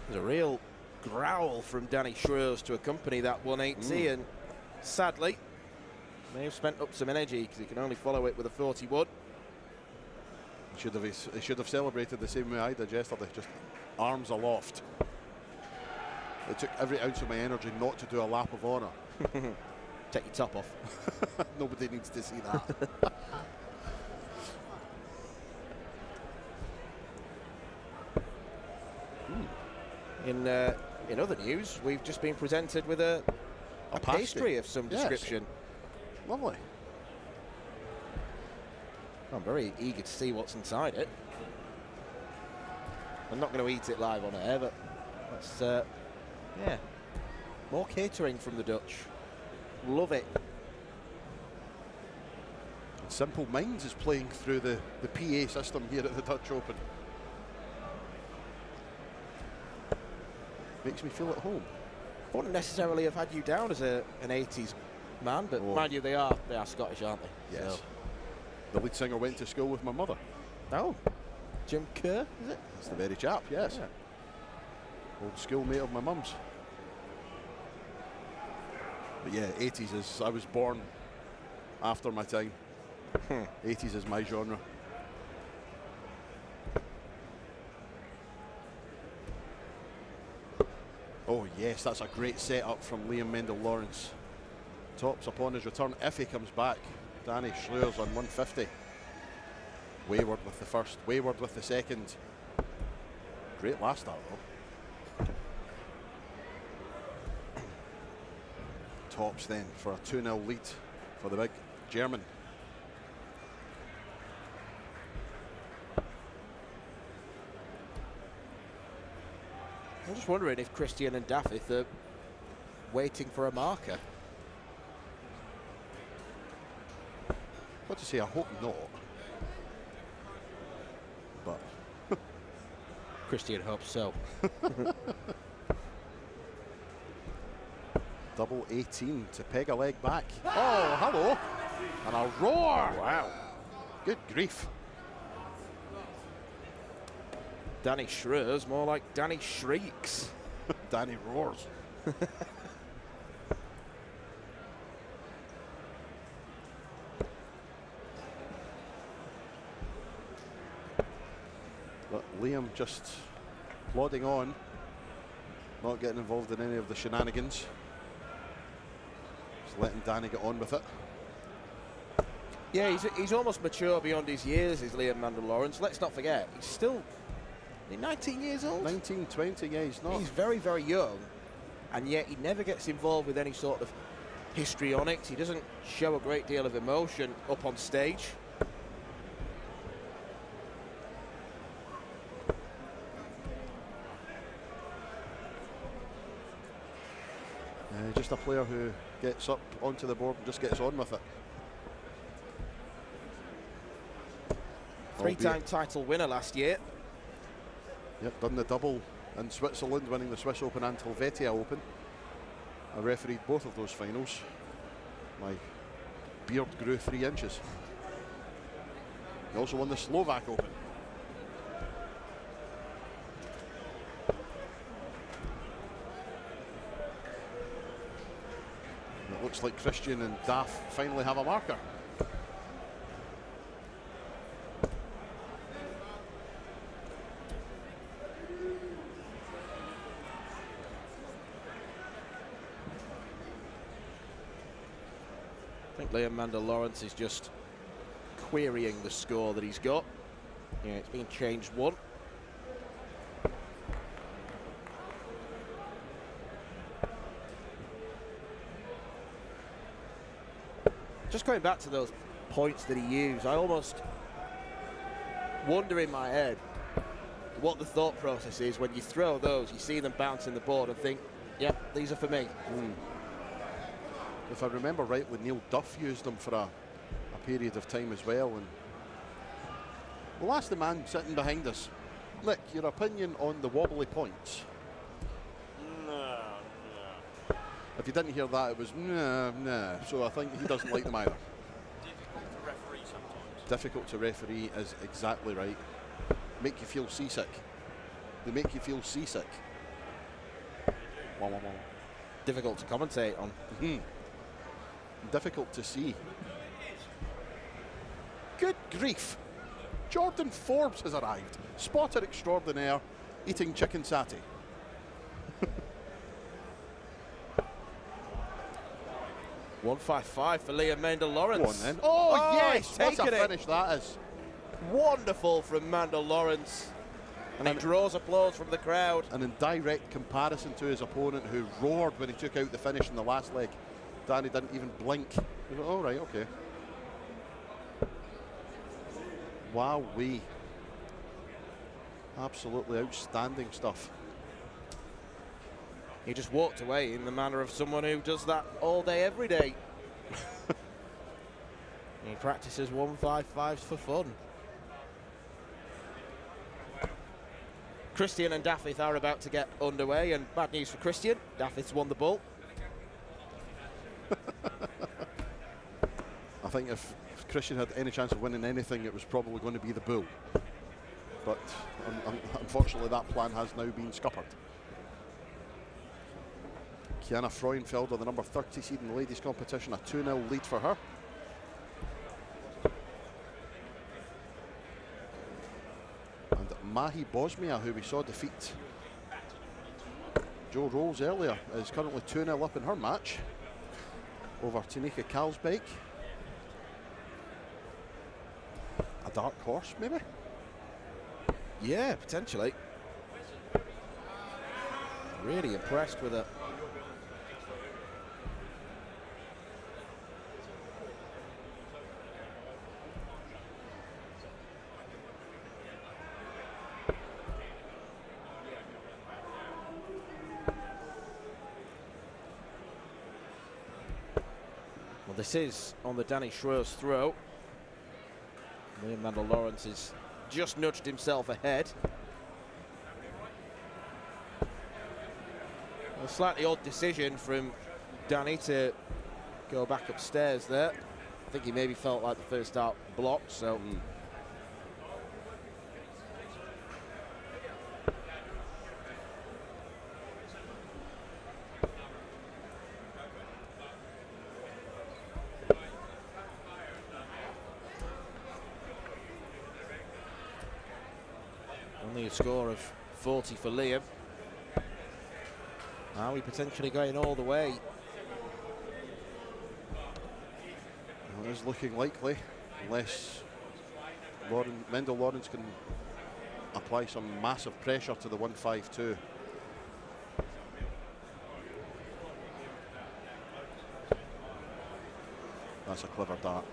There's a real growl from Danny Struers to accompany that 180, and sadly, may have spent up some energy because he can only follow it with a 41. He should have celebrated the same way I did yesterday, just arms aloft. It took every ounce of my energy not to do a lap of honour. Take your top off. Nobody needs to see that. In other news, we've just been presented with a pastry of some description. Lovely. I'm very eager to see what's inside it. I'm not going to eat it live on air, but let's, yeah. More catering from the Dutch. Love it. Simple Minds is playing through the PA system here at the Dutch Open. Makes me feel at home. Wouldn't necessarily have had you down as an 80s man, but mind you, they are Scottish, aren't they? Yes. So. The lead singer went to school with my mother. Oh, Jim Kerr, is it? That's the very chap, yes. Yeah. Old schoolmate of my mum's. But yeah, 80s is, I was born after my time. 80s is my genre. Oh yes, that's a great setup from Liam Mendel-Lawrence. Tops upon his return if he comes back. Danny Schleur's on 150. Wayward with the first, Wayward with the second. Great last start though. Tops then for a 2-0 lead for the big German. I'm just wondering if Christian and Daffith are waiting for a marker. What to say, I hope not. But Christian hopes so. double 18 to peg a leg back. Oh, hello. And a roar. Wow. Good grief. Danny Schreers, more like Danny Shrieks. Danny roars. But Liam just plodding on, not getting involved in any of the shenanigans. Just letting Danny get on with it. Yeah, he's almost mature beyond his years, is Liam Mendel-Lawrence. Let's not forget, he's still 19 years old. 19, 20, yeah, he's not. He's very, very young, and yet he never gets involved with any sort of histrionics. He doesn't show a great deal of emotion up on stage. Just a player who gets up onto the board and just gets on with it. Three-time title winner last year. Yep, done the double in Switzerland, winning the Swiss Open and Helvetia Open. I refereed both of those finals. My beard grew 3 inches. He also won the Slovak Open. It looks like Christian and Daff finally have a marker. I think Liam Mendel-Lawrence is just querying the score that he's got. Yeah, it's been changed 1. Just going back to those points that he used, I almost wonder in my head what the thought process is when you throw those, you see them bouncing the board and think, yep, these are for me. If I remember rightly, Neil Duff used them for a period of time as well. And we'll ask the man sitting behind us, Nick, your opinion on the wobbly points? No. If you didn't hear that, it was nah. So I think he doesn't like them either. Difficult to referee sometimes. Difficult to referee is exactly right. Make you feel seasick. They make you feel seasick. Difficult to commentate on. Difficult to see. Good grief. Jordan Forbes has arrived. Spotter extraordinaire, eating chicken satay. 155 for Liam Mendel-Lawrence. Go on then. Oh, yes! he's What a taken it. finish that is. Wonderful from Mendel-Lawrence. And he draws applause from the crowd. And in direct comparison to his opponent, who roared when he took out the finish in the last leg, Danny didn't even blink. He went, oh, right, okay. Wowee. Absolutely outstanding stuff. He just walked away in the manner of someone who does that all day, every day. He practices 155s for fun. Christian and Daffith are about to get underway, and bad news for Christian. Daffith's won the bull. I think if Christian had any chance of winning anything, it was probably going to be the bull. But unfortunately, that plan has now been scuppered. Kiana Freudenfelder, the number 30 seed in the ladies' competition, a 2-0 lead for her. And Mahi Bosmia, who we saw defeat Joe Rolls earlier, is currently 2-0 up in her match over Tanika Kalsbeck. A dark horse, maybe? Yeah, potentially. Really impressed with her. Well, this is on the Danny Schroer's throw. Liam Mandel Lawrence has just nudged himself ahead. A slightly odd decision from Danny to go back upstairs there. I think he maybe felt like the first start blocked, so. Only a score of 40 for Liam. Are we potentially going all the way? Well, it is looking likely, unless Mendel Lawrence can apply some massive pressure to the 152. That's a clever dart.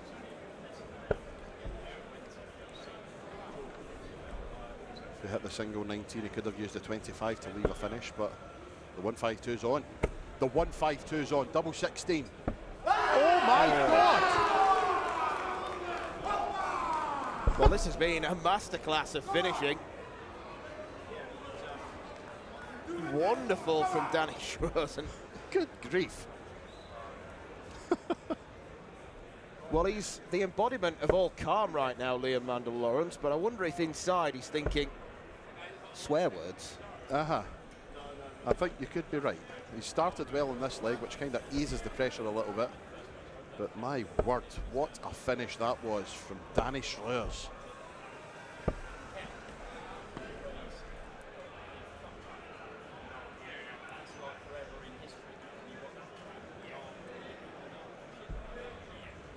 If he hit the single 19, he could have used the 25 to leave a finish, but the 152's on. The 152's on, double 16. Oh my God! Well, this has been a masterclass of finishing. Wonderful from Danny Schroer. Good grief. Well, he's the embodiment of all calm right now, Liam Mandel Lawrence, but I wonder if inside he's thinking swear words. I think you could be right. He started well in this leg, which kind of eases the pressure a little bit. But my word, what a finish that was from Danny Schroers.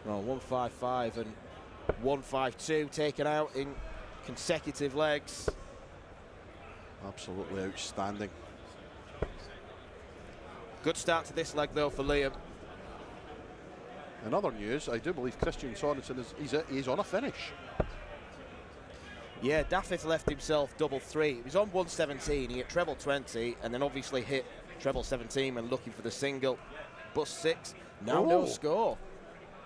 Well, 155 and 152 taken out in consecutive legs. Absolutely outstanding. Good start to this leg, though, for Liam. In other news, I do believe Christian Sorensen he's on a finish. Yeah, Daffith left himself double 3. He was on 117, he hit treble 20, and then obviously hit treble 17 when looking for the single. Bust 6, now no score.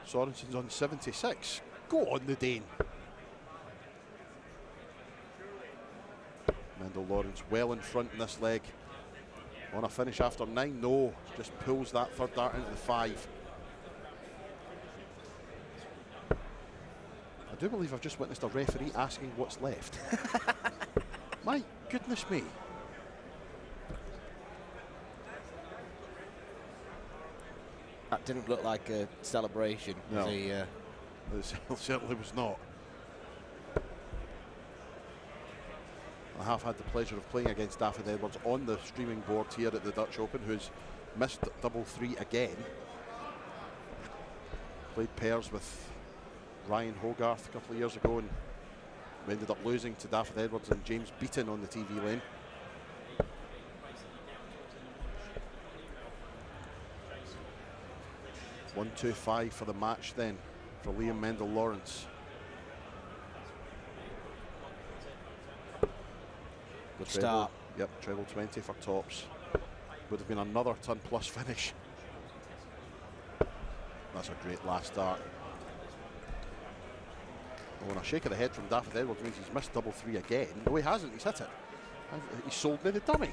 Sorensen's on 76. Go on, the Dane. Mendel Lawrence well in front in this leg. On a finish after 9, no, just pulls that third dart into the 5. I do believe I've just witnessed a referee asking what's left. My goodness me. That didn't look like a celebration. No. It It certainly was not. I have had the pleasure of playing against Daffyd Edwards on the streaming board here at the Dutch Open, who's missed double 3 again. Played pairs with Ryan Hogarth a couple of years ago, and we ended up losing to Daffyd Edwards and James Beaton on the TV lane. $125 for the match then for Liam Mendel Lawrence. Good start. Yep, treble 20 for tops. would have been another ton plus finish. That's a great last start. Oh, and a shake of the head from David Edwards means he's missed double three again. No, he hasn't. He's hit it. He sold me the dummy.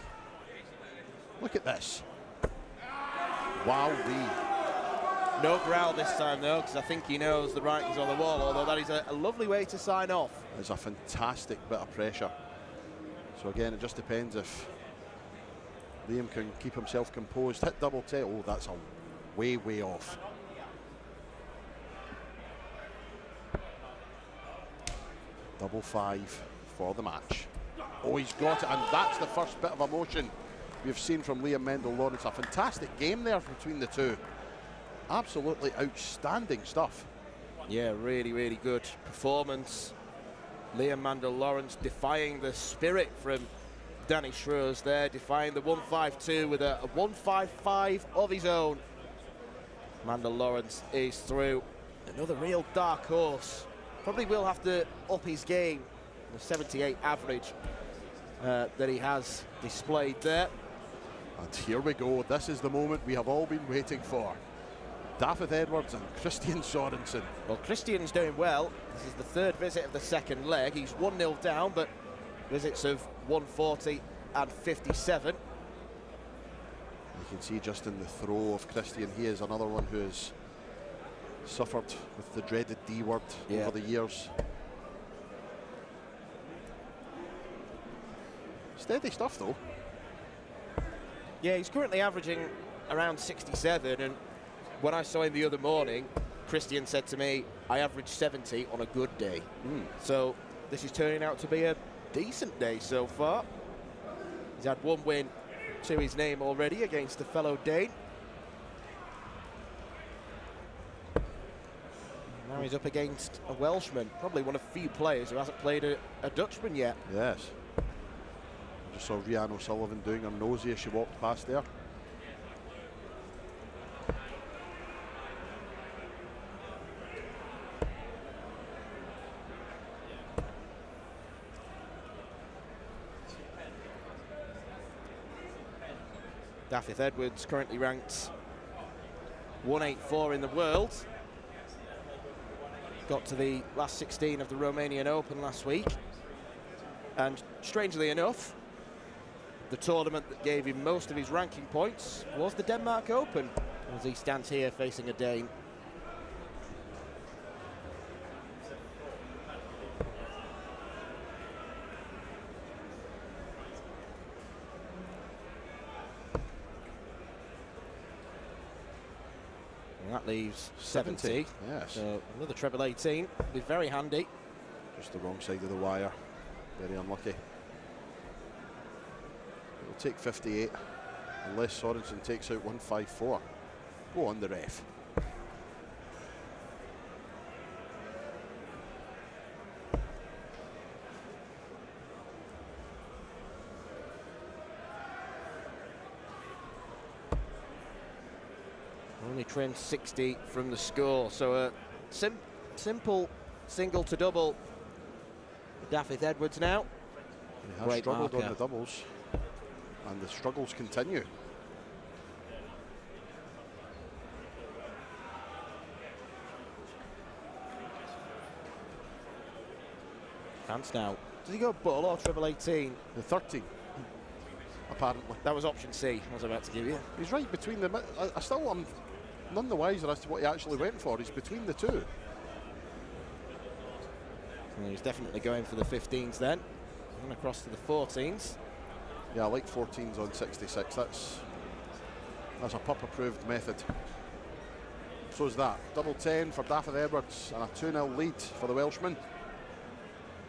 Look at this. Wowee. No growl this time, though, because I think he knows the writing's on the wall, although that is a lovely way to sign off. It's a fantastic bit of pressure. So again, it just depends if Liam can keep himself composed. Hit double 10. Oh, that's a way, way off. Double 5 for the match. Oh, he's got it, and that's the first bit of emotion we've seen from Liam Mendel-Lawrence. A fantastic game there between the two. Absolutely outstanding stuff. Yeah, really, really good performance. Liam Mendel-Lawrence defying the spirit from Danny Schroes there, defying the 152 with a 155 of his own. Mendel-Lawrence is through. Another real dark horse. Probably will have to up his game. The 78 average that he has displayed there. And here we go. This is the moment we have all been waiting for. David Edwards and Christian Sorensen. Well, Christian's doing well. This is the third visit of the second leg. He's 1-0 down, but visits of 140 and 57. You can see just in the throw of Christian, he is another one who has suffered with the dreaded D word over the years. Steady stuff, though. Yeah, he's currently averaging around 67, and when I saw him the other morning, Christian said to me, I average 70 on a good day. So this is turning out to be a decent day so far. He's had one win to his name already against a fellow Dane. Now he's up against a Welshman, probably one of few players who hasn't played a Dutchman yet. Yes. I just saw Rhiannon O'Sullivan doing her nosy as she walked past there. David Edwards currently ranked 184 in the world. Got to the last 16 of the Romanian Open last week. And strangely enough, the tournament that gave him most of his ranking points was the Denmark Open, as he stands here facing a Dane. And that leaves 70. Yes. So another treble 18 would be very handy. Just the wrong side of the wire. Very unlucky. It'll take 58 unless Sorensen takes out 154. Go on the ref. Only trimmed 60 from the score, so a simple single to double. David Edwards now. He has Great struggled marker on the doubles, and the struggles continue. Chance now. Does he go ball or treble 18? The 13, apparently. That was option C, I was about to give you. He's right between them. I still am none the wiser as to what he actually went for. He's between the two. And he's definitely going for the 15s then. And across to the 14s. Yeah, I like 14s on 66. That's a pup-approved method. So is that. Double 10 for David Edwards and a 2-0 lead for the Welshman.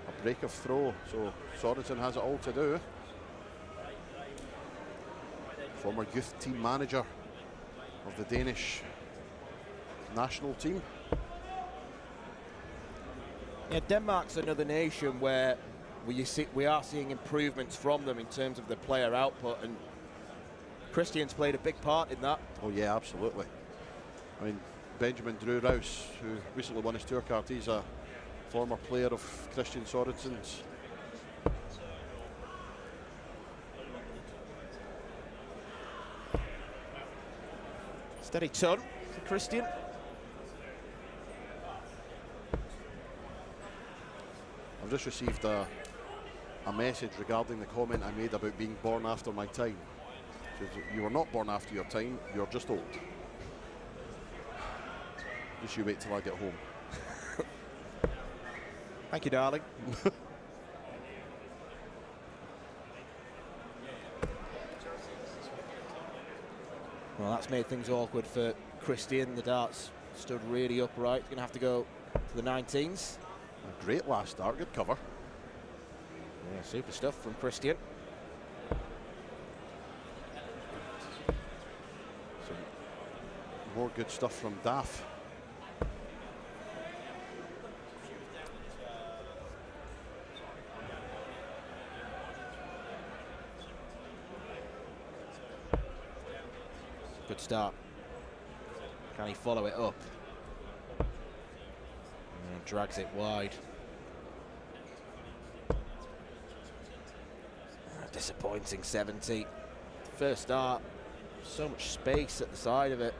A break of throw, so Sorensen has it all to do. Former youth team manager of the Danish national team. Yeah, Denmark's another nation where we are seeing improvements from them in terms of the player output, and Christian's played a big part in that. Oh yeah, absolutely. I mean, Benjamin Drew Rouse, who recently won his tour card, he's a former player of Christian Sorensen's. Steady ton for Christian. I've just received a message regarding the comment I made about being born after my time. It says, you were not born after your time, you're just old. Just you wait till I get home. Thank you, darling. Well, that's made things awkward for Christian. The darts stood really upright. He's going to have to go to the 19s. A great last start, good cover. Yeah, super stuff from Christian. Some more good stuff from Daff. Good start. Can he follow it up? And drags it wide. Disappointing 70. First start, so much space at the side of it.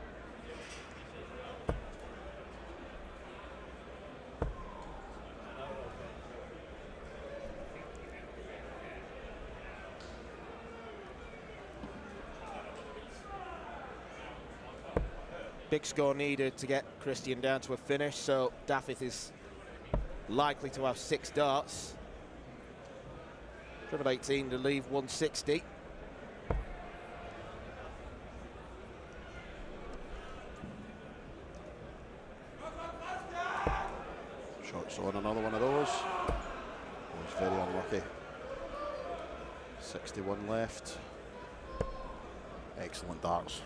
Big score needed to get Christian down to a finish, so Daffith is likely to have 6 darts. Triple 18 to leave 160. Shots on another one of those. Was very unlucky. 61 left. Excellent darts.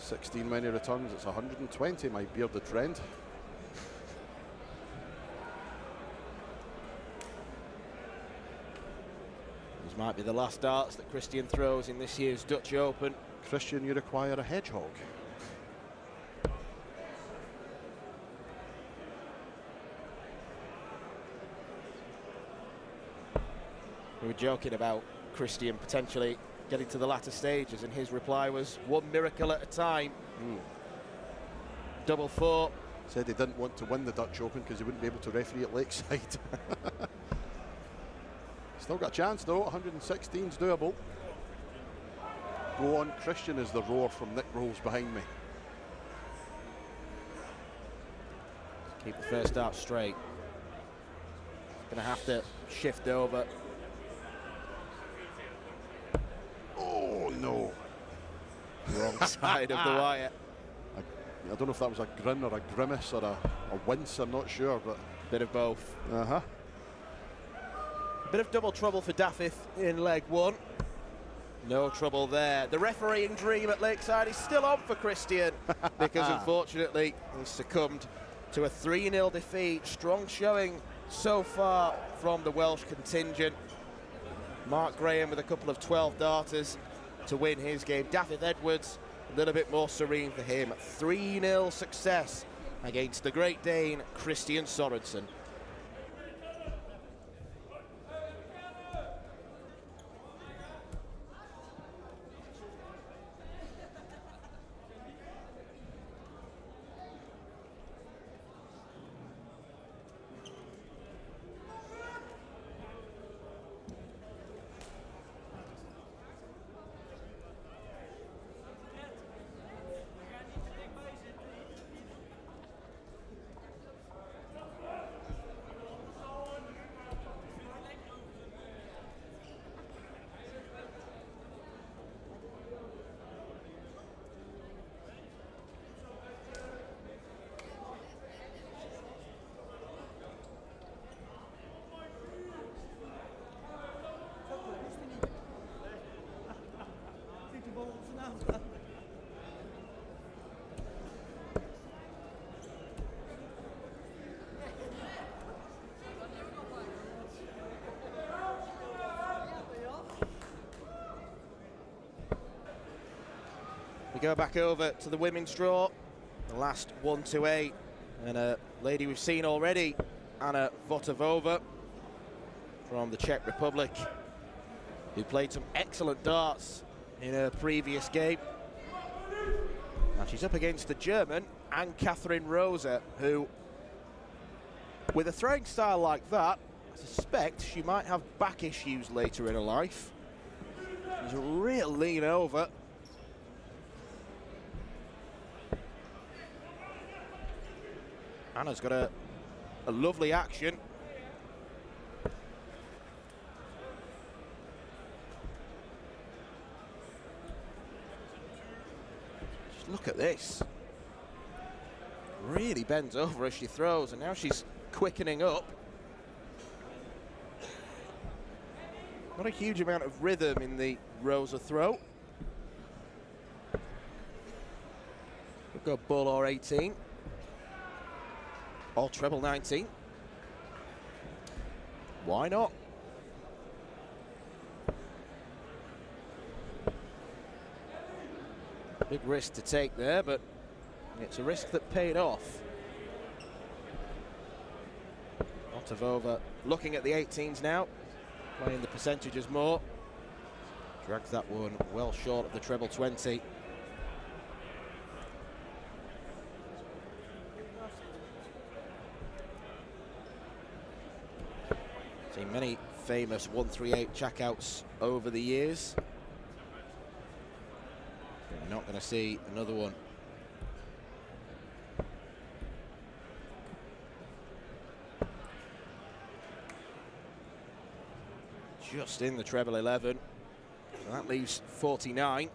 16 many returns, it's 120, my bearded friend. These might be the last darts that Christian throws in this year's Dutch Open. Christian, you require a hedgehog. We were joking about Christian potentially getting to the latter stages, and his reply was one miracle at a time. Double 4. Said he didn't want to win the Dutch Open because he wouldn't be able to referee at Lakeside. Still got a chance though, 116's doable. Go on, Christian, is the roar from Nick Rolls behind me. Keep the first dart straight. Gonna have to shift over. Oh no. Wrong side of the wire. I don't know if that was a grin or a grimace or a wince, I'm not sure, but Bit of both. uh-huh. Bit of double trouble for Daffith in leg 1. No trouble there. The refereeing dream at Lakeside is still on for Christian because unfortunately he succumbed to a 3-0 defeat. Strong showing so far from the Welsh contingent. Mark Graham with a couple of 12 darters to win his game. Daffith Edwards, a little bit more serene for him. 3-0 success against the Great Dane, Christian Sorensen. We go back over to the women's draw, the last 1 to 8, and a lady we've seen already, Anna Votavova from the Czech Republic, who played some excellent darts in her previous game. She's up against the German, Anne-Catherine Rosa, who, with a throwing style like that, I suspect she might have back issues later in her life. She's a real lean over. Anna's got a lovely action. Just look at this. Really bends over as she throws, and now she's quickening up. Not a huge amount of rhythm in the Rosa throw. We'll go bull or 18. Or treble 19. Why not? Big risk to take there, but it's a risk that paid off. Lot of over. Looking at the 18s now, playing the percentages more. Drags that one well short of the treble 20. Seen many famous 138 checkouts over the years. We're not going to see another one. Just in the treble 11. So that leaves 49.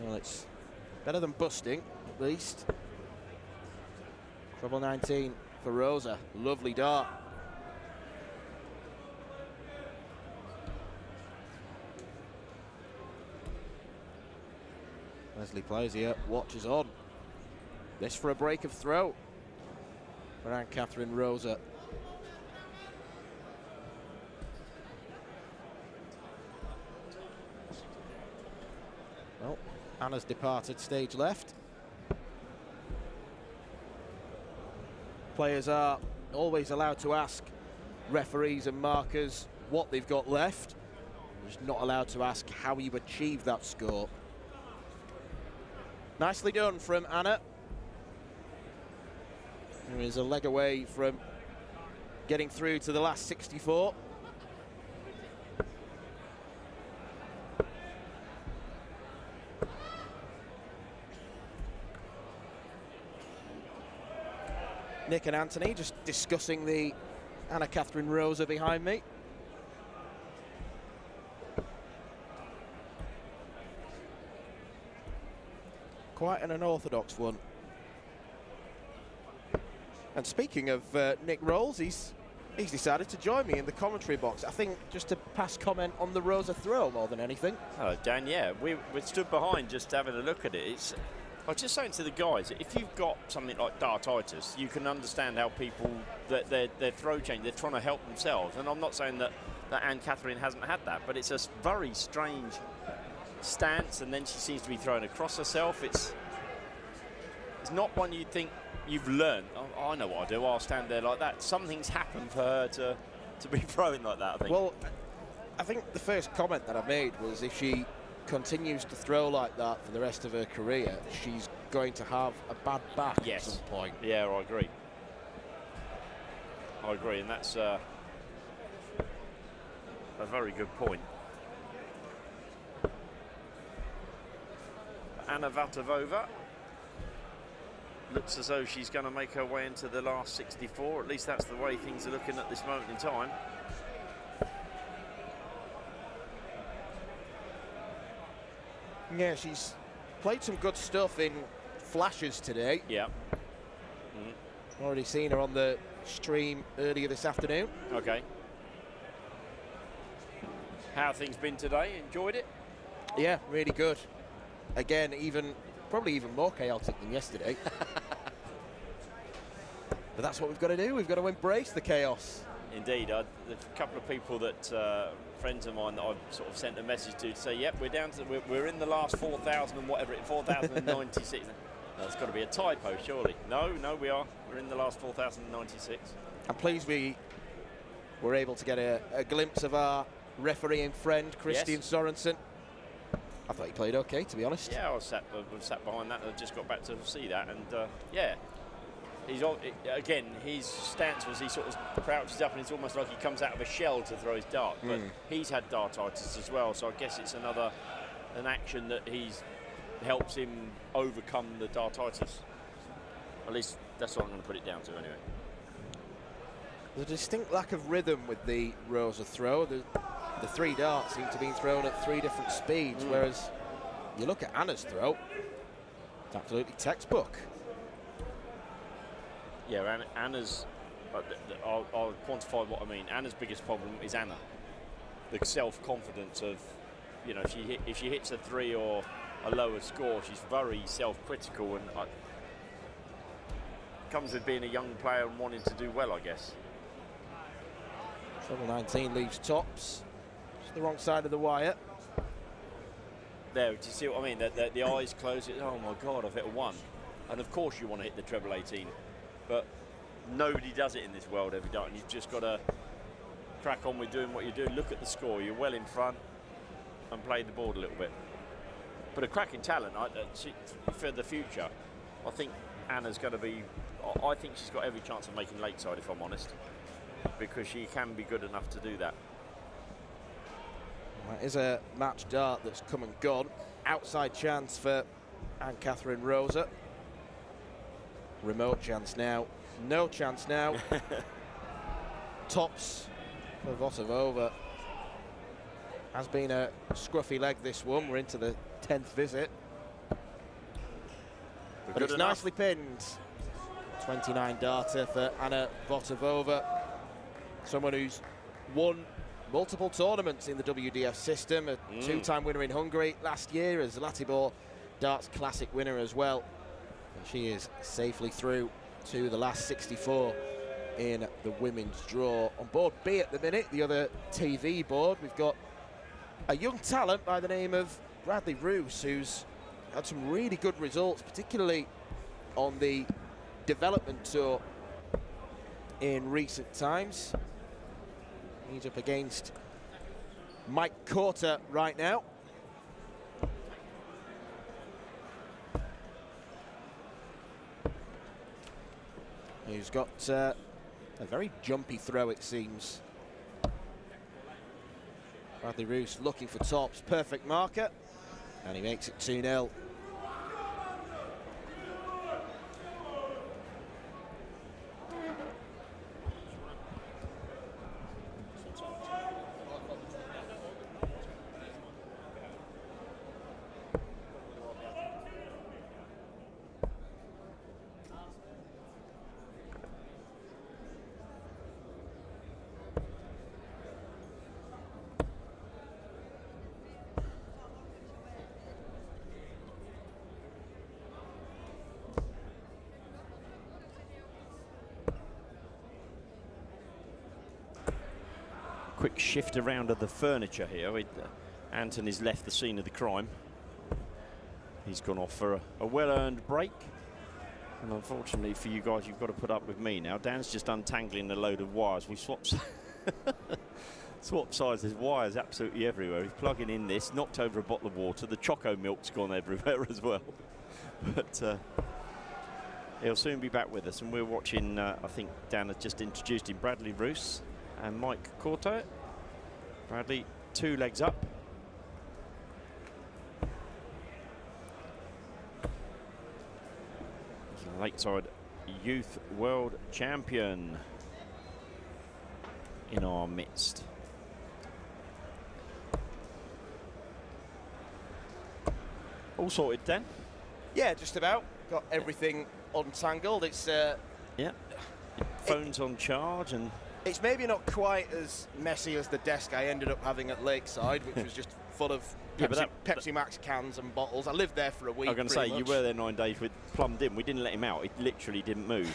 Well, it's better than busting, at least. Treble 19 for Rosa. Lovely dart. Leslie plays here, watches on. This for a break of throw for Anne-Catherine Rosa. Well, Anna's departed stage left. Players are always allowed to ask referees and markers what they've got left. They're just not allowed to ask how you achieve that score. Nicely done from Anna. There is a leg away from getting through to the last 64. Nick and Anthony just discussing the Anne-Catherine Rosa behind me. Quite an unorthodox one. And speaking of Nick Rolls, he's decided to join me in the commentary box. I think just to pass comment on the Rosa throw more than anything. Oh, Dan, yeah, we stood behind just having a look at it. I was just saying to the guys, if you've got something like dartitis, you can understand how people, their throw change, they're trying to help themselves. And I'm not saying that Anne-Catherine hasn't had that, but it's a very strange stance, and then she seems to be throwing across herself. It's not one you'd think you've learned. Oh, I know what I do. I'll stand there like that. Something's happened for her to be throwing like that, I think. Well, I think the first comment that I made was if she continues to throw like that for the rest of her career, she's going to have a bad back at some point. Yeah, I agree. I agree, and that's a very good point. Anna Vatavova looks as though she's going to make her way into the last 64. At least that's the way things are looking at this moment in time. Yeah, she's played some good stuff in flashes today. Yeah. Already seen her on the stream earlier this afternoon. Okay. How have things been today? Enjoyed it? Yeah, really good. Again, probably even more chaotic than yesterday. But that's what we've got to do. We've got to embrace the chaos. Indeed. There's a couple of people that, friends of mine that I've sort of sent a message to say, yep, we're down to, we're in the last 4,000 and whatever, 4,096. That's got to be a typo, surely. No, we are. We're in the last 4,096. I'm pleased we we're able to get a glimpse of our refereeing friend, Christian Sorensen. I thought he played okay, to be honest. Yeah, I was sat behind that. I just got back to see that, and yeah, again, his stance was he sort of crouches up, and it's almost like he comes out of a shell to throw his dart. But he's had dartitis as well, so I guess it's an action that helps him overcome the dartitis. At least that's what I'm going to put it down to, anyway. There's a distinct lack of rhythm with the Rosa throw. The 3 darts seem to be thrown at 3 different speeds, whereas you look at Anna's throw, it's absolutely textbook. Yeah, Anna's, I'll quantify what I mean. Anna's biggest problem is Anna. The self-confidence of, you know, if she hits a 3 or a lower score, she's very self-critical, and comes with being a young player and wanting to do well, I guess. Treble 19 leaves tops. Just the wrong side of the wire. There, do you see what I mean? The eyes close. Oh my God, I've hit a 1. And of course you want to hit the treble 18. But nobody does it in this world every day, and you've just got to crack on with doing what you're doing. Look at the score, you're well in front, and play the board a little bit. But a cracking talent for the future. I think Anna's going to be, I think she's got every chance of making late side, if I'm honest, because she can be good enough to do that. That is a match dart that's come and gone. Outside chance for Anne-Catherine Rosa. Remote chance now. No chance now. Tops for Votavova. Has been a scruffy leg, this one. We're into the 10th visit. But it's nicely pinned. 29 darter for Anna Votavova. Someone who's won multiple tournaments in the WDF system. A 2-time winner in Hungary last year, as Latibor Darts Classic winner as well. And she is safely through to the last 64 in the women's draw. On board B at the minute, the other TV board, we've got a young talent by the name of Bradley Roos, who's had some really good results, particularly on the development tour in recent times. He's up against Mike Corter right now. Who's got a very jumpy throw, it seems. Bradley Roos looking for tops, perfect marker, and he makes it 2-0. Quick shift around of the furniture here. Anthony's left the scene of the crime. He's gone off for a well-earned break. And unfortunately for you guys, you've got to put up with me now. Dan's just untangling a load of wires. We swapped sides. There's wires absolutely everywhere. He's plugging in this, knocked over a bottle of water. The choco milk's gone everywhere as well. But he'll soon be back with us. And we're watching, I think Dan has just introduced him, Bradley Roos and Mike Corto. Bradley, 2 legs up. He's a Lakeside Youth World Champion in our midst. All sorted, Dan? Yeah, just about. Got everything untangled. It's yeah. Phone's on charge, and it's maybe not quite as messy as the desk I ended up having at Lakeside, which was just full of Pepsi Max cans and bottles. I lived there for a week. I was going to say, you were there 9 days with plumbed in. We didn't let him out. He literally didn't move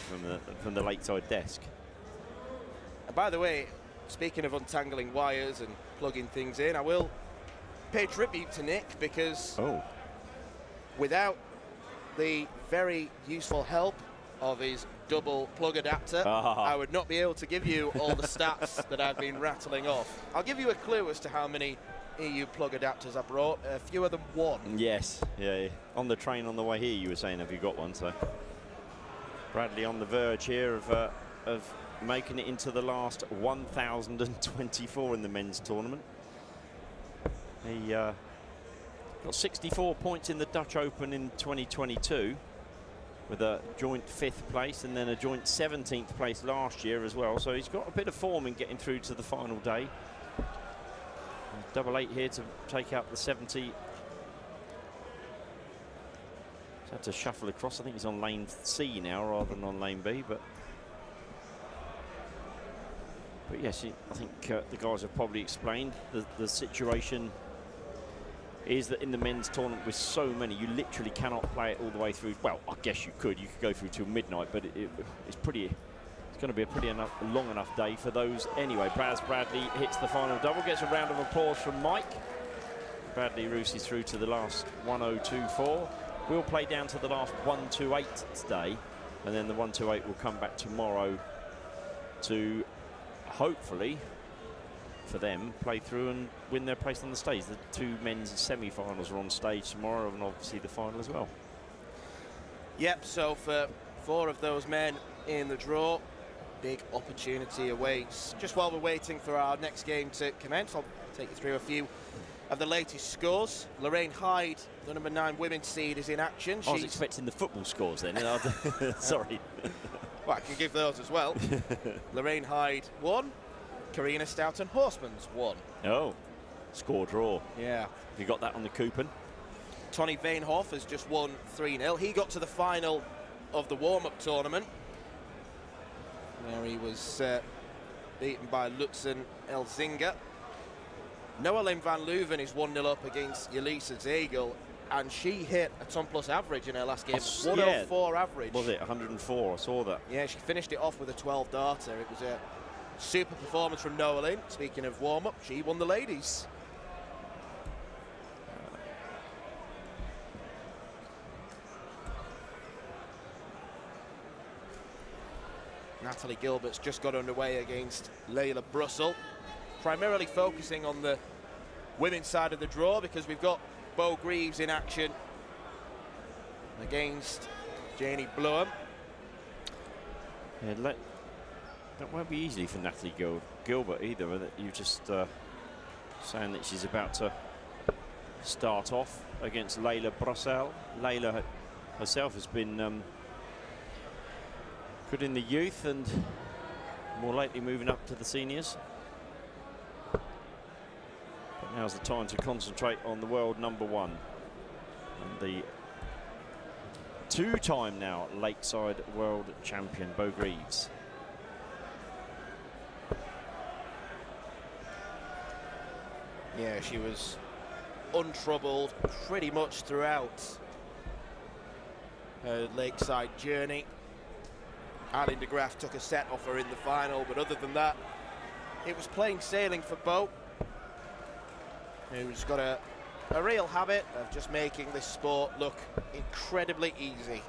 from the Lakeside desk. And by the way, speaking of untangling wires and plugging things in, I will pay tribute to Nick, because without the very useful help of his double plug adapter, I would not be able to give you all the stats that I've been rattling off. I'll give you a clue as to how many EU plug adapters I brought. Fewer than one. Yes, yeah. On the train on the way here, you were saying, have you got one? So Bradley on the verge here of making it into the last 1,024 in the men's tournament. He got 64 points in the Dutch Open in 2022 with a joint 5th place and then a joint 17th place last year as well. So he's got a bit of form in getting through to the final day. Double 8 here to take out the 70. He's had to shuffle across. I think he's on lane C now rather than on lane B. But yes, I think the guys have probably explained the situation is that in the men's tournament with so many, you literally cannot play it all the way through. Well, I guess you could go through till midnight, but it's going to be a pretty long enough day for those anyway. Bradley hits the final double, gets a round of applause from Mike. Bradley Roosi's through to the last 102.4. We'll play down to the last 128 today, and then the 128 will come back tomorrow to hopefully, for them, play through and win their place on the stage. The 2 men's semi-finals are on stage tomorrow, and obviously the final as well. Yep, so for 4 of those men in the draw, big opportunity awaits. Just while we're waiting for our next game to commence, I'll take you through a few of the latest scores. Lorraine Hyde, the number 9 women's seed, is in action. I was expecting the football scores then. Sorry. Well, I can give those as well. Lorraine Hyde 1, Karina Stoughton Horseman's 1. Oh, score draw. Yeah. Have you got that on the coupon? Tony Veenhoff has just won 3-0. He got to the final of the warm-up tournament, where he was beaten by Lutzen Elzinga. Noah Lynn van Leuven is 1-0 up against Jelisa Zegel, and she hit a ton plus average in her last game. 104 average. Was it 104? I saw that. Yeah, she finished it off with a 12 darter. It was a super performance from Noah Lynn. Speaking of warm-up, she won the ladies. Natalie Gilbert's just got underway against Layla Brussel, primarily focusing on the women's side of the draw because we've got Bo Greaves in action against Janie Bloem. Yeah, that won't be easy for Natalie Gilbert either. You just saying that she's about to start off against Layla Brussel. Layla herself has been good in the youth and more lately moving up to the seniors. But now's the time to concentrate on the world number 1 and the 2-time now Lakeside world champion Bo Greaves. Yeah, she was untroubled pretty much throughout her Lakeside journey. Aline de Graaf took a set off her in the final, but other than that, it was plain sailing for Bo, who's got a real habit of just making this sport look incredibly easy.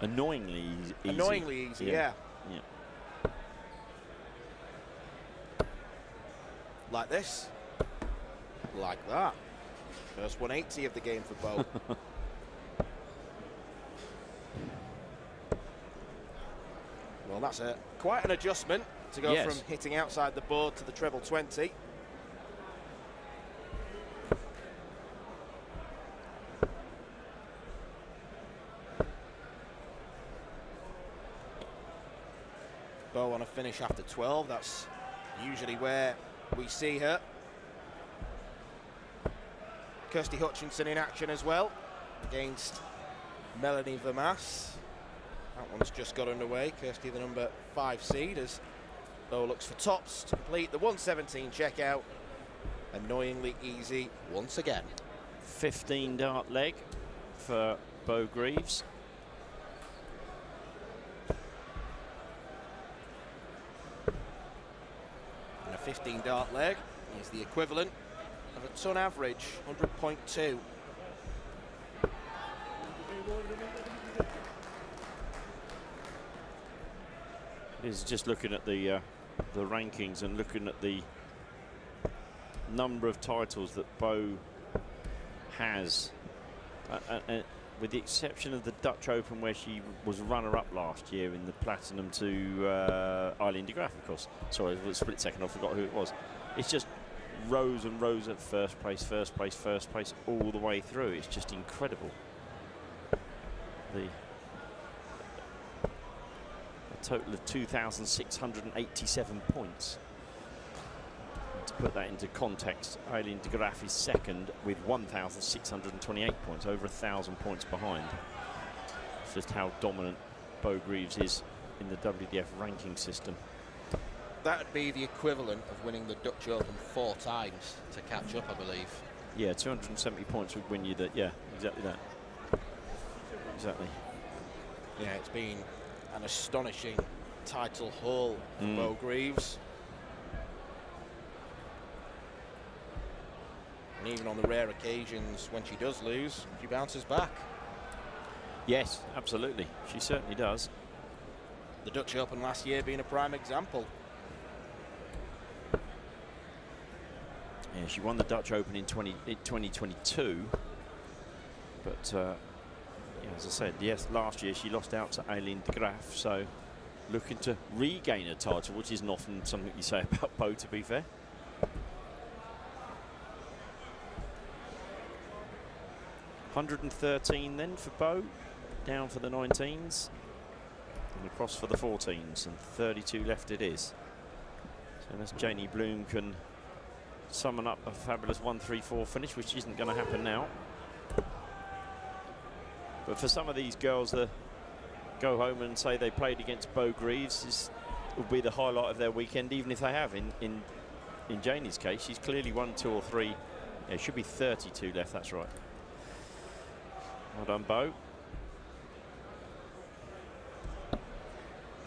Annoyingly easy. Annoyingly easy, yeah. Like this. Like that. First 180 of the game for Bo. Well, that's quite an adjustment to go from hitting outside the board to the treble 20. Bo on a finish after 12. That's usually where we see her. Kirsty Hutchinson in action as well against Melanie Vermaas. That one's just got underway. Kirsty, the number 5 seed, as Bo looks for tops to complete the 117 checkout. Annoyingly easy once again. 15 dart leg for Bo Greaves. And a 15 dart leg is the equivalent of a ton average, 100.2. Is just looking at the rankings and looking at the number of titles that Bo has, with the exception of the Dutch Open where she was runner-up last year in the Platinum to Eileen de Graaf, of course. Sorry, it was a split second, I forgot who it was. It's just rows and rows of first place, first place, first place all the way through. It's just incredible. A total of 2,687 points. And to put that into context, Eileen de Graaf is second with 1,628 points, over 1,000 points behind. It's just how dominant Bo Greaves is in the WDF ranking system. That would be the equivalent of winning the Dutch Open 4 times to catch up, I believe. Yeah, 270 points would win you that. Yeah, exactly that. Exactly. Yeah, it's been an astonishing title haul for Bo Greaves. And even on the rare occasions when she does lose, she bounces back. Yes, absolutely. She certainly does. The Dutch Open last year being a prime example. Yeah, she won the Dutch Open in 2022. But, yeah, as I said, yes, last year she lost out to Eileen de Graaf. So looking to regain a title, which isn't often something you say about Bo, to be fair. $113 then for Bo, down for the 19s, and across for the 14s, and 32 left it is. So unless Janie Bloom can summon up a fabulous 1-3-4 finish, which isn't going to happen now. But for some of these girls that go home and say they played against Bo Greaves, this will be the highlight of their weekend, even if they have. In Janie's case, she's clearly won 2 or 3. Yeah, it should be 32 left, that's right. Well done, Bo.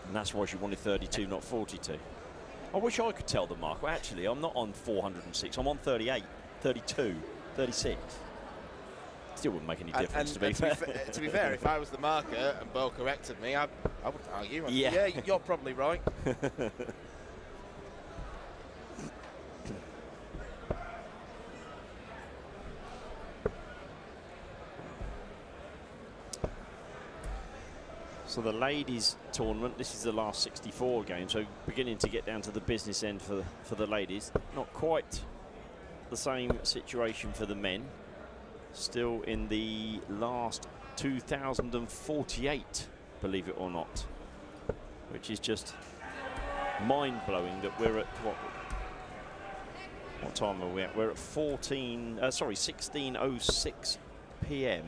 And that's why she wanted 32, not 42. I wish I could tell the mark. Well, actually, I'm not on 406. I'm on 38, 32, 36. Still wouldn't make any difference, to be fair. To be fair, if I was the marker and Bo corrected me, I wouldn't argue. Yeah, you're probably right. So the ladies tournament, this is the last 64 games, so beginning to get down to the business end for the ladies. Not quite the same situation for the men. Still in the last 2,048, believe it or not, which is just mind-blowing that we're at what time are we at? We're at 16:06 p.m.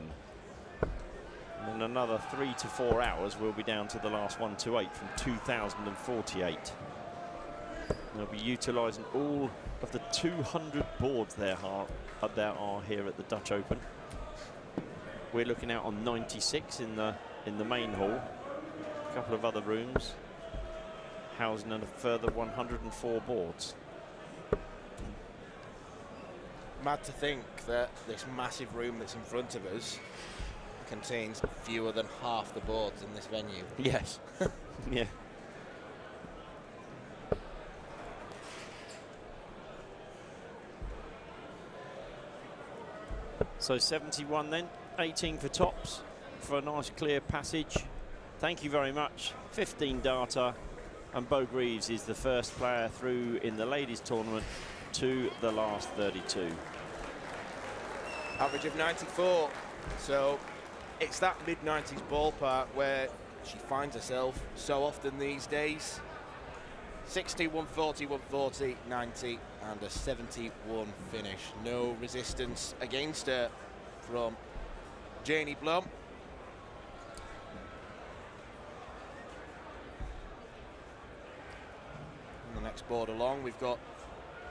And in another 3 to 4 hours, we'll be down to the last 128 from 2,048. They'll be utilising all of the 200 boards there are here at the Dutch Open. We're looking out on 96 in the main hall. A couple of other rooms housing a further 104 boards. Mad to think that this massive room that's in front of us contains fewer than half the boards in this venue. Yes. Yeah. So 71 then, 18 for tops for a nice clear passage. Thank you very much. 15 data, and Bo Greaves is the first player through in the ladies tournament to the last 32. Average of 94. So it's that mid-90s ballpark where she finds herself so often these days. 60, 140, 140, 90, and a 71 finish. No resistance against her from Janie Blum. On the next board along, we've got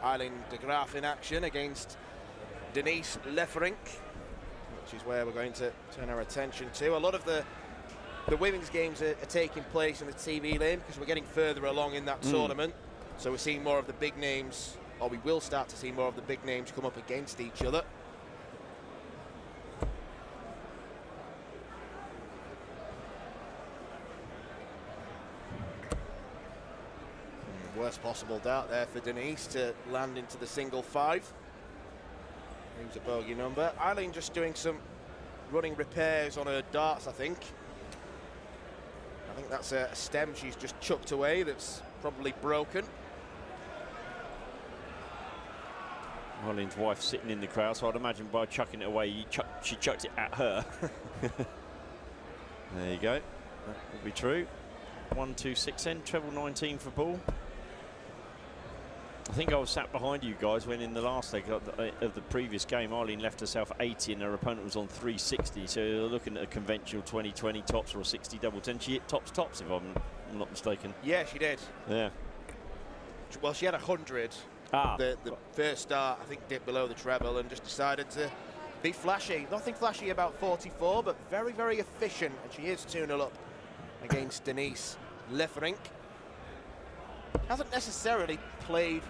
Eileen de Graaf in action against Denise Leferink, which is where we're going to turn our attention to. A lot of the women's games are taking place in the TV lane because we're getting further along in that tournament. So we're seeing more of the big names, or we will start to see more of the big names come up against each other. worst possible dart there for Denise to land into the single 5. Leaves a bogey number. Eileen just doing some running repairs on her darts, I think. I think that's a stem she's just chucked away that's probably broken. Eileen's wife sitting in the crowd, so I'd imagine by chucking it away, she chucked it at her. There you go. That will be true. 1, 2, 6 end, treble 19 for Paul. I think I was sat behind you guys when in the last leg of the previous game, Eileen left herself 80 and her opponent was on 360. So you're looking at a conventional 20-20 tops or a 60 double 10. She hit tops if I'm not mistaken. Yeah, she did. Yeah. Well, she had 100. The first start, I think, dipped below the treble and just decided to be flashy. Nothing flashy about 44, but very, very efficient. And she is 2-0 up against Denise Leferink. Hasn't necessarily played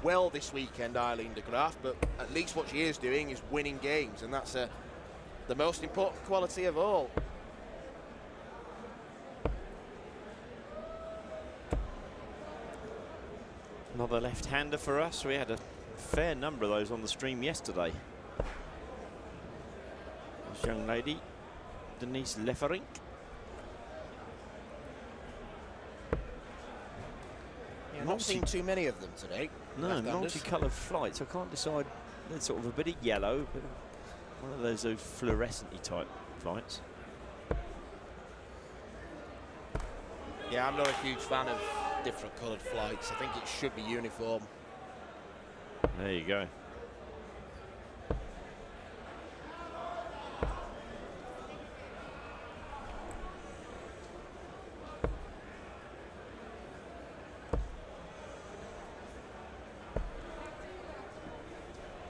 well this weekend, Eileen de Graaf, but at least what she is doing is winning games, and that's the most important quality of all. Another left-hander for us. We had a fair number of those on the stream yesterday. This young lady, Denise Leferink. Yeah, not seen too many of them today. No, multicoloured flights. I can't decide. They're sort of a bit of yellow, but one of those fluorescent-y type flights. Yeah, I'm not a huge fan of different coloured flights. I think it should be uniform. There you go.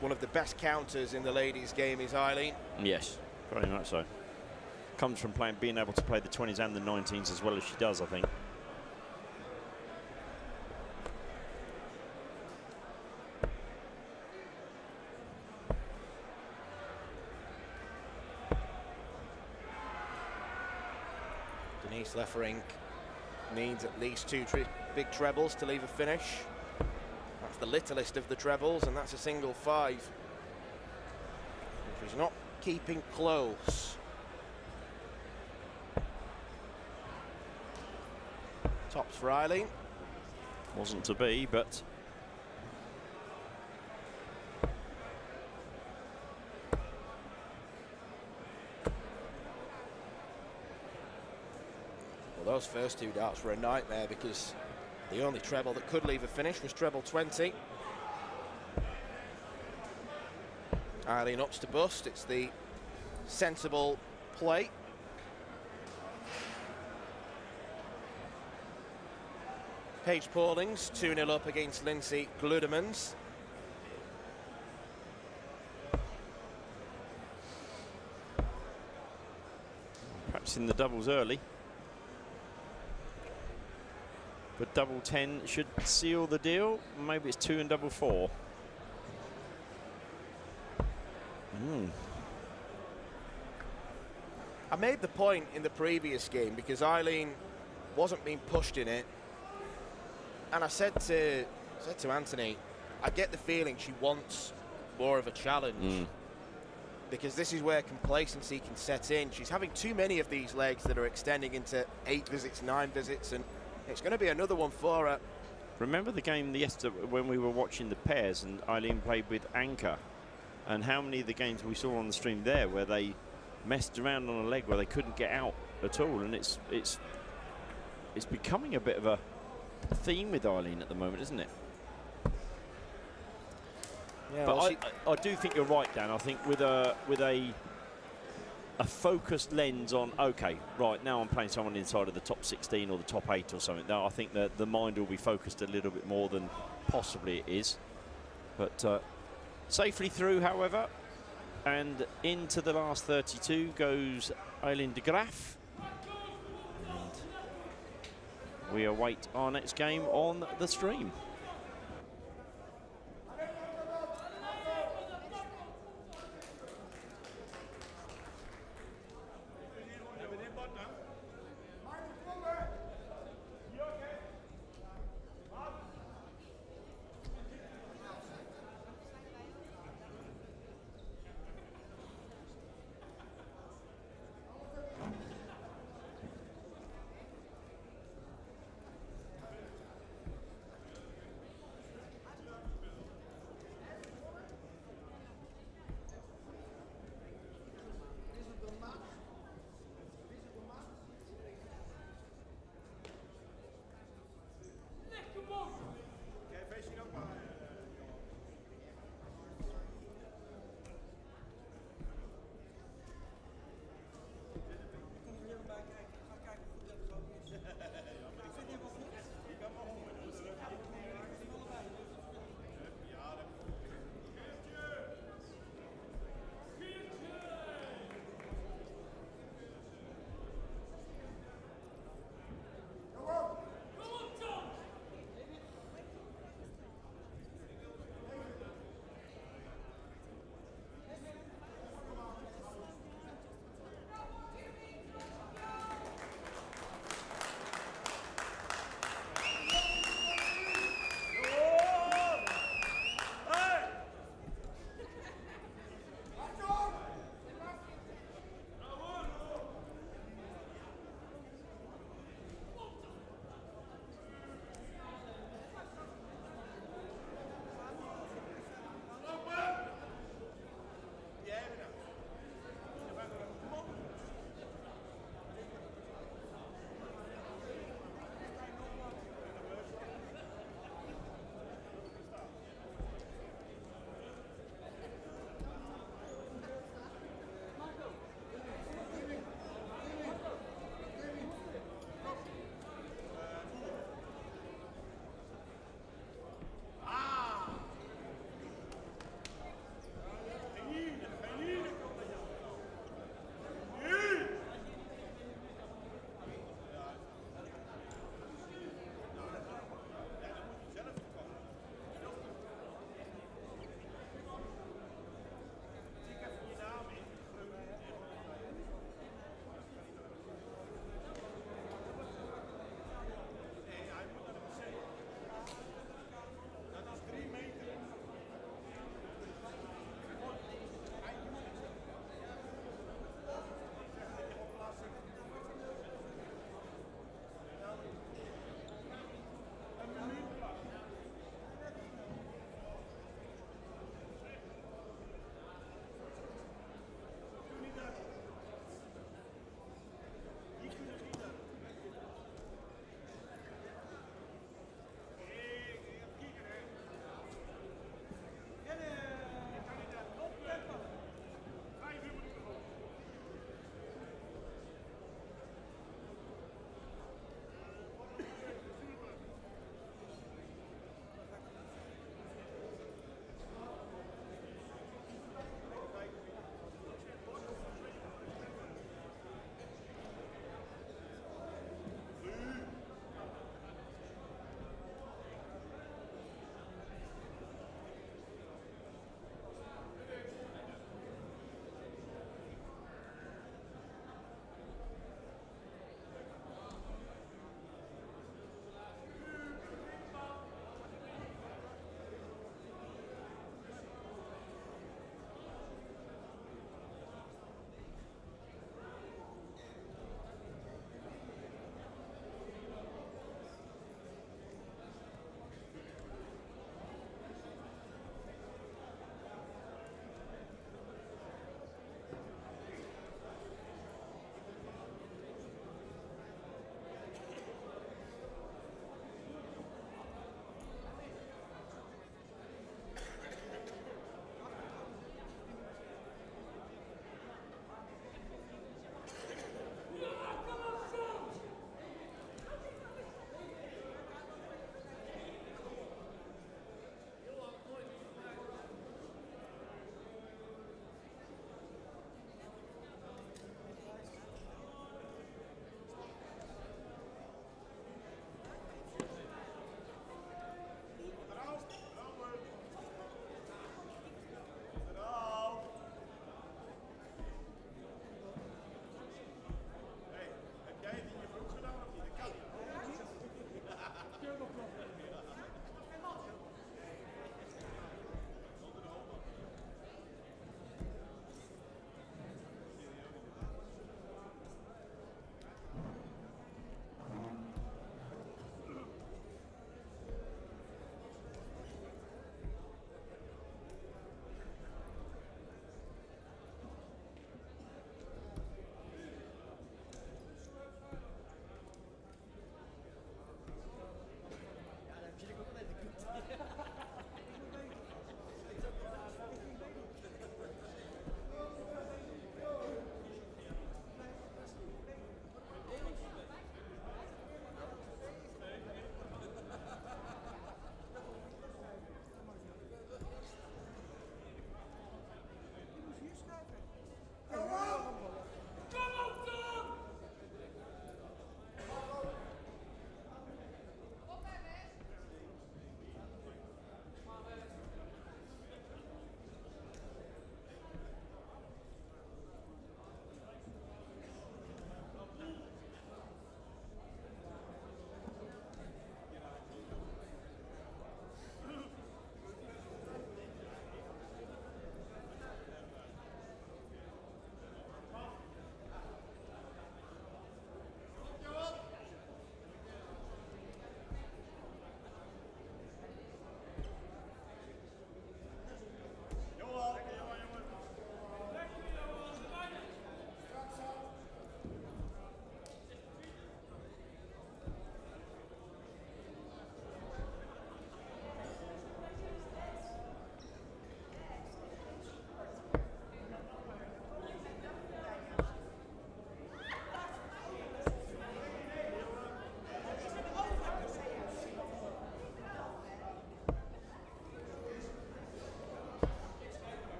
One of the best counters in the ladies' game is Eileen. Yes, very much so. Comes from being able to play the 20s and the 19s as well as she does, I think. Denise Leferink needs at least 2 big trebles to leave a finish. That's the littlest of the trebles, and that's a single 5. She's not keeping close. Tops for Eileen. Wasn't to be, but well, those first 2 darts were a nightmare because the only treble that could leave a finish was treble 20. Eileen ups to bust. It's the sensible play. Paige Paulings 2-0 up against Lindsay Gludemans. perhaps in the doubles early. But double 10 should seal the deal. Maybe it's 2 and double 4. I made the point in the previous game because Eileen wasn't being pushed in it, and I said to Anthony, I get the feeling she wants more of a challenge because this is where complacency can set in. She's having too many of these legs that are extending into 8 visits, 9 visits, and it's going to be another one for her. Remember the game yesterday when we were watching the pairs and Eileen played with Anchor, and how many of the games we saw on the stream there where they messed around on a leg where they couldn't get out at all, and it's becoming a bit of a theme with Eileen at the moment, isn't it? Yeah, but well, I do think you're right, Dan. I think with a focused lens on, okay, right, now I'm playing someone inside of the top 16 or the top 8 or something. Now I think that the mind will be focused a little bit more than possibly it is. But safely through, however, and into the last 32 goes Eileen de Graaf. And we await our next game on the stream.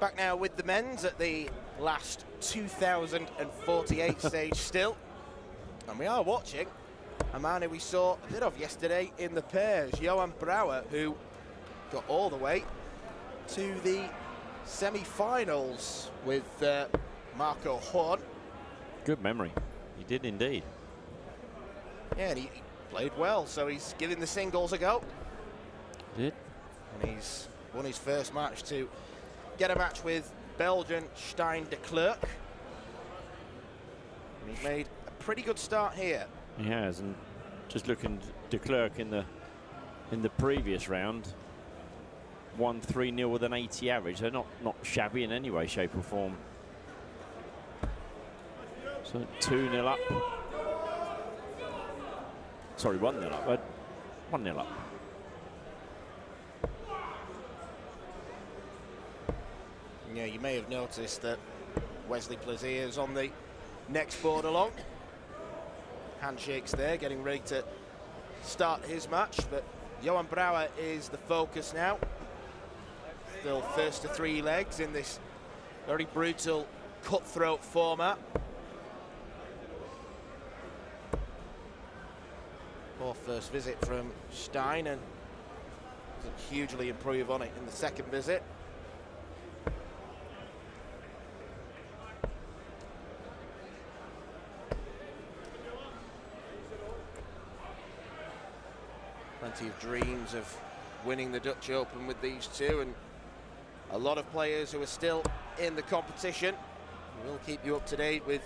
Back now with the men's at the last 2048 stage still. And we are watching a man who we saw a bit of yesterday in the pairs, Johan Brouwer, who got all the way to the semi-finals with Marco Horn. Good memory. He did indeed. Yeah, and he played well, so he's giving the singles a go. Did. And he's won his first match to get a match with Belgian Stijn de Klerk. And he's made a pretty good start here. He has, and just looking de Klerk in the previous round, won 3-0 with an 80 average. They're not shabby in any way, shape or form. So 2-0 up. Sorry, 1-0 up. 1-0 up. Yeah, you may have noticed that Wesley Plaisir is on the next board along. Handshakes there, getting ready to start his match, but Johan Brouwer is the focus now. Still first to 3 legs in this very brutal cutthroat format. Poor first visit from Stijn, and doesn't hugely improve on it in the second visit. Plenty of dreams of winning the Dutch Open with these two, and a lot of players who are still in the competition. We'll keep you up to date with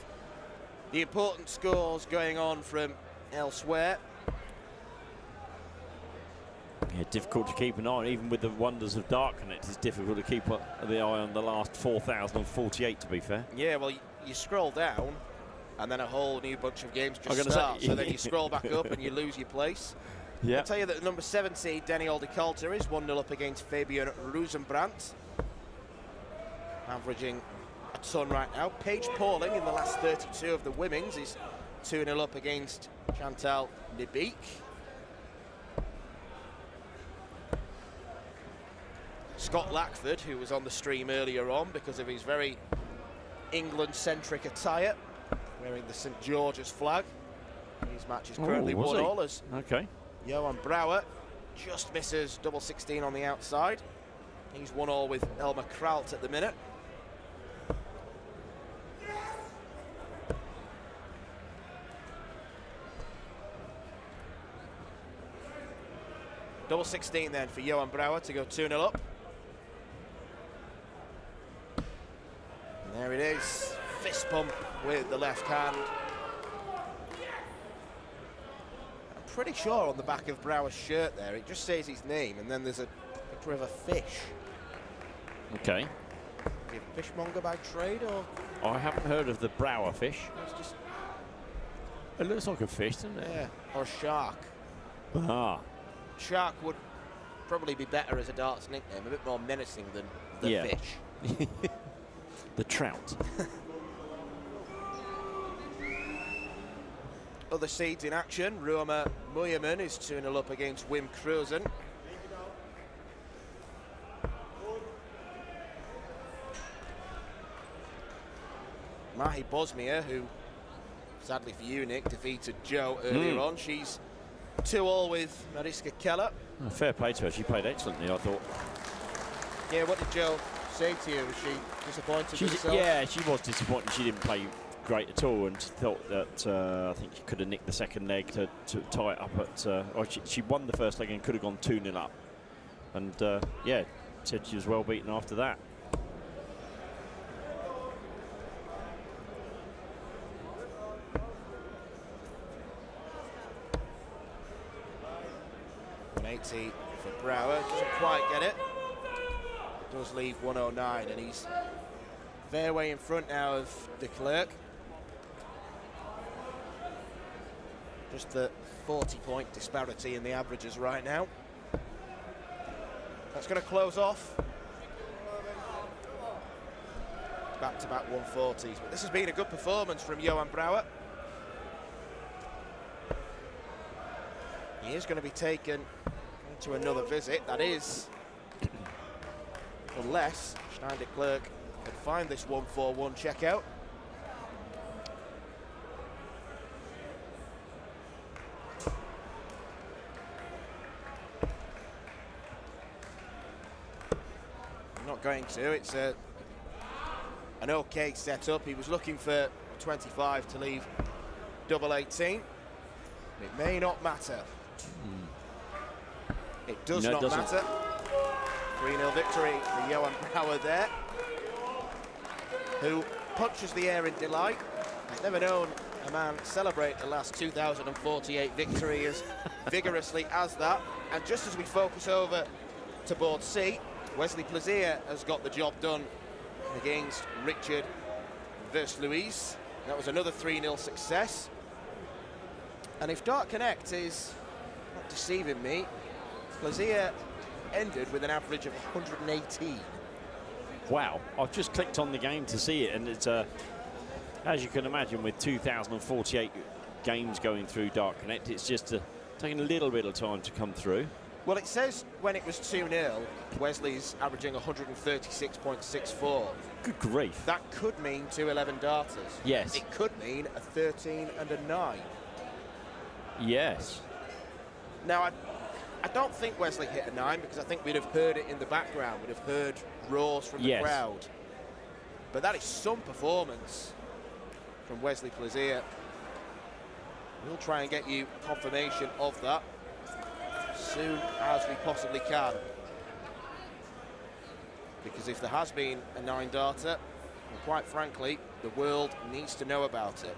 the important scores going on from elsewhere. Yeah, difficult to keep an eye on, even with the wonders of Dark Connect. It's difficult to keep the eye on the last 4,048, to be fair. Yeah, well, you scroll down, and then a whole new bunch of games just start. So then you scroll back up and you lose your place. Yeah. I'll tell you that the number 7 seed, Daniel de Kalter, is 1-0 up against Fabian Rozenbrandt, averaging a ton right now. Paige Pauling in the last 32 of the women's is 2-0 up against Chantal Nebeek. Scott Lackford, who was on the stream earlier on because of his very England-centric attire, wearing the St George's flag. His match is currently 1-1 as okay. Johan Brouwer just misses double 16 on the outside. He's 1-1 with Elmer Kralt at the minute. Double 16 then for Johan Brouwer to go 2-0 up. And there it is, fist pump with the left hand. I'm pretty sure on the back of Brouwer's shirt there, it just says his name, and then there's a picture of a fish. Okay. Is he a fishmonger by trade, or? I haven't heard of the Brouwer fish. It's just, It looks like a fish, doesn't it? yeah, or a shark. Ah. Shark would probably be better as a darts nickname, a bit more menacing than the Yeah. fish. The trout. Other seeds in action, Roma Muyeman is 2-0 up against Wim Kreuzen. Mahi Bosmia, who, sadly for you, Nick, defeated Joe earlier on. She's 2-2 with Mariska Keller. Oh, fair play to her. She played excellently, I thought. Yeah, what did Joe say to you? Was she disappointed with herself? Yeah, she was disappointed. She didn't play great at all, and thought that I think she could have nicked the second leg to tie it up at. Or she won the first leg and could have gone 2-0 up, and yeah, said she was well beaten after that. For Brouwer, doesn't quite get it. Does leave 109, and he's fair way in front now of de Klerk. Just the 40-point disparity in the averages right now. That's going to close off. Back-to-back 140s, but this has been a good performance from Johan Brouwer. He is going to be taken to another visit. That is unless Schneider Clerk can find this 1-4-1 checkout. Not going to. It's an okay setup. He was looking for 25 to leave double 18. It may not matter. It does not matter. 3-0 victory for Johan Brouwer there, who punches the air in delight. I've never known a man celebrate the last 2048 victory as vigorously as that. And just as we focus over to board C, Wesley Plaisir has got the job done against Richard Versluis. That was another 3-0 success. And if Dart Connect is not deceiving me, Plaisir ended with an average of 118. Wow, I've just clicked on the game to see it, and it's as you can imagine, with 2,048 games going through Dart Connect, it's just taking a little bit of time to come through. Well, it says when it was 2-0, Wesley's averaging 136.64. Good grief. That could mean 2 11 darters. Yes. It could mean a 13 and a 9. Yes. Now, I don't think Wesley hit a 9 because I think we'd have heard it in the background. We'd have heard roars from the crowd. But that is some performance from Wesley Plaisir. We'll try and get you confirmation of that as soon as we possibly can. Because if there has been a 9 darter, well, quite frankly, the world needs to know about it.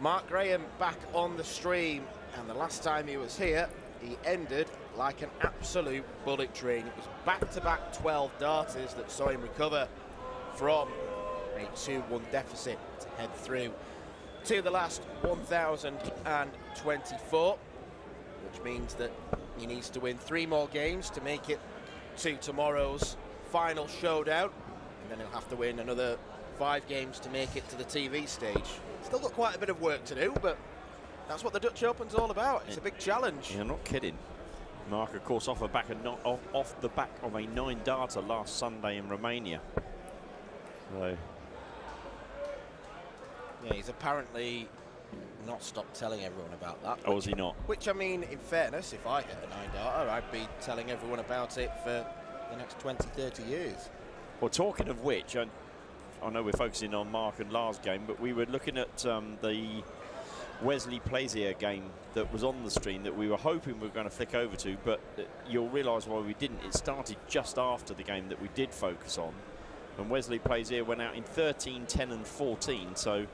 Mark Graham back on the stream, and the last time he was here, he ended like an absolute bullet train. It was back-to-back 12 darters that saw him recover from a 2-1 deficit to head through to the last 1,024, which means that he needs to win 3 more games to make it to tomorrow's final showdown, and then he'll have to win another 5 games to make it to the TV stage. Still got quite a bit of work to do, but that's what the Dutch Open's all about. It's a big challenge. You're not kidding. Mark, of course, off the back of a 9-darter last Sunday in Romania. So. Yeah, he's apparently not stopped telling everyone about that. Oh, is he not? Which, I mean, in fairness, if I hit a 9-darter, I'd be telling everyone about it for the next 20, 30 years. Well, talking of which, I know we're focusing on Mark and Lars' game, but we were looking at the Wesley Plaisier game that was on the stream that we were hoping we were going to flick over to, but you'll realise why we didn't. It started just after the game that we did focus on, and Wesley Plaisier went out in 13, 10 and 14, so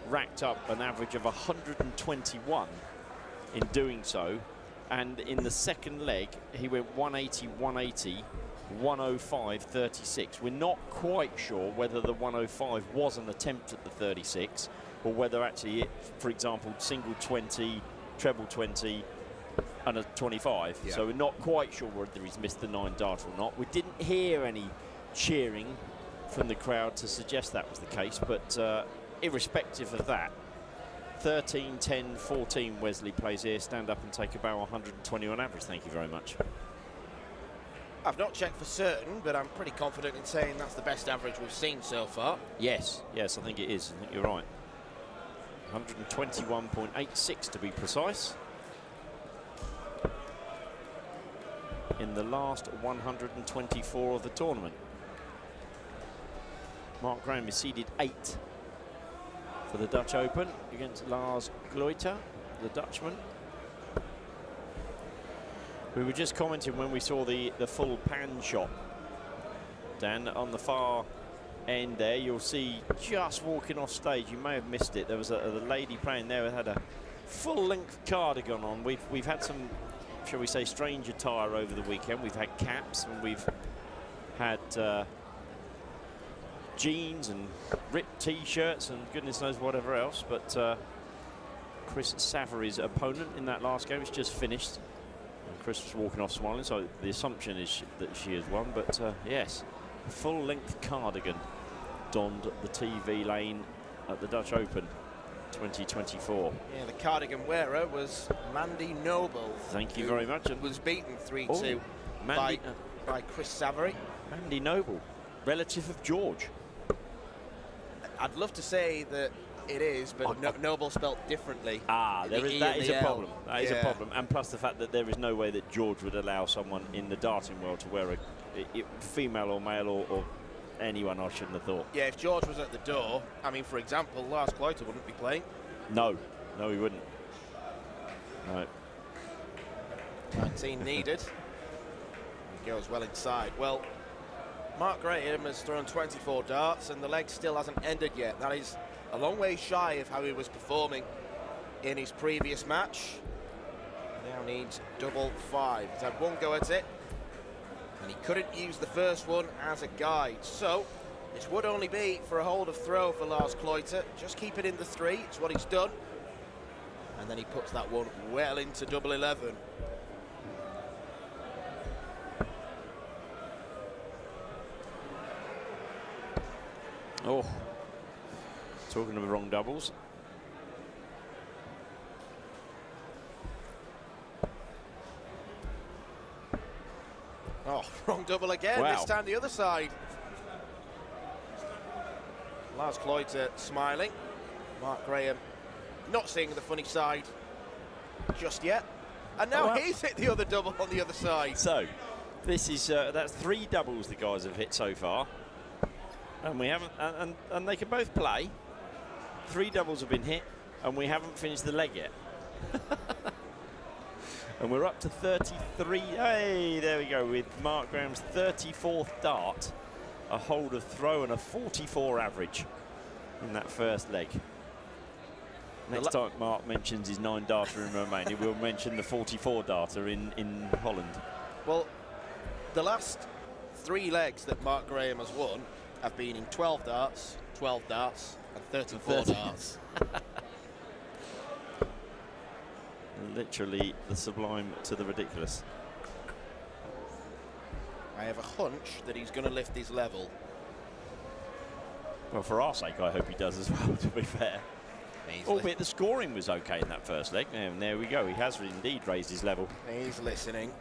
racked up an average of 121 in doing so, and in the second leg he went 180, 180, 105, 36. We're not quite sure whether the 105 was an attempt at the 36 or whether actually it, for example, single 20, treble 20 and a 25. Yeah. So we're not quite sure whether he's missed the 9-dart or not. We didn't hear any cheering from the crowd to suggest that was the case, but irrespective of that, 13, 10, 14 Wesley Plaisier, stand up and take about 120 on average. Thank you very much. I've not checked for certain, but I'm pretty confident in saying that's the best average we've seen so far. Yes, yes, I think it is. I think you're right. 121.86 to be precise. In the last 124 of the tournament. Mark Graham is seeded 8th for the Dutch Open against Lars Kloiter, the Dutchman. We were just commenting when we saw the full pan shot. Dan, on the far end there, you'll see just walking off stage, you may have missed it, there was a lady playing there who had a full-length cardigan on. We've had some, shall we say, strange attire over the weekend. We've had caps and we've had jeans and ripped t-shirts and goodness knows whatever else, but Chris Savary's opponent in that last game has just finished. Chris was walking off smiling, so the assumption is that she has won, but yes, a full-length cardigan donned the TV lane at the Dutch Open 2024. Yeah, the cardigan wearer was Mandy Noble. Thank you very much. And was beaten 3-2 by Chris Savary. Mandy Noble, relative of George. I'd love to say that it is, but Noble spelt differently. That is a problem. That is a problem. And plus the fact that there is no way that George would allow someone in the darting world to wear a female or male or anyone, I shouldn't have thought. Yeah, if George was at the door, I mean, for example, Lars Kloiter wouldn't be playing. No, he wouldn't. No. 19 needed. He goes well inside. Well, Mark Graham has thrown 24 darts and the leg still hasn't ended yet. That is a long way shy of how he was performing in his previous match. Now needs double 5. He's had one go at it, and he couldn't use the first one as a guide. So this would only be for a hold of throw for Lars Kloiter. Just keep it in the 3. It's what he's done. And then he puts that one well into double 11. Oh, talking of the wrong doubles. Oh, wrong double again, wow. This time the other side. Lars Kloiter smiling. Mark Graham not seeing the funny side just yet. And now he's hit the other double on the other side. So, this is, that's 3 doubles the guys have hit so far. And we haven't, and they can both play. 3 doubles have been hit, and we haven't finished the leg yet. And we're up to 33. Hey, there we go, with Mark Graham's 34th dart, a hold of throw and a 44 average in that first leg. Next time Mark mentions his 9 darter in Romania, we'll mention the 44 darter in Holland. Well, the last 3 legs that Mark Graham has won have been in 12 darts, 12 darts, and 34 darts. Literally the sublime to the ridiculous. I have a hunch that he's going to lift his level. Well, for our sake, I hope he does as well, to be fair. Easily. Albeit the scoring was okay in that first leg. And there we go. He has indeed raised his level. He's listening.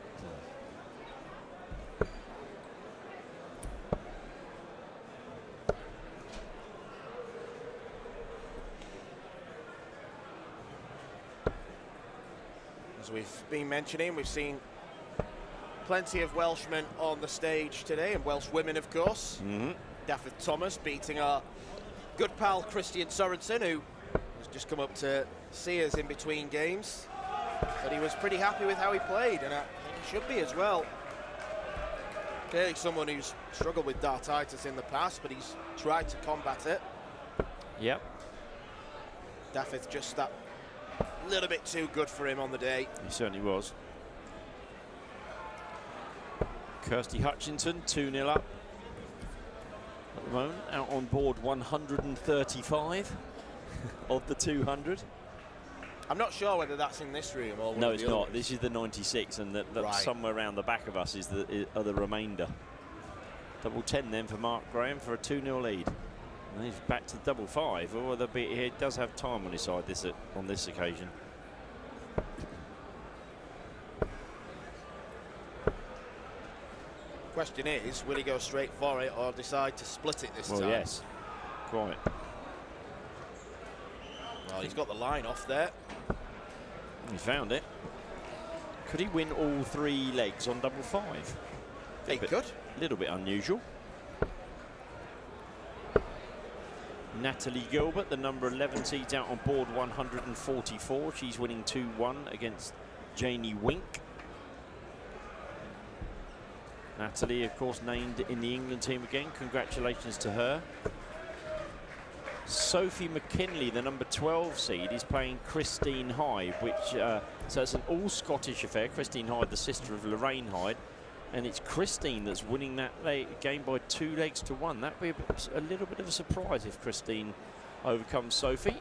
As we've been mentioning, we've seen plenty of Welshmen on the stage today, and Welsh women, of course. Daffy Thomas beating our good pal Christian Sorensen, who has just come up to see us in between games. Said he was pretty happy with how he played, and I think he should be as well. Clearly someone who's struggled with dartitis in the past, but he's tried to combat it. Yep. Daffy's just that little bit too good for him on the day. He certainly was. Kirsty Hutchinson, 2-0 up at the moment, out on board 135 of the 200. I'm not sure whether that's in this room or No, it's not. ones. This is the 96, and that Right. somewhere around the back of us is the remainder. Double 10 then for Mark Graham for a 2-0 lead. And he's back to double 5. Or he does have time on his side on this occasion. Question is, will he go straight for it or decide to split it this Well, time? yes, quite. Well, he's got the line off there. He found it. Could he win all 3 legs on double 5? He could. A little bit unusual. Natalie Gilbert, the number 11 seeds, out on board 144. She's winning 2-1 against Janie Wink. Natalie, of course, named in the England team again. Congratulations to her. Sophie McKinley, the number 12 seed, is playing Christine Hyde, which so it's an all-Scottish affair. Christine Hyde, the sister of Lorraine Hyde, and it's Christine that's winning that game by 2 legs to 1. That'd be a little bit of a surprise if Christine overcomes Sophie.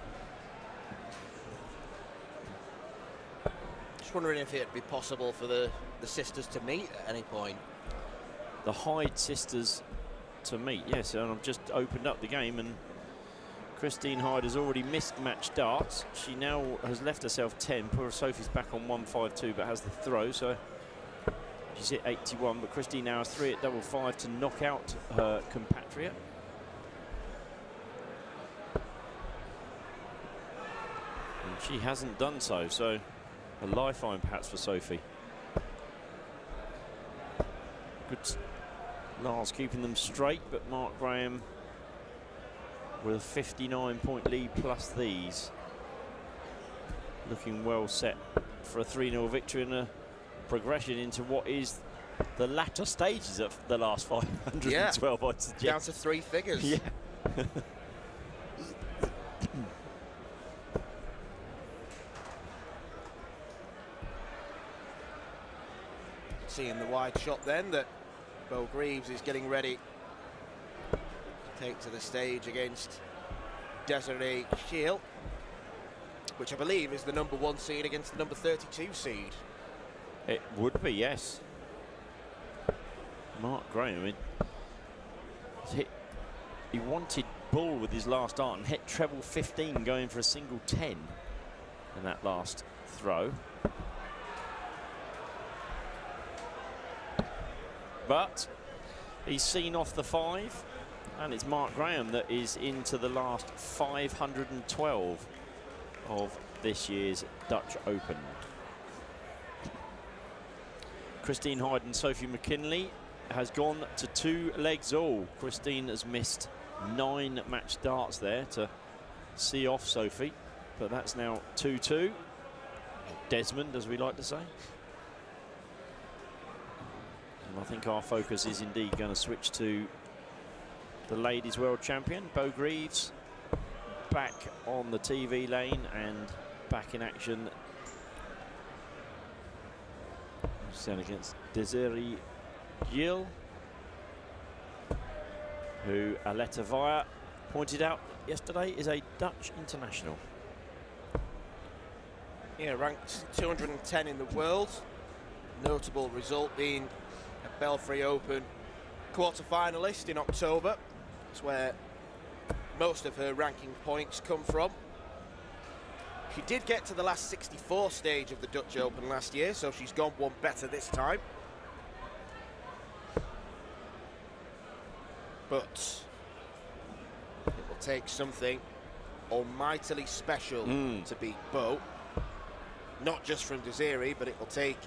Just wondering if it'd be possible for the sisters to meet at any point. The Hyde sisters to meet, yes, and I've just opened up the game, and Christine Hyde has already missed match darts. She now has left herself 10. Poor Sophie's back on 152, but has the throw, so she's hit 81. But Christine now has 3 at double 5 to knock out her compatriot. And she hasn't done so, so a lifeline perhaps for Sophie. Good. Lars keeping them straight, but Mark Graham with a 59-point lead plus these. Looking well set for a 3-0 victory and a progression into what is the latter stages of the last 512, I'd suggest. Down to 3 figures. Yeah. Seeing the wide shot then that Bo Greaves is getting ready to take to the stage against Desiree Shield, which I believe is the number 1 seed against the number 32 seed. It would be, yes. Mark Graham, he wanted bull with his last dart and hit treble 15 going for a single 10 in that last throw. But he's seen off the 5, and it's Mark Graham that is into the last 512 of this year's Dutch Open. Christine Hyde and Sophie McKinley has gone to 2 legs all. Christine has missed 9 match darts there to see off Sophie, but that's now 2-2. Desmond, as we like to say. I think our focus is indeed going to switch to the ladies world champion, Bo Greaves, back on the TV lane and back in action. Stand against Desiree Gil, who Aletta Vaya pointed out yesterday is a Dutch international. Yeah, ranked 210 in the world. Notable result being a Belfry Open quarter-finalist in October. That's where most of her ranking points come from. She did get to the last 64 stage of the Dutch Open last year, so she's gone one better this time. But it will take something almightily special to beat Bo. Not just from Desiree, but it will take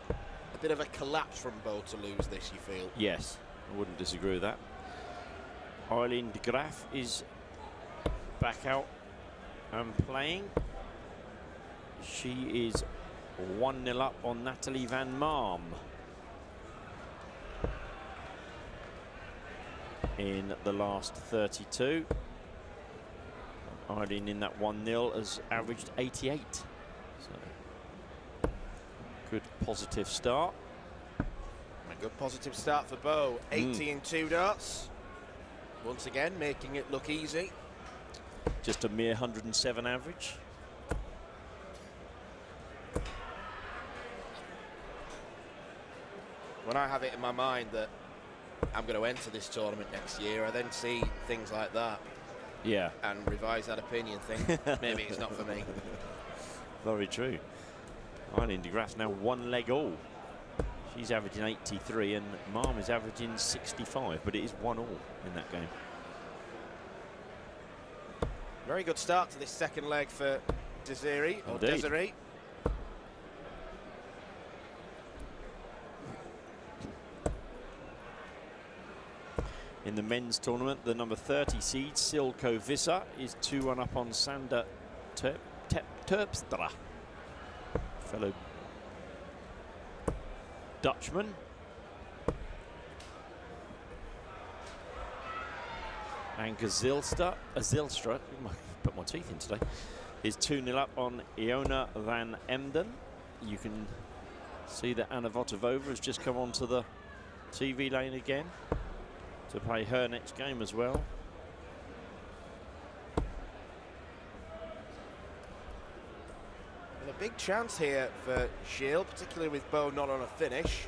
a bit of a collapse from Bo to lose this, you feel? Yes, I wouldn't disagree with that. Eileen de Graaf is back out and playing. She is 1-0 up on Natalie van Marm in the last 32. Eileen in that 1-0 has averaged 88. So good positive start. A good positive start for Bo. 80 in 2 darts. Once again, making it look easy. Just a mere 107 average. When I have it in my mind that I'm going to enter this tournament next year, I then see things like that. Yeah. And revise that opinion, think maybe it's not for me. Very true. Eileen de Graaf now 1 leg all. She's averaging 83 and Marm is averaging 65, but it is 1-1 in that game. Very good start to this second leg for Desiree, or Indeed. Desiree. In the men's tournament, the number 30 seed, Silko Visser, is 2-1 up on Sander Terpstra, fellow Dutchman. And Zilstra, put my teeth in today, is 2-0 up on Iona van Emden. You can see that Anna Votavova has just come onto the TV lane again to play her next game as well. And a big chance here for Gilles, particularly with Bo not on a finish.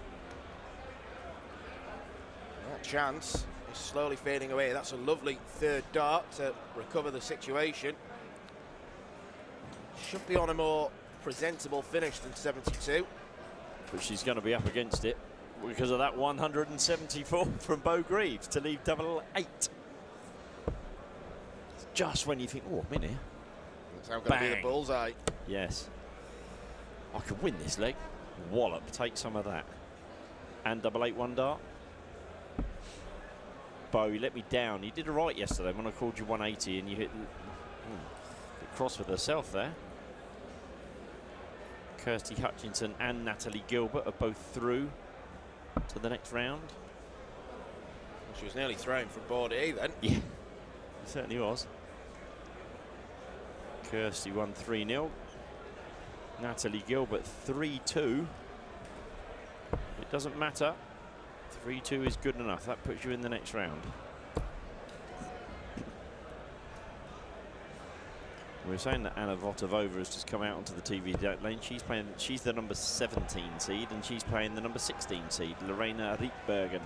That chance is slowly fading away. That's a lovely third dart to recover the situation. Should be on a more presentable finish than 72. But she's going to be up against it because of that 174 from Bo Greaves to leave double 8. It's just when you think, oh, I'm in here. That's how going to be the bullseye. Yes. I could win this leg. Wallop, take some of that. And double 8 1 dart. Bo, you let me down. You did all right yesterday when I called you 180 and you hit the cross with herself there. Kirsty Hutchinson and Natalie Gilbert are both through to the next round. She was nearly thrown from Bonte then. Yeah, it certainly was. Kirsty won 3-0. Natalie Gilbert 3-2. It doesn't matter. 3-2 is good enough. That puts you in the next round. We were saying that Anna Votavova has just come out onto the TV lane. She's the number 17 seed, and she's playing the number 16 seed, Lorena Rietbergen.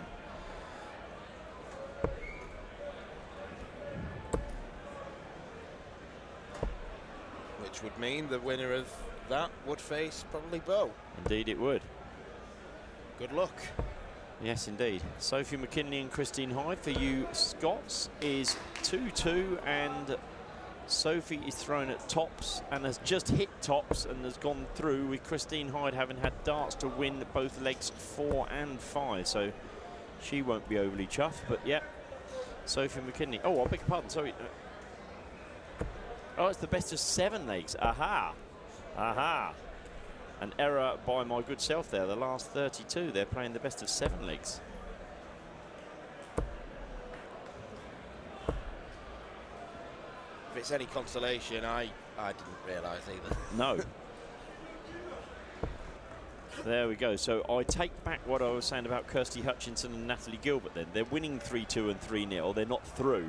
Which would mean the winner of that would face probably Bo. Indeed it would. Good luck. Yes, indeed. Sophie McKinley and Christine Hyde for you Scots is 2-2, and Sophie is thrown at tops and has just hit tops and has gone through, with Christine Hyde having had darts to win both legs 4 and 5. So she won't be overly chuffed, but yeah. Sophie McKinley. Oh, I beg your pardon, sorry. Oh, it's the best of 7 legs. Aha. Aha. An error by my good self there. The last 32, they're playing the best of 7 legs. If it's any consolation, I didn't realise either. No. There we go. So I take back what I was saying about Kirsty Hutchinson and Natalie Gilbert then. They're winning 3-2 and 3-0. They're not through.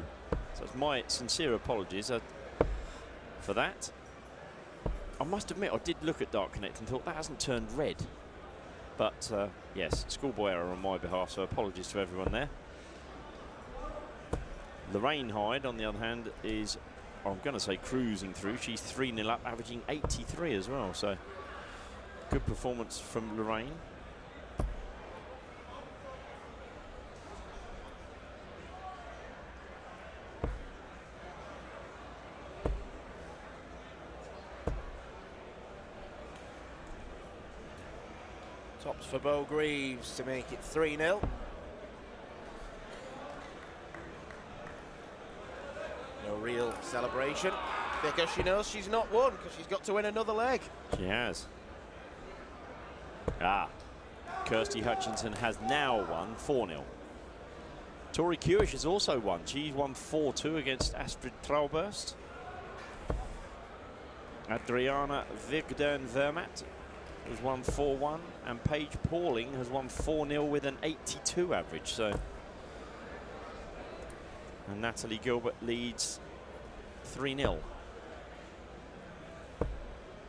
So it's my sincere apologies for that. I must admit, I did look at Dark Connect and thought that hasn't turned red. But yes, schoolboy error on my behalf, so apologies to everyone there. Lorraine Hyde, on the other hand, is, I'm going to say, cruising through. She's 3-0 up, averaging 83 as well. So good performance from Lorraine. Tops for Bo Greaves to make it 3-0. No real celebration because she knows she's not won, because she's got to win another leg. She has. Kirsty Hutchinson has now won 4-0. Tori Kewish has also won. She's won 4-2 against Astrid Trauberst. Adriana Vigdern-Vermaat has won 4-1, and Paige Pauling has won 4-0 with an 82 average. So, and Natalie Gilbert leads 3-0.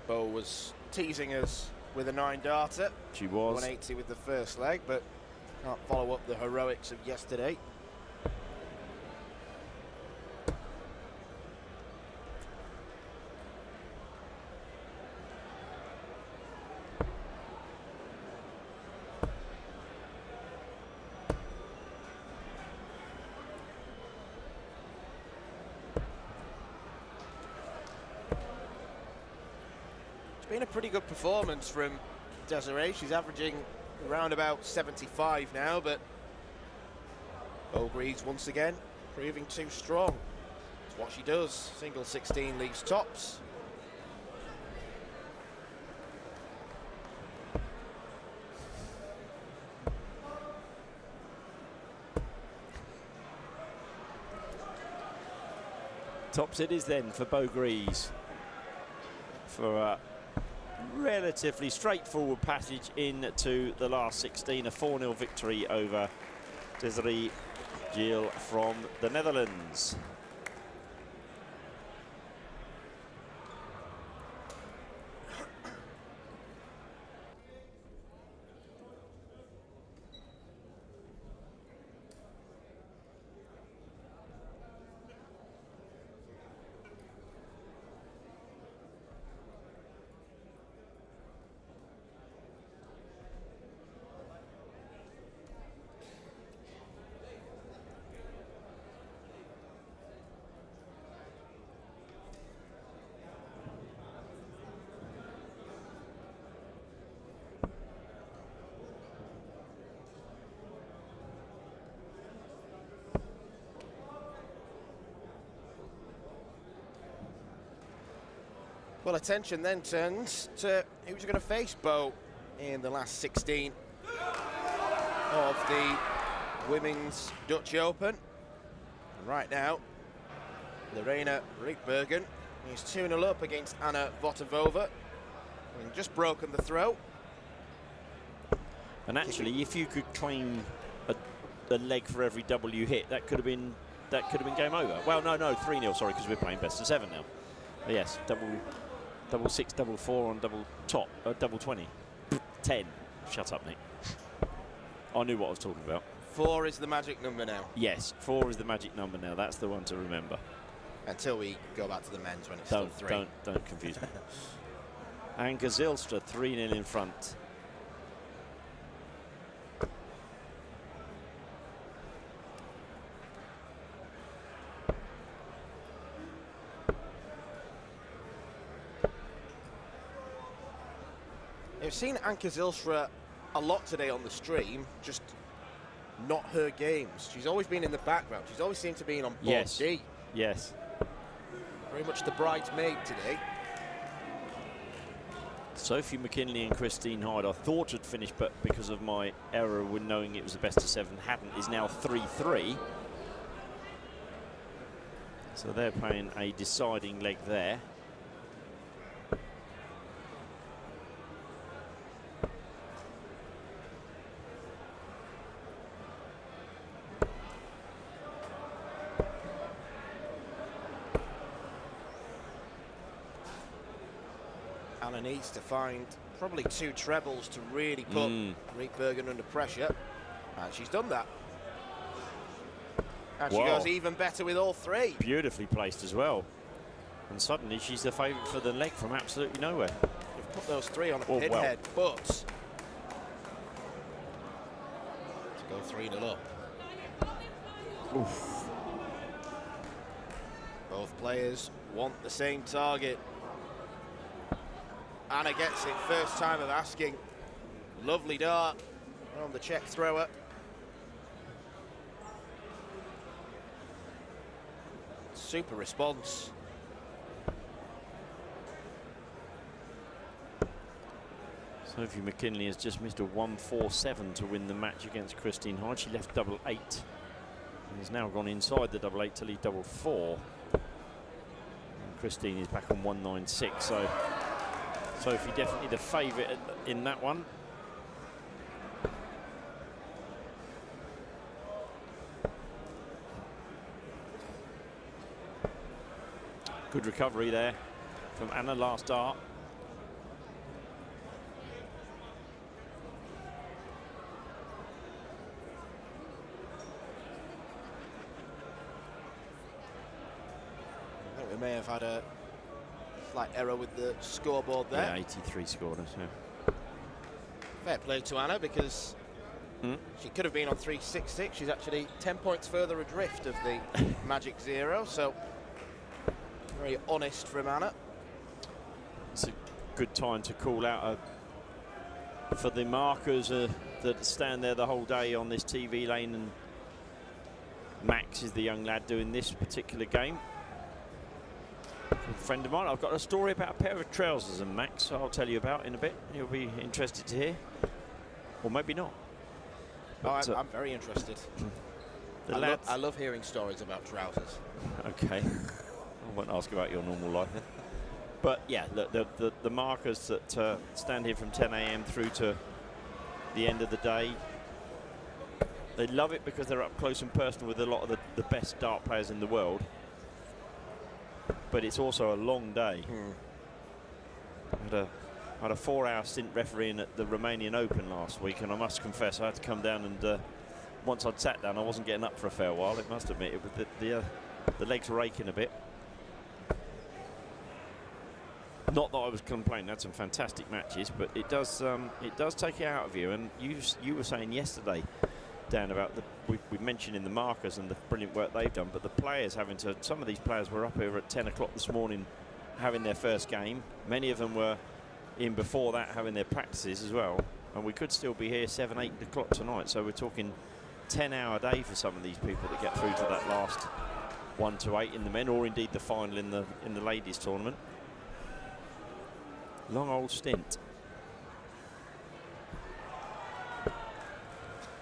Bo was teasing us with a 9-darter. She was. 180 with the first leg, but can't follow up the heroics of yesterday. Been a pretty good performance from Desiree. She's averaging around about 75 now, but Bo Greaves once again proving too strong. It's what she does. Single 16 leaves tops. Tops it is then for Bo Greaves for a relatively straightforward passage into the last 16, a 4-0 victory over Desiree Giel from the Netherlands. Well, attention then turns to who's going to face Bo in the last 16 of the Women's Dutch Open. And right now, Lorena Rietbergen is 2-0 up against Anna Votavova, having just broken the throw. And actually, if you could claim a leg for every double you hit, that could have been game over. Well, no, 3-0, sorry, because we're playing best of 7 now. But yes, double 6, double 4 on double top, double 20. 10. Shut up, Nick. I knew what I was talking about. 4 is the magic number now. Yes, 4 is the magic number now. That's the one to remember. Until we go back to the men's when it's still 3. Don't confuse me. And Gazilstra 3-0 in front. I've seen Anke Zilstra a lot today on the stream, just not her games. She's always been in the background. She's always seemed to be on board D. Yes. Very much the bridesmaid today. Sophie McKinley and Christine Hyde, I thought had finished, but because of my error when knowing it was a best of 7, hadn't, is now 3-3. So they're playing a deciding leg there. Anna needs to find probably 2 trebles to really put Riek Bergen under pressure. And she's done that. And she goes even better with all 3. Beautifully placed as well. And suddenly she's the favourite for the leg from absolutely nowhere. They've put those 3 on a Oh, pinhead, but to go 3-0 up. Oof. Both players want the same target. Anna gets it, first time of asking. Lovely dart from the Czech thrower. Super response. Sophie McKinley has just missed a 1-4-7 to win the match against Christine Hyde. She left double 8 and has now gone inside the double 8 to lead double 4. And Christine is back on 1-9-6, so Sophie definitely the favourite in that one. Good recovery there from Anna last dart. I think we may have had a slight error with the scoreboard there. Yeah, 83 scored us, yeah. Fair play to Anna, because she could have been on 3-6-6. She's actually 10 points further adrift of the magic 0, so very honest from Anna. It's a good time to call out for the markers that stand there the whole day on this TV lane, and Max is the young lad doing this particular game. A friend of mine. I've got a story about a pair of trousers and Max I'll tell you about in a bit. You'll be interested to hear, or maybe not. But, I'm very interested. I love hearing stories about trousers. Okay. I won't ask about your normal life then. But yeah, look, the markers that stand here from 10 AM through to the end of the day, they love it because they're up close and personal with a lot of the best dart players in the world. But it's also a long day. I had a 4-hour stint refereeing at the Romanian Open last week, and I must confess I had to come down, and once I'd sat down I wasn't getting up for a fair while, it must admit. It was the legs were aching a bit. Not that I was complaining, I had some fantastic matches, but it does take it out of you. And you were saying yesterday, Dan, about we mentioned in the markers and the brilliant work they've done, but the players some of these players were up here at 10 o'clock this morning having their first game. Many of them were in before that having their practices as well, and we could still be here 7, 8 o'clock tonight. So we're talking 10-hour day for some of these people that get through to that last 1 to 8 in the men, or indeed the final in the ladies tournament. Long old stint.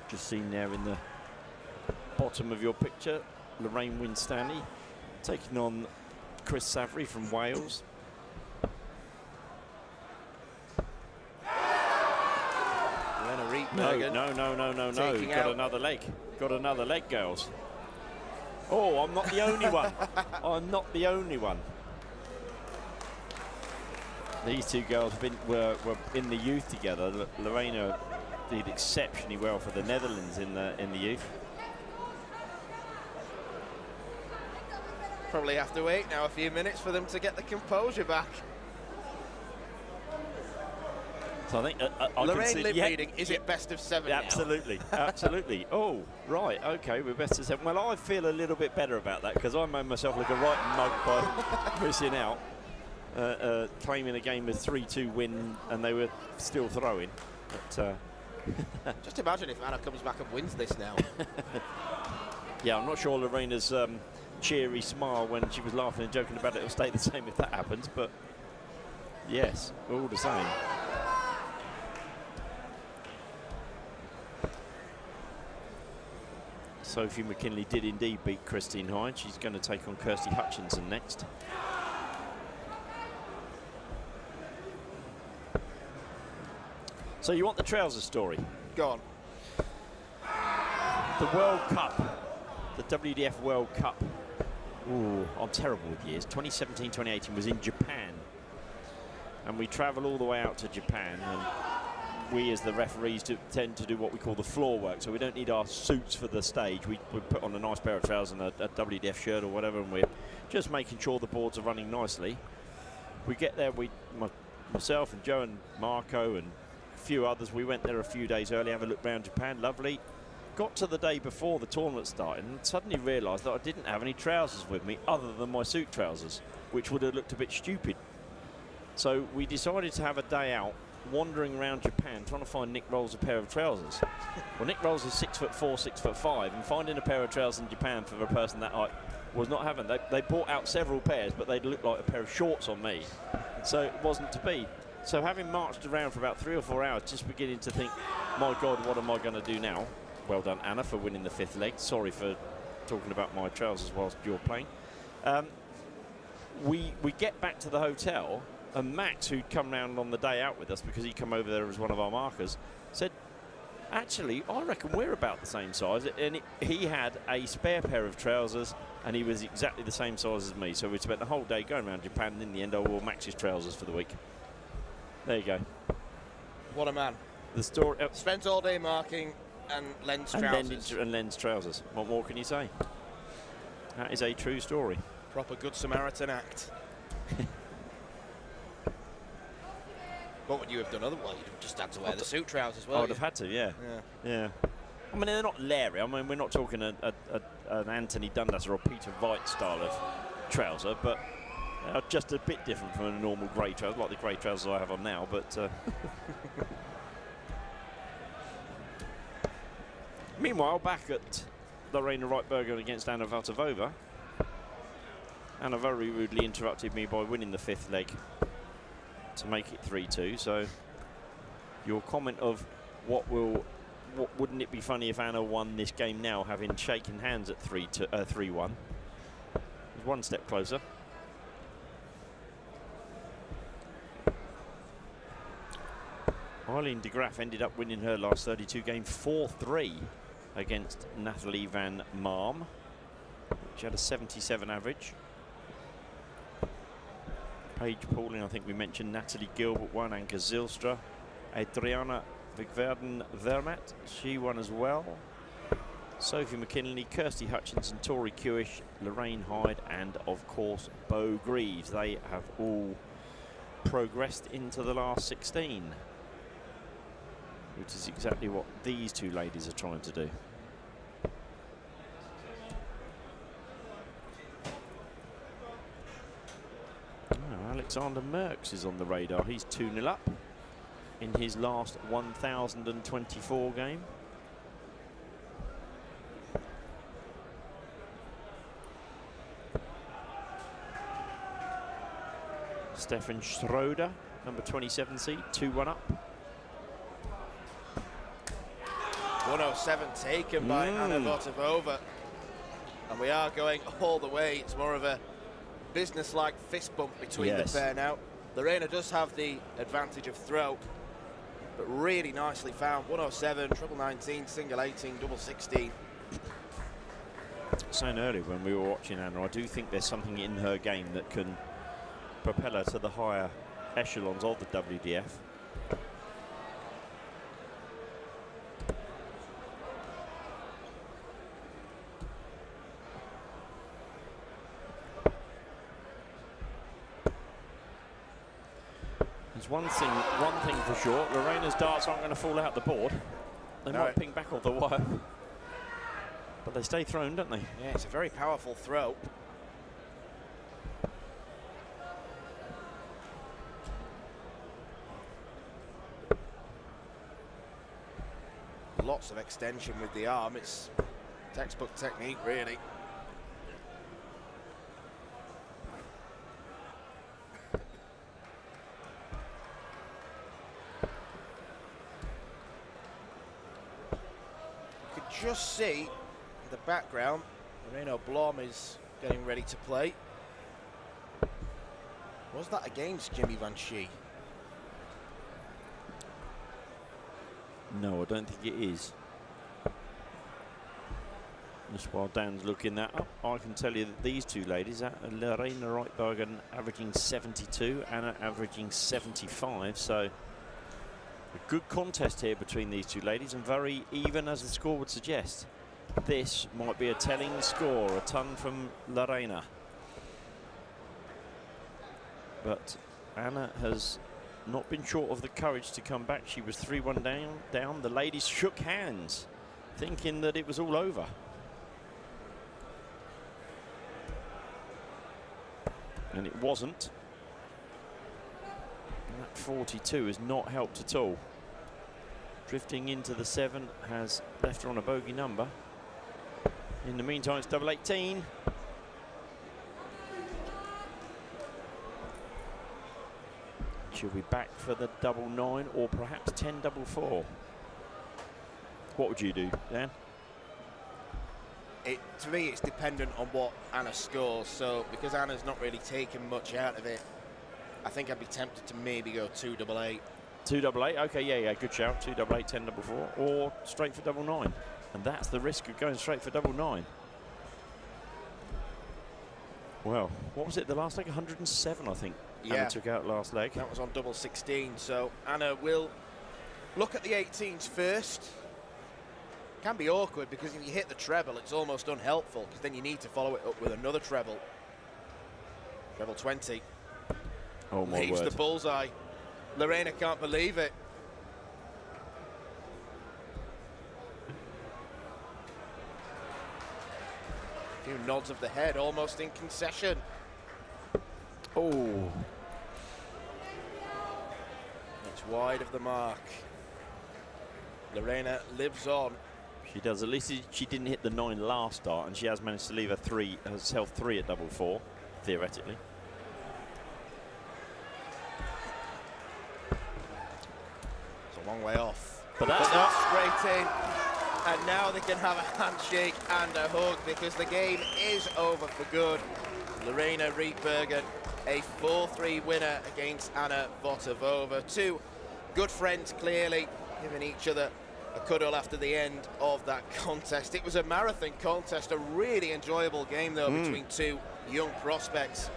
Just seen there in the bottom of your picture, Lorraine Winstanley taking on Chris Savary from Wales. No. Got another leg. Got another leg, girls. Oh, I'm not the only one. I'm not the only one. These two girls were in the youth together. Lorena did exceptionally well for the Netherlands in the youth. Probably have to wait now a few minutes for them to get the composure back. So I think Lorraine lip reading, is it best of 7 now? Absolutely, absolutely. Oh, right, okay, we're best of 7. Well, I feel a little bit better about that because I made myself look a right mug by missing out, claiming a game with 3-2 win, and they were still throwing. But, just imagine if Anna comes back and wins this now. Yeah, I'm not sure Lorena's cheery smile when she was laughing and joking about it will stay the same if that happens, but yes, all the same. Sophie McKinley did indeed beat Christine Hyde. She's going to take on Kirsty Hutchinson next. So you want the trousers story? Go on. The World Cup, the WDF World Cup. Ooh, I'm terrible with years. 2017, 2018 was in Japan. And we travel all the way out to Japan, and we as the referees tend to do what we call the floor work, so we don't need our suits for the stage. We put on a nice pair of trousers and a WDF shirt or whatever, and we're just making sure the boards are running nicely. We get there, myself and Joe and Marco and a few others, we went there a few days early, have a look around Japan, lovely. Got to the day before the tournament started and suddenly realised that I didn't have any trousers with me other than my suit trousers, which would have looked a bit stupid. So we decided to have a day out wandering around Japan trying to find Nick Rolls a pair of trousers. Well, Nick Rolls is 6'4", 6'5", and finding a pair of trousers in Japan for a person that height was not having. They brought out several pairs, but they'd look like a pair of shorts on me. So it wasn't to be. So having marched around for about 3 or 4 hours, just beginning to think, my God, what am I going to do now? Well done, Anna, for winning the 5th leg. Sorry for talking about my trousers whilst you're playing. We get back to the hotel, and Max, who'd come round on the day out with us because he'd come over there as one of our markers, said, actually, I reckon we're about the same size. And he had a spare pair of trousers, and he was exactly the same size as me. So we spent the whole day going around Japan, and in the end, I wore Max's trousers for the week. There you go. What a man. The story. Spent all day marking and lens trousers. And lens trousers. What more can you say? That is a true story. Proper Good Samaritan act. What would you have done otherwise? You'd have just had to wear the suit trousers, well. I would have had to, yeah. I mean, they're not Larry. I mean, we're not talking an Anthony Dundas or a Peter Veit style of trouser, but just a bit different from a normal grey trouser, like the grey trousers I have on now. But meanwhile, back at Lorena Reitberger against Anna Valtavova, Anna very rudely interrupted me by winning the 5th leg to make it 3-2. So your comment of what wouldn't it be funny if Anna won this game now, having shaken hands at 3-1, is one step closer. Eileen de Graaf ended up winning her last 32 game 4-3 against Nathalie van Marm. She had a 77 average. Paige Pauling, I think we mentioned. Natalie Gilbert won. Anke Zylstra. Adriana Vigverden-Vermaat, she won as well. Sophie McKinley, Kirsty Hutchinson, Tori Kewish, Lorraine Hyde, and of course Bo Greaves. They have all progressed into the last 16, which is exactly what these two ladies are trying to do. Alexander Merckx is on the radar. He's 2-0 up in his last 1024 game. Stefan Schroeder, number 27 seed, 2-1 up. 107 taken by Anna Valtavova. And we are going all the way. It's more of a business-like fist bump between the pair now. Lorena does have the advantage of throw, but really nicely found. 107, triple 19, single 18, double 16. Saying earlier when we were watching Anna, I do think there's something in her game that can propel her to the higher echelons of the WDF. There's one thing for sure, Lorena's darts aren't going to fall out the board. They might ping back off the wire, but they stay thrown, don't they? Yeah, it's a very powerful throw. Lots of extension with the arm. It's textbook technique, really. Just see in the background, Moreno Blom is getting ready to play. Was that against Jimmy Van Schie? No, I don't think it is. Just while Dan's looking that up, I can tell you that these two ladies, Lorena Reitbergen averaging 72, Anna averaging 75, so a good contest here between these two ladies, and very even, as the score would suggest. This might be a telling score, a ton from Lorena. But Anna has not been short of the courage to come back. She was 3-1 down. The ladies shook hands, thinking that it was all over. And it wasn't. And that 42 has not helped at all. Drifting into the 7 has left her on a bogey number. In the meantime, it's double 18. She'll be back for the double 9 or perhaps 10 double 4. What would you do, Dan? To me, it's dependent on what Anna scores. So because Anna's not really taken much out of it, I think I'd be tempted to maybe go 2 double 8. 2 double 8. Okay, yeah, good shout. 2 double 8, 10 double 4, or straight for double 9. And that's the risk of going straight for double 9. Well, what was it? The last leg, 107, I think. Yeah. Anna took out last leg. That was on double 16. So Anna will look at the 18s first. Can be awkward because if you hit the treble, it's almost unhelpful because then you need to follow it up with another treble. Treble 20. Oh my Leaves word. the bullseye. Lorena can't believe it. A few nods of the head, almost in concession. Oh. It's wide of the mark. Lorena lives on. She does. At least she didn't hit the 9 last start, and she has managed to leave herself 3 at double 4, theoretically. It's a long way off. But that's not straight in. And now they can have a handshake and a hug because the game is over for good. Lorena Rietbergen, a 4-3 winner against Anna Votavova. Two good friends, clearly, giving each other a cuddle after the end of that contest. It was a marathon contest, a really enjoyable game, though, between two young prospects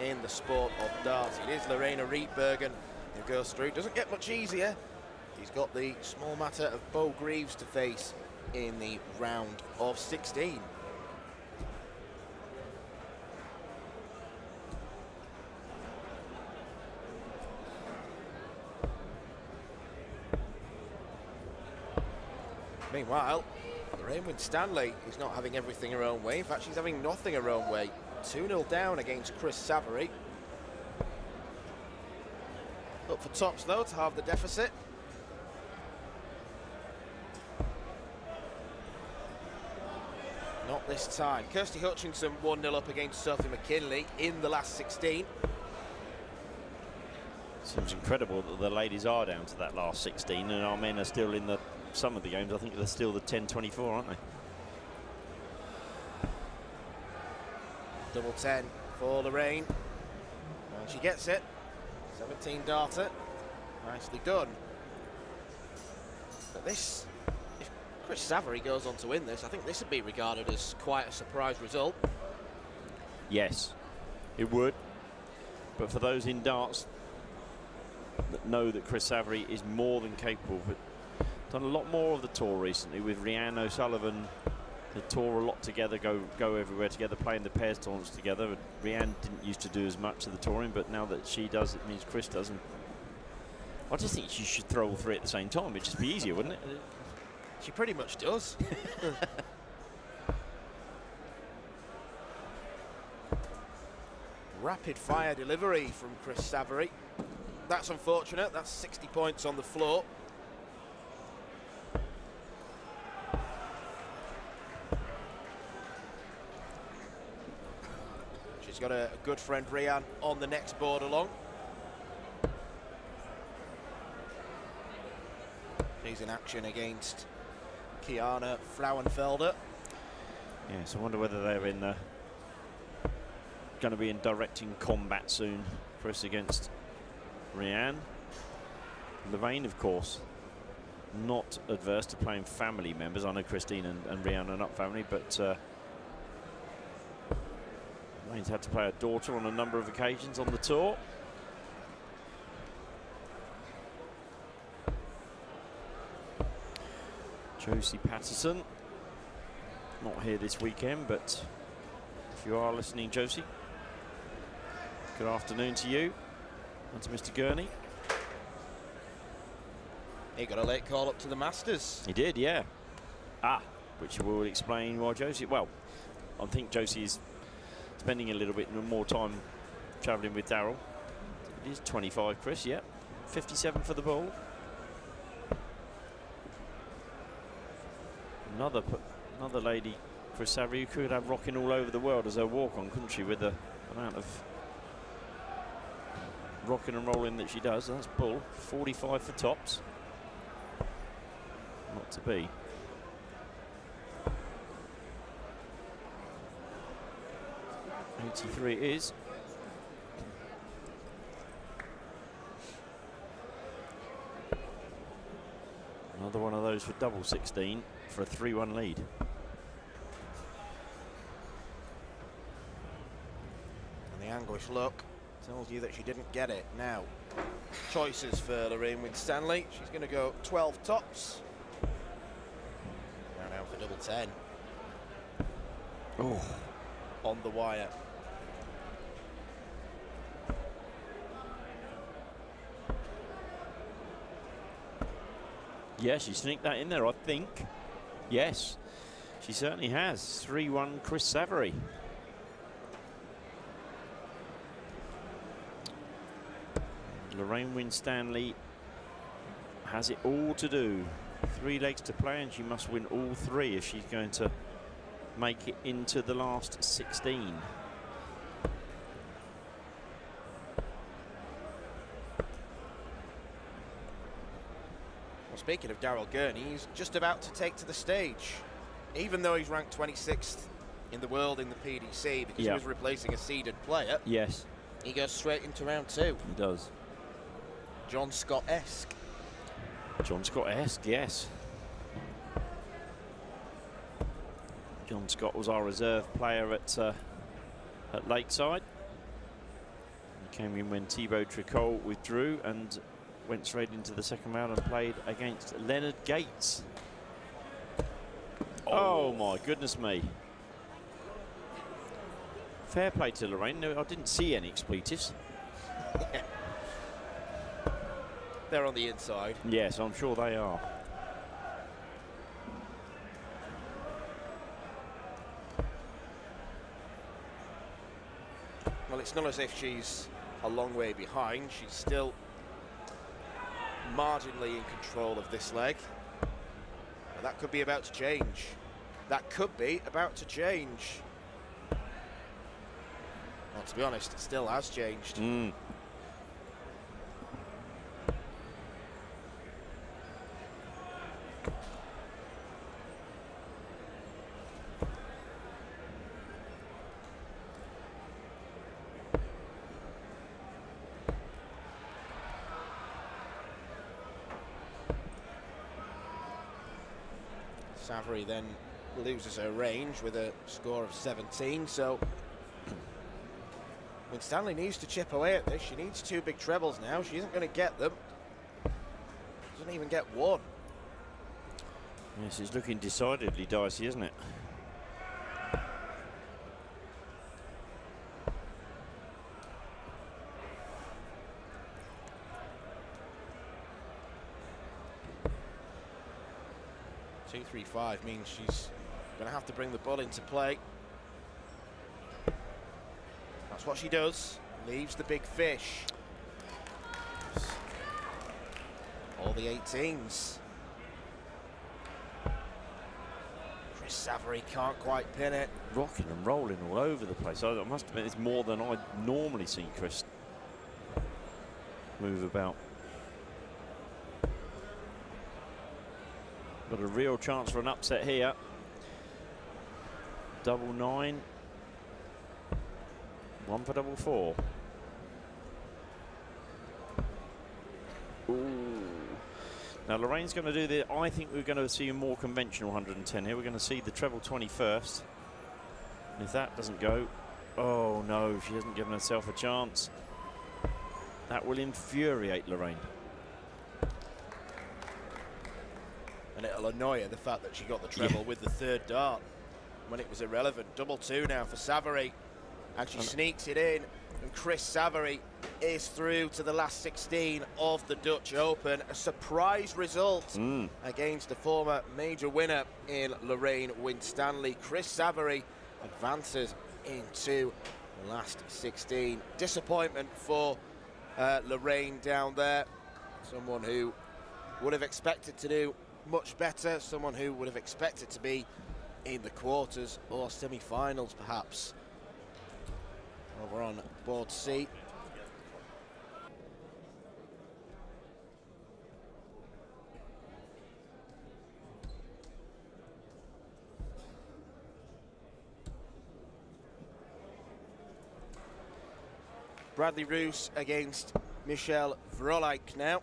in the sport of darts. It is Lorena Rietbergen who goes through. Doesn't get much easier. He's got the small matter of Bo Greaves to face in the round of 16. Meanwhile, Lorraine Winstanley is not having everything her own way. In fact, she's having nothing her own way. 2-0 down against Chris Savary. Up for tops, though, to halve the deficit. Not this time. Kirsty Hutchinson 1-0 up against Sophie McKinley in the last 16. Seems incredible that the ladies are down to that last 16, and our men are still in some of the games. I think they're still the 10-24, aren't they? Double 10 for Lorraine. And she gets it. 17 darter. Nicely done. But this, if Chris Savary goes on to win this, I think this would be regarded as quite a surprise result. Yes, it would. But for those in darts that know that Chris Savary is more than capable, but done a lot more of the tour recently with Rhiannon O'Sullivan. They tour a lot together, go everywhere together, playing the pairs tournaments together. Rhiannon didn't used to do as much of the touring, but now that she does, it means Chris does. And I just think she should throw all 3 at the same time. It'd just be easier, wouldn't it? She pretty much does. Rapid fire delivery from Chris Savary. That's unfortunate. That's 60 points on the floor. She's got a good friend Rian on the next board along. She's in action against Kiana Frauenfelder. Yes, I wonder whether they're in going to be in directing combat soon, Chris, against Rianne. Lorraine, of course, not adverse to playing family members. I know Christine and Rianne are not family, but Lorraine's had to play her daughter on a number of occasions on the tour. Josie Patterson, not here this weekend, but if you are listening, Josie, good afternoon to you and to Mr. Gurney. He got a late call up to the Masters. He did, yeah. Ah, which will explain why Josie, well, I think Josie is spending a little bit more time travelling with Daryl. It is 25, Chris, yeah. 57 for the ball. Another lady, Chris Savary, who could have rocking all over the world as her walk-on, couldn't she, with the amount of rocking and rolling that she does. That's bull. 45 for tops. Not to be. .83 it is. Another one of those for double 16 for a 3-1 lead. And the anguish look tells you that she didn't get it. Now, choices for Lorraine Winstanley. She's going to go 12 tops. Now for double 10. Oh, on the wire. yeah, she sneaked that in there, I think. Yes, she certainly has. 3-1 Chris Savary. Lorraine Winstanley has it all to do. 3 legs to play, and she must win all 3 if she's going to make it into the last 16. Well, speaking of Daryl Gurney, he's just about to take to the stage. Even though he's ranked 26th in the world in the PDC because he was replacing a seeded player. Yes. He goes straight into round 2. He does. John Scott-esque. John Scott-esque, yes. John Scott was our reserve player at Lakeside. He came in when Thibaut Tricot withdrew and went straight into the second round and played against Leonard Gates. Oh my goodness me. Fair play to Lorraine. No, I didn't see any expletives. They're on the inside. Yes, I'm sure they are. Well, it's not as if she's a long way behind. She's still marginally in control of this leg. But that could be about to change. That could be about to change. Well, to be honest, it still has changed. Savary then loses her range with a score of 17, so Winstanley needs to chip away at this. She needs 2 big trebles now. She isn't going to get them. Doesn't even get 1. Yes, it's looking decidedly dicey, isn't it? .235 means she's going to have to bring the ball into play. That's what she does. Leaves the big fish. All the 18s. Chris Savary can't quite pin it. Rocking and rolling all over the place. I must admit, it's more than I'd normally seen Chris move about. Got a real chance for an upset here. double 9. 1 for double 4. Ooh. Now Lorraine's going to do the, I think we're going to see a more conventional 110 here. We're going to see the treble 20 first. And if that doesn't go, oh no, she hasn't given herself a chance. That will infuriate Lorraine. And it'll annoy her, the fact that she got the treble with the third dart when it was irrelevant. Double 2 now for Savary. And she sneaks it in. And Chris Savary is through to the last 16 of the Dutch Open. A surprise result against the former major winner in Lorraine Winstanley. Chris Savary advances into the last 16. Disappointment for Lorraine down there. Someone who would have expected to do much better. Someone who would have expected to be in the quarters or semi-finals perhaps. Over on board C. Bradley Roos against Michelle Vrolijk now.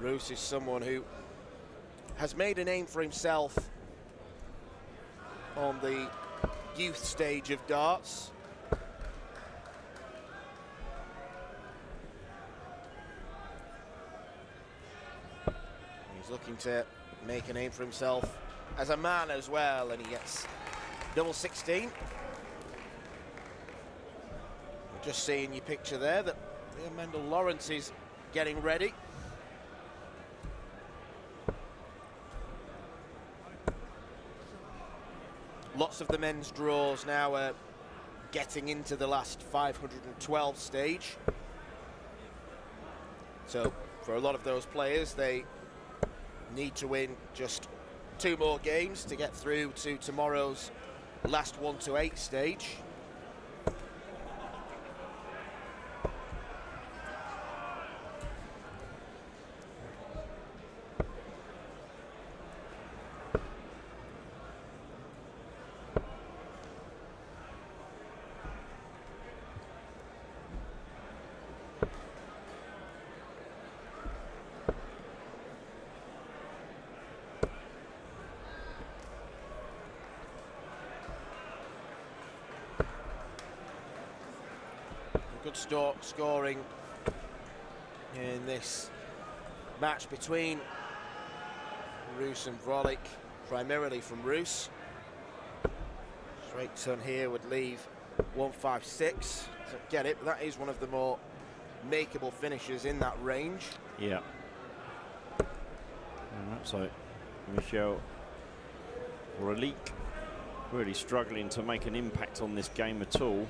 Roos is someone who has made a name for himself on the youth stage of darts. He's looking to make a name for himself as a man as well, and he gets double 16. Just seeing your picture there that Liam Mendel Lawrence is getting ready. Lots of the men's draws now are getting into the last 512 stage. So for a lot of those players, they need to win just 2 more games to get through to tomorrow's last 1 to 8 stage. Good scoring in this match between Roos and Vrolijk, primarily from Roos. Straight ton here would leave 156. Don't get it, but that is one of the more makeable finishes in that range. Yeah. So Michelle Vrolijk really struggling to make an impact on this game at all.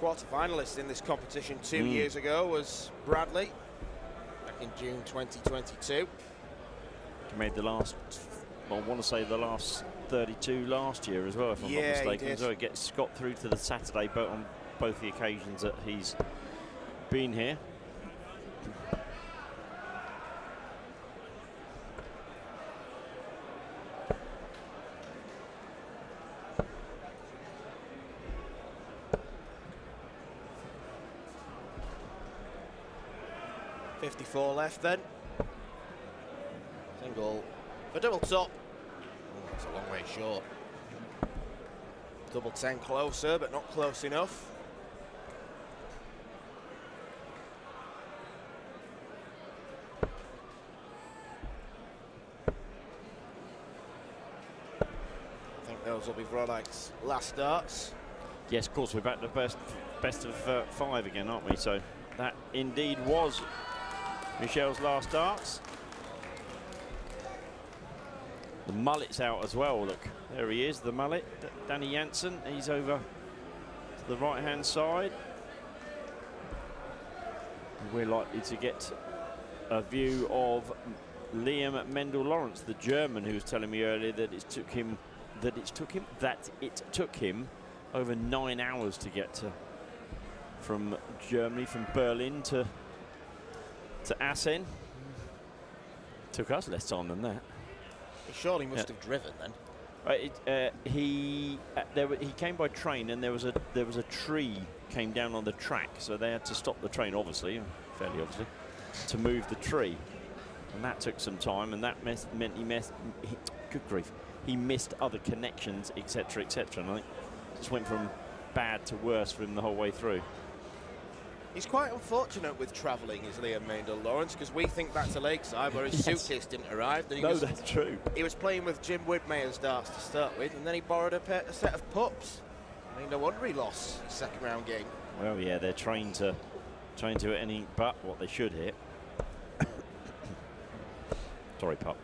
Quarter-finalist in this competition 2 years ago was Bradley, back in June 2022. He made the last, well, I want to say the last 32 last year as well, if I'm not mistaken. So it gets got through to the Saturday, but on both the occasions that he's been here. .54 left then. Single for double top. Oh, that's a long way short. Double 10 closer, but not close enough. I think those will be Vrolijk's last darts. Yes, of course, we're back to best of 5 again, aren't we? So that indeed was Michelle's last darts. The mullet's out as well. Look, there he is, the mullet. Danny Jansen, he's over to the right-hand side. We're likely to get a view of Liam Mendel Lawrence, the German, who was telling me earlier that it took him over 9 hours to get from Germany, from Berlin to to Assen. Took us less time than that. He surely must have driven then. He came by train, and there was a tree came down on the track, so they had to stop the train, obviously, fairly obviously, to move the tree, and that took some time, and that meant good grief, he missed other connections, etc., etc. And I think it just went from bad to worse for him the whole way through. He's quite unfortunate with travelling, is Liam Maindle-Lawrence, because we think back to Lakeside where his suitcase didn't arrive. That's true. He was playing with Jim Widmeyer's darts to start with, and then he borrowed a set of pups. I mean, no wonder he lost his second round game. Well, yeah, they're trained to hit anything but what they should hit. Sorry, pup.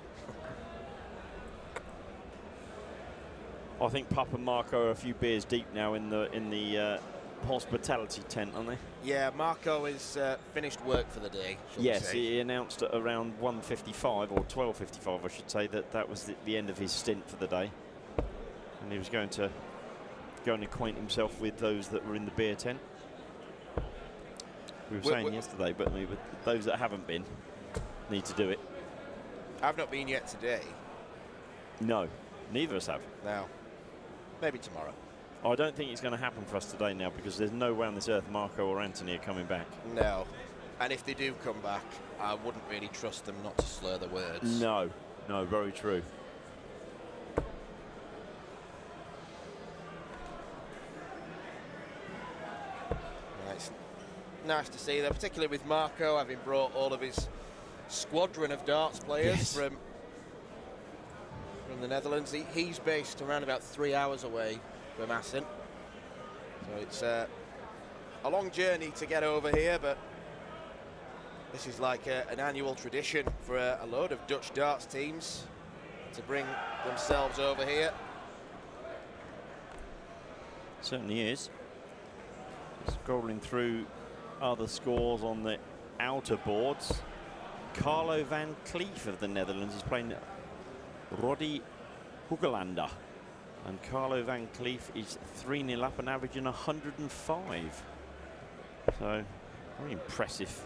I think Pup and Marco are a few beers deep now in the hospitality tent, aren't they? Yeah, Marco is finished work for the day. Yes, he announced at around 1:55 or 12:55, I should say, that was the end of his stint for the day, and he was going to go and acquaint himself with those that were in the beer tent. We were saying yesterday, but those that haven't been need to do it. I've not been yet today. No, neither of us have. No, maybe tomorrow. I don't think it's going to happen for us today now, because there's no way on this earth Marco or Anthony are coming back. No. And if they do come back, I wouldn't really trust them not to slur the words. No, very true. It's nice to see that, particularly with Marco having brought all of his squadron of darts players from the Netherlands. He's based around about 3 hours away from Assen, so it's a long journey to get over here, but this is like an annual tradition for a load of Dutch darts teams to bring themselves over here. Certainly is. Scrolling through other scores on the outer boards. Carlo van Cleef of the Netherlands is playing Roddy Hoogelander. And Carlo van Cleef is 3-0 up and averaging 105. So, very impressive.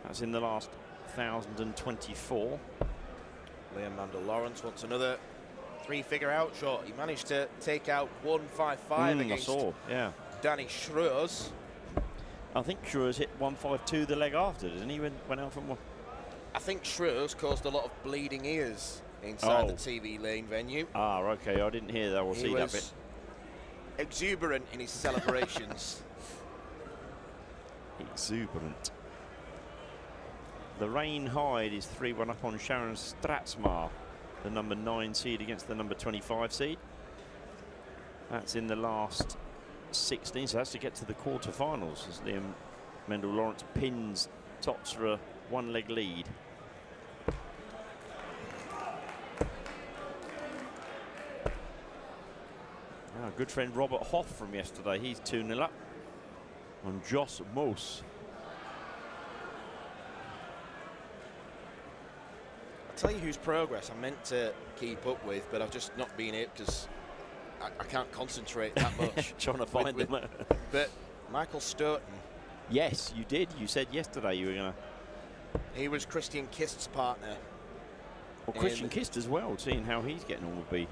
That's in the last 1,024. Liam Maindle-Lawrence wants another three-figure out shot. He managed to take out 155 against Danny Schroers. I think Schroers hit 152 the leg after, didn't he? Went out from one. I think Schroers caused a lot of bleeding ears inside the TV lane venue. Ah, okay. I didn't hear that or see that bit. Exuberant in his celebrations. Exuberant. The Rain Hyde is 3-1 up on Sharon Stratsmar, the number 9 seed against the number 25 seed. That's in the last 16, so that's to get to the quarterfinals as Liam Maindle-Lawrence pins Tots for a one-leg lead. Our good friend Robert Hoff from yesterday, he's 2-0 up on Jos Moos. I'll tell you whose progress I meant to keep up with, but I've just not been it because I can't concentrate that much. Trying to find them. But Michael Stoughton. Yes, you did. You said yesterday you were going to. He was Christian Kist's partner. Well, Christian Kist as well, seeing how he's getting on with B.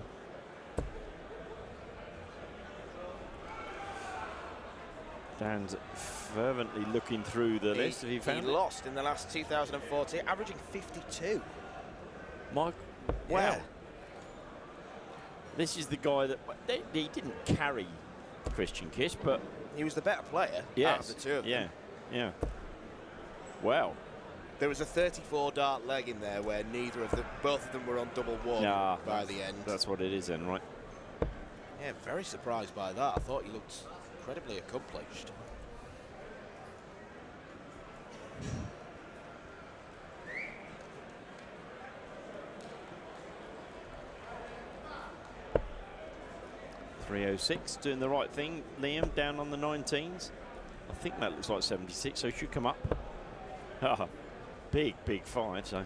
Dan's fervently looking through the list. Have you found he lost in the last 2014, averaging 52. Mike, wow. Yeah. This is the guy that he didn't carry Christian Kist, but he was the better player out of the two of them. Yeah. Wow. There was a 34 dart leg in there where both of them were on double one by the end. That's what it is then, right? Yeah, very surprised by that. I thought he looked incredibly accomplished. .306, doing the right thing. Liam down on the 19s. I think that looks like 76, so it should come up. Big fight, so.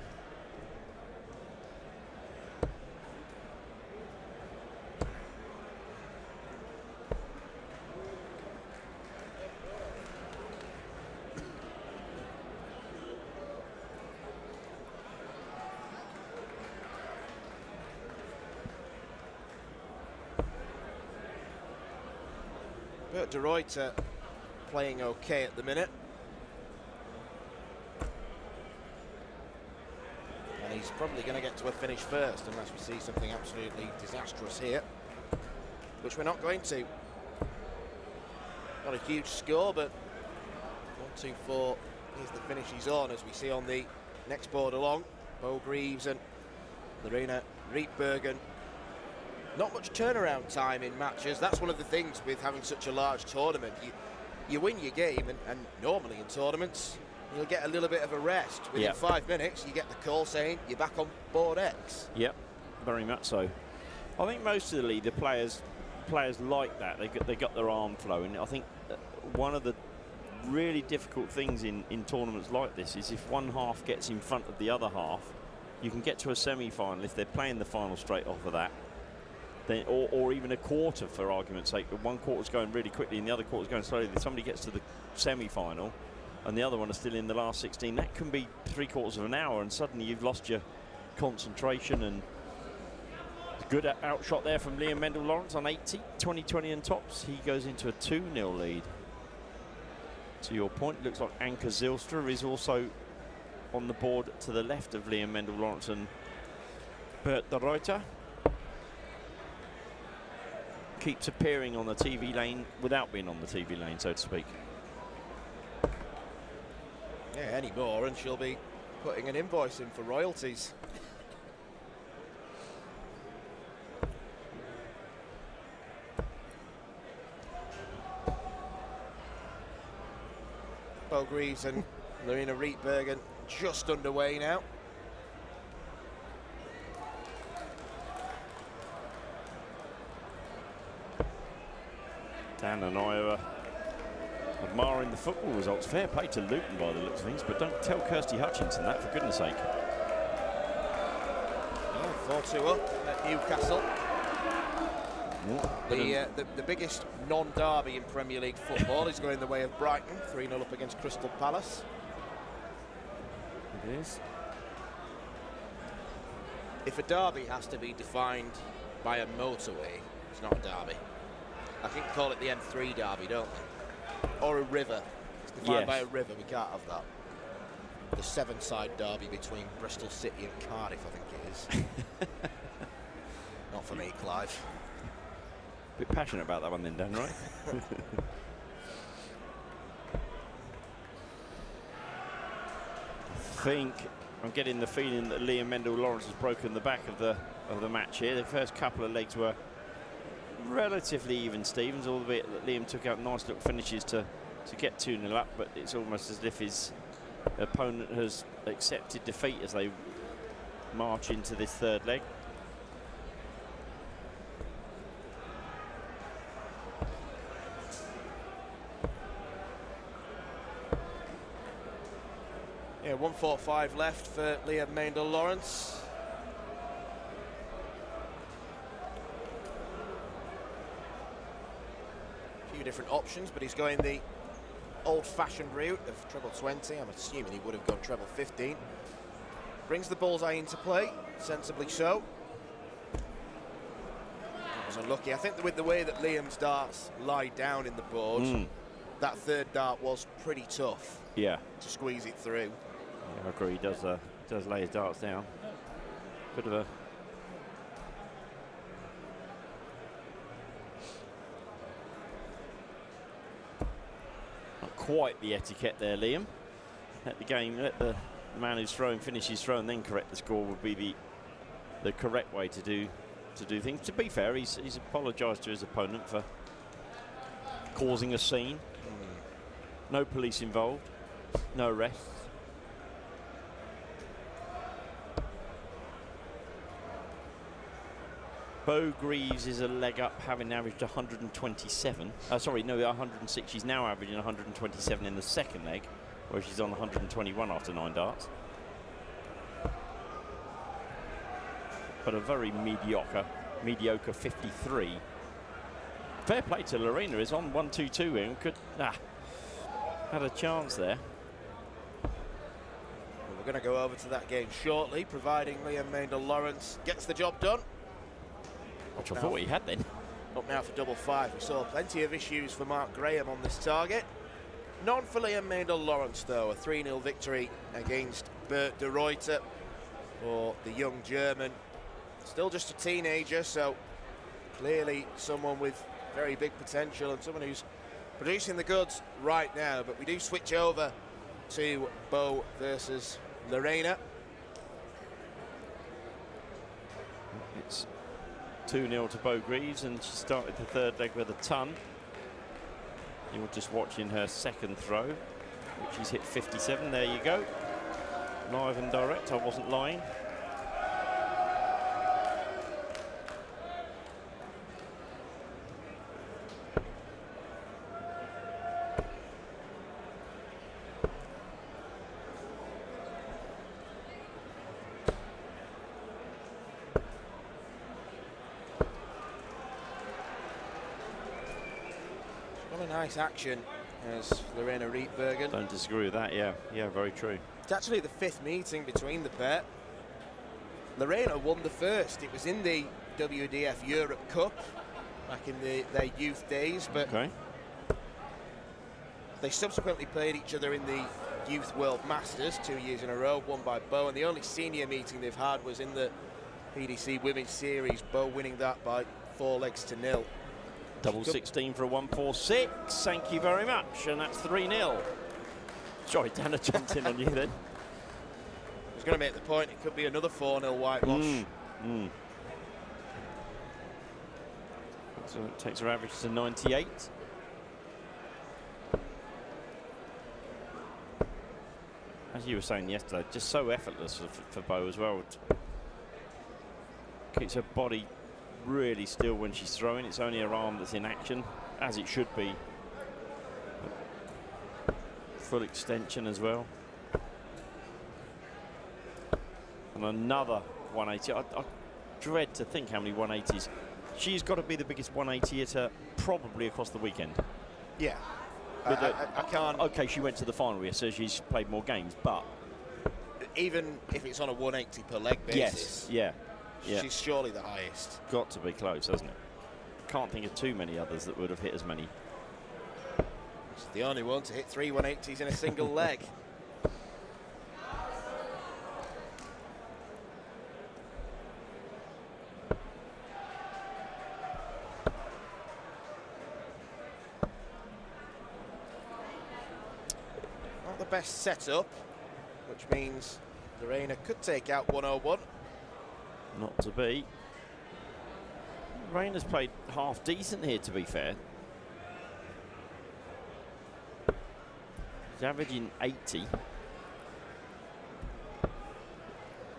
Bert de Ruyter playing okay at the minute. And he's probably going to get to a finish first unless we see something absolutely disastrous here, which we're not going to. Not a huge score, but 1-2-4 is the finish he's on, as we see on the next board along. Bo Greaves and Lorena Rietbergen. Not much turnaround time in matches. That's one of the things with having such a large tournament. You win your game, and normally in tournaments, you'll get a little bit of a rest. Within 5 minutes, you get the call saying you're back on board X. Yep, very much so. I think most of the league, the players like that. They got their arm flowing. I think one of the really difficult things in tournaments like this is if one half gets in front of the other half, you can get to a semi-final if they're playing the final straight off of that. Then, or even a quarter, for argument's sake. But one quarter's going really quickly and the other quarter's going slowly. If somebody gets to the semi-final and the other one is still in the last 16, that can be 3/4 of an hour, and suddenly you've lost your concentration. And good outshot there from Liam Mendel-Lawrence on 80, 20-20 and tops. He goes into a 2-0 lead. To your point, looks like Anke Zylstra is also on the board to the left of Liam Mendel-Lawrence and Bert de Ruyter. Keeps appearing on the TV lane without being on the TV lane, so to speak. Yeah, any more and she'll be putting an invoice in for royalties. Bo Greaves and Lorena Rietbergen just underway now. Dan and I are admiring the football results. Fair play to Luton by the looks of things, but don't tell Kirsty Hutchinson that, for goodness sake. Oh, 4-2 up at Newcastle. The biggest non-derby in Premier League football is going the way of Brighton, 3-0 up against Crystal Palace. It is. If a derby has to be defined by a motorway, it's not a derby. I think call it the M3 derby, don't they? Or a river. It's defined by a river. We can't have that. The seven-side derby between Bristol City and Cardiff, I think it is. Not for me, Clive. Bit passionate about that one then, Dan, right? I'm getting the feeling that Liam Mendel-Lawrence has broken the back of the match here. The first couple of legs were relatively even, Stevens, albeit that Liam took out nice little finishes to get 2-0 up, but it's almost as if his opponent has accepted defeat as they march into this third leg. Yeah, 1:45 left for Liam Mendel-Lawrence. Few different options, but he's going the old-fashioned route of treble 20. I'm assuming he would have gone treble 15. Brings the bullseye into play, sensibly so. That was unlucky. I think that with the way that Liam's darts lie down in the board, that third dart was pretty tough. Yeah, to squeeze it through. Yeah, I agree. He does lay his darts down. Bit of a not quite the etiquette there, Liam. Let the man who's throwing finish his throw and then correct the score would be the correct way to do things. To be fair, he's apologised to his opponent for causing a scene. No police involved, no arrests. Bo Greaves is a leg up, having averaged 127. Sorry, no, 106. She's now averaging 127 in the second leg, where she's on 121 after 9 darts. But a very mediocre 53. Fair play to Lorena, is on 1-2-2 here and could had a chance there. Well, we're going to go over to that game shortly, providing Liam Mendel-Lawrence gets the job done. Which I thought he had then. Up now for double five. We saw plenty of issues for Mark Graham on this target. None for Liam Maindel-Lawrence, though. A 3-0 victory against Bert de Ruyter for the young German. Still just a teenager, so clearly someone with very big potential and someone who's producing the goods right now. But we do switch over to Bo versus Lorena. It's 2-0 to Bo Greaves, and she started the third leg with a ton. You're just watching her second throw, which she's hit 57. There you go. Live and direct, I wasn't lying. Nice action as Lorena Rietbergen. Don't disagree with that, yeah. Yeah, very true. It's actually the 5th meeting between the pair. Lorena won the first. It was in the WDF Europe Cup back in their youth days, but they subsequently played each other in the Youth World Masters 2 years in a row, won by Bo, and the only senior meeting they've had was in the PDC Women's Series, Bo winning that by 4 legs to 0. Double 16 for a 1-4-6. Thank you very much. And that's 3-0. Sorry, Dana jumped in on you then. I was going to make the point, it could be another 4-0 whitewash. So it takes her average to 98. As you were saying yesterday, just so effortless for Bo as well. Keeps her body really still when she's throwing. It's only her arm that's in action, as it should be. Full extension as well. And another 180. I dread to think how many 180s. She's got to be the biggest 180 hitter probably across the weekend. Yeah. I can't. Okay, she went to the final here, so she's played more games, but even if it's on a 180 per leg basis. Yes, yeah. Yeah. She's surely the highest. Got to be close, hasn't it? Can't think of too many others that would have hit as many. She's the only one to hit 3 180s in a single leg. Not the best setup, which means Lorena could take out 101. Not to be. Raina's played half decent here, to be fair. She's averaging 80.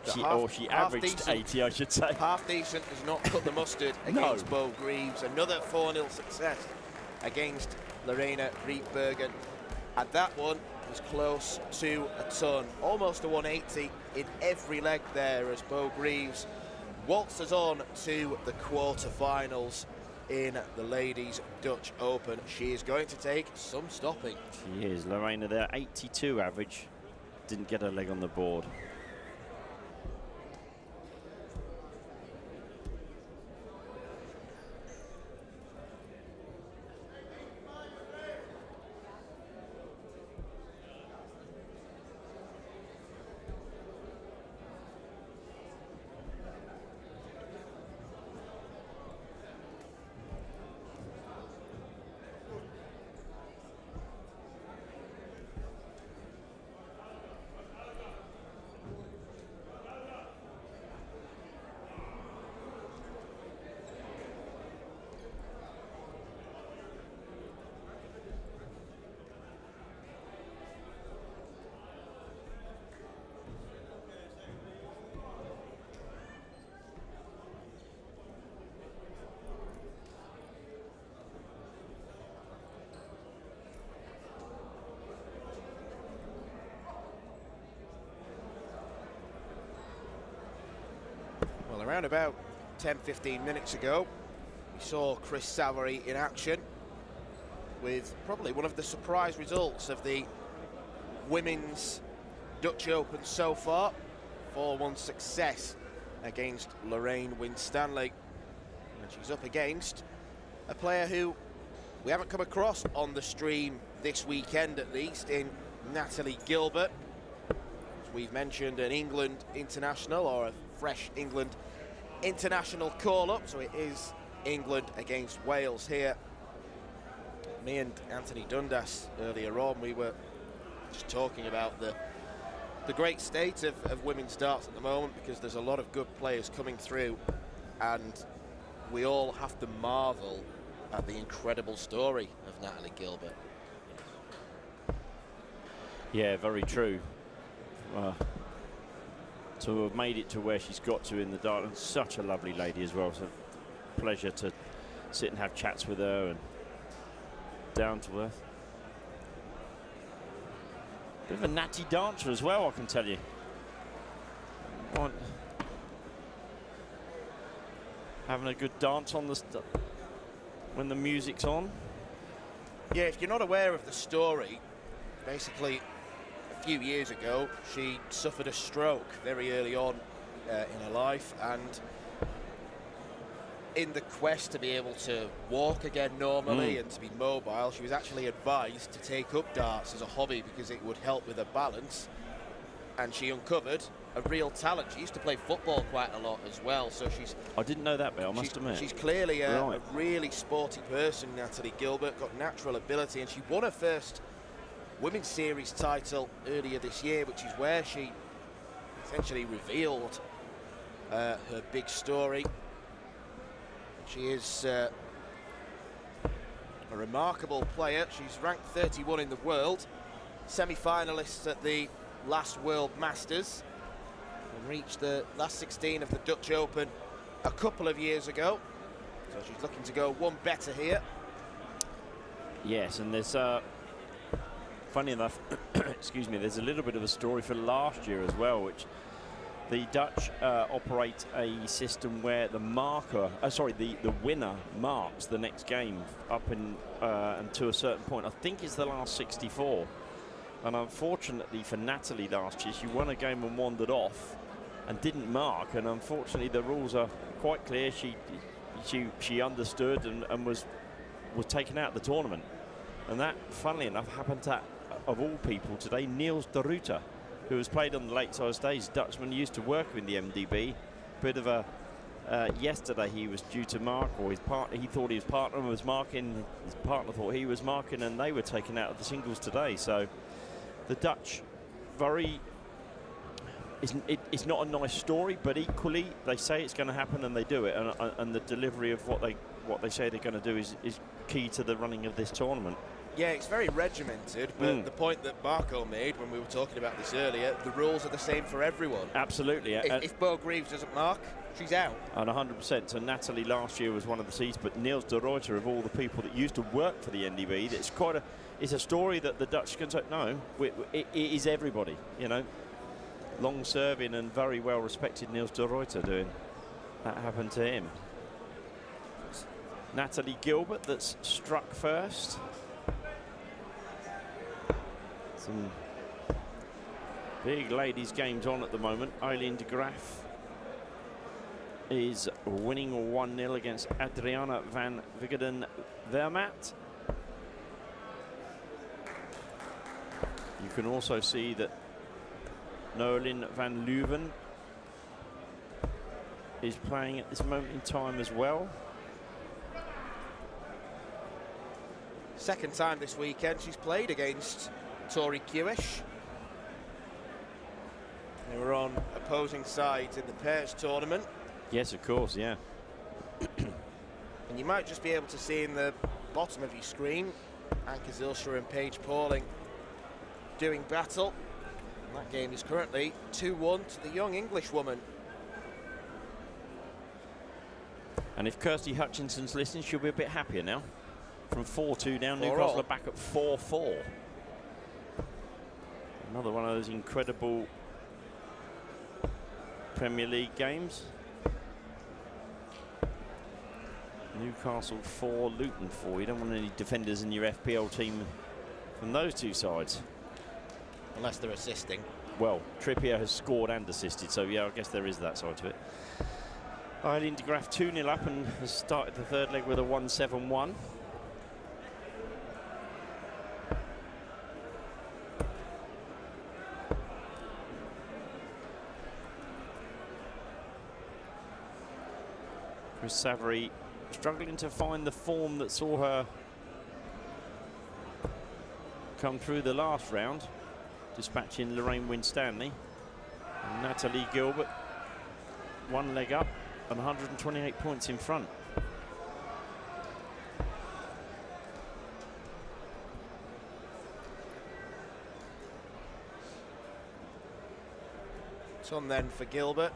She averaged decent, 80, I should say. Half decent does not cut the mustard against Bo Greaves. Another 4-0 success against Lorena Rietbergen. And that one was close to a ton. Almost a 180 in every leg there as Bo Greaves waltzes on to the quarterfinals in the Ladies Dutch Open. She is going to take some stopping. She is. Lorena there, 82 average. Didn't get her leg on the board. Around about 10-15 minutes ago, we saw Chris Savary in action with probably one of the surprise results of the Women's Dutch Open so far. 4-1 success against Lorraine Winstanley. And she's up against a player who we haven't come across on the stream this weekend, at least, in Natalie Gilbert. As we've mentioned, an England international, or a fresh England international call-up, so it is England against Wales here. Me and Anthony Dundas earlier on, we were just talking about the great state of women's darts at the moment, because there's a lot of good players coming through, and we all have to marvel at the incredible story of Natalie Gilbert. Yeah, very true. To have made it to where she's got to in the dart, and such a lovely lady as well. So pleasure to sit and have chats with her, and down to earth. Bit of a natty dancer as well, I can tell you. Having a good dance on the when the music's on. Yeah, if you're not aware of the story, basically a few years ago she suffered a stroke very early on in her life, and in the quest to be able to walk again normally and to be mobile, she was actually advised to take up darts as a hobby because it would help with her balance, and she uncovered a real talent. She used to play football quite a lot as well, so I didn't know that, but I must admit. She's clearly a really sporty person, Natalie Gilbert, got natural ability, and she won her first Women's Series title earlier this year, which is where she essentially revealed her big story. She is a remarkable player. She's ranked 31 in the world, semi-finalists at the last World Masters, and reached the last 16 of the Dutch Open a couple of years ago. So she's looking to go one better here. Yes, and there's, funny enough, excuse me, there's a little bit of a story for last year as well, which the Dutch operate a system where the marker, the winner marks the next game up in and to a certain point. I think it's the last 64. And unfortunately for Natalie last year, she won a game and wandered off and didn't mark. And unfortunately, the rules are quite clear. She understood and was taken out of the tournament. And that, funnily enough, happened to, of all people today, Niels de Ruyter, who has played on the late side stage. Dutchman, used to work in the MDB. Bit of a yesterday he was due to mark, or he thought his partner was marking. His partner thought he was marking, and they were taken out of the singles today. So the Dutch, it's not a nice story, but equally they say it's going to happen and they do it, and the delivery of what they say they're going to do is key to the running of this tournament. Yeah, it's very regimented, but the point that Marco made when we were talking about this earlier, the rules are the same for everyone. Absolutely. If Bo Greaves doesn't mark, she's out. And 100%. So Natalie last year was one of the seeds, but Niels de Ruyter, of all the people that used to work for the NDB, it's a story that the Dutch can say, no, it is everybody, you know. Long serving and very well respected Niels de Ruyter doing that happened to him. Natalie Gilbert that's struck first. Some big ladies games on at the moment. Eileen de Graaf is winning 1-0 against Adriana van Wiggeden-Vermaat. You can also see that Noelin van Leuven is playing at this moment in time as well. Second time this weekend she's played against Tori Kewish. They were on opposing sides in the pairs tournament. Yes, of course, yeah. And you might just be able to see in the bottom of your screen Anke Zilstra and Paige Pauling doing battle. And that game is currently 2-1 to the young English woman. And if Kirsty Hutchinson's listening, she'll be a bit happier now. From 4-2 down, Newcastle are back at 4-4. Another one of those incredible Premier League games. Newcastle 4, Luton 4. You don't want any defenders in your FPL team from those two sides. Unless they're assisting. Well, Trippier has scored and assisted, so yeah, I guess there is that side to it. Eileen de Graaf 2-0 up and has started the third leg with a 1-7-1. Chris Savary struggling to find the form that saw her come through the last round, dispatching Lorraine Winstanley. And Natalie Gilbert, one leg up and 128 points in front. It's on then for Gilbert.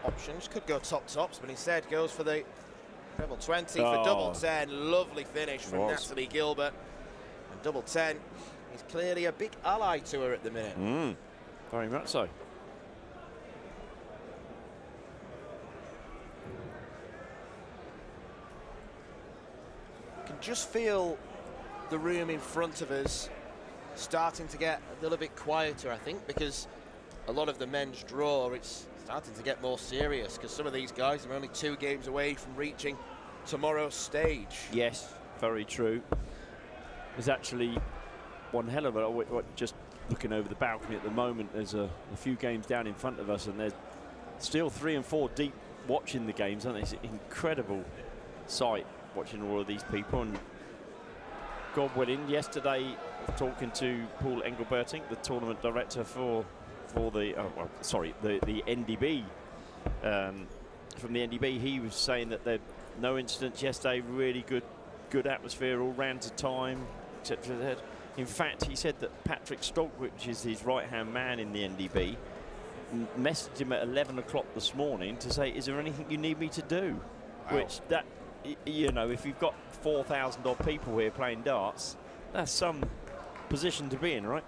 Options could go tops, but instead goes for the treble 20 for double 10. Lovely finish from Natalie Gilbert. And double 10 is clearly a big ally to her at the minute. Very much so. Can just feel the room in front of us starting to get a little bit quieter, I think, because a lot of the men's draw, it's starting to get more serious because some of these guys are only 2 games away from reaching tomorrow's stage. Yes, very true. There's actually one hell of a, just looking over the balcony at the moment, there's a few games down in front of us and there's still 3 and 4 deep watching the games, aren't they? It's an incredible sight watching all of these people. And God willing, yesterday talking to Paul Engelberting, the tournament director for the the NDB, from the NDB, he was saying that there no incidents yesterday, really good atmosphere all round to time, etc. In fact, he said that Patrick Stolk, which is his right-hand man in the NDB, messaged him at 11 o'clock this morning to say, is there anything you need me to do? Wow. Which, that, you know, if you've got 4,000 odd people here playing darts, that's some position to be in, right?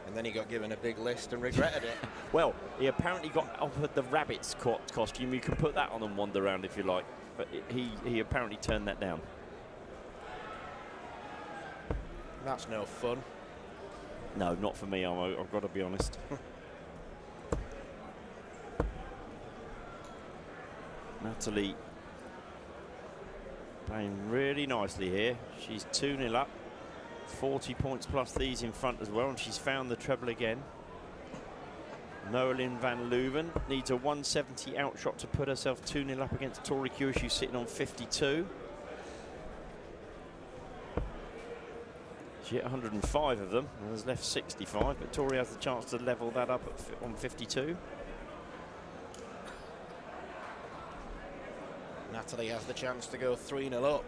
And then he got given a big list and regretted it. Well, he apparently got offered the rabbit's costume. You can put that on and wander around if you like. But he apparently turned that down. That's no fun. No, not for me, I've got to be honest. Natalie playing really nicely here. She's 2-0 up. 40 points plus these in front as well, and she's found the treble again. Noelyn van Leuven needs a 170 outshot to put herself 2-0 up against Tori Kewish, who's sitting on 52. She hit 105 of them, and has left 65, but Tori has the chance to level that up on 52. Natalie has the chance to go 3-0 up.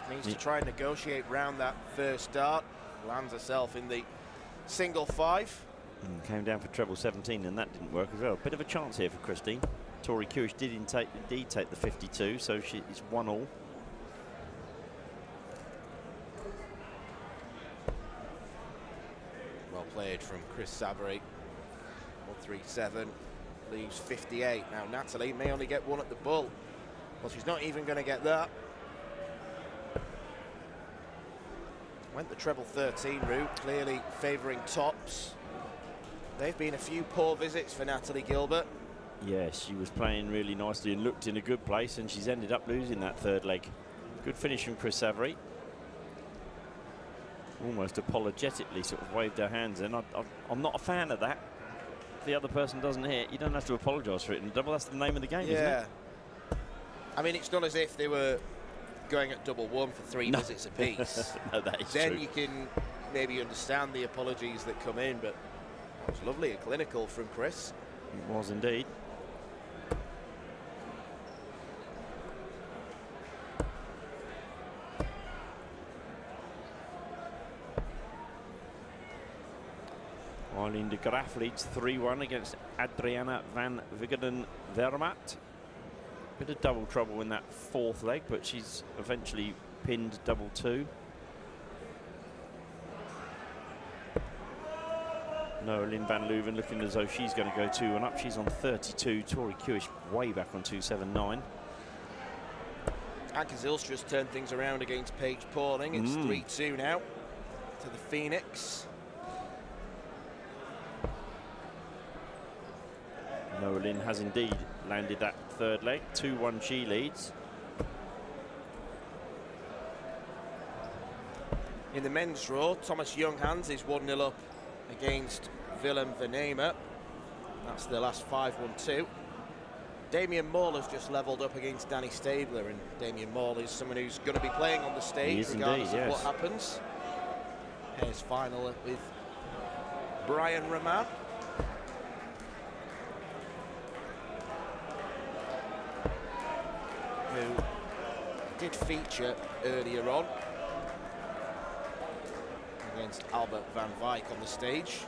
Needs to try and negotiate round that first dart. Lands herself in the single 5. Came down for treble 17 and that didn't work as well. Bit of a chance here for Christine. Tori Kewish did indeed take the 52, so it's 1-1. Well played from Chris Savary. 137 leaves 58. Now Natalie may only get 1 at the bull. Well, she's not even going to get that. Went the treble 13 route, clearly favouring tops. They've been a few poor visits for Natalie Gilbert. Yes, she was playing really nicely and looked in a good place, and she's ended up losing that third leg. Good finish from Chris Savary. Almost apologetically sort of waved her hands in. I'm not a fan of that. If the other person doesn't hit, you don't have to apologise for it. And double, that's the name of the game, isn't it? I mean, it's not as if they were going at double 1 for 3 visits apiece. No, that is then true. You can maybe understand the apologies that come in, but it was lovely and clinical from Chris. It was indeed. Eileen de Graaf leads 3-1 against Adriana van Vigeren-Vermaat. Bit of double trouble in that 4th leg, but she's eventually pinned double 2. Noelyn van Leuven looking as though she's going to go 2-1 up. She's on 32. Tori Kewish way back on 279. Anke Zylstra's turned things around against Paige Pauling. It's 3-2 now to the Phoenix. Noah Lynn has indeed landed that third leg. 2-1 she leads. In the men's draw, Thomas Younghans is 1-0 up against Willem Venema. That's the last 5-1-2. Damien Maul has just levelled up against Danny Stabler, and Damien Maul is someone who's going to be playing on the stage regardless of what happens. Here's final with Brian Raman. Who did feature earlier on against Albert van Wyk on the stage.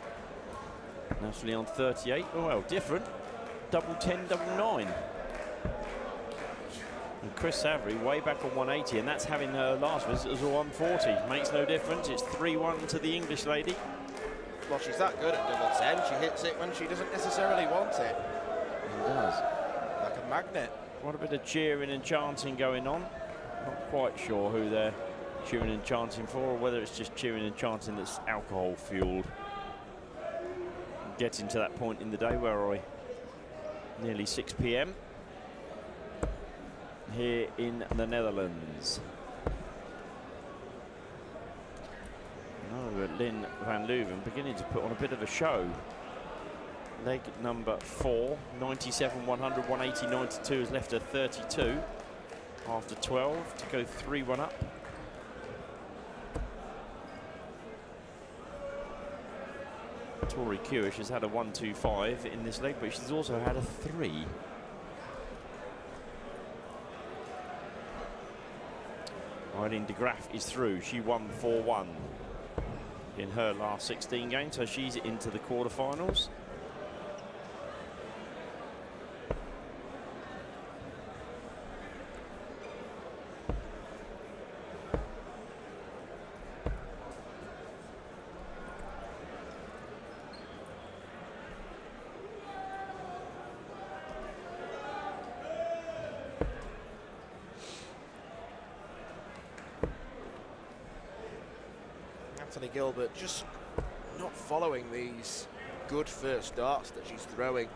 Naturally on 38. Oh, well, different. Double 10, double 9. And Chris Savary way back on 180, and that's having her last visit as a 140. Makes no difference. It's 3-1 to the English lady. Well, she's that good at double 10. She hits it when she doesn't necessarily want it. She does. Like a magnet. Quite a bit of cheering and chanting going on. Not quite sure who they're cheering and chanting for, or whether it's just cheering and chanting that's alcohol fueled. Getting to that point in the day where nearly 6 p.m. here in the Netherlands. No, Lynn van Leuven beginning to put on a bit of a show. Leg number 4, 97, 100, 180, 92 has left her 32 after 12 to go 3-1 up. Tori Kewish has had a 1-2-5 in this leg, but she's also had a 3. Eileen de Graaf is through. She won 4-1 in her last 16 games, so she's into the quarterfinals. Gilbert just not following these good first darts that she's throwing.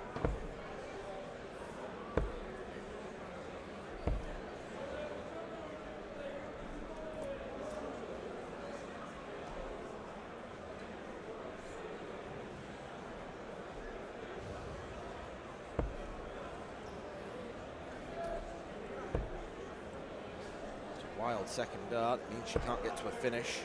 It's a wild second dart. It means she can't get to a finish.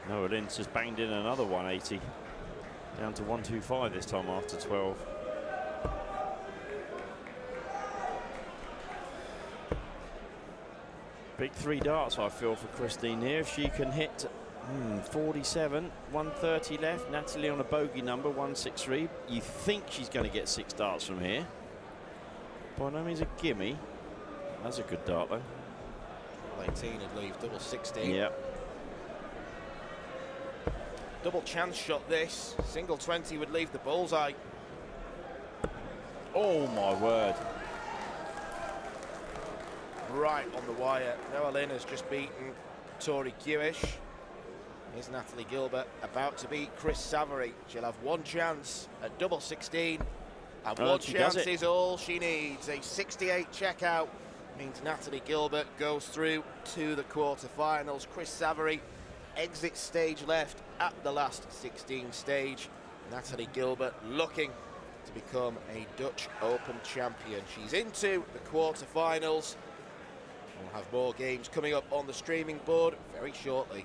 Noah Lynn's just banged in another 180. Down to 125 this time after 12. Big 3 darts, I feel, for Christine here. If she can hit 47, 130 left. Natalie on a bogey number, 163. You think she's going to get 6 darts from here. By no means a gimme. That's a good dart, though. 18 would leave double 16. Yep. Double chance shot this. Single 20 would leave the bullseye. Oh, my word. Right on the wire. Noah Lynn has just beaten Tori Kewish. Here's Natalie Gilbert about to beat Chris Savary. She'll have one chance at double 16. And one chance is all she needs. A 68 checkout means Natalie Gilbert goes through to the quarterfinals. Chris Savary exits stage left at the last 16 stage. Natalie Gilbert looking to become a Dutch Open champion. She's into the quarterfinals. We'll have more games coming up on the streaming board very shortly.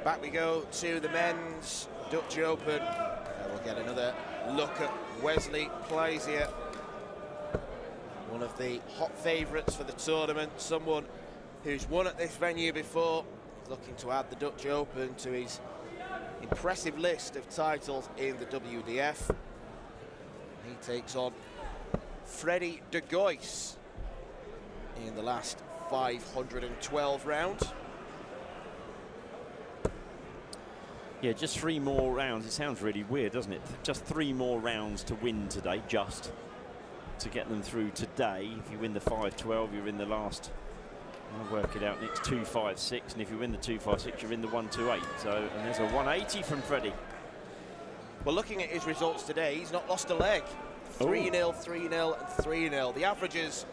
Back we go to the men's Dutch Open. We'll get another look at Wesley Plaisier, one of the hot favourites for the tournament, someone who's won at this venue before. He's looking to add the Dutch Open to his impressive list of titles in the WDF. He takes on Freddie de Gois in the last 512 round. Yeah, just 3 more rounds. It sounds really weird, doesn't it? Just 3 more rounds to win today, just to get them through today. If you win the 5-12, you're in the last, I'll work it out, next 2-5-6, and if you win the 2-5-6, you're in the 1-2-8. So, and there's a 180 from Freddie. Well, looking at his results today, he's not lost a leg. 3-0, 3-0, and 3-0. The averages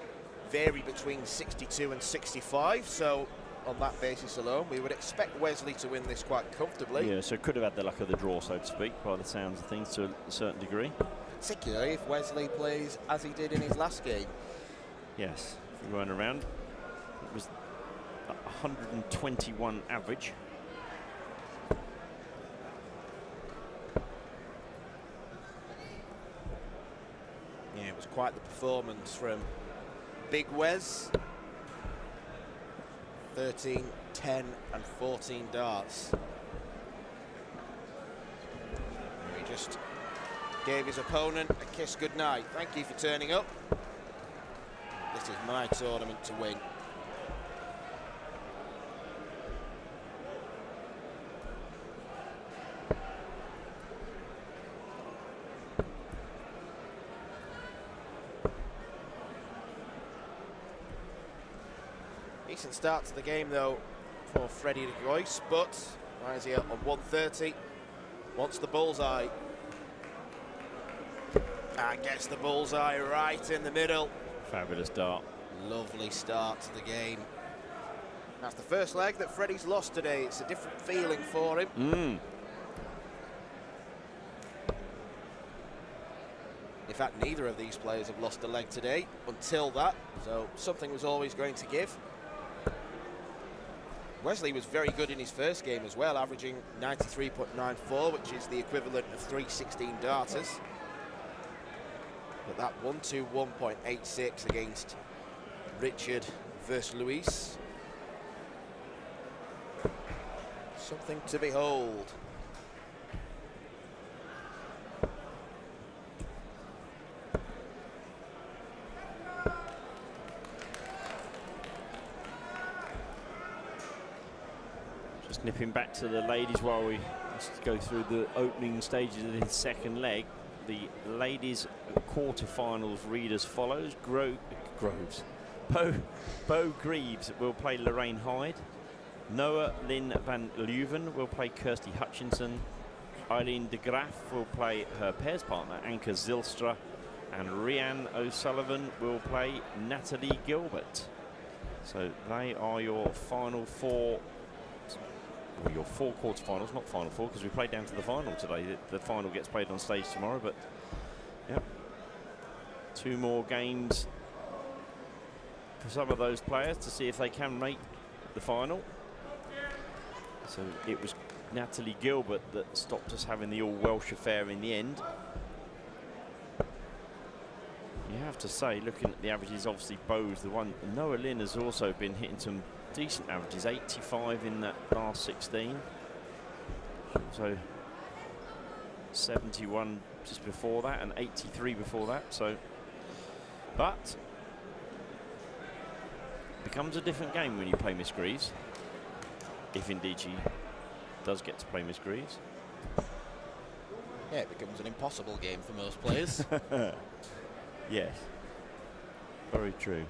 vary between 62 and 65, so on that basis alone, we would expect Wesley to win this quite comfortably. Yeah, so could have had the luck of the draw, so to speak, by the sounds of things, to a certain degree. Particularly if Wesley plays as he did in his last game. Yes, if we weren't around, it was 121 average. Yeah, it was quite the performance from Big Wes. 13, 10 and 14 darts. He just gave his opponent a kiss goodnight. Thank you for turning up. This is my tournament to win. Decent start to the game though for Freddie de Gois, but Plaisier on 130 wants the bullseye. And gets the bullseye right in the middle. Fabulous dart. Lovely start to the game. That's the first leg that Freddie's lost today. It's a different feeling for him. In fact, neither of these players have lost a leg today until that, so something was always going to give. Wesley was very good in his first game as well, averaging 93.94, which is the equivalent of 316 darters. But that 121.86 against Richard versus Luis. Something to behold. Just nipping back to the ladies while we just go through the opening stages of the second leg. The ladies quarterfinals read as follows. Bo Greaves will play Lorraine Hyde. Noah Lynn van Leuven will play Kirsty Hutchinson. Eileen de Graaf will play her pairs partner Anke Zylstra. And Rhiann O'Sullivan will play Natalie Gilbert. So they are your final 4. Well, your 4 quarterfinals, not final 4, because we played down to the final today. The final gets played on stage tomorrow, but yeah, 2 more games for some of those players to see if they can make the final. So it was Natalie Gilbert that stopped us having the all-Welsh affair in the end. You have to say, looking at the averages, obviously Bo's the one. Noah Lynn has also been hitting some decent averages, 85 in that last 16. So 71 just before that and 83 before that. So, but it becomes a different game when you play Miss Greaves, if indeed she does get to play Miss Greaves. Yeah, it becomes an impossible game for most players. Yes, very true.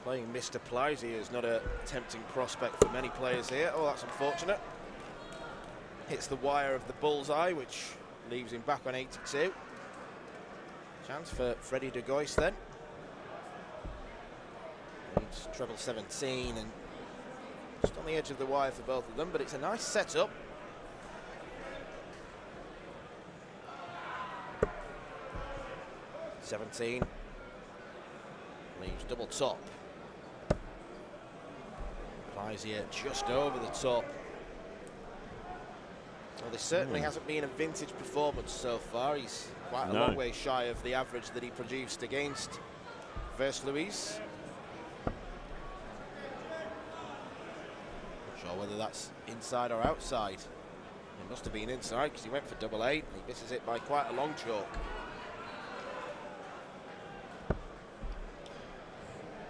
Playing Mr. Plaisier is not a tempting prospect for many players here. Oh, that's unfortunate. Hits the wire of the bullseye, which leaves him back on 82. Chance for Freddie de Gois then. Needs treble 17 and just on the edge of the wire for both of them, but it's a nice setup. (17) leaves double top. Plaisier just over the top. Well, this certainly hasn't been a vintage performance so far. He's quite a long way shy of the average that he produced against Versluis. Not sure whether that's inside or outside. It must have been inside because he went for double 8 and he misses it by quite a long chalk.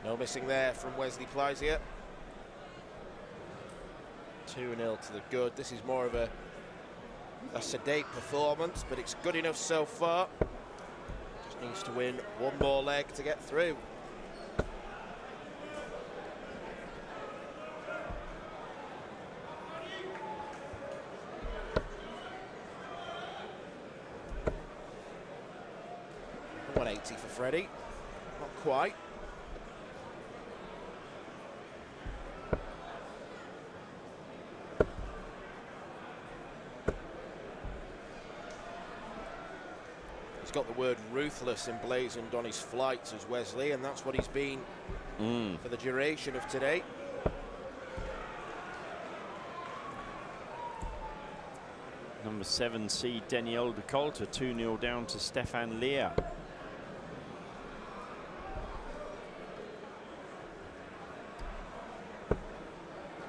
No missing there from Wesley Plaisier. 2-0 to the good. This is more of a sedate performance, but it's good enough so far. Just needs to win one more leg to get through. $180 for Freddie. Not quite. He's got the word ruthless emblazoned on his flights as Wesley, and that's what he's been for the duration of today. Number 7 seed Danielle de Colter, 2-0 down to Stefan Lear.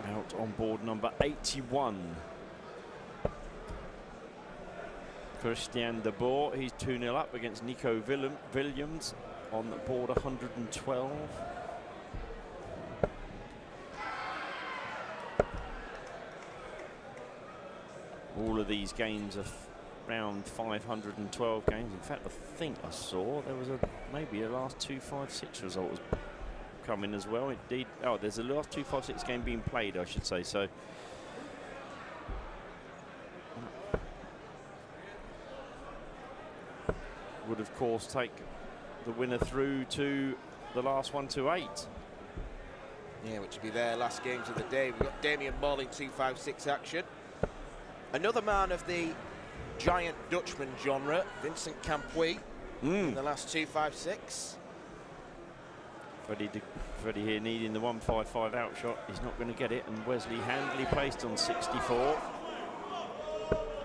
Out on board number 81. Christian de Boer, he's 2-0 up against Nico Williams on board 112. All of these games are around 512 games. In fact, I think I saw there was maybe a last 256 result was coming as well. Indeed, oh, there's a last 256 game being played, I should say. So. Would of course take the winner through to the last 128. Yeah, which would be their last games of the day. We've got Damien Moll in 256 action. Another man of the giant Dutchman genre, Vincent Campuy, in the last 256. Freddie here needing the 155 outshot. He's not going to get it, and Wesley handily placed on 64.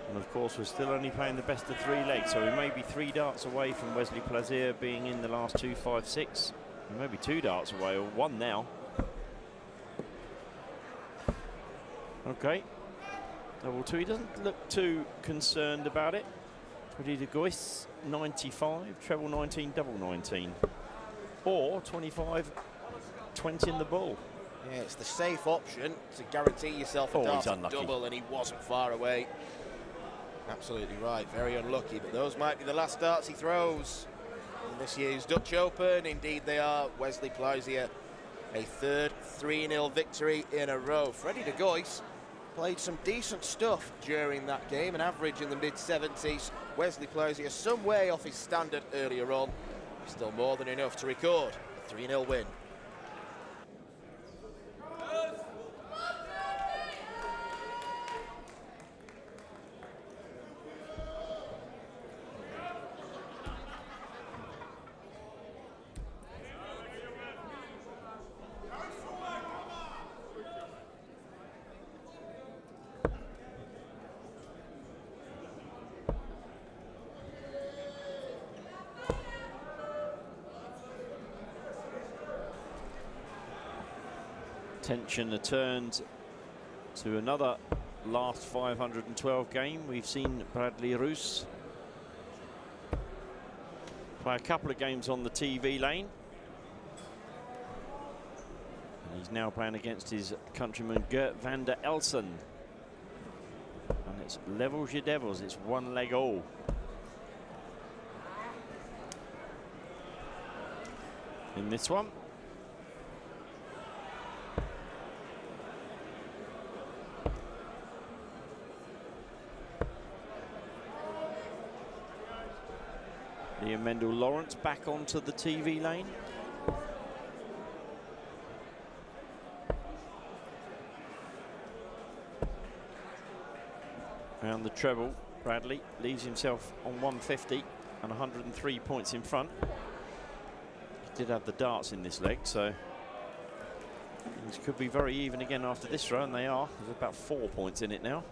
And of course, we're still only playing the best of 3 legs, so we may be 3 darts away from Wesley Plaisier being in the last 256. We may be 2 darts away, or 1 now. Okay, double 2. He doesn't look too concerned about it. Freddie de Gois, 95, treble 19, double 19, or 25, 20 in the ball. Yeah, it's the safe option to guarantee yourself a dart double, and he wasn't far away. Absolutely right, very unlucky, but those might be the last darts he throws in this year's Dutch Open. Indeed they are. Wesley Plaisier, a third 3-0 victory in a row. Freddie de Gois played some decent stuff during that game, an average in the mid-70s. Wesley Plaisier some way off his standard earlier on. Still more than enough to record a 3-0 win. Attention turned to another last 512 game. We've seen Bradley Roos play a couple of games on the TV lane. And he's now playing against his countryman Gert van der Elsen. And it's levels your devils, it's 1 leg all. In this one. Ian Mendel Lawrence back onto the TV lane. Around the treble, Bradley leaves himself on 150 and 103 points in front. He did have the darts in this leg, so Things could be very even again after this row, and they are. There's about 4 points in it now.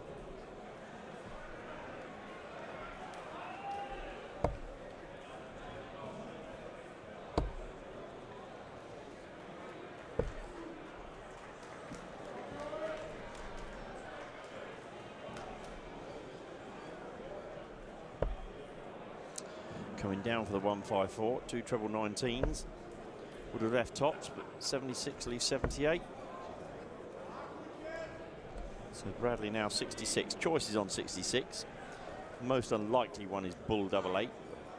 Coming down for the 154, 2 treble 19s. Would have left tops, but 76 leaves 78. So Bradley now 66. Choices on 66. Most unlikely one is bull double 8.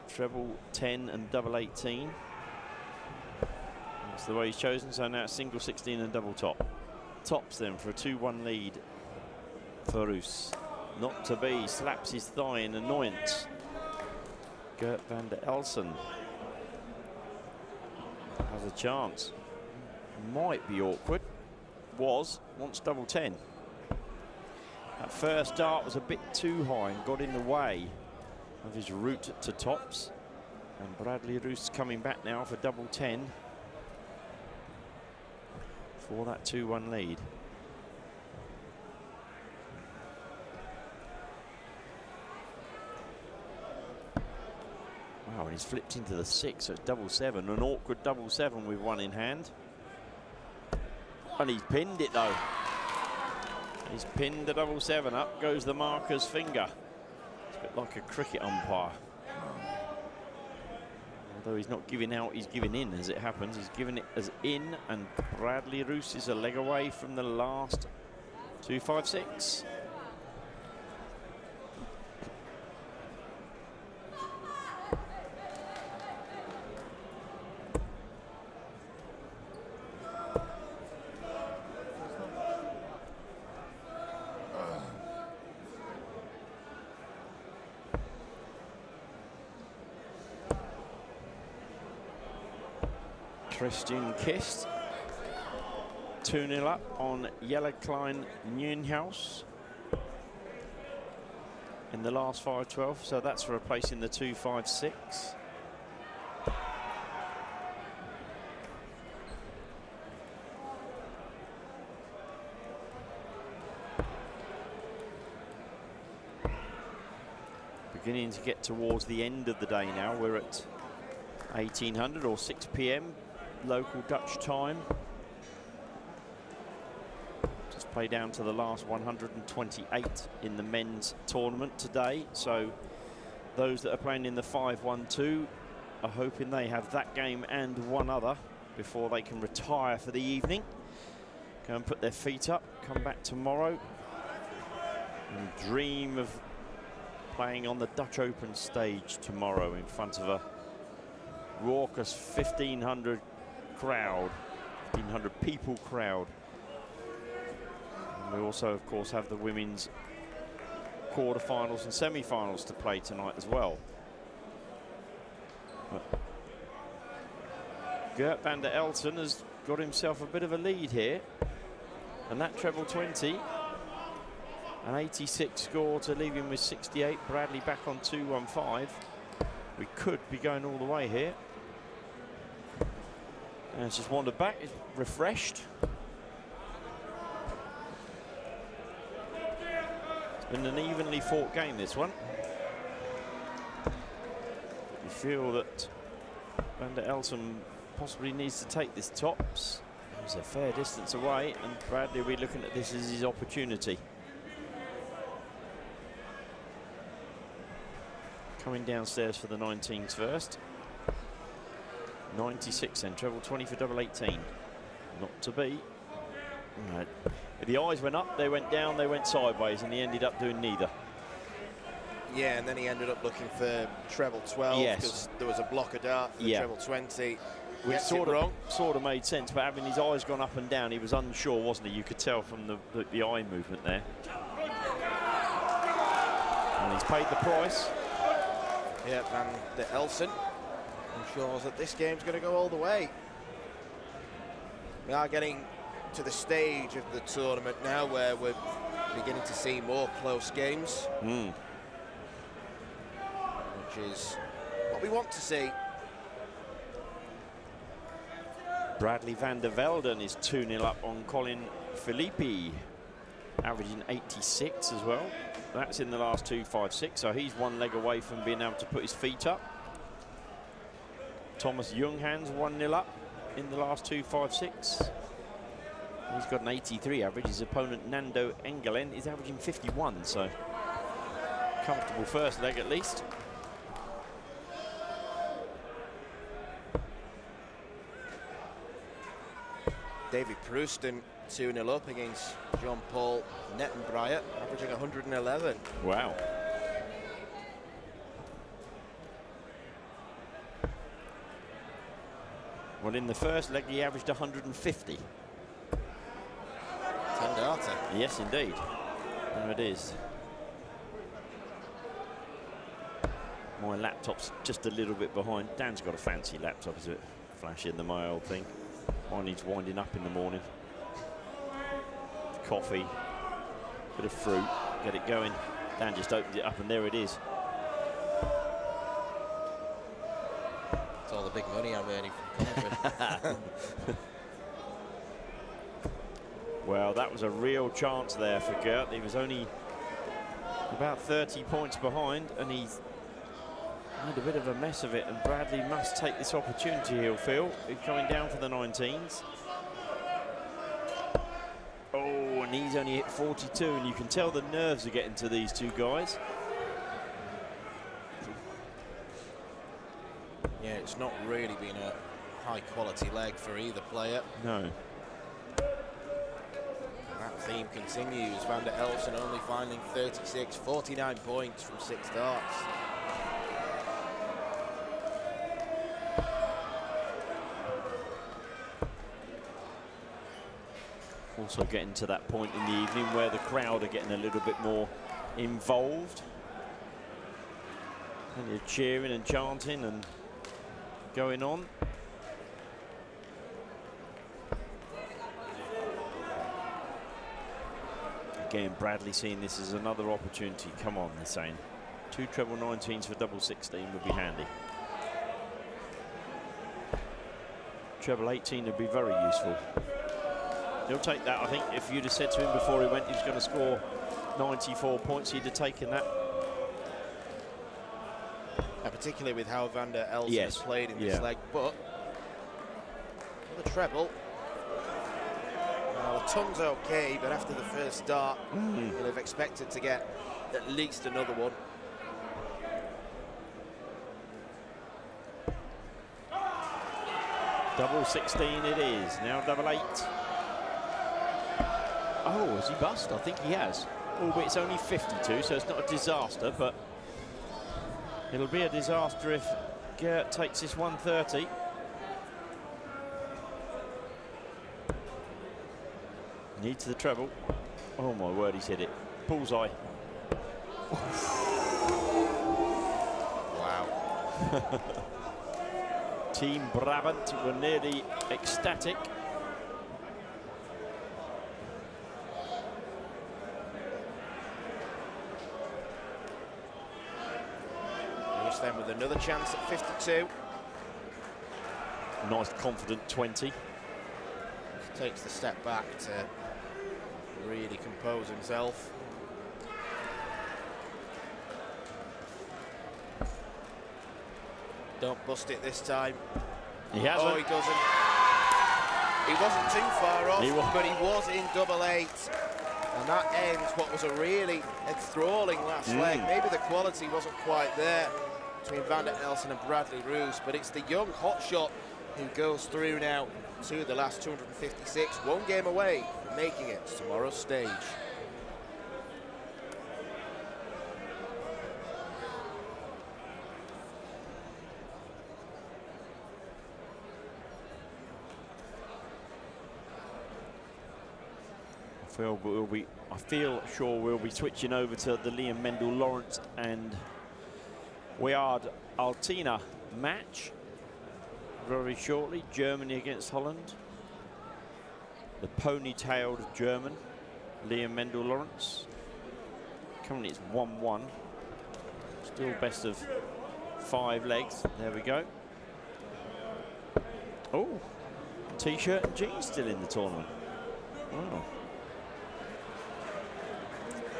Treble 10 and double 18. That's the way he's chosen. So now it's single 16 and double top. Tops then for a 2-1 lead for Roos. Not to be. Slaps his thigh in annoyance. Gert van der Elsen has a chance. Might be awkward. Wants double 10. That first dart was a bit too high and got in the way of his route to tops. And Bradley Roos coming back now for double 10 for that 2-1 lead. Wow, and he's flipped into the 6, so it's double 7. An awkward double 7 with one in hand. And he's pinned it though. He's pinned the double 7. Up goes the marker's finger. It's a bit like a cricket umpire. Although he's not giving out, he's giving in as it happens. He's giving it as in, and Bradley Roos is a leg away from the last 256. Christian Kist 2-0 up on Jelle Klein Nieuwenhuis in the last 5-12, so that's replacing the 2-5-6. Beginning to get towards the end of the day now. We're at 1800 or 6 p.m. local Dutch time. Just play down to the last 128 in the men's tournament today. So those that are playing in the 5-1-2 are hoping they have that game and one other before they can retire for the evening. Go and put their feet up, come back tomorrow and dream of playing on the Dutch Open stage tomorrow in front of a raucous 1,500 crowd, 1,500 people crowd. And we also, of course, have the women's quarterfinals and semi-finals to play tonight as well. But Gert van der Elsen has got himself a bit of a lead here, and that treble 20, an 86 score to leave him with 68. Bradley back on 2-1-5. We could be going all the way here. And it's just wandered back, it's refreshed. It's been an evenly fought game, this one. You feel that van der Elsen possibly needs to take this tops. He's a fair distance away, and Bradley will be looking at this as his opportunity. Coming downstairs for the 19s first. 96 then, treble 20 for double 18. Not to be. Right. The eyes went up, they went down, they went sideways, and he ended up doing neither. Yeah, and then he ended up looking for treble 12 because there was a blocker dart for the treble 20. Which sort of made sense, but having his eyes gone up and down, he was unsure, wasn't he? You could tell from the eye movement there. And he's paid the price. Yeah, Van der Elsen ensures that this game's going to go all the way. We are getting to the stage of the tournament now where we're beginning to see more close games, which is what we want to see. Bradley van der Velden is 2-0 up on Colin Filippi, averaging 86 as well. That's in the last 2.56, so he's one leg away from being able to put his feet up. Thomas Younghans 1-0 up in the last 2.56. He's got an 83 average. His opponent Nando Engelen is averaging 51, so comfortable first leg at least. David Prouston 2-0 up against Jean-Paul Nettenbreyer, averaging 111. Wow. Well, in the first leg, he averaged 150. 10 data. Yes, indeed. There it is. My laptop's just a little bit behind. Dan's got a fancy laptop, it's a bit flashy than my old thing. Mine needs winding up in the morning. Coffee, bit of fruit, get it going. Dan just opened it up and there it is. It's all the big money I'm earning from commentary. Well, that was a real chance there for Gert. He was only about 30 points behind and he's made a bit of a mess of it, and Bradley must take this opportunity, he'll feel. He's coming down for the 19s. Oh, and he's only hit 42, and you can tell the nerves are getting to these two guys. Yeah, it's not really been a high-quality leg for either player. No. That theme continues. Van der Elsen only finding 36, 49 points from 6 darts. Also getting to that point in the evening where the crowd are getting a little bit more involved. And you're cheering and chanting and going on. Again, Bradley seeing this as another opportunity. Come on, they're saying. 2 treble 19s for double 16 would be handy. Treble 18 would be very useful. He'll take that, I think. If you'd have said to him before he went he was going to score 94 points, he'd have taken that. Particularly with how Van der Elsen Yes. has played in this leg, but the treble. Well, the tongue's okay, but after the first start, you'll have expected to get at least another one. Double 16 it is. Now double 8. Oh, has he bust? I think he has. Oh, but it's only 52, so it's not a disaster, but it'll be a disaster if Gert takes this 130. Needs the treble. Oh my word, he's hit it. Bullseye. Wow. Team Brabant were nearly ecstatic. Lewis then with another chance at 52. Nice confident 20. Takes the step back to really compose himself. Don't bust it this time. He hasn't. Oh, he doesn't. He wasn't too far off, but he was in double 8. And that ends what was a really enthralling last leg. Maybe the quality wasn't quite there between Van der Elsen and Bradley Roos, but it's the young hotshot who goes through now to the last 256, one game away from making it to tomorrow's stage. I feel sure we'll be switching over to the Liam Mendel Lawrence and Weard Altina match very shortly. Germany against Holland. The ponytailed German, Liam Mendel Lawrence. Currently it's 1-1. Still best of 5 legs. There we go. Oh, T-shirt and jeans still in the tournament. Wow.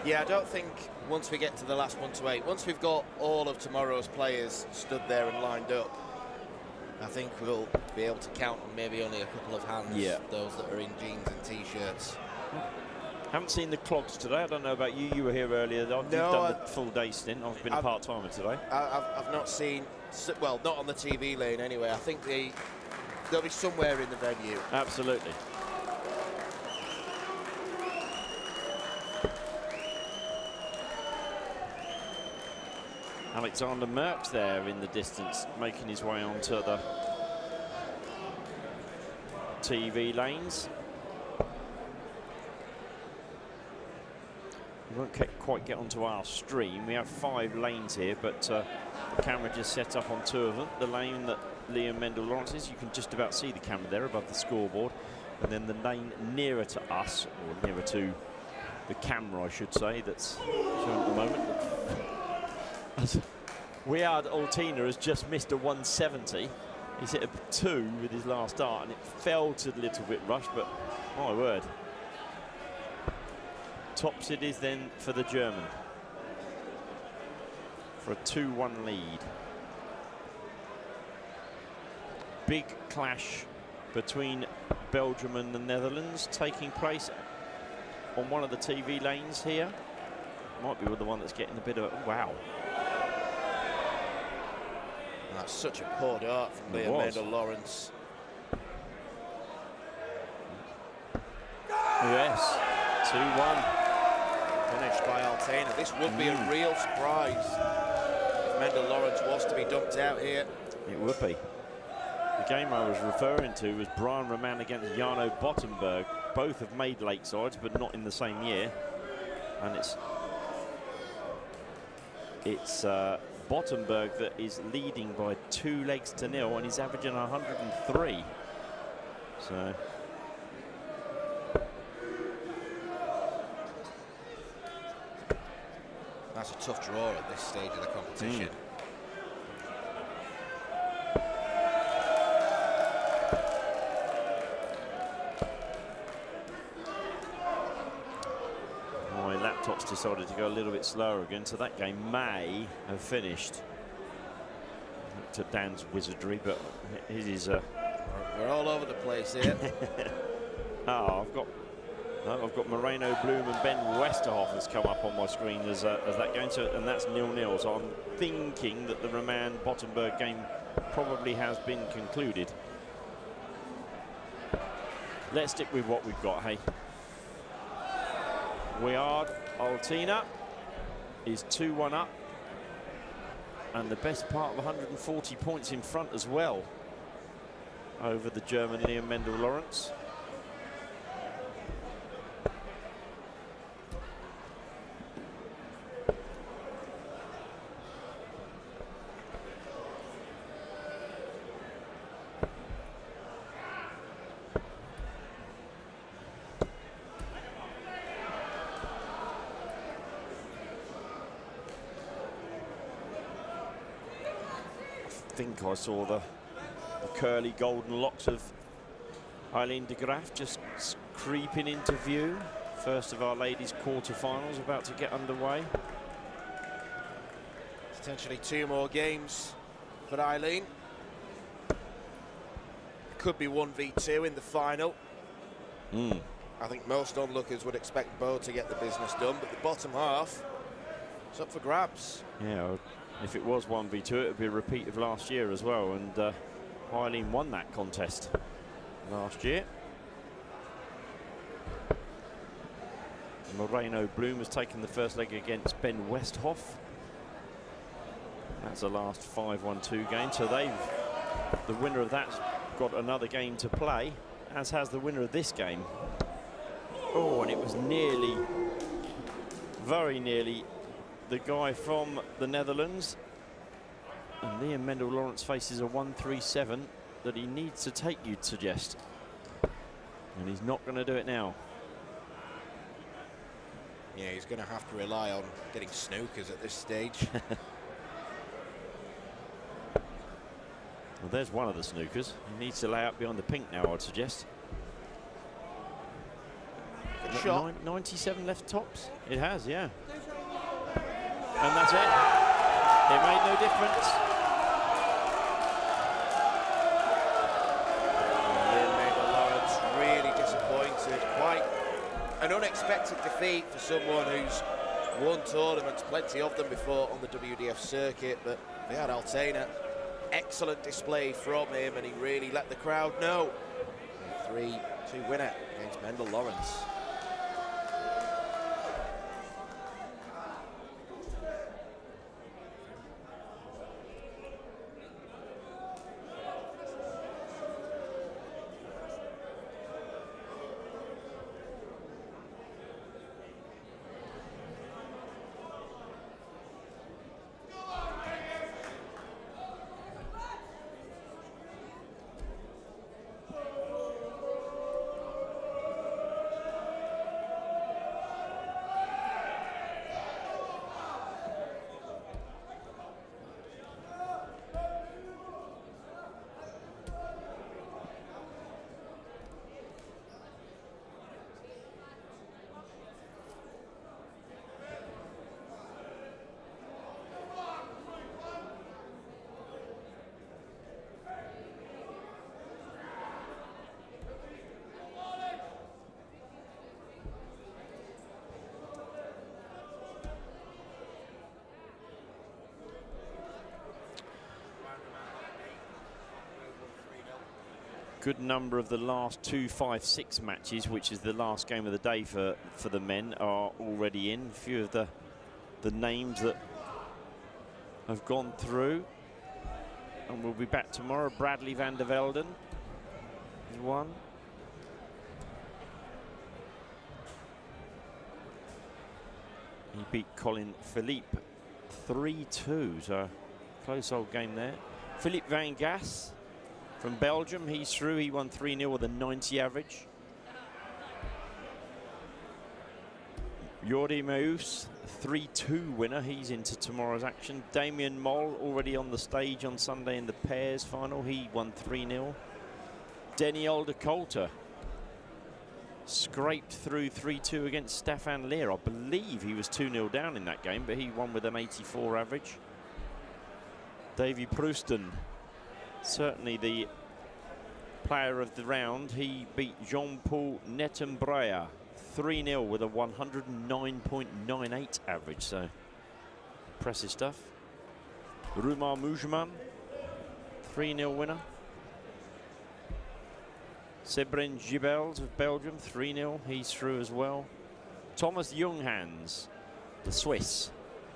Yeah, I don't think once we get to the last 1 to 8, once we've got all of tomorrow's players stood there and lined up, I think we'll be able to count on maybe only a couple of hands, those that are in jeans and T-shirts. Haven't seen the clogs today. I don't know about you. You were here earlier. You've done the full day stint. I've been a part-timer today. I've not seen, well, not on the TV lane anyway. I think they'll be somewhere in the venue. Absolutely. Alexander Merckx there in the distance, making his way onto the TV lanes. We won't quite get onto our stream. We have 5 lanes here, but the camera just set up on 2 of them. The lane that Liam Mendel-Lawrence is, you can just about see the camera there above the scoreboard. And then the lane nearer to us, or nearer to the camera, I should say, that's shown at the moment. Weard Altina has just missed a 170. He's hit a 2 with his last dart, and it felt a little bit rushed, but my word. Tops it is then for the German for a 2-1 lead. Big clash between Belgium and the Netherlands taking place on one of the TV lanes here. Might be the one that's getting a bit of wow. That's such a poor dart from Liam Mendel-Lawrence. Yes, 2-1. Finished by Altina. This would be a real surprise if Mendel-Lawrence was to be dumped out here. It would be. The game I was referring to was Brian Roman against Jarno Bottenberg. Both have made Lakesides, but not in the same year. And it's Bottenberg that is leading by 2 legs to 0, and he's averaging 103. So. That's a tough draw at this stage of the competition. My laptop's decided to go a little bit slower again, so that game may have finished. To Dan's wizardry, but his is we're all over the place here. I've got Moreno Bloom and Ben Westerhoff has come up on my screen as that game, and that's 0-0. So I'm thinking that the Roman Bottenberg game probably has been concluded. Let's stick with what we've got, hey. Weard Altina is 2-1 up, and the best part of 140 points in front as well over the German Liam Mendel-Lawrence. I think I saw the curly golden locks of Eileen de Graaf just creeping into view. First of our ladies' quarterfinals about to get underway. Potentially 2 more games for Eileen. Could be 1v2 in the final. I think most onlookers would expect Bo to get the business done, but the bottom half is up for grabs. Yeah, if it was 1v2, it would be a repeat of last year as well, and Eileen won that contest last year. Moreno Bloom has taken the first leg against Ben Westhoff. That's the last 5-1-2 game, so the winner of that's got another game to play, as has the winner of this game. Oh, and it was nearly, very nearly, the guy from the Netherlands. And Liam Mendel-Lawrence faces a 1-3-7 that he needs to take, you'd suggest. And he's not going to do it now. Yeah, he's going to have to rely on getting snookers at this stage. Well, there's one of the snookers. He needs to lay up behind the pink now, I'd suggest. Good shot. 97 left tops. It has, yeah. And that's it. It made no difference. Lawrence really disappointed. Quite an unexpected defeat for someone who's won tournaments, plenty of them before on the WDF circuit, but Viad Altena, excellent display from him, and he really let the crowd know. 3-2 winner against Mendel Lawrence. Good number of the last 2-5-6 matches, which is the last game of the day for the men, are already in. A few of the names that have gone through, and we'll be back tomorrow. Bradley van der Velden is one. He beat Colin Philippe 3-2, so close old game there. Philippe van Gas from Belgium, he's through. He won 3-0 with a 90 average. Jordi Meus, 3-2 winner. He's into tomorrow's action. Damien Moll already on the stage on Sunday in the pairs final. He won 3-0. Daniel de Colter scraped through 3-2 against Stefan Lear. I believe he was 2-0 down in that game, but he won with an 84 average. Davy Prouston, certainly the player of the round. He beat Jean-Paul Nettenbreyer 3-0 with a 109.98 average, so impressive stuff. Rumar Mujman, 3-0 winner. Sebren Gibels of Belgium, 3-0, he's through as well. Thomas Junghans, the Swiss,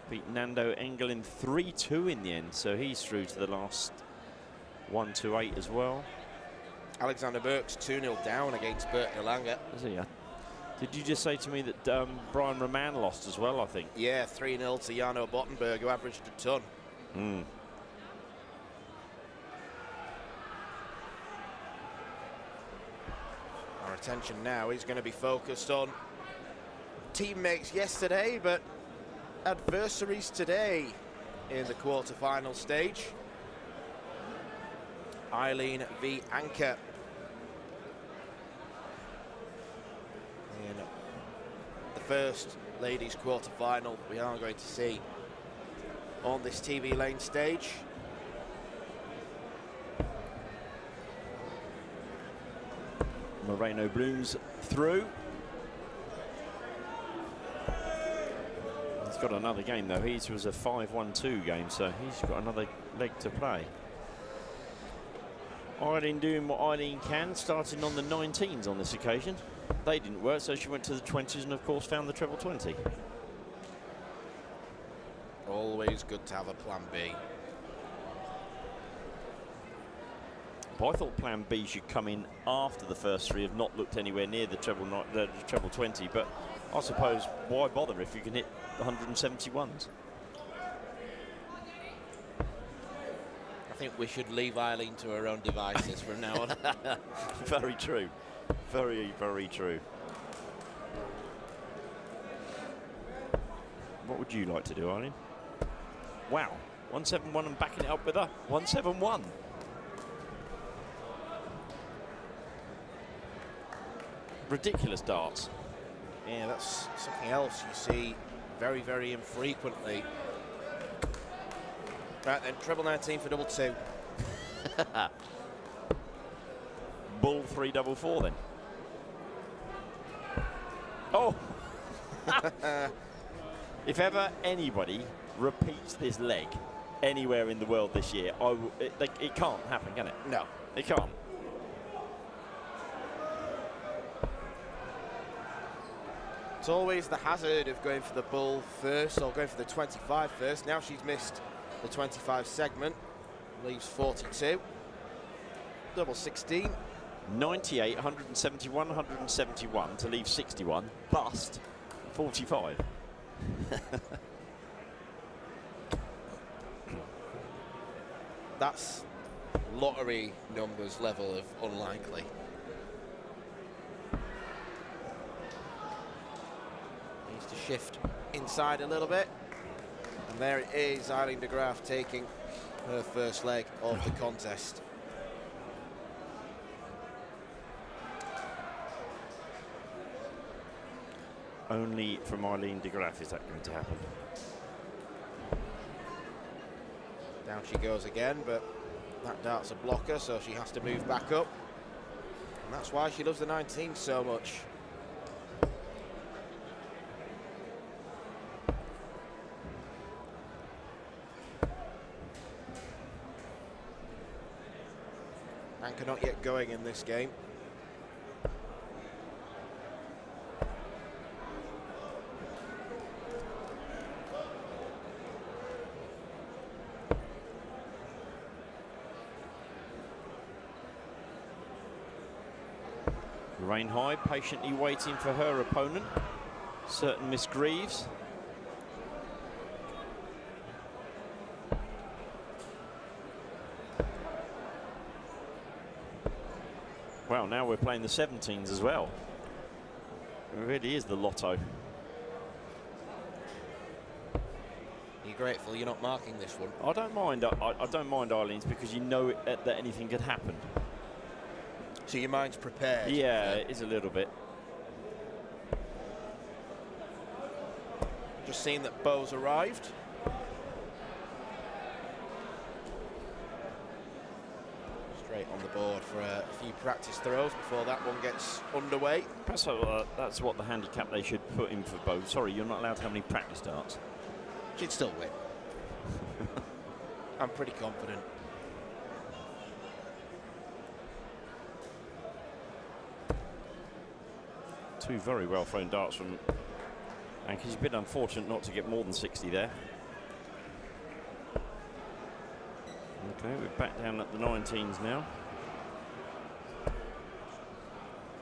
beat Nando Engelin 3-2 in the end, so he's through to the last 1-8 as well. Alexander Burks 2-0 down against Bert Erlanger. Is he? Did you just say to me that Brian Roman lost as well, I think? Yeah, 3-0 to Jarno Bottenberg, who averaged a ton. Our attention now is going to be focused on teammates yesterday, but adversaries today in the quarter-final stage. Eileen v. Anker in the first ladies quarter-final we are going to see on this TV Lane stage. Moreno Blooms through. He's got another game though. His was a 5-1-2 game, so he's got another leg to play. Eileen doing what Eileen can, starting on the 19s on this occasion. They didn't work, so she went to the 20s and of course found the treble 20. Always good to have a plan B. But I thought plan B should come in after the first three have not looked anywhere near the treble 20, but I suppose why bother if you can hit the 171s? I think we should leave Eileen to her own devices from now on. Very true. Very, very true. What would you like to do, Eileen? Wow. 171 and backing it up with a 171. ridiculous darts. Yeah, that's something else you see very, very infrequently. Right then, treble 19 for double 2. Bull 344 then. Oh! If ever anybody repeats this leg anywhere in the world this year, it can't happen, can it? No. It can't. It's always the hazard of going for the bull first or going for the 25 first. Now she's missed the 25 segment, leaves 42. Double 16. 98, 171, 171 to leave 61. Bust 45. That's lottery numbers level of unlikely. Needs to shift inside a little bit. And there it is, Eileen de Graaf taking her first leg of the contest. Only from Eileen de Graaf is that going to happen. Down she goes again, but that dart's a blocker, so she has to move back up. And that's why she loves the 19 so much. Anchor not yet going in this game. Rain high, patiently waiting for her opponent, certain Miss Greaves. Well, now we're playing the 17s as well. It really is the lotto. You're grateful you're not marking this one? I don't mind. I don't mind Eileen's because you know that anything could happen. So your mind's prepared? Yeah, it is a little bit. Just seen that Bo's arrived. Straight on the board for a few practice throws before that one gets underway. Perhaps that's what the handicap they should put in for Bo. Sorry, you're not allowed to have any practice darts. She'd still win. I'm pretty confident. Two very well thrown darts from Anke. She's a bit unfortunate not to get more than 60 there. Okay, we're back down at the 19s now.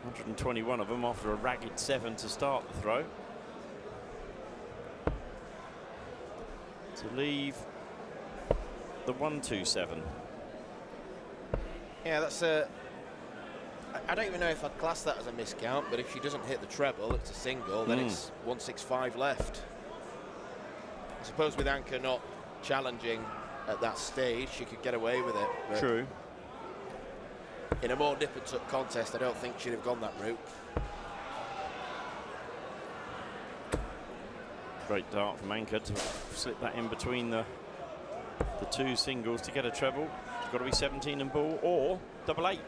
121 of them after a ragged 7 to start the throw. To leave the 127. Yeah, that's a... I don't even know if I'd class that as a miscount, but if she doesn't hit the treble, it's a single, then it's 165 left. I suppose with Anke not challenging at that stage, she could get away with it. But true. In a more nip and tuck contest, I don't think she'd have gone that route. Great dart from Anke to slip that in between the two singles to get a treble. It's got to be 17 and bull or double 8.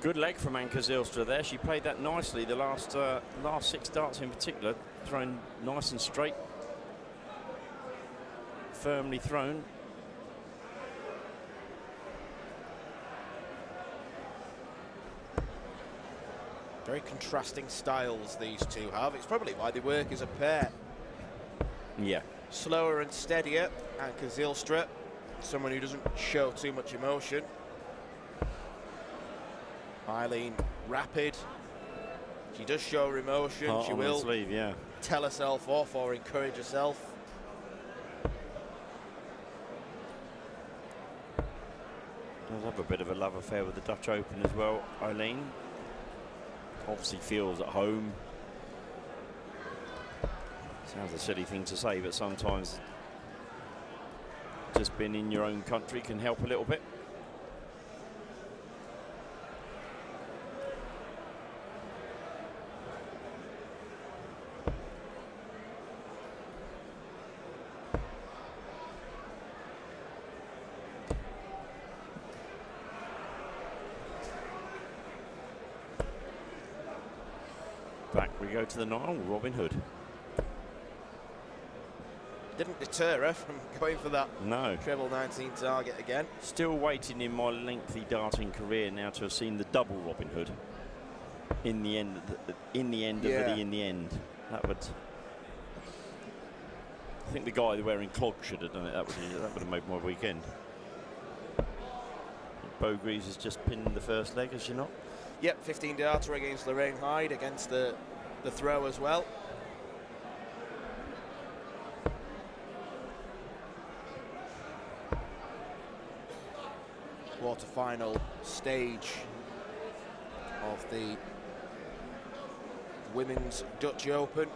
Good leg from Anke Zylstra there. She played that nicely. The last 6 darts in particular, thrown nice and straight, firmly thrown. Very contrasting styles these two have. It's probably why they work as a pair. Yeah. Slower and steadier, Anke Zylstra, someone who doesn't show too much emotion. Eileen, rapid. She does show her emotion. Heart she on will the sleeve, yeah. tell herself off or encourage herself. Does have a bit of a love affair with the Dutch Open as well, Eileen. Obviously feels at home. Sounds a silly thing to say, but sometimes just being in your own country can help a little bit. Back we go to the 9, Robin Hood. Didn't deter her from going for that No. treble 19 target again. Still waiting in my lengthy darting career now to have seen the double Robin Hood. In the end, in the end. That would. I think the guy wearing clogs should have done it. That would have made my weekend. Bo Greaves has just pinned the first leg, has she not? Yep, 15 darter against Lorraine Hyde, against the throw as well. Quarter-final stage of the Women's Dutch Open.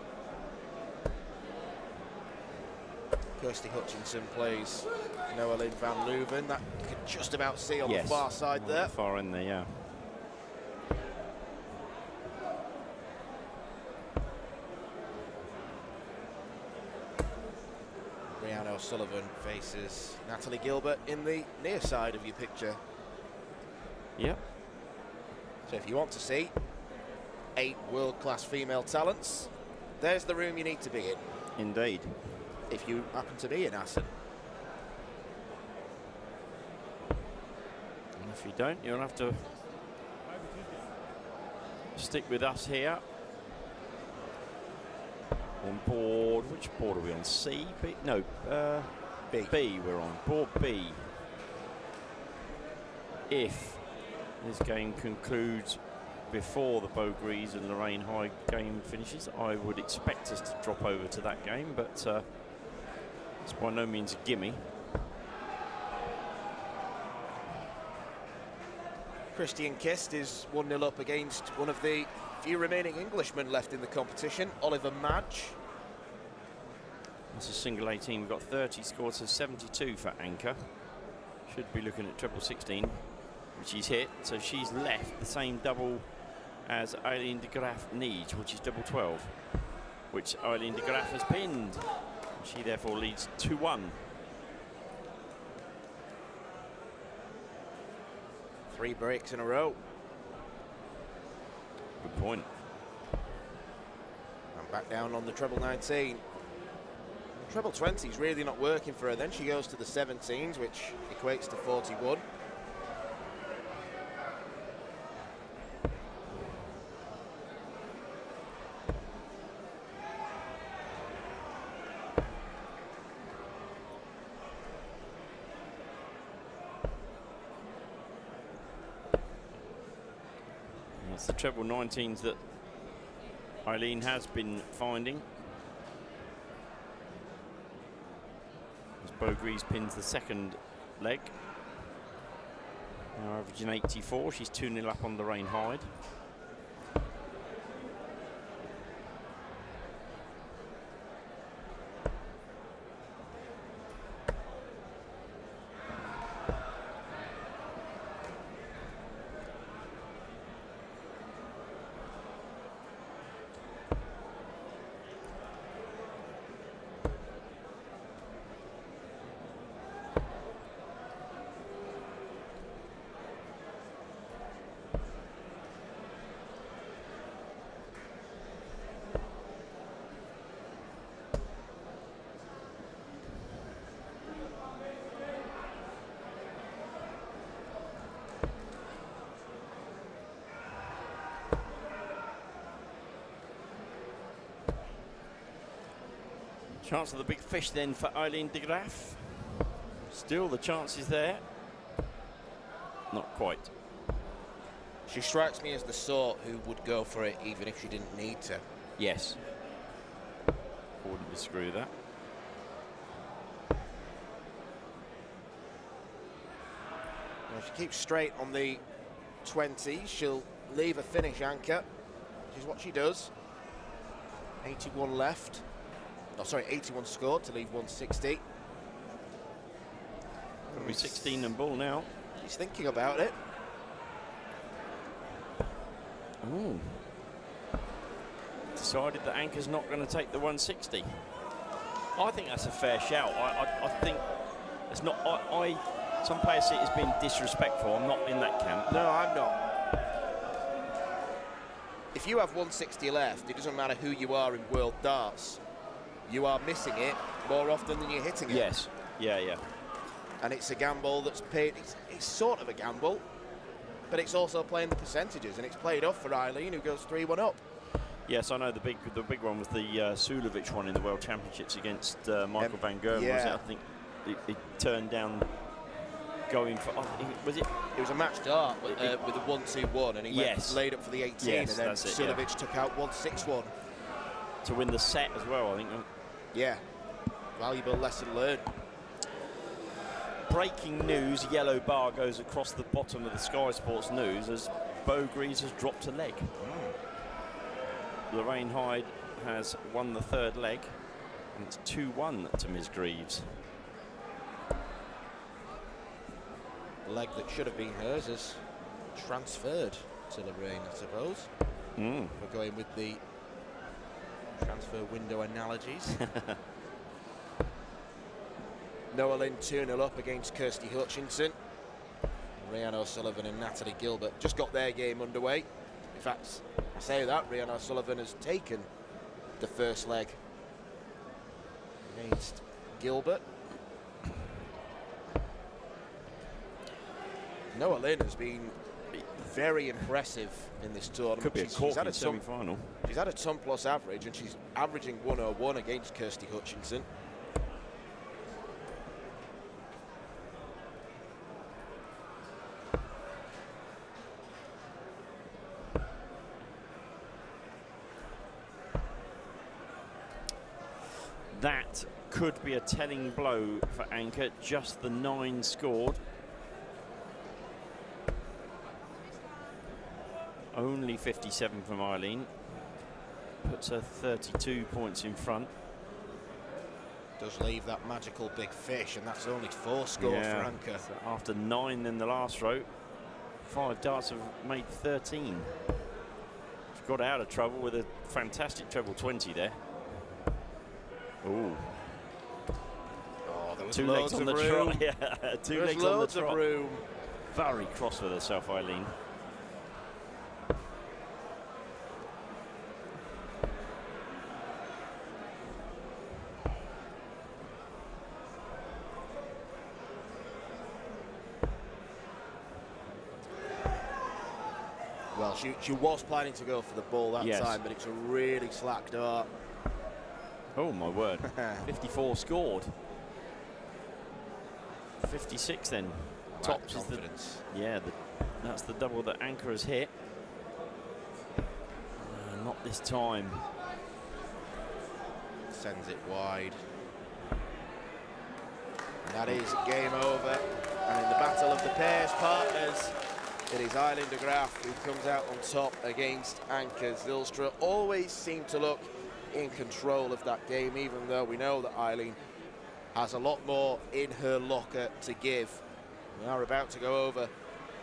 Kirsty Hutchinson plays Noelyn van Leuven. That you can just about see on the far side there. The far end there, yeah. Rhiannon O'Sullivan faces Natalie Gilbert in the near side of your picture. Yep. So if you want to see 8 world-class female talents, there's the room you need to be in. Indeed. If you happen to be in Assen. And if you don't, you'll have to stick with us here. On board, which board are we on? C? B? No, B. B we're on. Board B. If this game concludes before the Bo Greaves and Lorraine Hyde game finishes, I would expect us to drop over to that game, but it's by no means a gimme. Christian Kist is 1-0 up against one of the few remaining Englishmen left in the competition, Oliver Madge. That's a single 18. We've got 30 scored, so 72 for Anchor. Should be looking at treble 16, which he's hit. So she's left the same double as Eileen de Graaf needs, which is double 12, which Eileen de Graaf has pinned. She therefore leads 2-1. 3 breaks in a row. Good point. And back down on the treble 19. The treble 20 is really not working for her. Then she goes to the 17s, which equates to 41. It's the treble 19s that Eileen has been finding. As Bo Greaves pins the second leg. Now averaging 84, she's 2-0 up on Lorraine Hyde. Chance of the big fish then for Eileen de Graaf. Still the chance is there. Not quite. She strikes me as the sort who would go for it even if she didn't need to. Yes. Wouldn't disagree with that. Now, if she keeps straight on the 20s, she'll leave a finish anchor, which is what she does. 81 left. Oh, sorry, 81 scored to leave 160. It'll be 16 and ball now. He's thinking about it. Ooh. Decided that Anker's not going to take the 160. I think that's a fair shout. I think it's not. Some players see it as being disrespectful. I'm not in that camp. No, I'm not. If you have 160 left, it doesn't matter who you are in world darts. You are missing it more often than you're hitting it. Yes. Yeah, yeah. And it's a gamble that's paid. It's sort of a gamble, but it's also playing the percentages, and it's played off for Eileen, who goes 3-1 up. Yes, I know the big one was the Sulovic one in the World Championships against Michael van Gerwen. Yeah. Was it? I think it turned down going for. Was it? It was a match dart with a 1-2-1, and he went laid up for the 18, Yes, and then that's it, Sulovic took out 1-6-1. To win the set as well, I think. Yeah, valuable lesson learned. Breaking news, yellow bar goes across the bottom of the Sky Sports News as Bo Greaves has dropped a leg. Lorraine Hyde has won the third leg, and it's 2-1 to Ms. Greaves. The leg that should have been hers has transferred to Lorraine, I suppose. We're going with the transfer window analogies. Noah Lynn 2-0 up against Kirsty Hutchinson. Rhiannon O'Sullivan and Natalie Gilbert just got their game underway. In fact, I say that, Rhiannon O'Sullivan has taken the first leg against Gilbert. Noah Lynn has been very impressive in this tournament. Could be a corking semi-final. She's had a ton plus average, and she's averaging 101 against Kirsty Hutchinson. That could be a telling blow for Anker. Just the 9 scored. Only 57 from Eileen. Puts her 32 points in front. Does leave that magical big fish, and that's only 4 scored for Anker. So after 9 in the last row, 5 darts have made 13. She's got out of trouble with a fantastic treble 20 there. Ooh. Oh, there was 2 legs on the room. trot. Yeah, 2 legs on the loads trot. of room. Very cross with herself, Eileen. Well, she was planning to go for the ball that time, but it's a really slack dart. Oh, my word. 54 scored. 56 then. Tops is confidence. That's the double that Anker has hit. Not this time. Sends it wide. And that is game over. And in the battle of the pairs partners, it is Eileen de Graaf who comes out on top against Anker Zylstra. Always seem to look in control of that game, even though we know that Eileen has a lot more in her locker to give. We are about to go over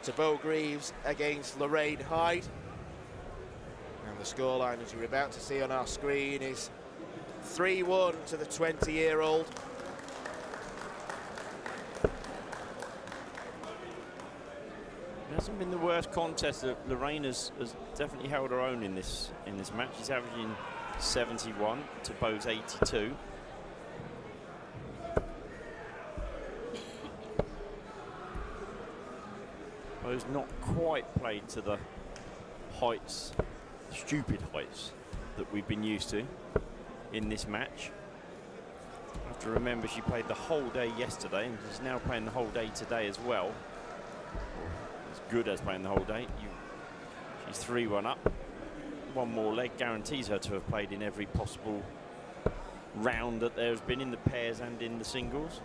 to Bo Greaves against Lorraine Hyde. And the scoreline, as you're about to see on our screen, is 3-1 to the 20-year-old. It hasn't been the worst contest. Lorraine has definitely held her own in this match. She's averaging 71 to Bo's 82. Bo's not quite played to the heights, stupid heights, that we've been used to in this match. You have to remember she played the whole day yesterday and is now playing the whole day today as well. As good as playing the whole day. She's 3-1 up. One more leg guarantees her to have played in every possible round that there's been in the pairs and in the singles.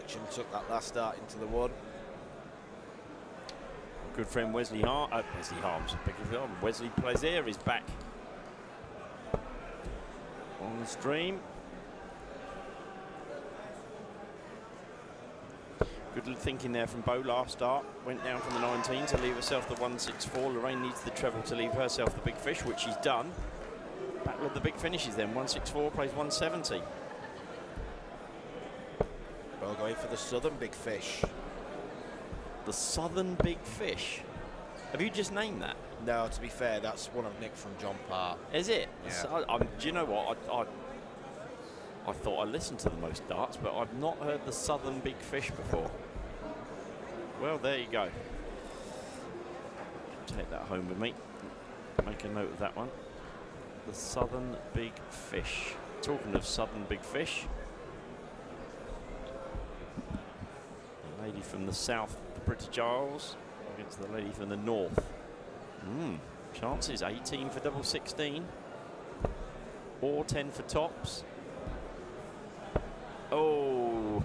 pitch and took that last start into the one. Good friend Wesley Harms, Wesley Plaisir is back on the stream. Good little thinking there from Bo last start. Went down from the 19 to leave herself the 164. Lorraine needs the treble to leave herself the big fish, which she's done. Battle of the big finishes then. 164 plays 170. Bo going for the southern big fish. The Southern Big Fish. Have you just named that? No, to be fair, that's one of Nick from John Park. Is it? Yeah. Do you know what? I thought I listened to the most darts, but I've not heard the Southern Big Fish before. Well, there you go. Take that home with me. Make a note of that one. The Southern Big Fish. Talking of Southern Big Fish, the lady from the south, the British Isles, against the lady from the north. Chances 18 for double 16 or 10 for tops. Oh,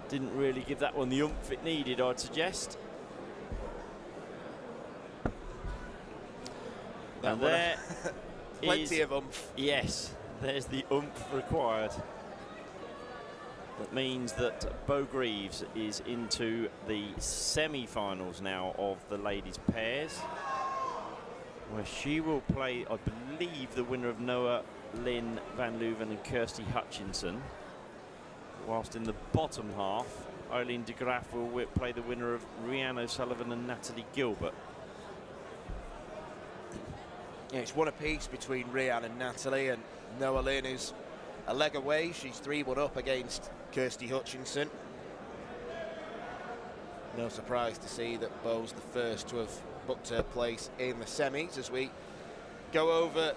didn't really give that one the oomph it needed, I'd suggest. And there plenty of oomph. Yes, there's the oomph required. That means that Bo Greaves is into the semi-finals now of the ladies' pairs, where she will play, I believe, the winner of Noah Lynn Van Leuven and Kirsty Hutchinson. Whilst in the bottom half, Eileen de Graaf will play the winner of Rhiannon O'Sullivan and Natalie Gilbert. Yeah, it's one apiece between Rhiannon and Natalie, and Noah Lynn is a leg away. She's 3-1 up against Kirsty Hutchinson. No surprise to see that Bo's the first to have booked her place in the semis as we go over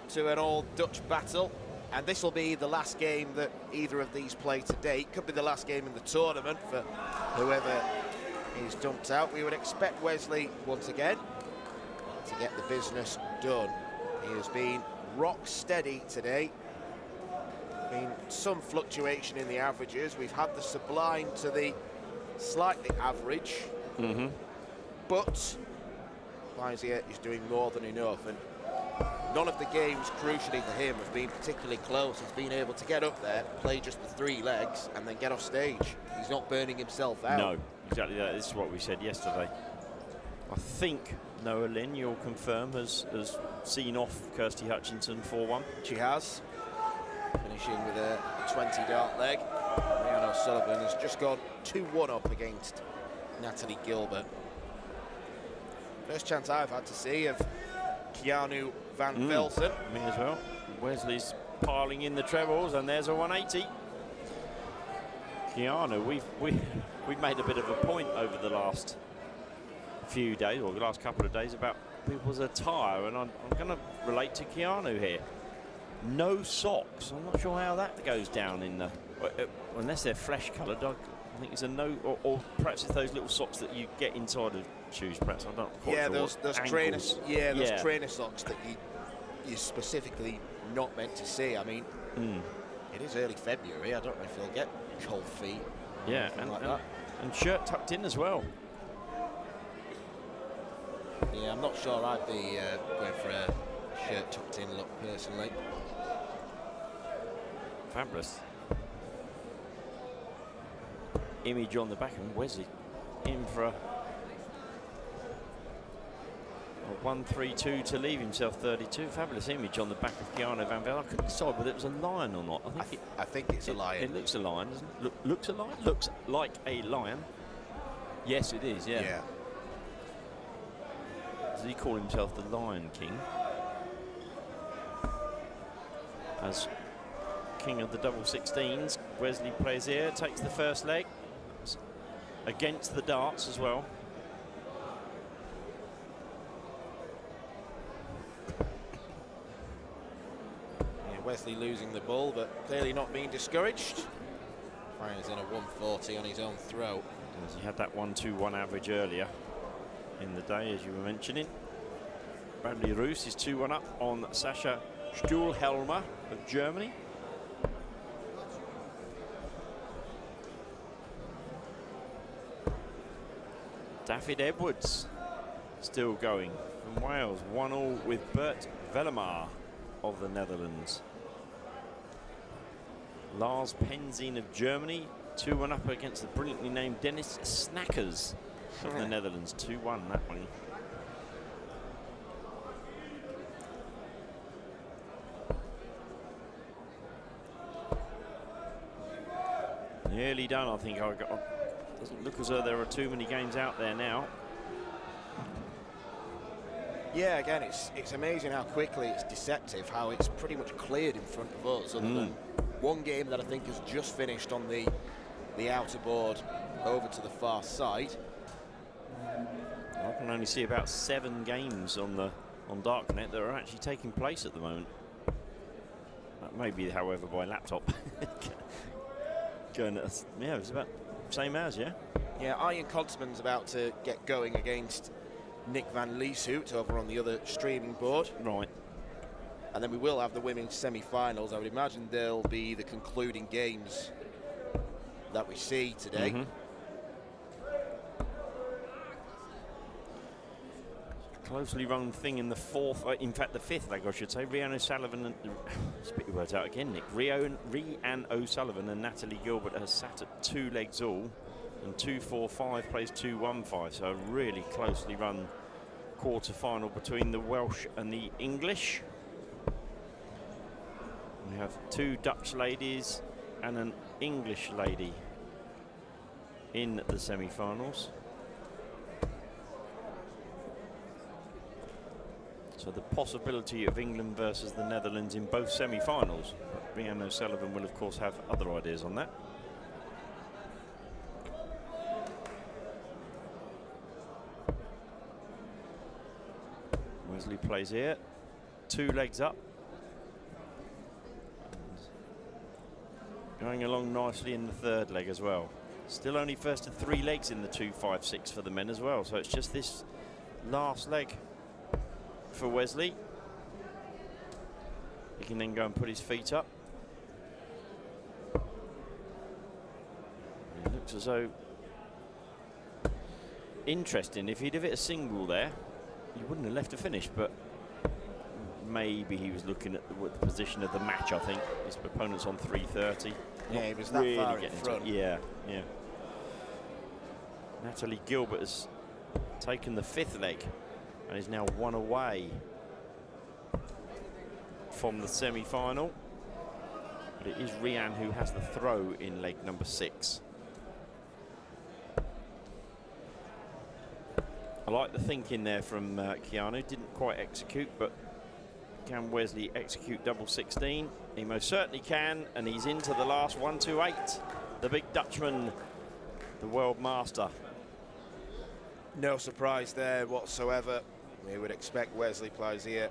to an all-Dutch battle. And this will be the last game that either of these play to date. Could be the last game in the tournament for whoever is dumped out. We would expect Wesley once again to get the business done. He has been rock steady today. Been some fluctuation in the averages. We've had the sublime to the slightly average, but Plaisir is doing more than enough, and none of the games, crucially for him, have been particularly close. He's been able to get up there, play just the 3 legs, and then get off stage. He's not burning himself out. No, exactly that. This is what we said yesterday. I think Noah Lynn, you'll confirm, has seen off Kirsty Hutchinson 4-1. She has. Finishing with a 20-dart leg. Rhiannon O'Sullivan has just gone 2-1 up against Natalie Gilbert. First chance I've had to see of Keanu Van Velsen. Me as well. Wesley's piling in the trebles, and there's a 180. Keanu, we've made a bit of a point over the last few days, or the last couple of days, about people's attire, and I'm going to relate to Keanu here. No socks. I'm not sure how that goes down in the, unless they're flesh coloured. I think it's a no, or perhaps it's those little socks that you get inside of shoes. Perhaps I'm not quite sure. Those trainers. Yeah, those trainer socks that you're specifically not meant to see. I mean, it is early February. I don't know if you'll get cold feet. Yeah, and shirt tucked in as well. Yeah, I'm not sure I'd be going for a shirt tucked in look personally. Fabulous. Image on the back, and Wesley in for a 1-3-2 to leave himself 32. Fabulous image on the back of Keanu Van Velsen. I couldn't decide whether it was a lion or not. I think it's a lion. It looks a lion, doesn't it? Looks a lion? Looks like a lion. Yes, it is, yeah. Does he call himself the Lion King? As king of the double 16s, Wesley Plaisir takes the first leg against the darts as well. Yeah, Wesley losing the ball, but clearly not being discouraged. Fires in a 140 on his own throw. He had that 1-2-1 average earlier in the day, as you were mentioning. Bradley Roos is 2-1 up on Sascha Stuhlhelmer of Germany. David Edwards still going from Wales, 1-1 with Bert Vellemar of the Netherlands. Lars Penzin of Germany, 2-1 up against the brilliantly named Dennis Snackers of the Netherlands, 2-1 that one. Nearly done, I think. Doesn't look as though there are too many games out there now. Yeah, again, it's amazing how quickly it's deceptive, how it's pretty much cleared in front of us, other than one game that I think has just finished on the outer board over to the far side. I can only see about 7 games on Darknet that are actually taking place at the moment. That may be, however, by laptop. Going at, yeah, it was about same as, yeah. Yeah, Arjen Konsman's about to get going against Nick van Lieshout over on the other streaming board. Right. And then we will have the women's semi-finals. I would imagine they'll be the concluding games that we see today. Closely run thing in the fourth, in fact the fifth leg I should say. Rhiannon O'Sullivan and spit your words out again, Nick. Rhiannon O'Sullivan and Natalie Gilbert has sat at 2 legs all, and 2-4-5 plays 2-1-5, so a really closely run quarter-final between the Welsh and the English. We have 2 Dutch ladies and an English lady in the semi-finals. So the possibility of England versus the Netherlands in both semi-finals. But Rhiannon O'Sullivan will, of course, have other ideas on that. Wesley plays here. 2 legs up. And going along nicely in the third leg as well. Still only first to 3 legs in the 2-5-6 for the men as well. So it's just this last leg for Wesley. He can then go and put his feet up. It looks as though interesting. If he'd have hit a single there, he wouldn't have left a finish, but maybe he was looking at the position of the match. I think his opponent's on 330. Yeah, he was that really far in front. Yeah. Natalie Gilbert has taken the 5th leg and is now 1 away from the semi-final. But it is Rhiannon who has the throw in leg number 6. I like the thinking there from Keanu. Didn't quite execute, but can Wesley execute double 16? He most certainly can, and he's into the last 1-2-8. The big Dutchman, the world master. No surprise there whatsoever. We would expect Wesley Plaisier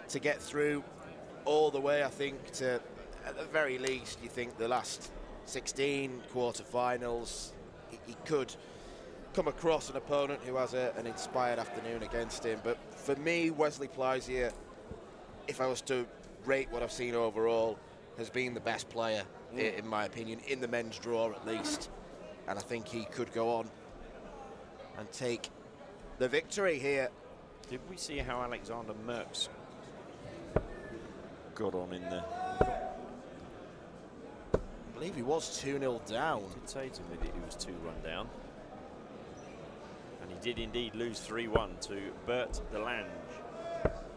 to get through all the way, I think, to, at the very least, you think the last 16 quarterfinals. He could come across an opponent who has an inspired afternoon against him. But for me, Wesley Plaisier, if I was to rate what I've seen overall, has been the best player, in my opinion, in the men's draw at least. And I think he could go on and take the victory here. Did we see how Alexander Merckx got on in there? I believe he was 2-0 down. I did say to me that he was 2-1 down. And he did indeed lose 3-1 to Bert Delange.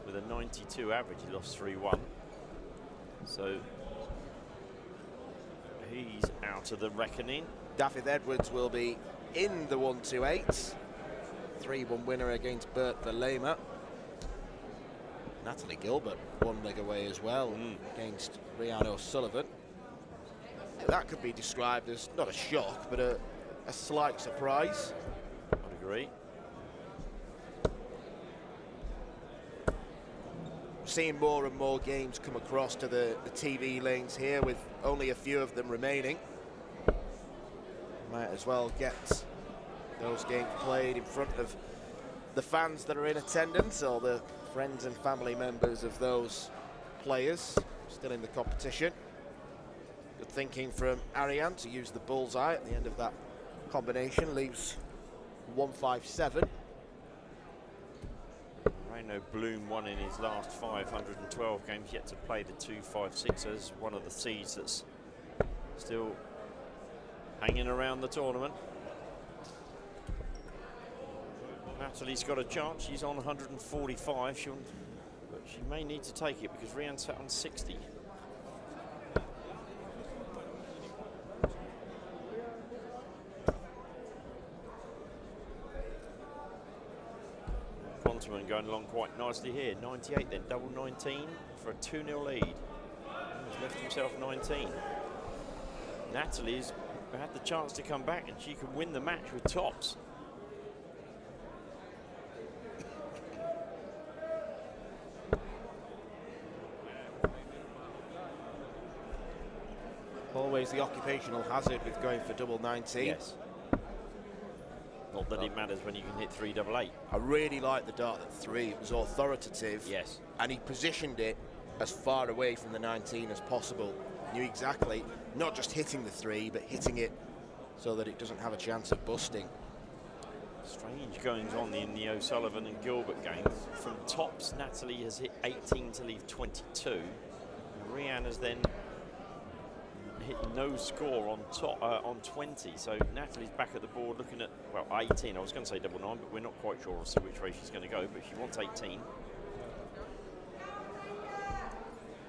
With a 92 average, he lost 3-1. So he's out of the reckoning. David Edwards will be in the 1-2-8. 3-1 winner against Bert Verlema. Natalie Gilbert 1 leg away as well against Rhiannon O'Sullivan. That could be described as not a shock, but a slight surprise. I'd agree. Seeing more and more games come across to the TV lanes here, with only a few of them remaining. Might as well get those games played in front of the fans that are in attendance, or the friends and family members of those players still in the competition. Good thinking from Ariane to use the bullseye at the end of that combination. Leaves 157. Moreno Bloom won in his last 512 games, yet to play the 256 as one of the seeds that's still hanging around the tournament. Natalie's got a chance. She's on 145. But she may need to take it because Rian sat on 60. Konterman going along quite nicely here. 98 then, double 19 for a 2-0 lead. He's left himself 19. Natalie's had the chance to come back and she can win the match with tops. Always the occupational hazard with going for double 19. Yes. Not that it matters when you can hit 388. I really like the dart at 3. It was authoritative. Yes. And he positioned it as far away from the 19 as possible. Knew exactly, not just hitting the 3, but hitting it so that it doesn't have a chance of busting. Strange goings on in the O'Sullivan and Gilbert game. From tops, Natalie has hit 18 to leave 22. And Rian has then hit no score on top on 20. So Natalie's back at the board looking at, well, 18. I was going to say double 9, but we're not quite sure as to which way she's going to go. But she wants 18.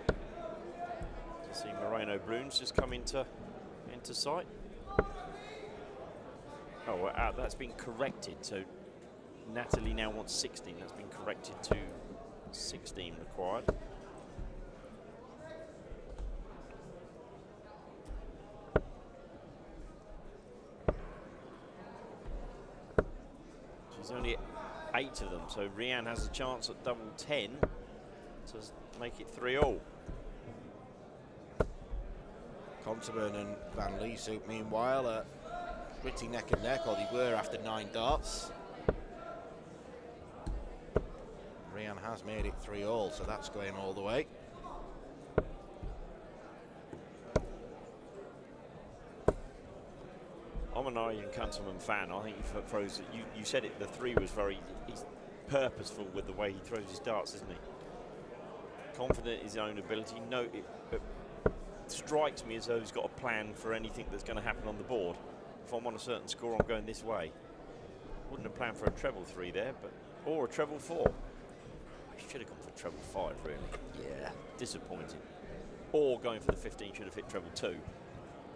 To see Moreno Bloom's just come into sight. Oh, that's been corrected. So Natalie now wants 16. That's been corrected to 16 required. She's only 8 of them, so Rian has a chance at double 10 to make it 3-all. Konterman and Van Leeuwenhoek, meanwhile, are pretty neck and neck, or they were after 9 darts. Rian has made it 3-all, so that's going all the way. I'm an Ian Kunzelman fan. I think he throws it. You said it. The 3 was he's purposeful with the way he throws his darts, isn't he? Confident in his own ability. No, it strikes me as though he's got a plan for anything that's going to happen on the board. If I'm on a certain score, I'm going this way. Wouldn't have planned for a treble 3 there, or a treble 4. Should have gone for treble 5, really. Yeah, disappointing. Or going for the 15 should have hit treble 2.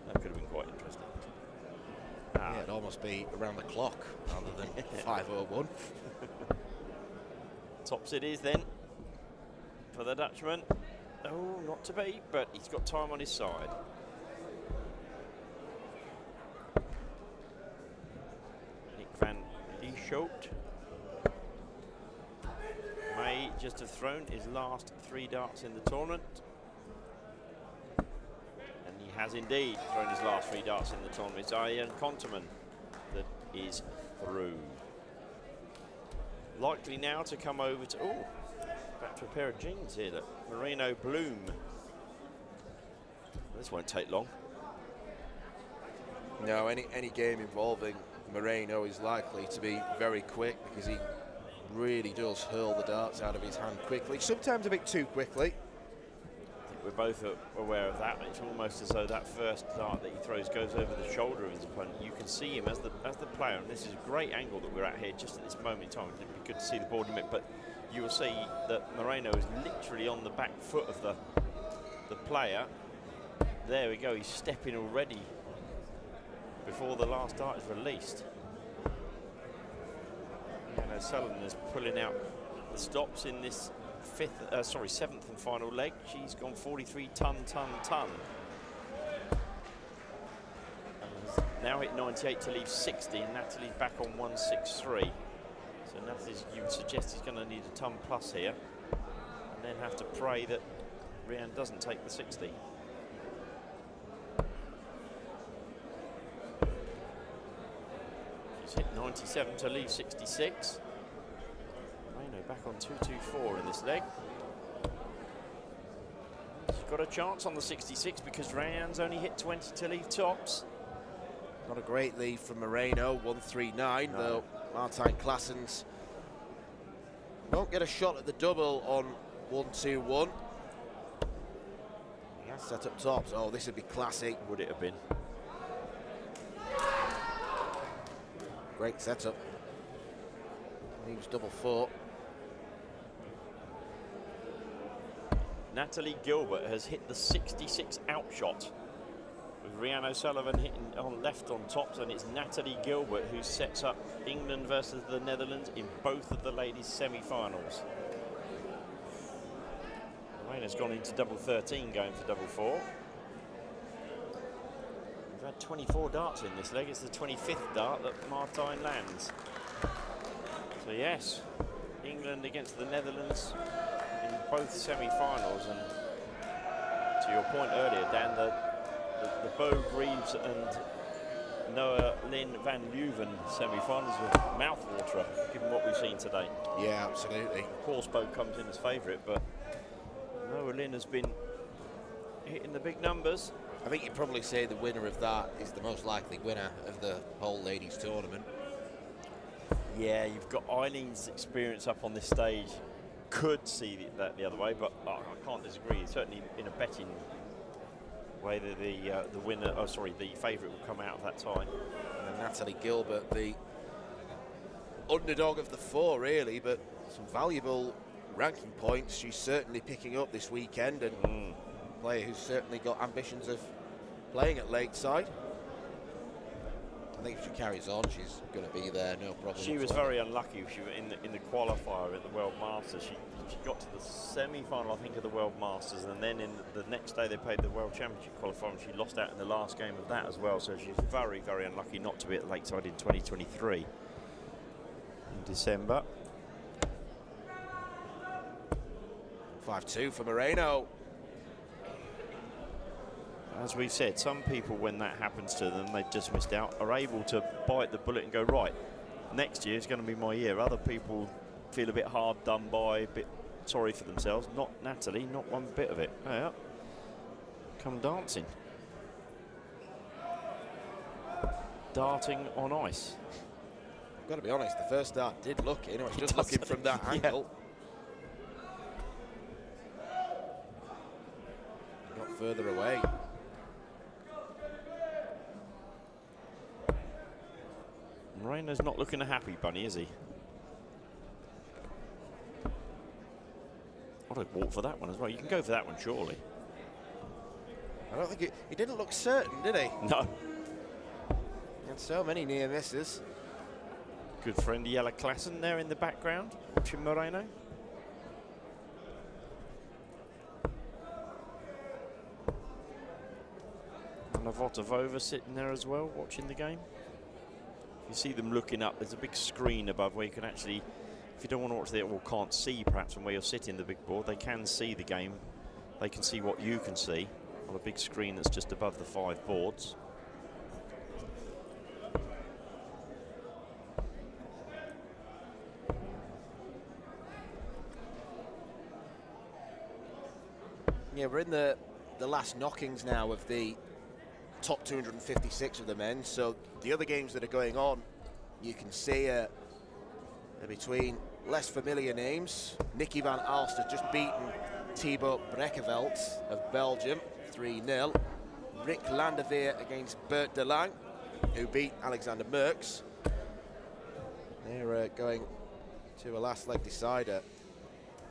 That could have been quite interesting. Yeah, it'd almost be around the clock rather than 5:01. Tops it is then for the Dutchman. Oh, not to be, but he's got time on his side. Nick van Lieshout may just have thrown his last 3 darts in the tournament. And he has indeed thrown his last 3 darts in the tournament. It's Ian Konterman that is through. Likely now to come over to, oh, back to a pair of jeans here, look. Moreno Bloom. This won't take long. No, any game involving Moreno is likely to be very quick because he really does hurl the darts out of his hand quickly, sometimes a bit too quickly. I think we're both aware of that. It's almost as though that first dart that he throws goes over the shoulder of his opponent. You can see him as the player, and this is a great angle that we're at here just at this moment in time. It'd be good to see the board in a minute, but you will see that Moreno is literally on the back foot of the player. There we go, he's stepping already before the last dart is released. And O'Sullivan is pulling out the stops in this 7th and final leg. She's gone 43 ton. Now hit 98 to leave 60, and Natalie's back on 163. So Natalie's, you would suggest, he's going to need a ton plus here, and then have to pray that Rian doesn't take the 60. She's hit 97 to leave 66. Moreno back on 224 in this leg. She's got a chance on the 66 because Rian's only hit 20 to leave tops. Not a great lead from Moreno, 139, though Martijn Klaassens won't get a shot at the double on 1-2-1. He has set up tops. Oh, this would be classic. Would it have been? Great setup. He was double fought. Natalie Gilbert has hit the 66 outshot, with Rhian O'Sullivan hitting on left on tops, and it's Natalie Gilbert who sets up England versus the Netherlands in both of the ladies' semi-finals. Morena's gone into double 13, going for double 4. We've had 24 darts in this leg. It's the 25th dart that Martijn lands. So yes, England against the Netherlands in both semi-finals, and to your point earlier, Dan, the Bo Greaves and Noah Lynn van Leuven semi-finals with mouthwater, given what we've seen today. Yeah, absolutely. Of course, Bo comes in as favourite, but Noah Lynn has been hitting the big numbers. I think you'd probably say the winner of that is the most likely winner of the whole ladies tournament. Yeah, you've got Eileen's experience up on this stage. Could see that the other way, but I can't disagree. Certainly in a betting way, that the winner, the favourite will come out of that tie. And Natalie Gilbert, the underdog of the 4, really, but some valuable ranking points she's certainly picking up this weekend, and a player who's certainly got ambitions of playing at Lakeside. I think if she carries on, she's going to be there, no problem. She was very unlucky. She was in the qualifier at the World Masters. She got to the semi-final, I think, of the World Masters, and then in the next day they played the World Championship qualifier, and she lost out in the last game of that as well. So she's very, very unlucky not to be at Lakeside in 2023 in December. 5-2 for Moreno. As we said, some people, when that happens to them, they just missed out, are able to bite the bullet and go, right, next year is going to be my year. Other people feel a bit hard done by, a bit sorry for themselves. Not Natalie, not one bit of it. Yeah. Come dancing. Darting on ice. I've got to be honest, the first dart did look in. I was just looking from that angle. Got further away. Moreno's not looking a happy bunny, is he? I'd have walked for that one as well. You can go for that one, surely. I don't think he didn't look certain, did he? No. He had so many near misses. Good friend Jelle Klaassen there in the background, watching Moreno. And Navota Wever sitting there as well, watching the game. You see them looking up. There's a big screen above where you can actually, if you don't want to watch the, or can't see perhaps from where you're sitting the big board, they can see the game. They can see what you can see on a big screen that's just above the 5 boards. Yeah, we're in the last knockings now of the top 256 of the men, so the other games that are going on, you can see they're between less familiar names. Nicky van Aalst has just beaten Thibaut Brekkeveld of Belgium 3-0. Rick Landeveer against Bert de Lang, who beat Alexander Merckx. They're going to a last leg decider.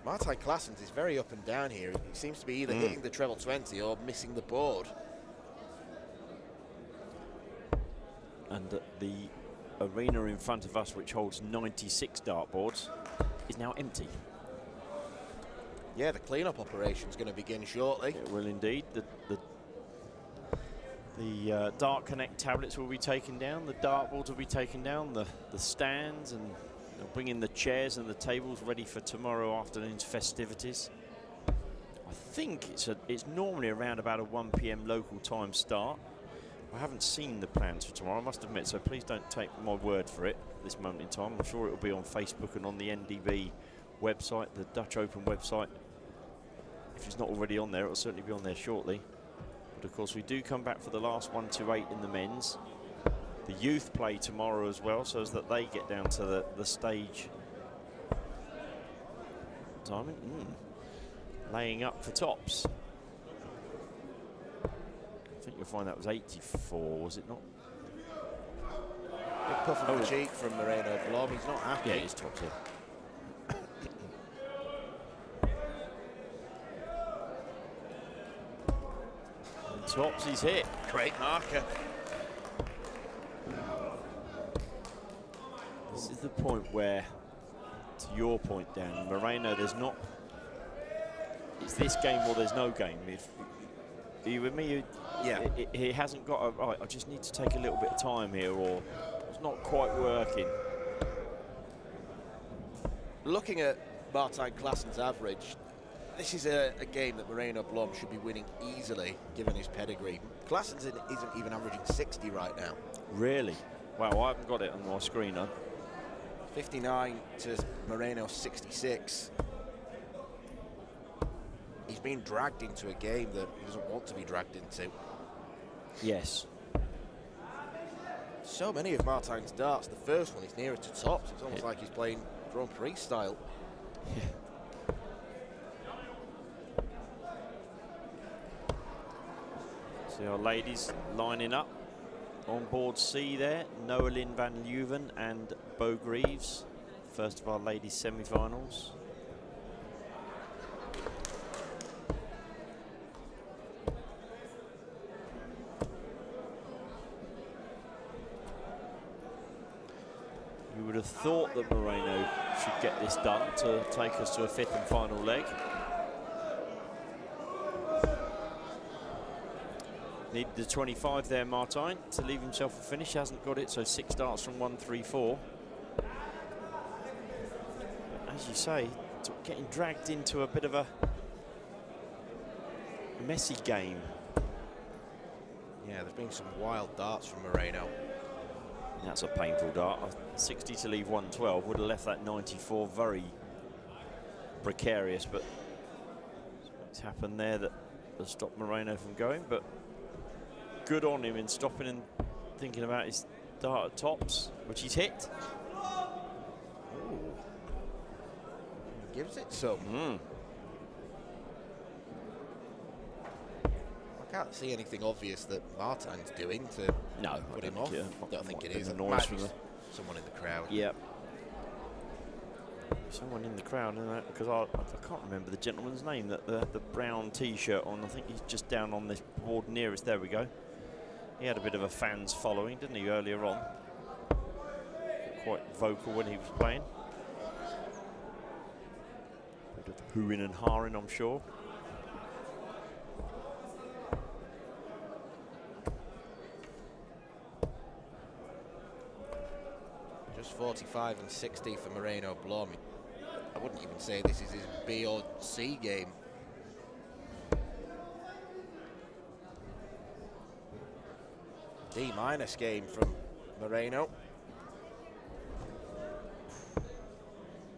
Martijn Klaassens is very up and down here. He seems to be either hitting the treble 20 or missing the board. And the arena in front of us, which holds 96 dartboards, is now empty. Yeah, the clean-up operation is going to begin shortly. It will indeed. The Dart Connect tablets will be taken down, the dartboards will be taken down, the stands, and they'll bring in the chairs and the tables ready for tomorrow afternoon's festivities. I think it's normally around about a 1 PM local time start. I haven't seen the plans for tomorrow, I must admit, so please don't take my word for it at this moment in time. I'm sure it will be on Facebook and on the NDB website, the Dutch Open website. If it's not already on there, it will certainly be on there shortly. But of course, we do come back for the last 1-2-8 in the men's. The youth play tomorrow as well, so as that they get down to the stage. Timing, laying up for tops. I think you'll find that was 84, was it not? Big puff on the cheek from Moreno Blom. He's not happy. Yeah, he's top tier. Tops, he's hit. Great marker. This is the point where, to your point, Dan, Moreno, there's not. It's this game or there's no game. Are you with me? Yeah. He hasn't got a right. I just need to take a little bit of time here, or it's not quite working. Looking at Martijn Klassen's average, this is a game that Moreno Blom should be winning easily, given his pedigree. Klassen isn't even averaging 60 right now. Really? Wow, I haven't got it on my screen. 59 to Moreno 66. He's been dragged into a game that he doesn't want to be dragged into. Yes. So many of Martijn's darts, the first one is nearer to tops. It's almost like he's playing Grand Prix style. Yeah. See our ladies lining up on board C there. Noelyn van Leeuwen and Bo Greaves. First of our ladies semi-finals. You would have thought that Moreno should get this done to take us to a fifth and final leg. Needed the 25 there, Martijn, to leave himself a finish. Hasn't got it, so 6 darts from 1-3-4. As you say, getting dragged into a bit of a messy game. Yeah, there's been some wild darts from Moreno. That's a painful dart. 60 to leave 112 would have left that 94 very precarious, but something's happened there that has stopped Moreno from going. But good on him in stopping and thinking about his dart at tops, which he's hit. Ooh. Gives it some. I can't see anything obvious that Martijn's doing to put him off. I don't think it is. It might be someone in the crowd. Yep. Someone in the crowd, because I can't remember the gentleman's name, that the brown T-shirt on. I think he's just down on this board nearest. There we go. He had a bit of a fans following, didn't he, earlier on? Quite vocal when he was playing. Bit of hooing and hawing, I'm sure. Just 45 and 60 for Moreno Blom. I wouldn't even say this is his B or C game. D- game from Moreno.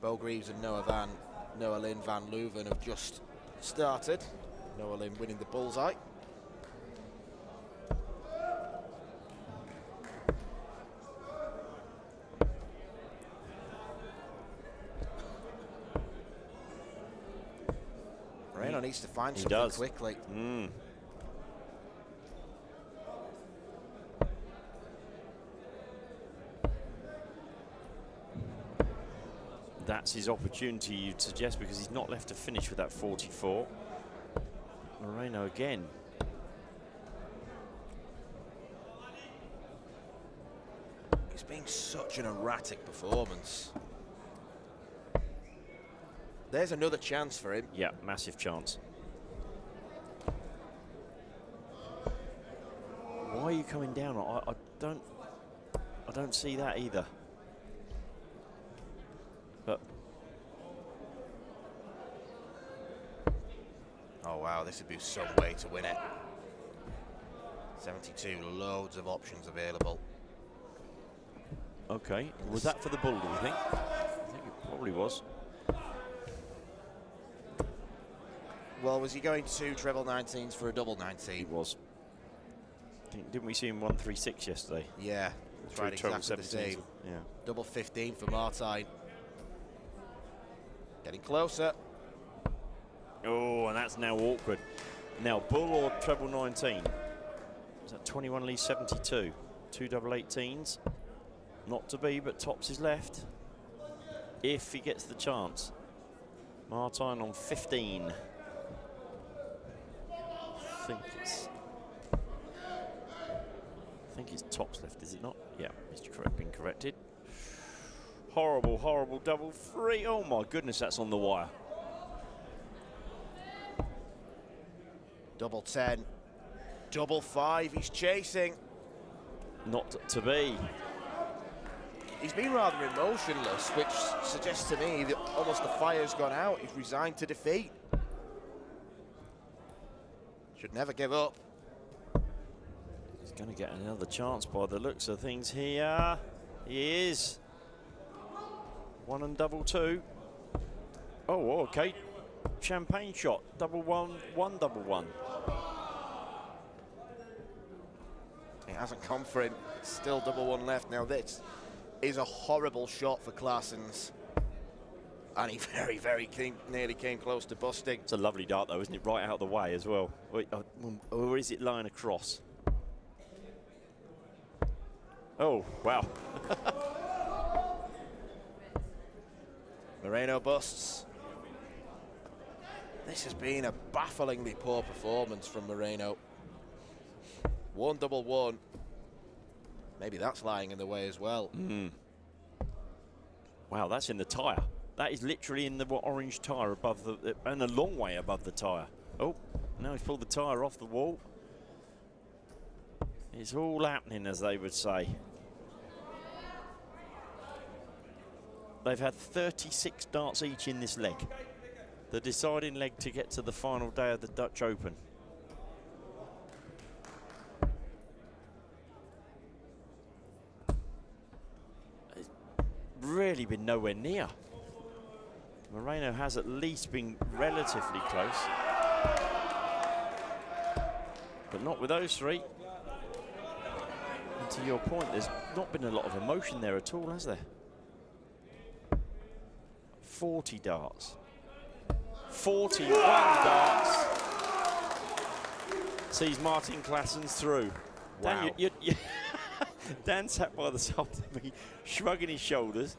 Bo Greaves and Noelyn van Leeuwen have just started. Noelyn winning the bullseye. Moreno needs to find something quickly. That's his opportunity, you'd suggest, because he's not left to finish with that 44. Moreno again. It's been such an erratic performance. There's another chance for him. Yeah, massive chance. Why are you coming down? I don't see that either. But oh wow, this would be some way to win it. 72, loads of options available. okay, was that for the bull, do you think? I think it probably was. Well, was he going to treble 19s for a double 19? It was. Didn't we see him 136 yesterday? Yeah, Tried exactly the 17s. same. Yeah. Double 15 for Martine. Getting closer. Oh, and that's now awkward. Now, bull or treble 19? Is that 21 leads 72? Two double 18s. Not to be, but tops is left. If he gets the chance. Martine on 15. I think it's tops left, is it not? Yeah, it's been corrected. Horrible, horrible double 3. Oh my goodness, that's on the wire. Double 10. Double 5. He's chasing. Not to be. He's been rather emotionless, which suggests to me that almost the fire's gone out. He's resigned to defeat. Should never give up. He's going to get another chance by the looks of things here. He is. 1 and double 2. Oh, okay. Champagne shot. Double 1, 1 double 1. It hasn't gone for him. Still double 1 left. Now this is a horrible shot for Claessens. And he very nearly came close to busting. It's a lovely dart though, isn't it? Right out of the way as well. Or is it lying across? Oh, wow. Moreno busts. This has been a bafflingly poor performance from Moreno. 1 double 1. Maybe that's lying in the way as well. Wow, that's in the tyre. That is literally in the orange tyre above the, and a long way above the tyre. Oh, now he's pulled the tyre off the wall. It's all happening, as they would say. They've had 36 darts each in this leg. The deciding leg to get to the final day of the Dutch Open. It's really been nowhere near. Moreno has at least been relatively close. But not with those three. And to your point, there's not been a lot of emotion there at all, has there? 40 darts. 41 darts. Sees Martin Claessens through. Wow. Dan, Dan sat by the side of me, shrugging his shoulders.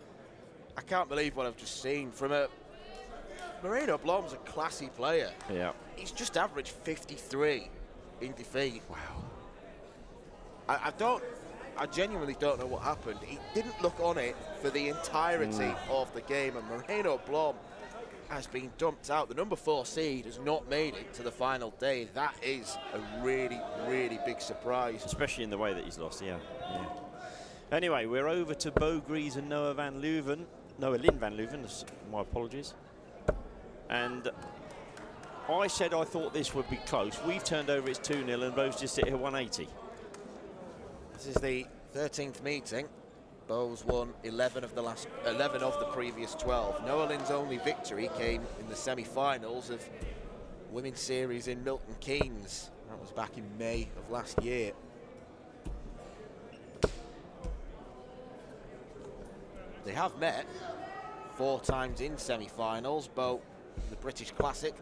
I can't believe what I've just seen from a... Moreno Blom's a classy player. Yeah. He's just averaged 53 in defeat. Wow. I genuinely don't know what happened. He didn't look on it for the entirety of the game, and Moreno Blom has been dumped out. The number 4 seed has not made it to the final day. That is a really big surprise. Especially in the way that he's lost, yeah. Anyway, we're over to Bo Grease and Noah Lynn van Leuven, my apologies. And I said I thought this would be close. We've turned over, it's 2-0, and Bo's just hit here 180. This is the 13th meeting. Bo's won 11 of the previous 12. Noah Lynn's only victory came in the semi-finals of Women's Series in Milton Keynes. That was back in May of last year. They have met 4 times in semi-finals. Bo, the British Classic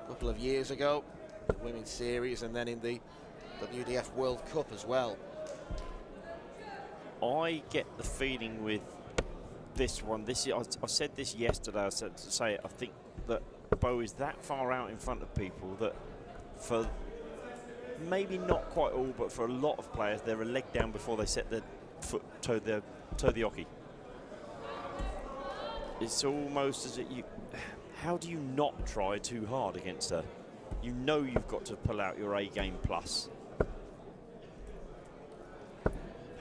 a couple of years ago, the Women's Series, and then in the WDF World Cup as well. I get the feeling with this one. I said this yesterday. I think that Bo is that far out in front of people that for maybe not quite all, but for a lot of players, they're a leg down before they set their foot toe the oki. It's almost as if how do you not try too hard against her? You know you've got to pull out your A game plus.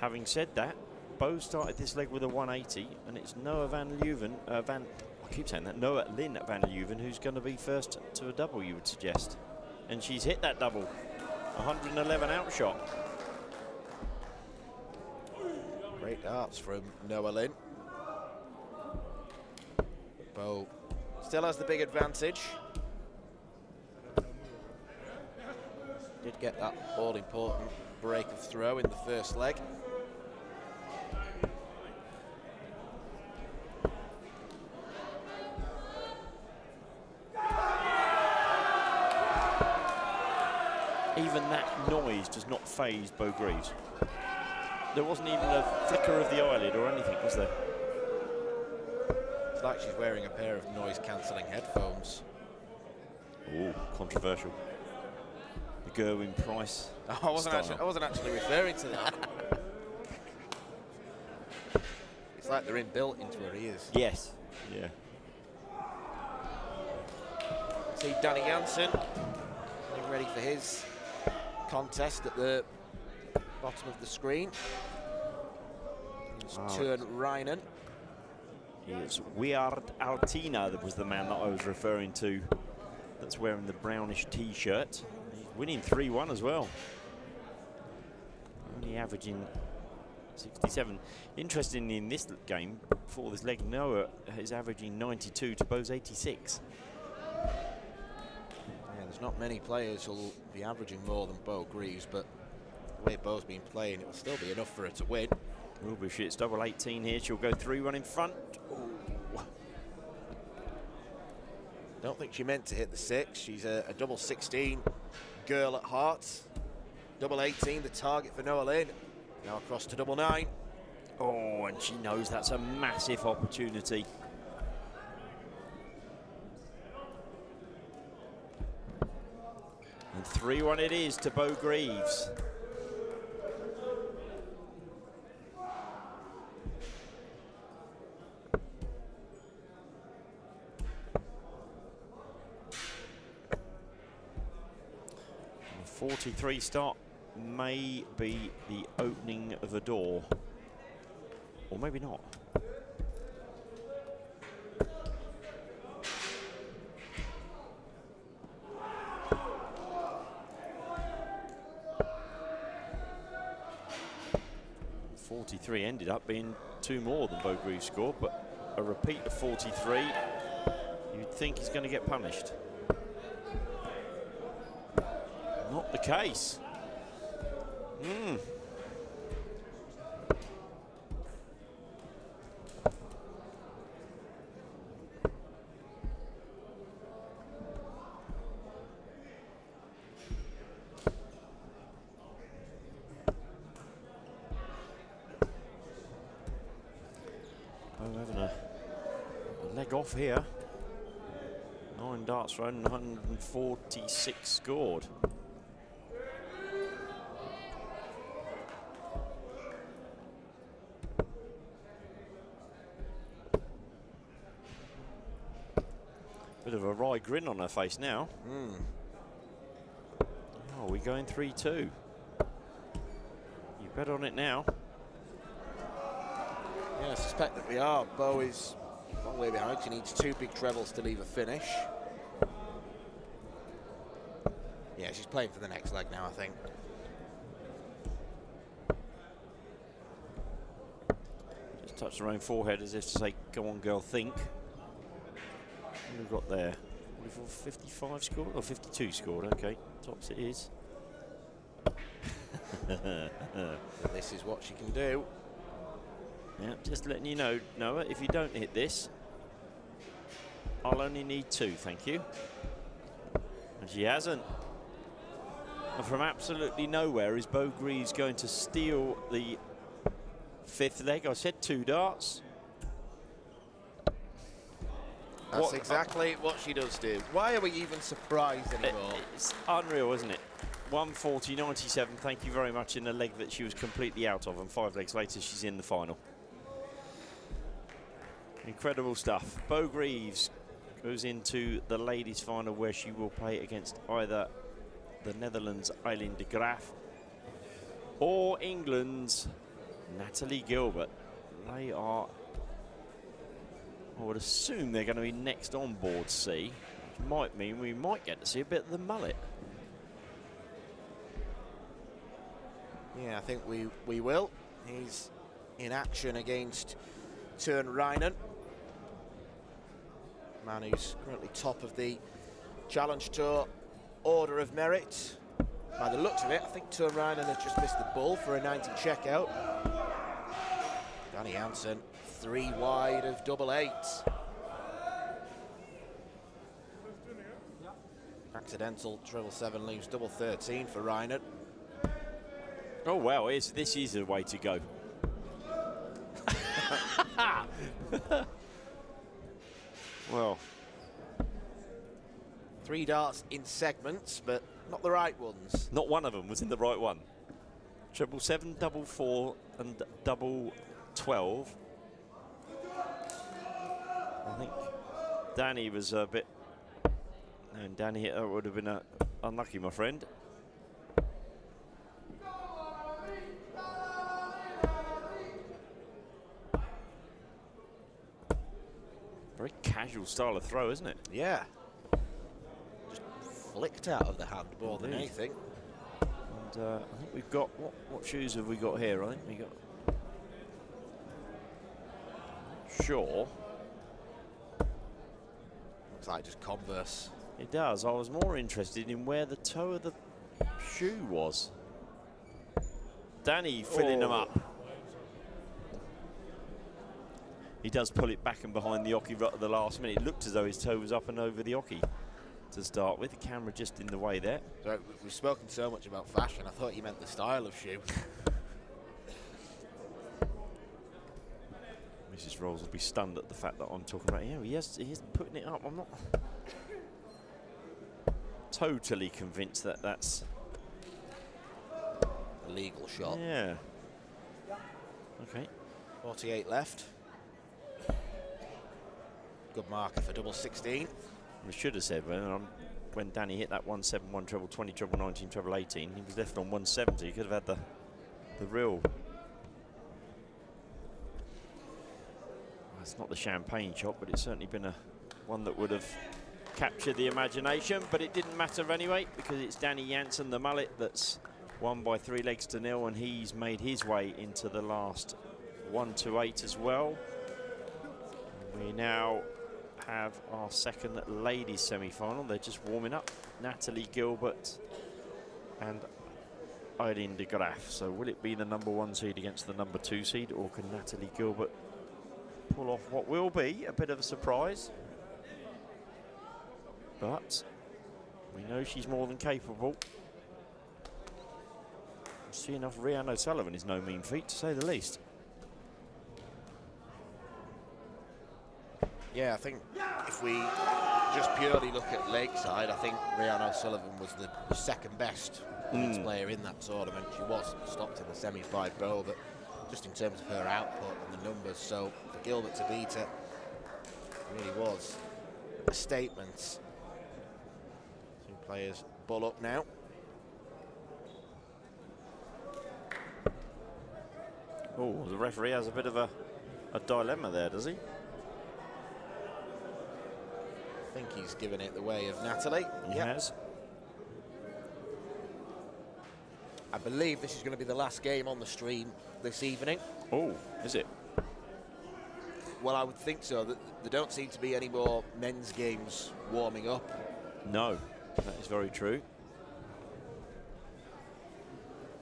Having said that, Bo started this leg with a 180, and it's Noah Lynn van Leuven who's going to be first to a double, you would suggest. And she's hit that double. 111 outshot. Great darts from Noah Lynn. Bo still has the big advantage. Did get that all-important break of throw in the first leg. even that noise does not faze Bo Greaves. There wasn't even a flicker of the eyelid or anything, was there? It's like she's wearing a pair of noise-cancelling headphones. Oh, controversial. The Gerwin Price. I wasn't actually referring to that. It's like they're inbuilt into her ears. Yes. Yeah. See Danny Jansen getting ready for his contest at the bottom of the screen. It's Turn Reinen. It's Weard Altina that was the man that I was referring to. That's wearing the brownish T-shirt. He's winning 3-1 as well. Only averaging 67. Interestingly, in this game, for this leg, Noah is averaging 92 to Bo's 86. Yeah, there's not many players who'll be averaging more than Bo Greaves, but the way Bo's been playing, it will still be enough for her to win. Will be. It's double 18 here. She'll go 3-1 in front. Ooh. Don't think she meant to hit the 6. She's a double 16 girl at heart. Double 18, the target for Noah Lynn. Now across to double 9. Oh, and she knows that's a massive opportunity. And 3-1 it is to Bo Greaves. A 43 start may be the opening of a door. Or maybe not. .43 ended up being 2 more than Bo Greaves scored, but a repeat of 43, you'd think he's going to get punished. Not the case. Having a leg off here. 9 darts thrown, 146 scored. Bit of a wry grin on her face now. Oh, we're going 3-2. You bet on it now. Yeah, I suspect that we are. Bo is a long way behind. She needs 2 big trebles to leave a finish. Yeah, she's playing for the next leg now, I think. Just touched her own forehead as if to say, go on, girl, think. What have we got there? 55 scored? Or 52 scored, okay. Tops it is. This is what she can do. Yeah, just letting you know, Noah, if you don't hit this, I'll only need 2, thank you. And she hasn't. And from absolutely nowhere is Bo Greaves going to steal the 5th leg. I said 2 darts. That's exactly what she does do. Why are we even surprised anymore? It's unreal, isn't it? 140.97, thank you very much, in a leg that she was completely out of, and 5 legs later she's in the final. Incredible stuff. Bo Greaves goes into the ladies' final, where she will play against either the Netherlands' Eileen de Graaf or England's Natalie Gilbert. They are, I would assume they're going to be next on board C, which might mean we might get to see a bit of the mullet. Yeah, I think we will. He's in action against Turn Reinen. Man who's currently top of the Challenge Tour Order of Merit. By the looks of it, I think Turn Reinen has just missed the ball for a 90 checkout. Danny Jansen, 3 wide of double 8. Accidental treble 7 leaves double 13 for Reinert. Oh, wow, this is a way to go. Well, 3 darts in segments, but not the right ones. not one of them was in the right one. Treble 7, double 4, and double 12. I think Danny was a bit... And Danny hit that would have been unlucky, my friend. Very casual style of throw, isn't it? Yeah. Just flicked out of the hand more than anything. And I think we've got... What shoes have we got here? I think we got... Sure. Looks like just Converse. It does. I was more interested in where the toe of the shoe was. Danny filling them up. He does pull it back and behind the oki right at the last minute. It looked as though his toe was up and over the oki to start with. The camera just in the way there. So we've spoken so much about fashion. I thought you meant the style of shoe. Mrs. Rolls will be stunned at the fact that I'm talking about. Yeah, he is putting it up. I'm not totally convinced that that's A legal shot. Yeah. Okay. 48 left. Good marker for double 16. We should have said when Danny hit that 171 treble 20 treble 19 treble 18, he was left on 170. He could have had the real. Well, it's not the champagne shot, but it's certainly been one that would have captured the imagination. But it didn't matter anyway, because it's Danny Jansen, the mullet, that's won by 3 legs to 0, and he's made his way into the last 1-8 as well. We now have our second ladies semi-final. They're just warming up. Natalie Gilbert and Eileen de Graaf. So will it be the number 1 seed against the number 2 seed, or can Natalie Gilbert pull off what will be a bit of a surprise? But we know she's more than capable. See enough, Rhiannon O'Sullivan is no mean feat, to say the least. Yeah, I think if we just purely look at Lakeside, I think Rhiannon O'Sullivan was the second best women's player in that tournament. She was stopped in the semis by Bo, but just in terms of her output and the numbers, so for Gilbert to beat her really was a statement. 2 players ball up now. Oh, the referee has a bit of a dilemma there, does he? I think he's given it the way of Natalie. He has. I believe this is going to be the last game on the stream this evening. Oh, is it? Well, I would think so. There don't seem to be any more men's games warming up. No, that is very true.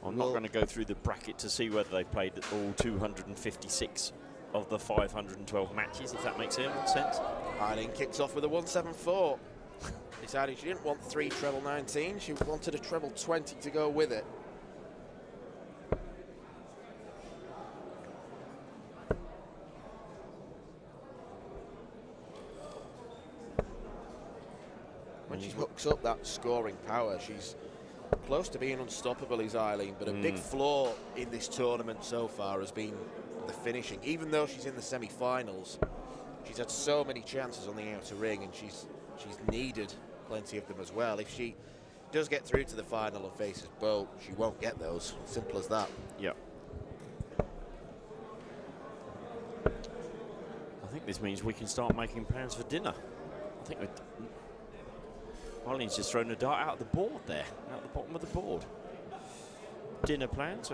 I'm not going to go through the bracket to see whether they played all 256 of the 512 matches, if that makes sense. Eileen kicks off with a 174. Deciding she didn't want 3 treble 19, she wanted a treble 20 to go with it. When she hooks up that scoring power, she's close to being unstoppable, is Eileen, but a big flaw in this tournament so far has been the finishing. Even though she's in the semi-finals, she's had so many chances on the outer ring, and she's needed plenty of them as well. If she does get through to the final and faces Bo, she won't get those. Simple as that. Yeah. I think this means we can start making plans for dinner. I think Eileen's just thrown a dart out of the board there, out the bottom of the board. Dinner plans?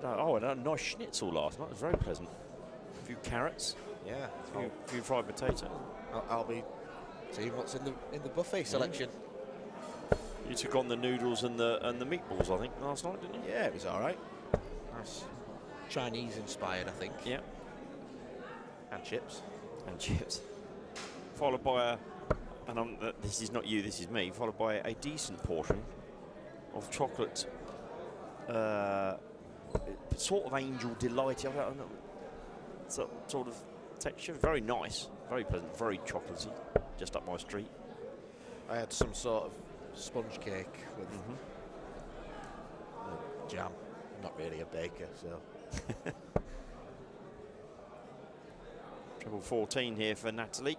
Oh, and a nice schnitzel last night. It was very pleasant. A few carrots. Yeah. A few fried potatoes. I'll be seeing what's in the buffet selection. You took on the noodles and the meatballs, I think, last night, didn't you? Yeah, it was all right. Nice. Chinese inspired, I think. Yeah. And chips. And chips. Followed by and this is not you, this is me, followed by a decent portion of chocolate, sort of angel delight. I don't know, sort of texture, very nice, very pleasant, very chocolatey, just up my street. I had some sort of sponge cake with jam. I'm not really a baker, so. Treble 14 here for Natalie.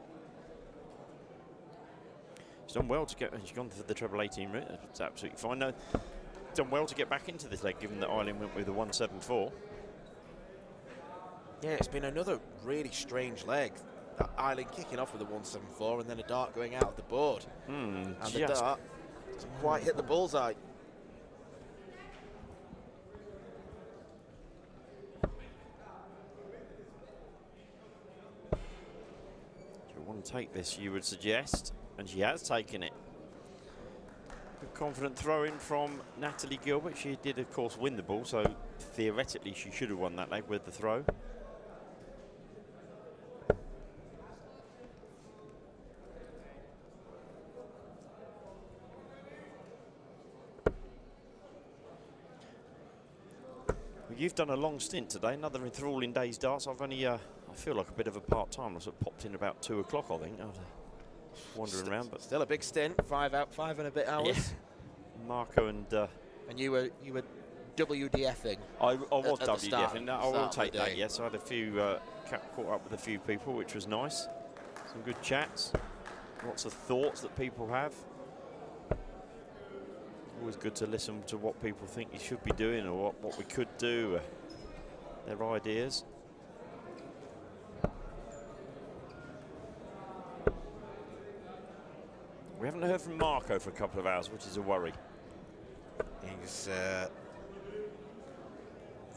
She's done well to get, she's gone for the treble 18 route, that's absolutely fine. No, done well to get back into this leg, given that Eileen went with a 174. Yeah, it's been another really strange leg. Eileen kicking off with a 174 and then a dart going out of the board. And the dart doesn't quite hit the bullseye. She'll want to take this, you would suggest, and she has taken it. Good confident throw in from Natalie Gilbert. She did, of course, win the ball, so theoretically she should have won that leg with the throw. You've done a long stint today, another enthralling day's darts. I've only, I feel like a bit of a part-time. I sort of popped in about 2 o'clock, I think. I was wandering around, but still a big stint. 5 and a bit hours. Yeah. Marco and you were WDFing. I was at WDFing. I will take that. Day. Yes, I had a few caught up with a few people, which was nice. Some good chats. Lots of thoughts that people have. Always good to listen to what people think you should be doing or what we could do, their ideas. We haven't heard from Marco for a couple of hours, which is a worry. He's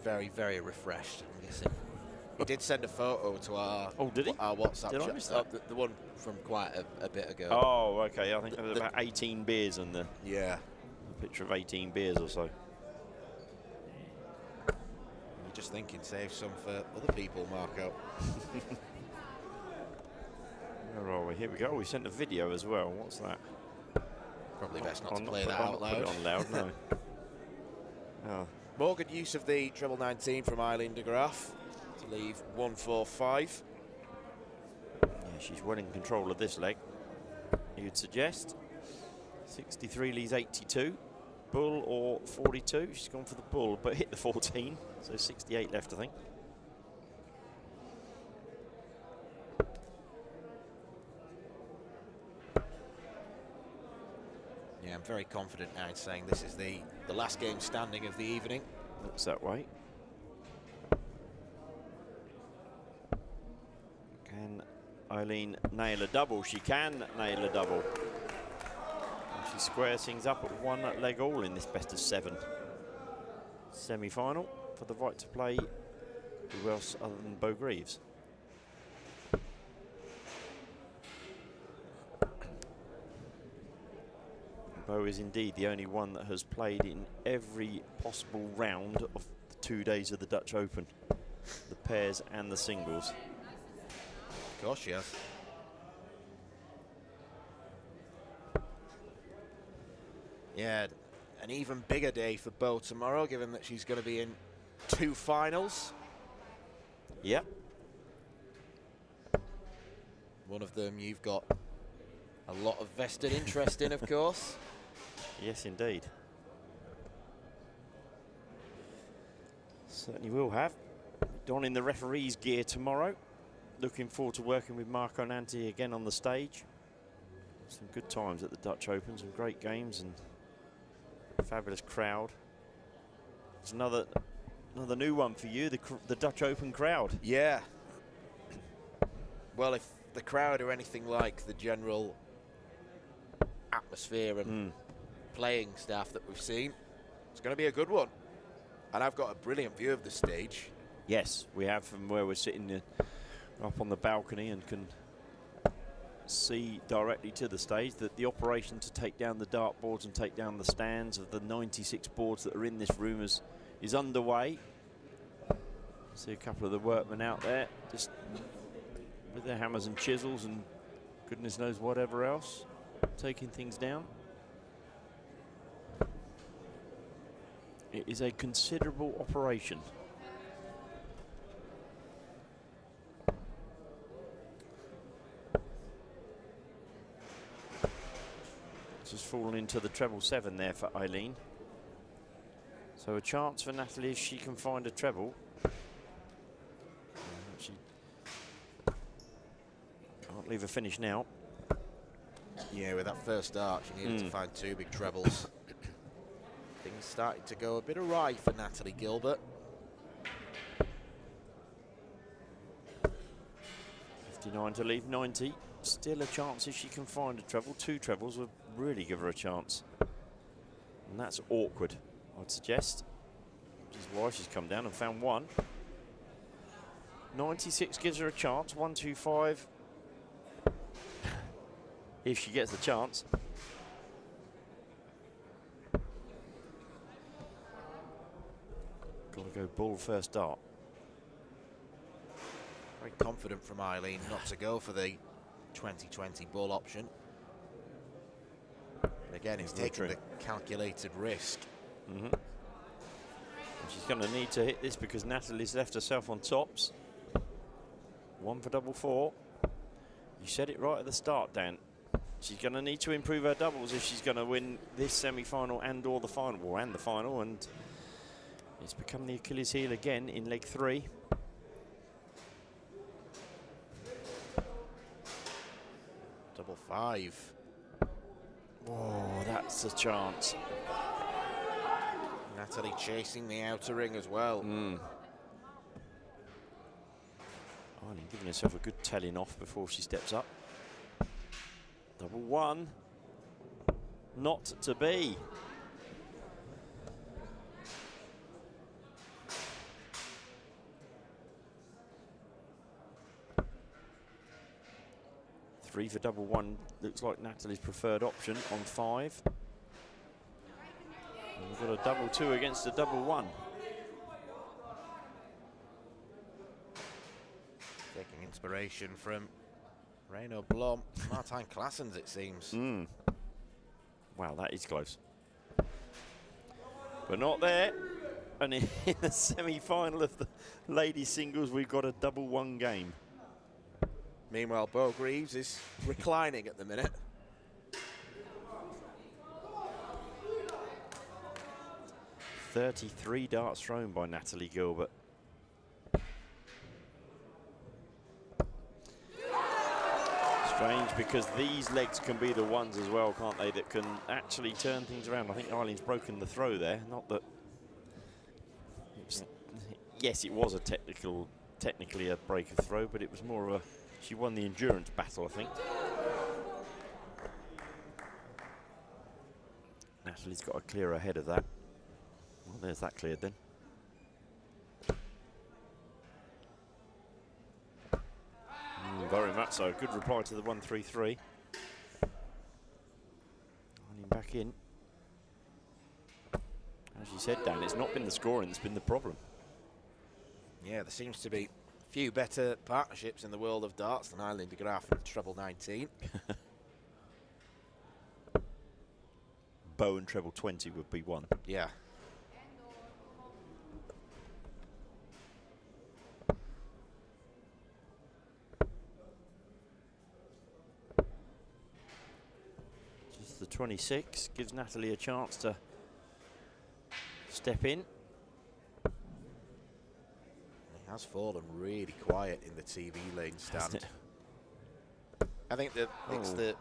very, very refreshed, I'm guessing. He did send a photo to our, did he? Our WhatsApp Did I chat. miss that? The one from quite a bit ago. Oh, okay. I think there was about 18 beers on the picture of 18 beers or so. I'm just thinking, save some for other people, Marco. Where are we? Here we go. We sent a video as well. What's that? Probably best not to I'll play put that out Put it loud. on loud, no. Oh. More good use of the treble 19 from Eileen de Graaf to leave 145. Yeah, she's well in control of this leg, you'd suggest. 63 leaves 82. Bull or 42? She's gone for the bull, but hit the 14. So 68 left, I think. Yeah, I'm very confident now in saying this is the last game standing of the evening. Looks that way. Can Eileen nail a double? She can nail a double. And she squares things up at 1 leg all in this best of 7 semi-final for the right to play who else other than Bo Greaves. Bo is indeed the only one that has played in every possible round of the 2 days of the Dutch Open, the pairs and the singles. Of course she has. Yeah, an even bigger day for Bo tomorrow, given that she's going to be in 2 finals. Yep. One of them you've got a lot of vested interest in, of course. Yes, indeed. Certainly will have. Donning the referee's gear tomorrow. Looking forward to working with Marco and Antti again on the stage. Some good times at the Dutch Open, some great games and a fabulous crowd. There's another new one for you, the Dutch Open crowd. Yeah. Well, if the crowd are anything like the general atmosphere and playing staff that we've seen, it's going to be a good one. And I've got a brilliant view of the stage. Yes, we have, from where we're sitting up on the balcony and can see directly to the stage that the operation to take down the dartboards and take down the stands of the 96 boards that are in this room is underway. See a couple of the workmen out there just with their hammers and chisels and goodness knows whatever else, taking things down. It is a considerable operation. Just fallen into the treble 7 there for Eileen. So a chance for Natalie if she can find a treble. She can't leave a finish now. Yeah, with that first start, she needed to find 2 big trebles. Things started to go a bit awry for Natalie Gilbert. 59 to leave 90. Still a chance if she can find a treble. 2 trebles would really give her a chance. And that's awkward, I'd suggest. Which is why she's come down and found 1. 96 gives her a chance. 125. If she gets the chance. Got to go ball first dart. Very confident from Eileen not to go for the 2020 bull option. And again, it's taking the calculated risk. And she's going to need to hit this because Natalie's left herself on tops. 1 for double 4. You said it right at the start, Dan. She's going to need to improve her doubles if she's going to win this semi-final and or the final. Well, and the final. And it's become the Achilles heel again in leg 3. Double 5. Oh, that's a chance. Natalie chasing the outer ring as well. Eileen giving herself a good telling off before she steps up. Double 1. Not to be. Three for double 1 looks like Natalie's preferred option on 5. And we've got a double 2 against a double 1. Taking inspiration from Reino Blom, Martijn Claessens, it seems. Wow, that is close. But not there. And in the semi-final of the ladies singles, we've got a double 1 game. Meanwhile, Bo Greaves is reclining at the minute. .33 darts thrown by Natalie Gilbert. Strange, because these legs can be the ones as well, can't they, that can actually turn things around. I think Eileen's broken the throw there. Not that... Yes, it was a technically a break of throw, but it was more of a... She won the endurance battle, I think. Natalie's got to clear ahead of that. Well, there's that cleared then. Very much so. Good reply to the 133. Back in. As you said, Dan, it's not been the scoring that's been the problem. Yeah, there seems to be a few better partnerships in the world of darts than Eileen de Graaf and treble 19. Bow and treble 20 would be one. Yeah. Just the 26 gives Natalie a chance to step in. He has fallen really quiet in the TV lane stand. I think that it's the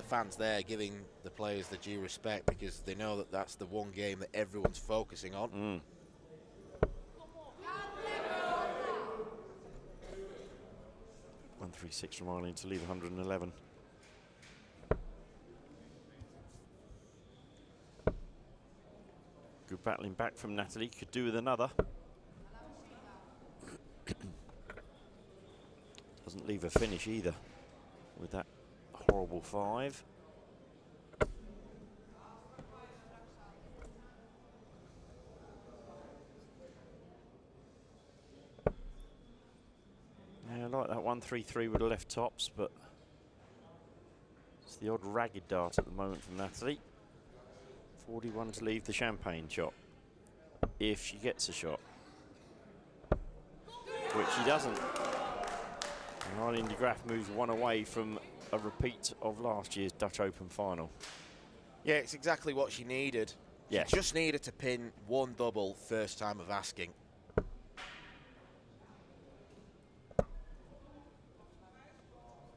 fans there giving the players the due respect because they know that that's the one game that everyone's focusing on. 136 from Eileen to leave 111. Good battling back from Natalie. Could do with another. Doesn't leave a finish either with that horrible 5. Yeah, I like that 133 with the left tops, but Just the odd ragged dart at the moment from Natalie. 41 to leave the champagne shot. If she gets a shot. Which she doesn't. And Eileen de Graaf moves one away from a repeat of last year's Dutch Open final. Yeah, it's exactly what she needed. Yes. She just needed to pin one double first time of asking.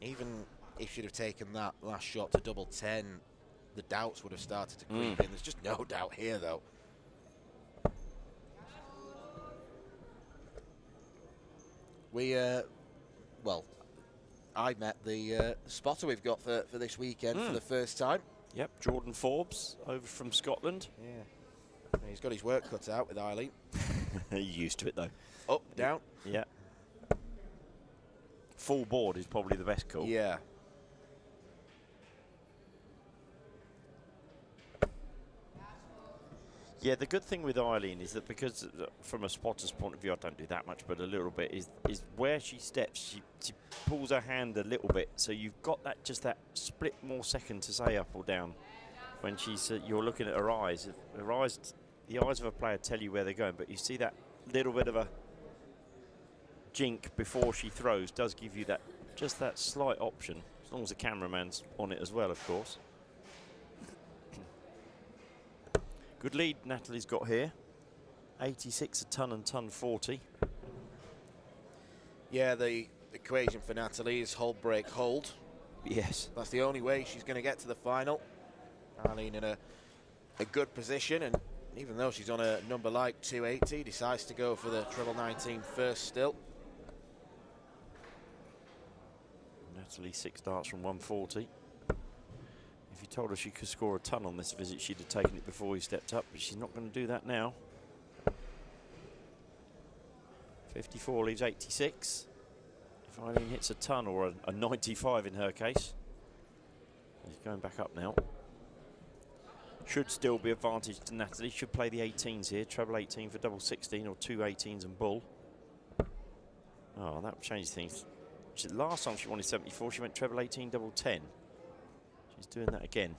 Even if she'd have taken that last shot to double 10, the doubts would have started to creep in. There's just no doubt here, though. We, well, I met the spotter we've got for this weekend for the first time. Yep, Jordan Forbes over from Scotland. Yeah. He's got his work cut out with Eileen. He's used to it, though. Up, down. Yeah. Full board is probably the best call. Yeah. Yeah, the good thing with Eileen is that because from a spotter's point of view, I don't do that much, but a little bit, is where she steps, she pulls her hand a little bit, so you've got that just that split more second to say up or down when she's you're looking at her eyes. Her eyes, the eyes of a player tell you where they're going, but you see that little bit of a jink before she throws does give you that just that slight option, as long as the cameraman's on it as well, of course. Good lead Natalie's got here. 86 a ton and ton 40. Yeah, the equation for Natalie is hold, break, hold. Yes. That's the only way she's going to get to the final. Eileen in a good position, and even though she's on a number like 280, decides to go for the treble 19 first still. Natalie 6 darts from 140. If you told her she could score a ton on this visit, she'd have taken it before he stepped up, but she's not going to do that now. 54 leaves 86. If Eileen hits a ton, or a 95 in her case. He's going back up now. Should still be advantage to Natalie. Should play the 18s here. Treble 18 for double 16, or 2 18s and bull. Oh, that would change things. Last time she wanted 74, she went treble 18, double 10. She's doing that again.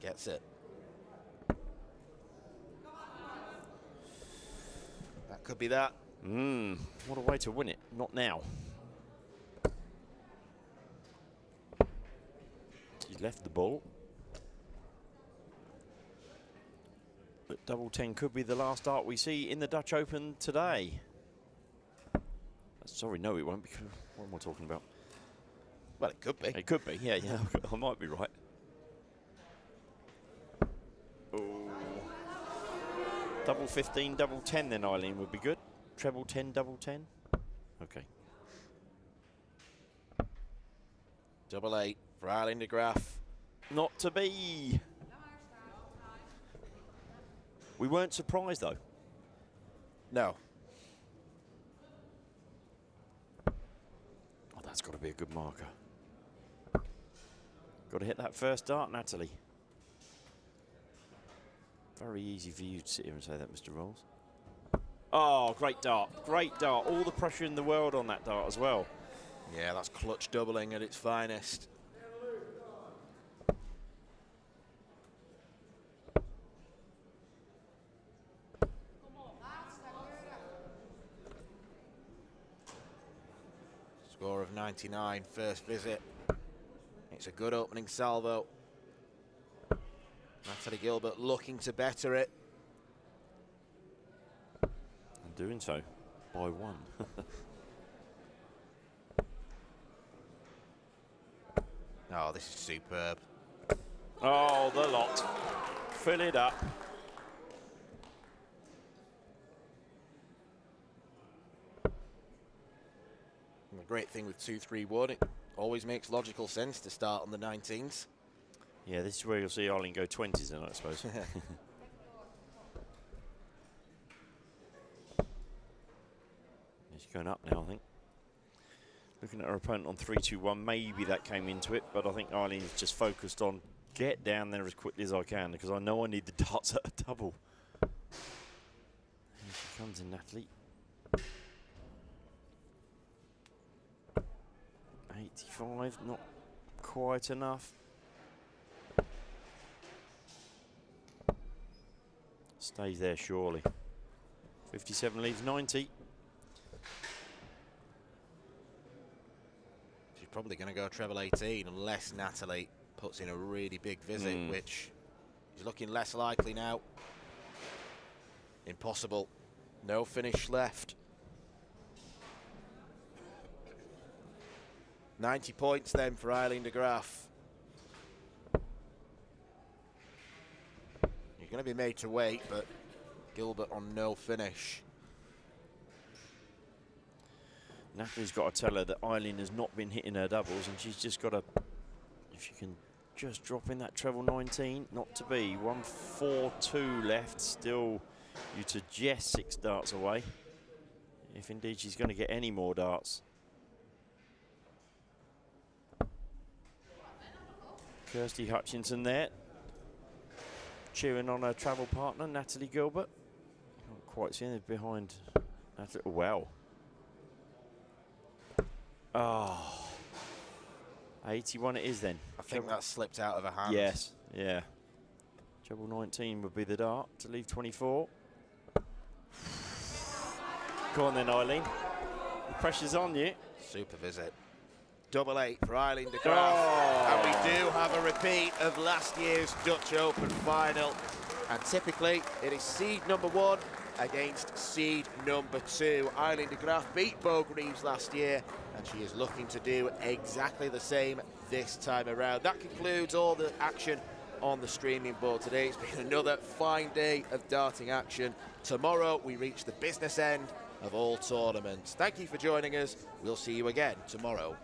Gets it. That could be that. What a way to win it. Not now. She's left the ball. But double 10 could be the last dart we see in the Dutch Open today. Sorry, no, it won't, because what am I talking about? Well, it could be. It could be, yeah, I might be right. Oh. Double 15, double 10 then, Eileen, would be good. Treble 10, double 10. Okay. Double 8 for Eileen de Graaf. Not to be. We weren't surprised, though. No. Oh, that's got to be a good marker. Got to hit that first dart, Natalie. Very easy for you to sit here and say that, Mr. Rolls. Oh, great dart. Great dart. All the pressure in the world on that dart as well. Yeah, that's clutch doubling at its finest. Score of 99, first visit. It's a good opening salvo. Natalie Gilbert looking to better it. And doing so by 1. Oh, this is superb. Oh, the lot. Fill it up. And the great thing with 2-3-1, it always makes logical sense to start on the 19s. Yeah, this is where you'll see Eileen go 20s then, I suppose. She's going up now, I think. Looking at her opponent on 3-2-1, maybe that came into it, but I think Eileen's just focused on get down there as quickly as I can, because I know I need the darts at a double. Here she comes in, Natalie. 85, not quite enough. Stays there, surely. 57 leaves 90. She's probably going to go treble 18 unless Natalie puts in a really big visit, which is looking less likely now. Impossible. No finish left. 90 points then for Eileen de Graaf. You're going to be made to wait, but Gilbert on no finish. Natalie's got to tell her that Eileen has not been hitting her doubles, and she's just got to, if she can just drop in that treble 19, not to be. 1-4-2 left, still you to just 6 darts away, if indeed she's going to get any more darts. Kirsty Hutchinson there, cheering on her travel partner, Natalie Gilbert. Not quite seeing it behind Natalie. Well. Oh. 81 it is then. I think that slipped out of her hand. Yes, yeah. Treble 19 would be the dart to leave 24. Go on then, Eileen. The pressure's on you. Super visit. Double 8 for Eileen de Graaf. And we do have a repeat of last year's Dutch Open final. And typically, it is seed number 1 against seed number 2. Eileen de Graaf beat Bo Greaves last year, and she is looking to do exactly the same this time around. That concludes all the action on the streaming board today. It's been another fine day of darting action. Tomorrow, we reach the business end of all tournaments. Thank you for joining us. We'll see you again tomorrow.